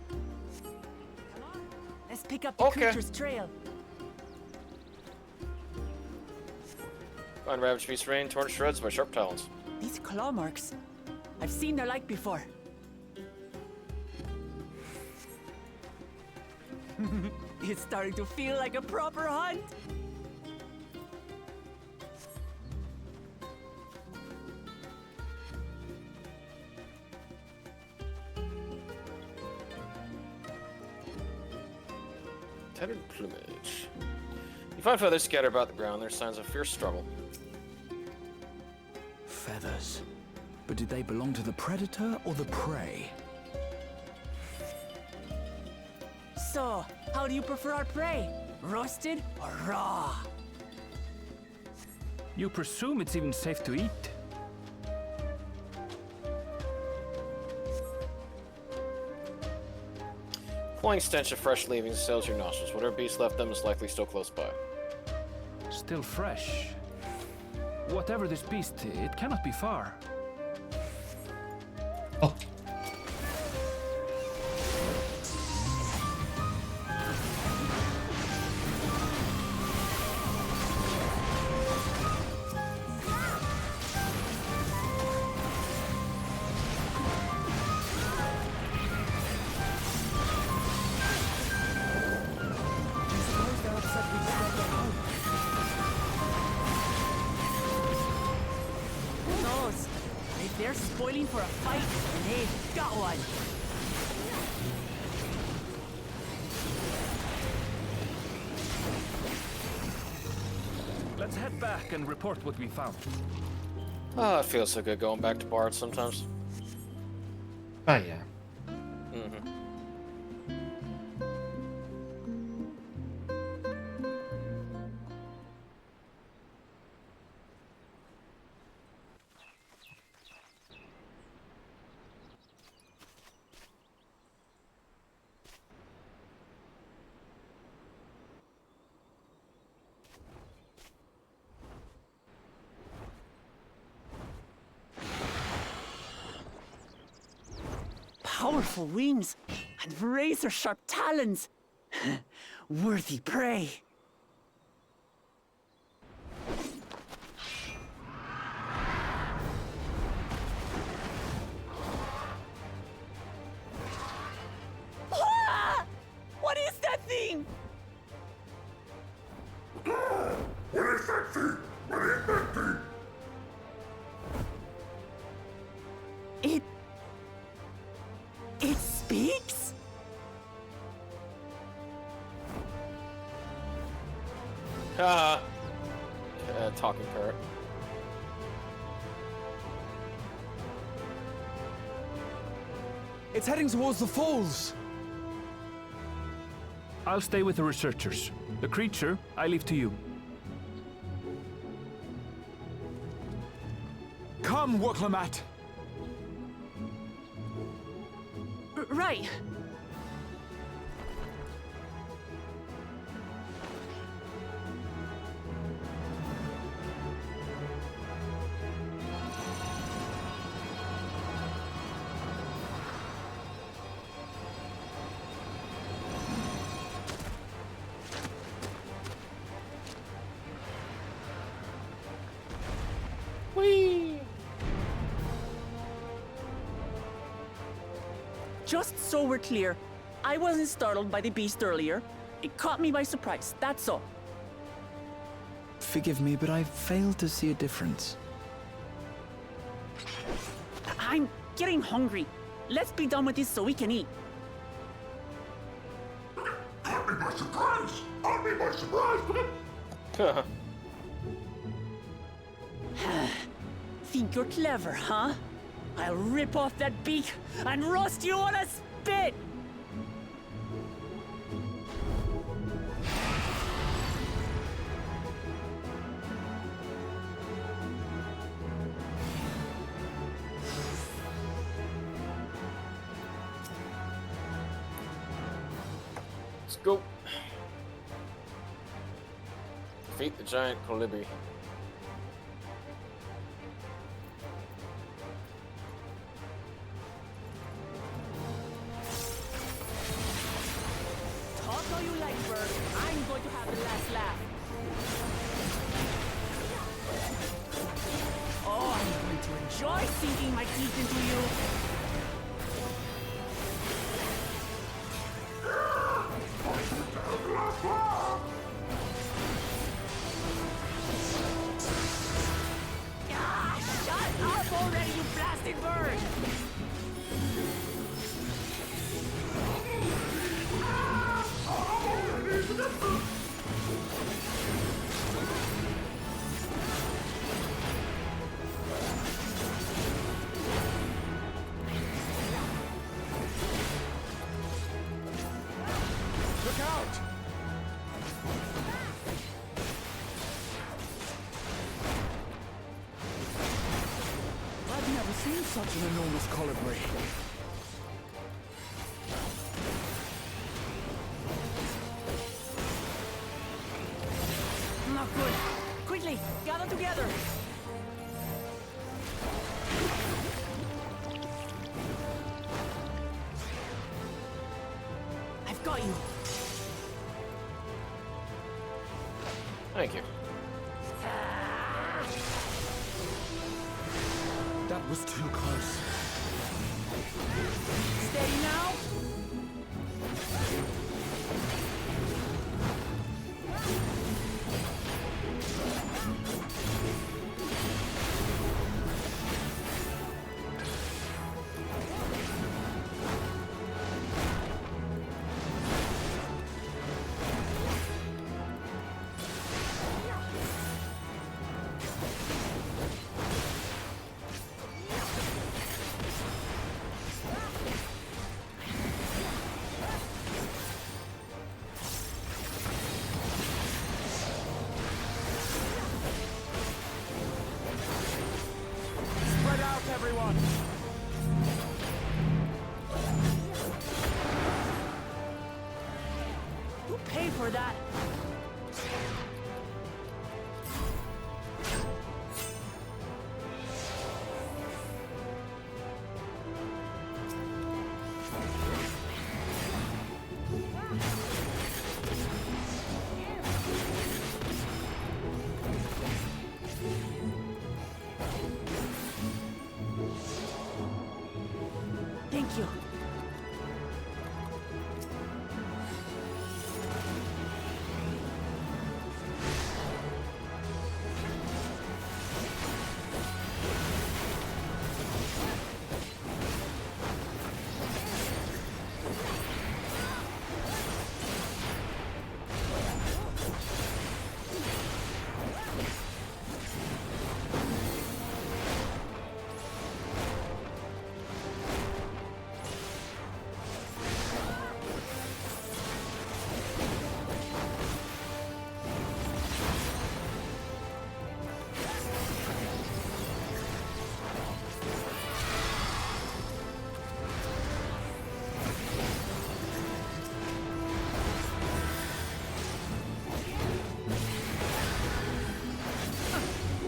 Come on, let's pick up the creature's trail. Find ravaged beast rain, torn to shreds by sharp talons. These claw marks. I've seen their like before. It's starting to feel like a proper hunt. Tattered plumage. You find feathers scattered about the ground. There's signs of fierce struggle. Feathers. But did they belong to the predator or the prey? So, how do you prefer our prey? Roasted or raw? You presume it's even safe to eat? Cloying stench of fresh leavings assails your nostrils. Whatever beast left them is likely still close by. Still fresh. Whatever this beast, it cannot be far. Oh. They're spoiling for a fight, and they've got one. Let's head back and report what we found. Ah, it feels so good going back to Bard sometimes. Oh yeah. Powerful wings and razor-sharp talons. Worthy prey. Ah! What is that thing? What is that thing? What is that thing? It speaks? Talking parrot. It's heading towards the falls. I'll stay with the researchers. The creature, I leave to you. Come, Woklamat. Right. just so we're clear, I wasn't startled by the beast earlier. It caught me by surprise, that's all. Forgive me, but I failed to see a difference. I'm getting hungry. Let's be done with this so we can eat. Caught me by surprise! Caught me by surprise! Think you're clever, huh? I'll rip off that beak and roast you on a spit! Let's go. Defeat the giant colibri. Talk all you like, Bird. I'm going to have the last laugh. Oh, I'm going to enjoy sinking my teeth into you. Shut up already, you blasted bird! Look out! I've never seen such an enormous colibri. Not good. Quickly, gather together. I've got you. Thank you. That was too close. Steady now. Spread out, everyone! Who paid for that? Thank you.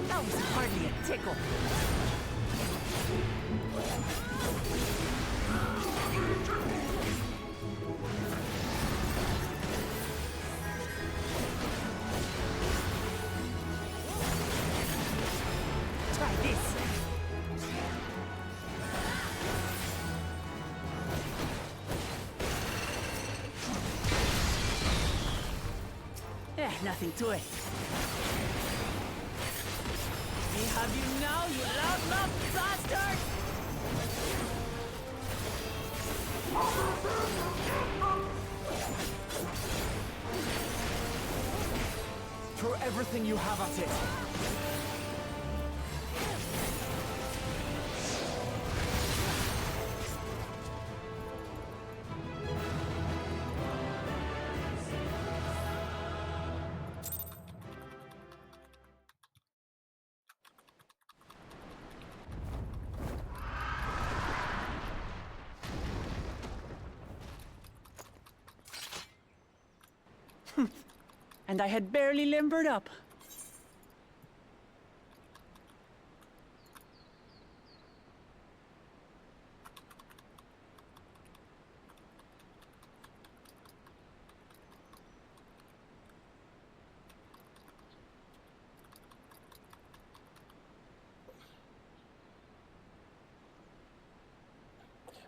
That was hardly a tickle. Try this. nothing to it. We have you now, you loud-mouthed bastard! Throw everything you have at it. And I had barely limbered up.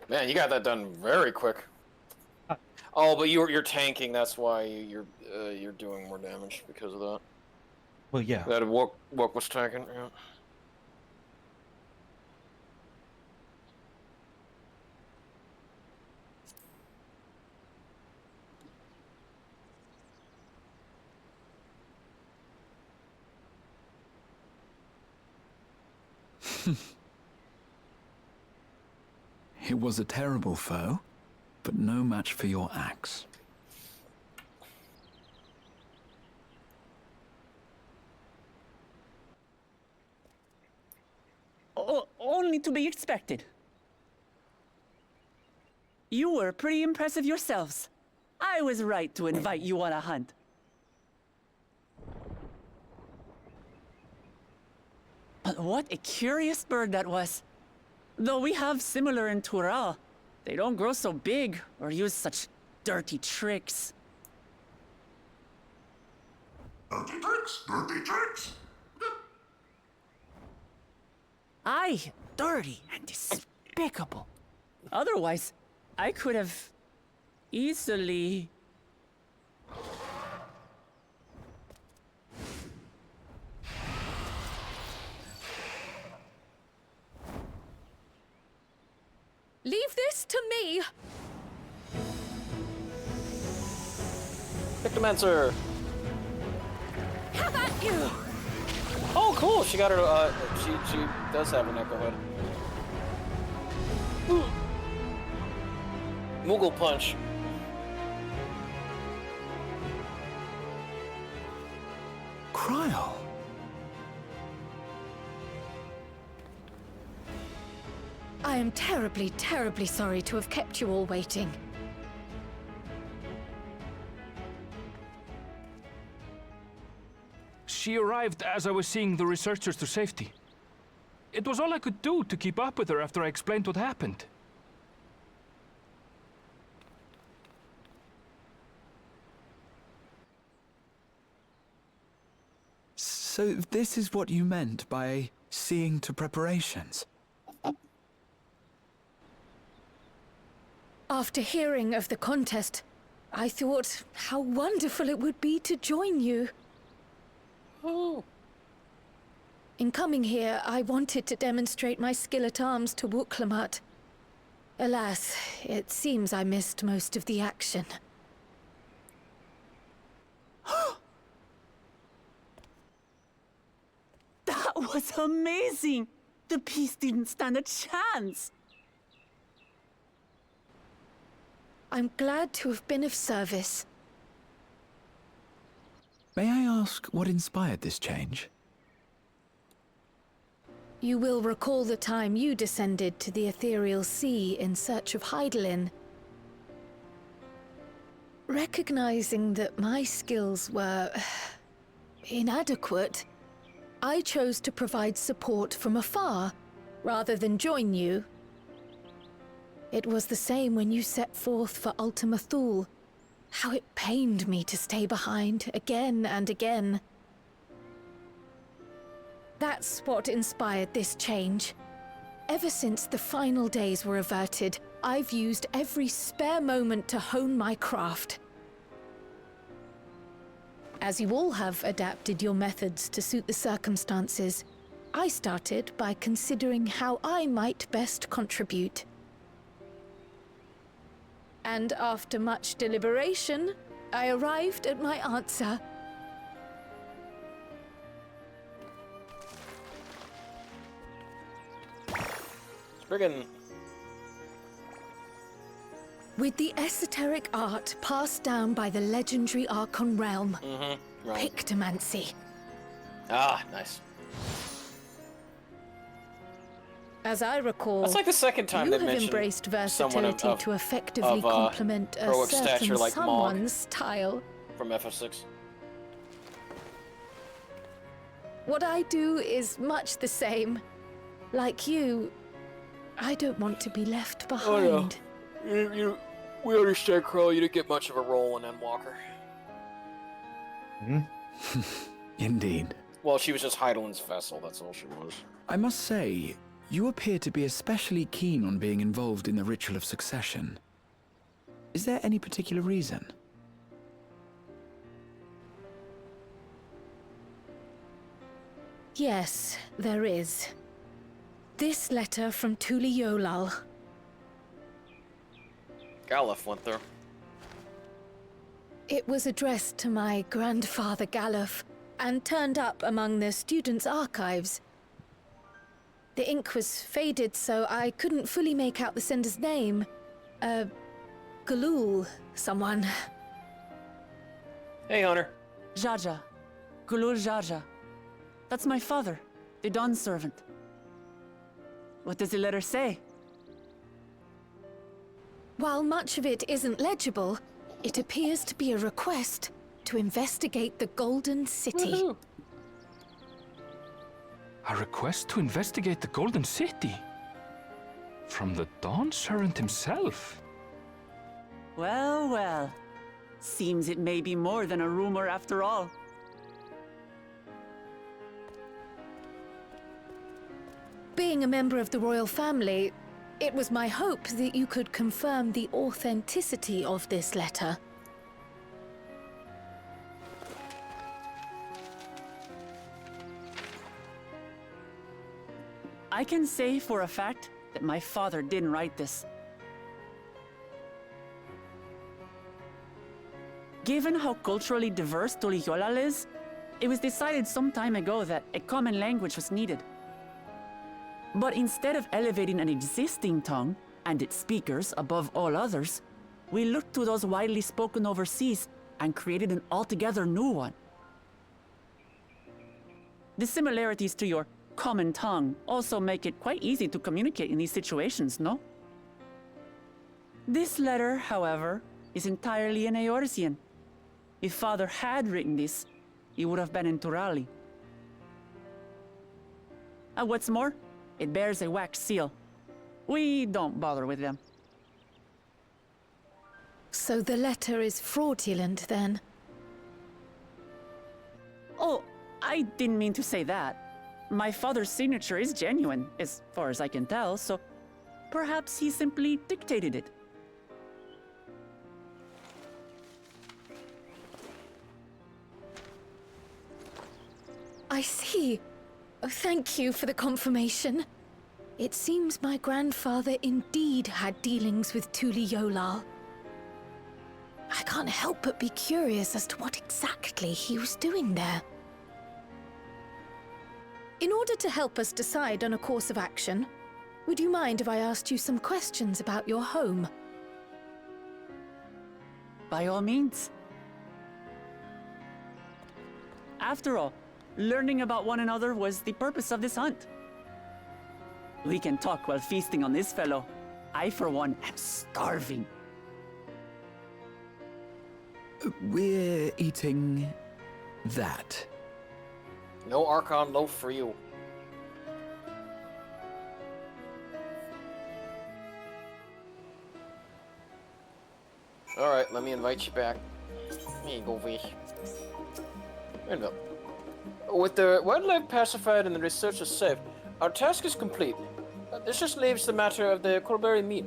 Man, you got that done very quick. Oh, but you're tanking. That's why you're doing more damage because of that. Well, yeah. That walk was tanking. Yeah. It was a terrible foe, but no match for your axe. Only to be expected. You were pretty impressive yourselves. I was right to invite you on a hunt. But what a curious bird that was. Though we have similar in Tural, they don't grow so big or use such dirty tricks. Dirty tricks? Dirty tricks? Aye, dirty and despicable. Otherwise, I could have easily... Leave this to me! Pictomancer! Have at you! Oh, cool! She got her, she does have an echo head. Moogle punch. Cryo? I am terribly, terribly sorry to have kept you all waiting. She arrived as I was seeing the researchers to safety. It was all I could do to keep up with her after I explained what happened. So this is what you meant by seeing to preparations? After hearing of the contest, I thought how wonderful it would be to join you. Oh. In coming here, I wanted to demonstrate my skill at arms to Wuklamut. Alas, it seems I missed most of the action. That was amazing! The piece didn't stand a chance! I'm glad to have been of service. May I ask what inspired this change? You will recall the time you descended to the ethereal sea in search of Hydaelyn. Recognizing that my skills were inadequate, I chose to provide support from afar, rather than join you. It was the same when you set forth for Ultima Thule. How it pained me to stay behind, again and again. That's what inspired this change. Ever since the final days were averted, I've used every spare moment to hone my craft. As you all have adapted your methods to suit the circumstances, I started by considering how I might best contribute. And after much deliberation, I arrived at my answer. Friggin' With the esoteric art passed down by the legendary Archon realm, right. Pictomancy. Ah, nice. As I recall, That's like the second time you they've have mentioned embraced someone versatility to effectively complement a heroic certain stature like someone's style. from FF6. What I do is much the same. Like you, I don't want to be left behind. We understand, Crow. You didn't get much of a role in Endwalker. Indeed. Well, she was just Heidelin's vessel, that's all she was. I must say, you appear to be especially keen on being involved in the ritual of succession. Is there any particular reason? Yes, there is. This letter from Tuli Yolal. Galuf went there. It was addressed to my grandfather Galuf and turned up among the students' archives. The ink was faded, so I couldn't fully make out the sender's name. Galul, someone. Hey, Honor. Jaja. Gulul Jaja. That's my father, the Dawn servant. What does the letter say? While much of it isn't legible, it appears to be a request to investigate the Golden City. A request to investigate the Golden City? From the Dawn servant himself? Well, well. Seems it may be more than a rumor after all. Being a member of the royal family, it was my hope that you could confirm the authenticity of this letter. I can say for a fact that my father didn't write this. Given how culturally diverse Tuliyolal is, it was decided some time ago that a common language was needed. But instead of elevating an existing tongue and its speakers above all others, we looked to those widely spoken overseas and created an altogether new one. The similarities to your common tongue also make it quite easy to communicate in these situations, no? This letter, however, is entirely in Eorzean. If Father had written this, it would have been in Turali. And what's more, it bears a wax seal. We don't bother with them. So the letter is fraudulent, then? Oh, I didn't mean to say that. My father's signature is genuine, as far as I can tell, so perhaps he simply dictated it. I see. Oh, thank you for the confirmation. It seems my grandfather indeed had dealings with Tuli Yolal. I can't help but be curious as to what exactly he was doing there. In order to help us decide on a course of action, would you mind if I asked you some questions about your home? By all means. After all, learning about one another was the purpose of this hunt. We can talk while feasting on this fellow. I, for one, am starving. We're eating that. No Archon loaf for you. Alright, let me invite you back. Here you go, Vish. Anvil. With the wildlife pacified and the researchers safe, our task is complete. This just leaves the matter of the Colberry meat.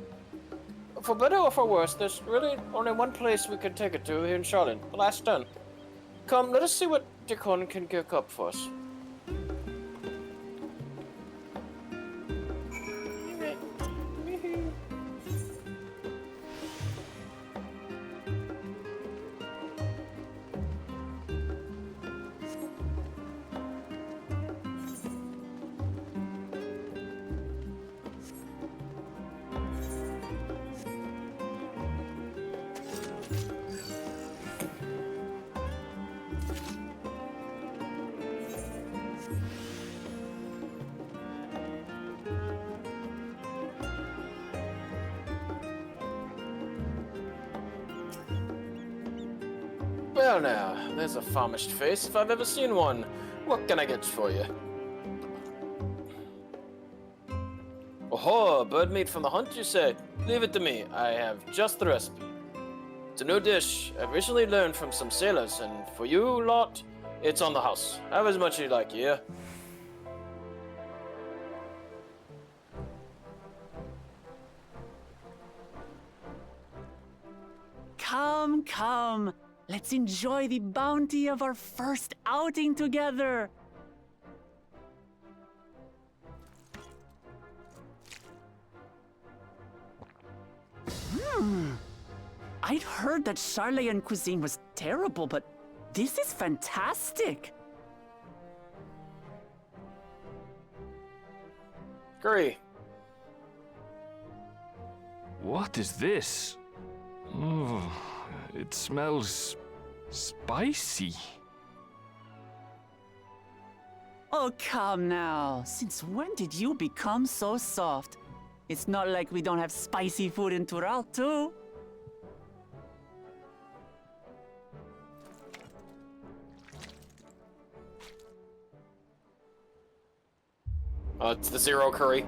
For better or for worse, there's really only one place we can take it to here in Charlotte, the last done. Come, let us see what Dicon can cook up for us. Well now, there's a famished face if I've ever seen one. What can I get for you? Oh, bird meat from the hunt, you say? Leave it to me. I have just the recipe. It's a new dish I've recently learned from some sailors, and for you lot, it's on the house. Have as much as you like, yeah? Come, come. Let's enjoy the bounty of our first outing together. I'd heard that Charlian cuisine was terrible, but this is fantastic. Curry. What is this? Oh, it smells spicy. Oh, come now. Since when did you become so soft? It's not like we don't have spicy food in Tural, too. It's the zero curry.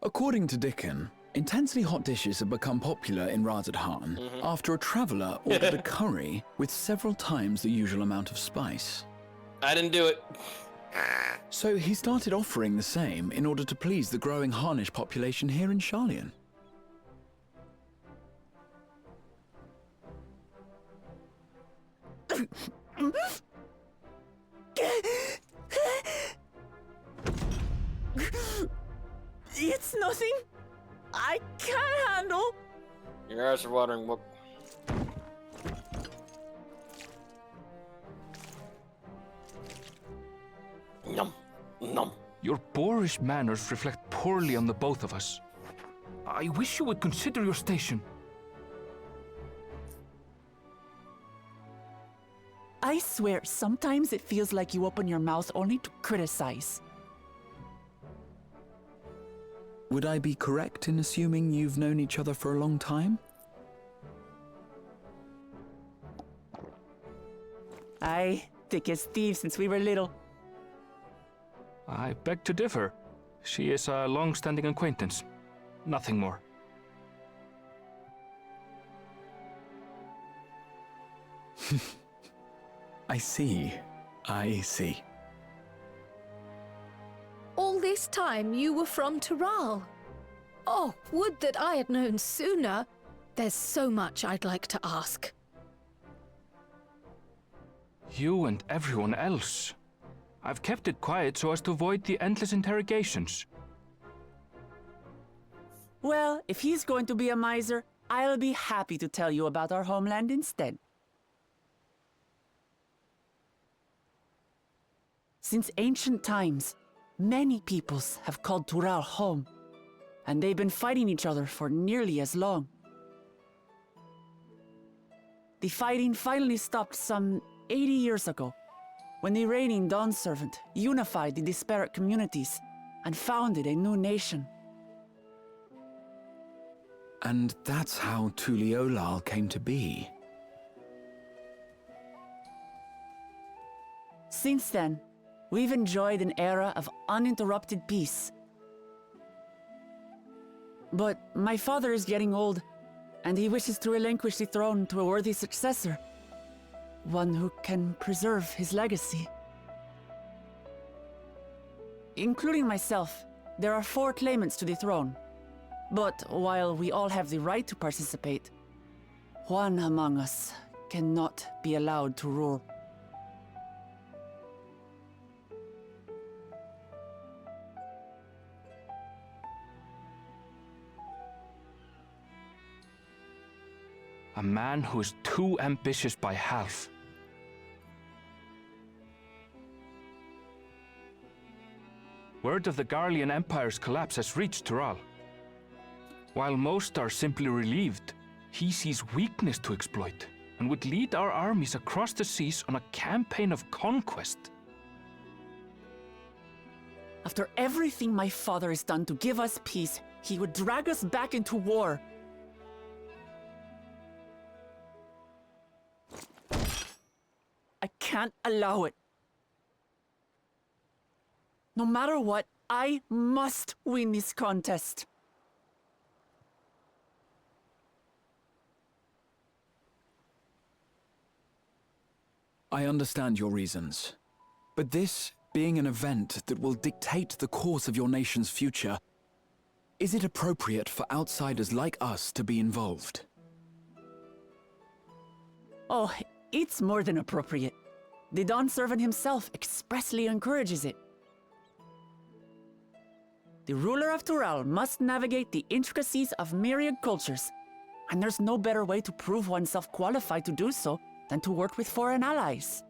According to Dickon, intensely hot dishes have become popular in Razad-Han after a traveler ordered a curry with several times the usual amount of spice. I didn't do it. So he started offering the same in order to please the growing Harnish population here in Charlian. It's nothing. I can't handle. Your eyes are watering. What? Num, num. Your boorish manners reflect poorly on the both of us. I wish you would consider your station. I swear, sometimes it feels like you open your mouth only to criticize. Would I be correct in assuming you've known each other for a long time? Aye, thick as thieves since we were little. I beg to differ. She is a long-standing acquaintance. Nothing more. I see. I see. All this time you were from Tural. Oh, would that I had known sooner. There's so much I'd like to ask. You and everyone else. I've kept it quiet so as to avoid the endless interrogations. Well, if he's going to be a miser, I'll be happy to tell you about our homeland instead. Since ancient times, many peoples have called Tural home, and they've been fighting each other for nearly as long. The fighting finally stopped some 80 years ago, when the reigning Dawn Servant unified the disparate communities and founded a new nation. And that's how Tuliolal came to be. Since then, we've enjoyed an era of uninterrupted peace. But my father is getting old, and he wishes to relinquish the throne to a worthy successor. One who can preserve his legacy. Including myself, there are 4 claimants to the throne. But while we all have the right to participate, one among us cannot be allowed to rule. A man who is too ambitious by half. Word of the Garlean Empire's collapse has reached Tural. While most are simply relieved, he sees weakness to exploit and would lead our armies across the seas on a campaign of conquest. After everything my father has done to give us peace, he would drag us back into war. I can't allow it. No matter what, I must win this contest. I understand your reasons. But this being an event that will dictate the course of your nation's future, is it appropriate for outsiders like us to be involved? Oh, it's more than appropriate. The Dawn Servant himself expressly encourages it. The ruler of Tural must navigate the intricacies of myriad cultures, and there's no better way to prove oneself qualified to do so than to work with foreign allies.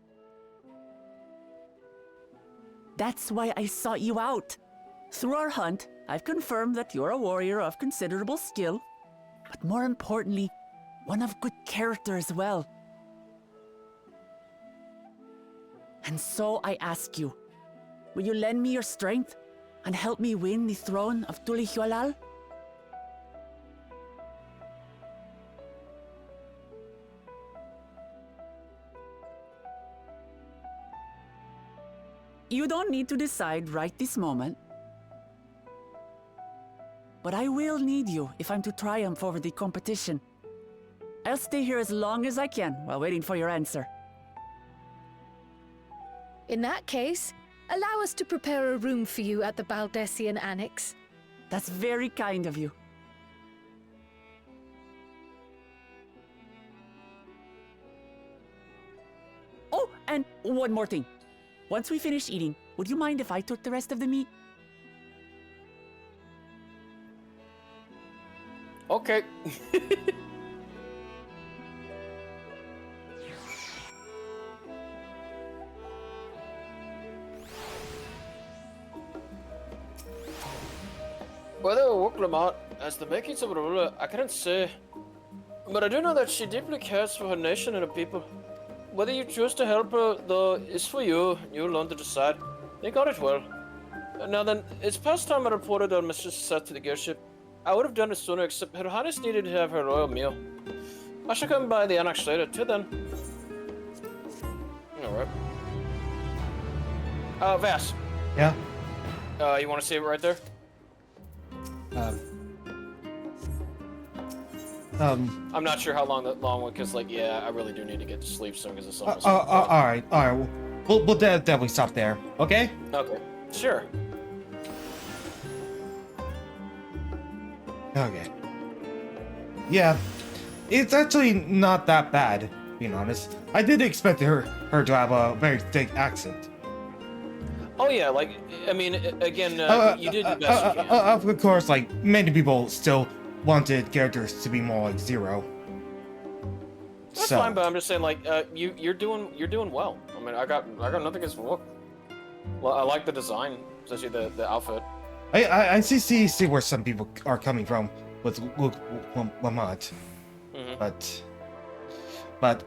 That's why I sought you out. Through our hunt, I've confirmed that you're a warrior of considerable skill, but more importantly, one of good character as well. And so I ask you, will you lend me your strength and help me win the throne of Tulihualal? You don't need to decide right this moment. But I will need you if I'm to triumph over the competition. I'll stay here as long as I can while waiting for your answer. In that case, allow us to prepare a room for you at the Baldessian Annex. That's very kind of you. Oh, and one more thing. Once we finish eating, would you mind if I took the rest of the meat? Okay. Whether Wuklamot has the makings of a ruler, I can't say. But I do know that she deeply cares for her nation and her people. Whether you choose to help her, though, is for you. You alone to decide. You got it well. Now then, it's past time I reported our mistress set to the gearship. I would have done it sooner, except Her Highness needed to have her royal meal. I shall come by the annex later. Till then. Alright. Vass. Yeah? You want to save it right there? I'm not sure how long that long one, because, like, yeah, I really do need to get to sleep soon, because it's almost... alright. We'll definitely stop there, okay? Okay, sure. Okay. Yeah, it's actually not that bad, being honest. I did expect her to have a very thick accent. Oh yeah, like, I mean, again, you did the best you can. Of course, like, many people still wanted characters to be more like Zero. That's fine, but I'm just saying, like, you're doing well. I mean, I got nothing against the look. Well, I like the design, especially the outfit. I see where some people are coming from with Lamont, but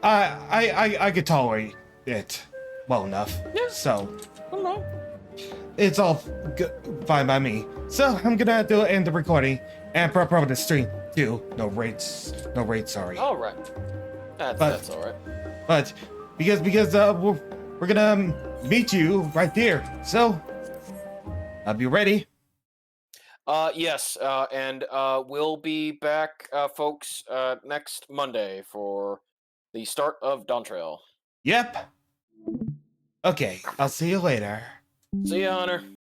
I could tolerate it well enough. Yeah. So. Hello. It's all fine by me. So I'm gonna have to end the recording and probably the stream too. No rates, sorry. All right. That's all right. But because we're gonna meet you right there. So I'll be ready. Yes. And we'll be back, folks, next Monday for the start of Dawntrail. Yep. Okay. I'll see you later. See ya, Hunter.